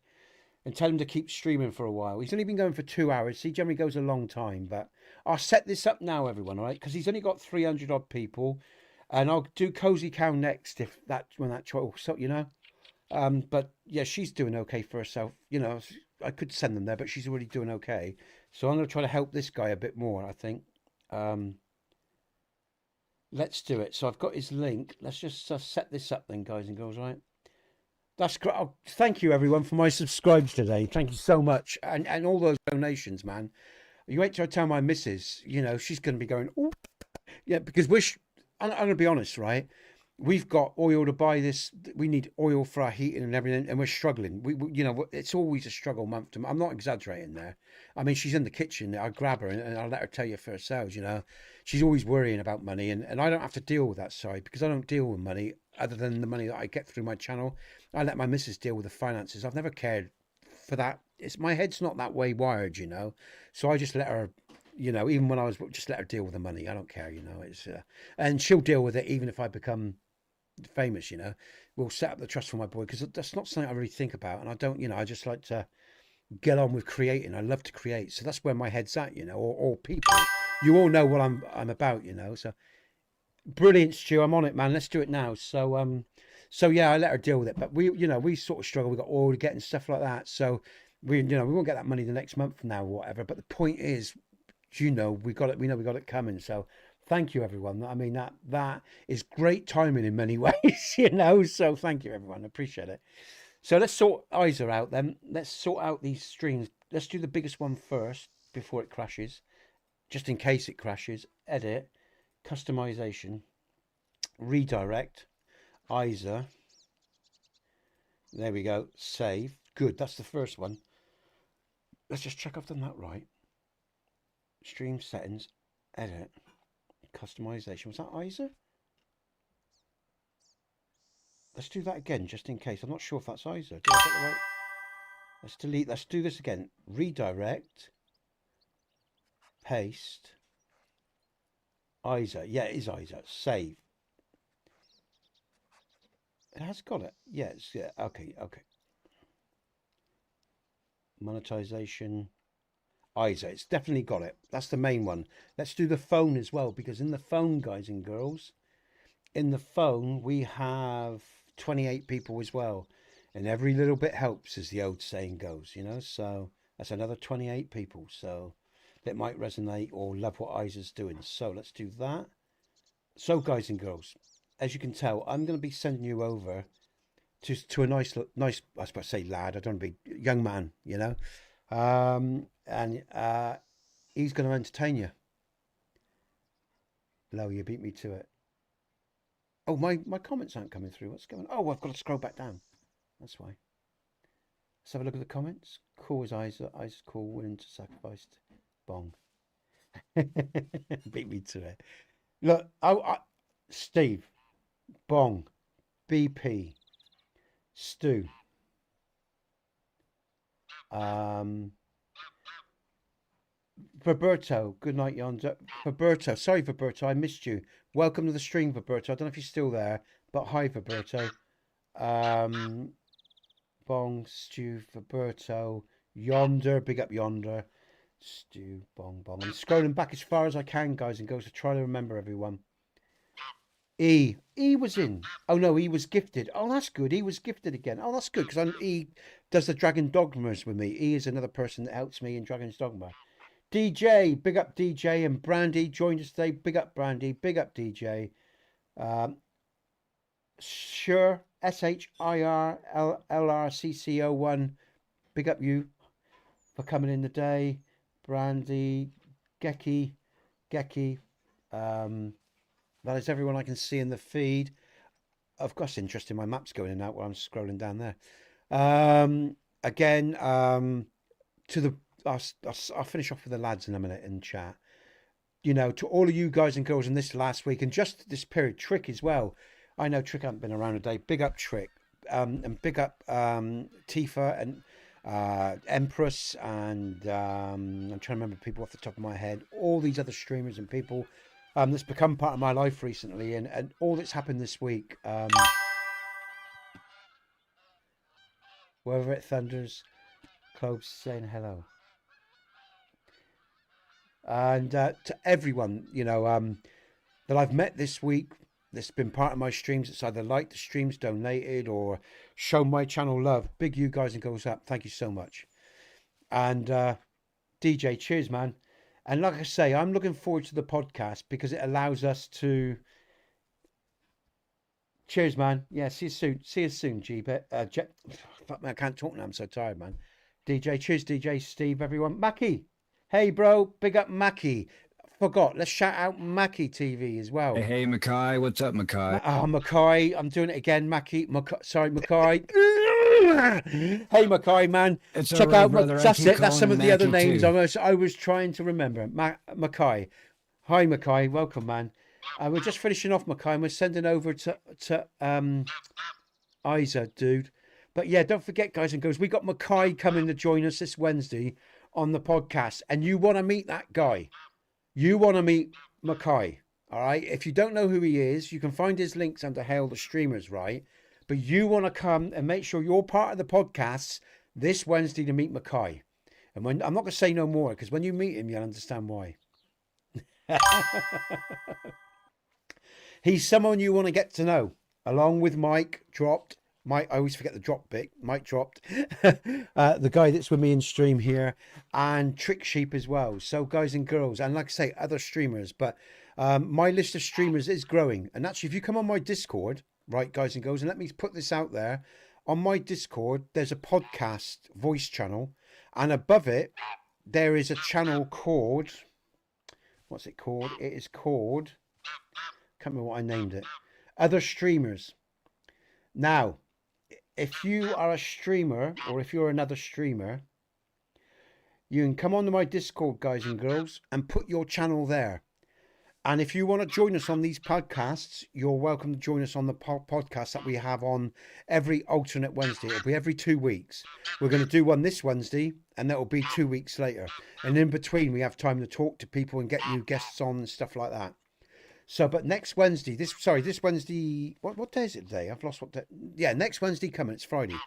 And tell him to keep streaming for a while. He's only been going for 2 hours. He generally goes a long time, but I'll set this up now, everyone, all right? Because he's only got 300 odd people, and I'll do Cozy Cow next when that child, But yeah, she's doing okay for herself. I could send them there, but she's already doing okay. So I'm going to try to help this guy a bit more, I think. Let's do it. So I've got his link. Let's just set this up then, guys and girls, right? That's great. Oh, thank you, everyone, for my subscribes today. Thank you so much. And all those donations, man. You wait till I tell my missus, she's going to be going, oh, yeah, because I'm going to be honest, right? We've got oil to buy this. We need oil for our heating and everything, and we're struggling. We it's always a struggle month to month. I'm not exaggerating there. I mean, she's in the kitchen. I grab her and I'll let her tell you for herself, She's always worrying about money, and I don't have to deal with that side because I don't deal with money other than the money that I get through my channel. I let my missus deal with the finances. I've never cared for that. My head's not that way wired, So I just let her, even when I was, just let her deal with the money. I don't care, It's and she'll deal with it even if I become famous. We'll set up the trust for my boy because that's not something I really think about, and I don't, I just like to get on with creating. I love to create, so that's where my head's at, or people. You all know what I'm about, So brilliant, Stu. I'm on it, man. Let's do it now. So yeah, I let her deal with it, but we sort of struggle. We got oil to get and stuff like that, so we won't get that money the next month from now or whatever. But the point is, we got it. We know we got it coming. So thank you, everyone. I mean, that is great timing in many ways, So thank you, everyone. I appreciate it. So let's sort Isa out then. Let's sort out these streams. Let's do the biggest one first before it crashes, just in case it crashes. Edit, customization, redirect, Isa. There we go. Save. Good. That's the first one. Let's just check I've done that right. Stream settings, edit, customization. Was that Isa? Let's do that again, just in case. I'm not sure if that's Isa. Did I get the right? Let's delete. Let's do this again. Redirect. Paste. Isa. Yeah, it is Isa. Save. It has got it. Yes. Yeah. Okay. Okay. Monetization. Isa. It's definitely got it. That's the main one. Let's do the phone as well, because in the phone, guys and girls, in the phone we have 28 people as well, and every little bit helps, as the old saying goes, you know. So that's another 28 people, so that might resonate or love what Isa's doing. So let's do that. So guys and girls, as you can tell, I'm going to be sending you over to a nice I was about to say lad, I don't want to be young man, you know, and he's going to entertain you. Lo, you beat me to it. Oh, my comments aren't coming through. What's going on? Oh, I've got to scroll back down. That's why. Let's have a look at the comments. Cool as Isa. Isa's cool, willing to sacrifice. Bong. Beat me to it. Look, Steve. Bong. BP. Stu. Roberto, good night, yonder. Roberto, sorry, Roberto, I missed you. Welcome to the stream, Roberto. I don't know if you're still there, but hi, Roberto. Bong, Stu, Roberto, Yonder, big up Yonder. Stu, Bong, Bong. I'm scrolling back as far as I can, guys and girls, to try to remember everyone. E was in. Oh no, E was gifted. Oh, that's good. E was gifted again. Oh, that's good, because E does the Dragon Dogmas with me. E is another person that helps me in Dragon's Dogma. DJ, big up DJ, and Brandy joined us today. Big up Brandy, big up DJ. Sure, SHIRLRCCO1, big up you for coming in today. Brandy, Gecky. That is everyone I can see in the feed. Of course, interesting. My map's going in and out while I'm scrolling down there. Again, to the I'll finish off with the lads in a minute in chat. You know, to all of you guys and girls in this last week and just this period, Trick as well. I know Trick hasn't been around a day. Big up Trick, and big up Tifa and Empress, and I'm trying to remember people off the top of my head. All these other streamers and people that's become part of my life recently, and all that's happened this week. Wherever it thunders, Cloves saying hello. And to everyone, you know, that I've met this week, that's been part of my streams, that's either liked the streams, donated, or shown my channel love. Big you guys and girls up. Thank you so much. And DJ, cheers, man. And like I say, I'm looking forward to the podcast because it allows us to... Cheers, man. Yeah, see you soon. See you soon, G. Fuck, man, I can't talk now. I'm so tired, man. DJ, cheers, DJ, Steve, everyone. Mackie. Hey, bro, big up Mackie. Forgot, let's shout out Mackie TV as well. Hey, Mackay, what's up, Mackay? Oh, Mackay, I'm doing it again, Mackie. Sorry, Mackay. Hey, Mackay, man. It's check right, out, brother. that's it. That's Calling some of the other Mackie names too. I was trying to remember. Mackay. Hi, Mackay. Welcome, man. We're just finishing off, Mackay, and we're sending over to Isa, dude. But yeah, don't forget, guys and girls, we got Mackay coming to join us this Wednesday on the podcast, and you want to meet that guy. You want to meet Mackay, all right? If you don't know who he is, you can find his links under Hail the Streamers, right? But you want to come and make sure you're part of the podcast this Wednesday to meet Mackay. And when I'm not going to say no more, because when you meet him, you'll understand why. He's someone you want to get to know, along with Mike dropped. Mike, I always forget the drop bit. Mike dropped. The guy that's with me in stream here, and Trick Sheep as well. So guys and girls, and like I say, other streamers. But my list of streamers is growing. And actually, if you come on my Discord, right, guys and girls, and let me put this out there. On my Discord, there's a podcast voice channel. And above it, there is a channel called... What's it called? It is called... Can't remember what I named it. Other streamers. Now, if you are a streamer, or if you're another streamer, you can come onto my Discord, guys and girls, and put your channel there. And if you want to join us on these podcasts, you're welcome to join us on the podcast that we have on every alternate Wednesday. It'll be every 2 weeks. We're going to do one this Wednesday, and that will be 2 weeks later. And in between, we have time to talk to people and get new guests on and stuff like that. So, but next Wednesday, this Wednesday, what day is it today? I've lost what day. Yeah, next Wednesday coming. It's Friday.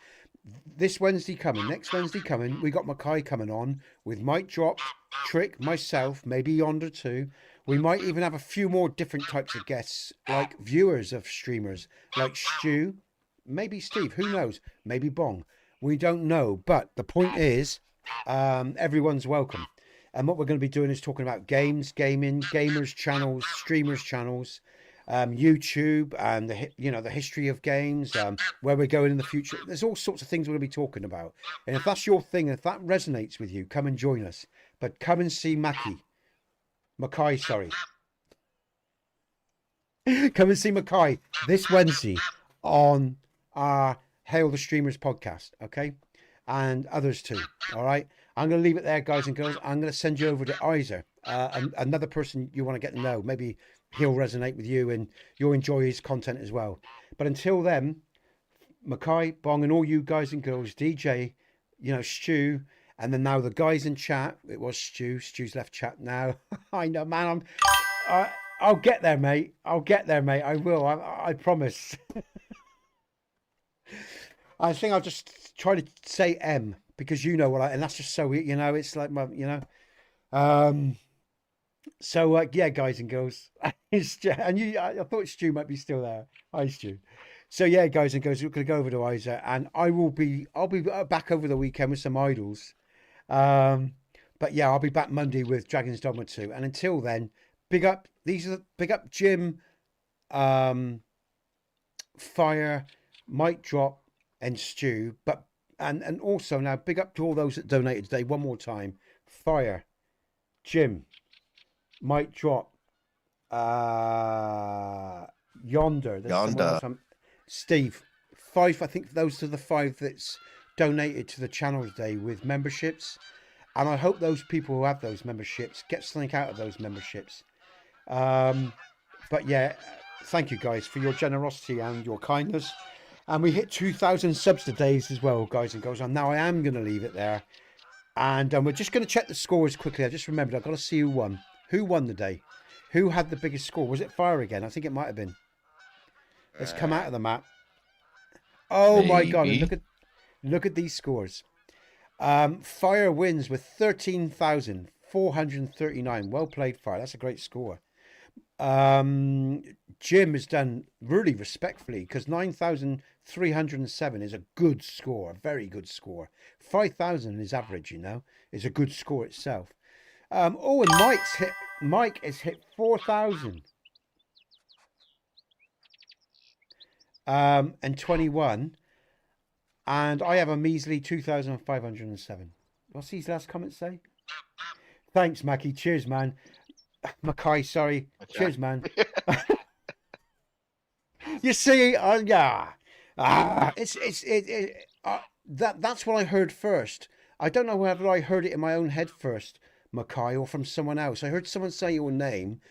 This Wednesday coming, next Wednesday coming, we got Mackay coming on with Mike Drop, Trick, myself, maybe Yonder too. We might even have a few more different types of guests, like viewers of streamers, like Stu, maybe Steve, who knows? Maybe Bong. We don't know. But the point is, everyone's welcome. And what we're going to be doing is talking about games, gaming, gamers channels, streamers channels, YouTube, and the history of games, where we're going in the future. There's all sorts of things we're going to be talking about. And if that's your thing, if that resonates with you, come and join us. But come and see Mackay, sorry. Come and see Mackay this Wednesday on our Hail the Streamers podcast, okay? And others too, all right? I'm going to leave it there, guys and girls. I'm going to send you over to Iser, another person you want to get to know. Maybe he'll resonate with you and you'll enjoy his content as well. But until then, Mackay, Bong, and all you guys and girls, DJ, Stu, and then now the guys in chat. It was Stu. Stu's left chat now. I know, man. I'll get there, mate. I will. I promise. I think I'll just try to say M because and that's just so it's like my So yeah, guys and girls, and I thought Stu might be still there. Hi, Stu. So yeah, guys and girls, we're gonna go over to Isa, and I'll be back over the weekend with some idols. But yeah, I'll be back Monday with Dragon's Dogma 2. And until then, big up Jim, Fire, Mike Drop, and Stu. But and also now big up to all those that donated today. One more time, Fire, Jim, Mike Drop, Yonder, Steve, 5. I think those are the 5 that's donated to the channel today with memberships, and I hope those people who have those memberships get something out of those memberships. But yeah, thank you guys for your generosity and your kindness, and we hit 2,000 subs today as well, guys and girls. And now I am going to leave it there, and we're just going to check the scores quickly. I just remembered I've got to see who won the day, who had the biggest score. Was it Fire again? I think it might have been. Let's come out of the map. Oh maybe. My god, and look at these scores. Fire wins with 13,439. Well played, Fire. That's a great score. Jim has done really respectfully because 9,307 is a good score, a very good score. 5,000 is average, is a good score itself. And Mike has hit 4,000. And 21. And I have a measly 2,507. What's these last comments say? Thanks, Mackie. Cheers, man. Mackay, sorry. Okay. Cheers, man. You see, that's what I heard first. I don't know whether I heard it in my own head first, Mackay, or from someone else. I heard someone say your name,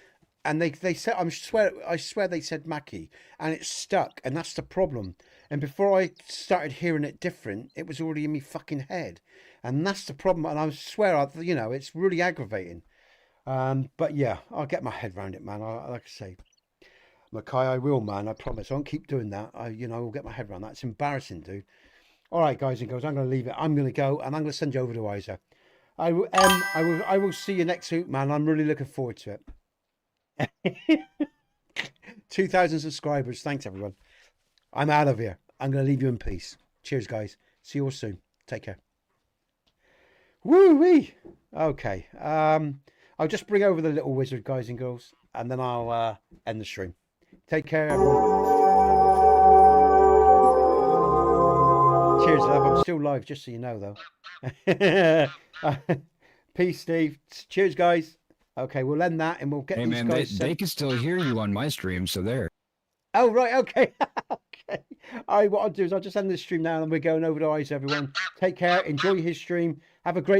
and they said, I swear they said Mackie, and it stuck, and that's the problem. And before I started hearing it different, it was already in my fucking head, and that's the problem. And I swear, it's really aggravating. But yeah, I'll get my head around it, man. Like I say, Mackay, I will, man. I promise. I won't keep doing that. I will get my head around that. It's embarrassing, dude. All right, guys and girls, I'm going to leave it. I'm going to go, and I'm going to send you over to Isa. I will see you next week, man. I'm really looking forward to it. 2,000 subscribers. Thanks, everyone. I'm out of here. I'm going to leave you in peace. Cheers, guys. See you all soon. Take care. Woo-wee. Okay. I'll just bring over the little wizard, guys and girls, and then I'll end the stream. Take care, everyone. Cheers, love. I'm still live, just so you know, though. Peace, Steve. Cheers, guys. Okay, we'll end that, and we'll get these guys. They can still hear you on my stream, so there. Oh, right. Okay. Okay. All right, what I'll do is I'll just end this stream now, and we're going over to Ice, everyone. Take care. Enjoy his stream. Have a great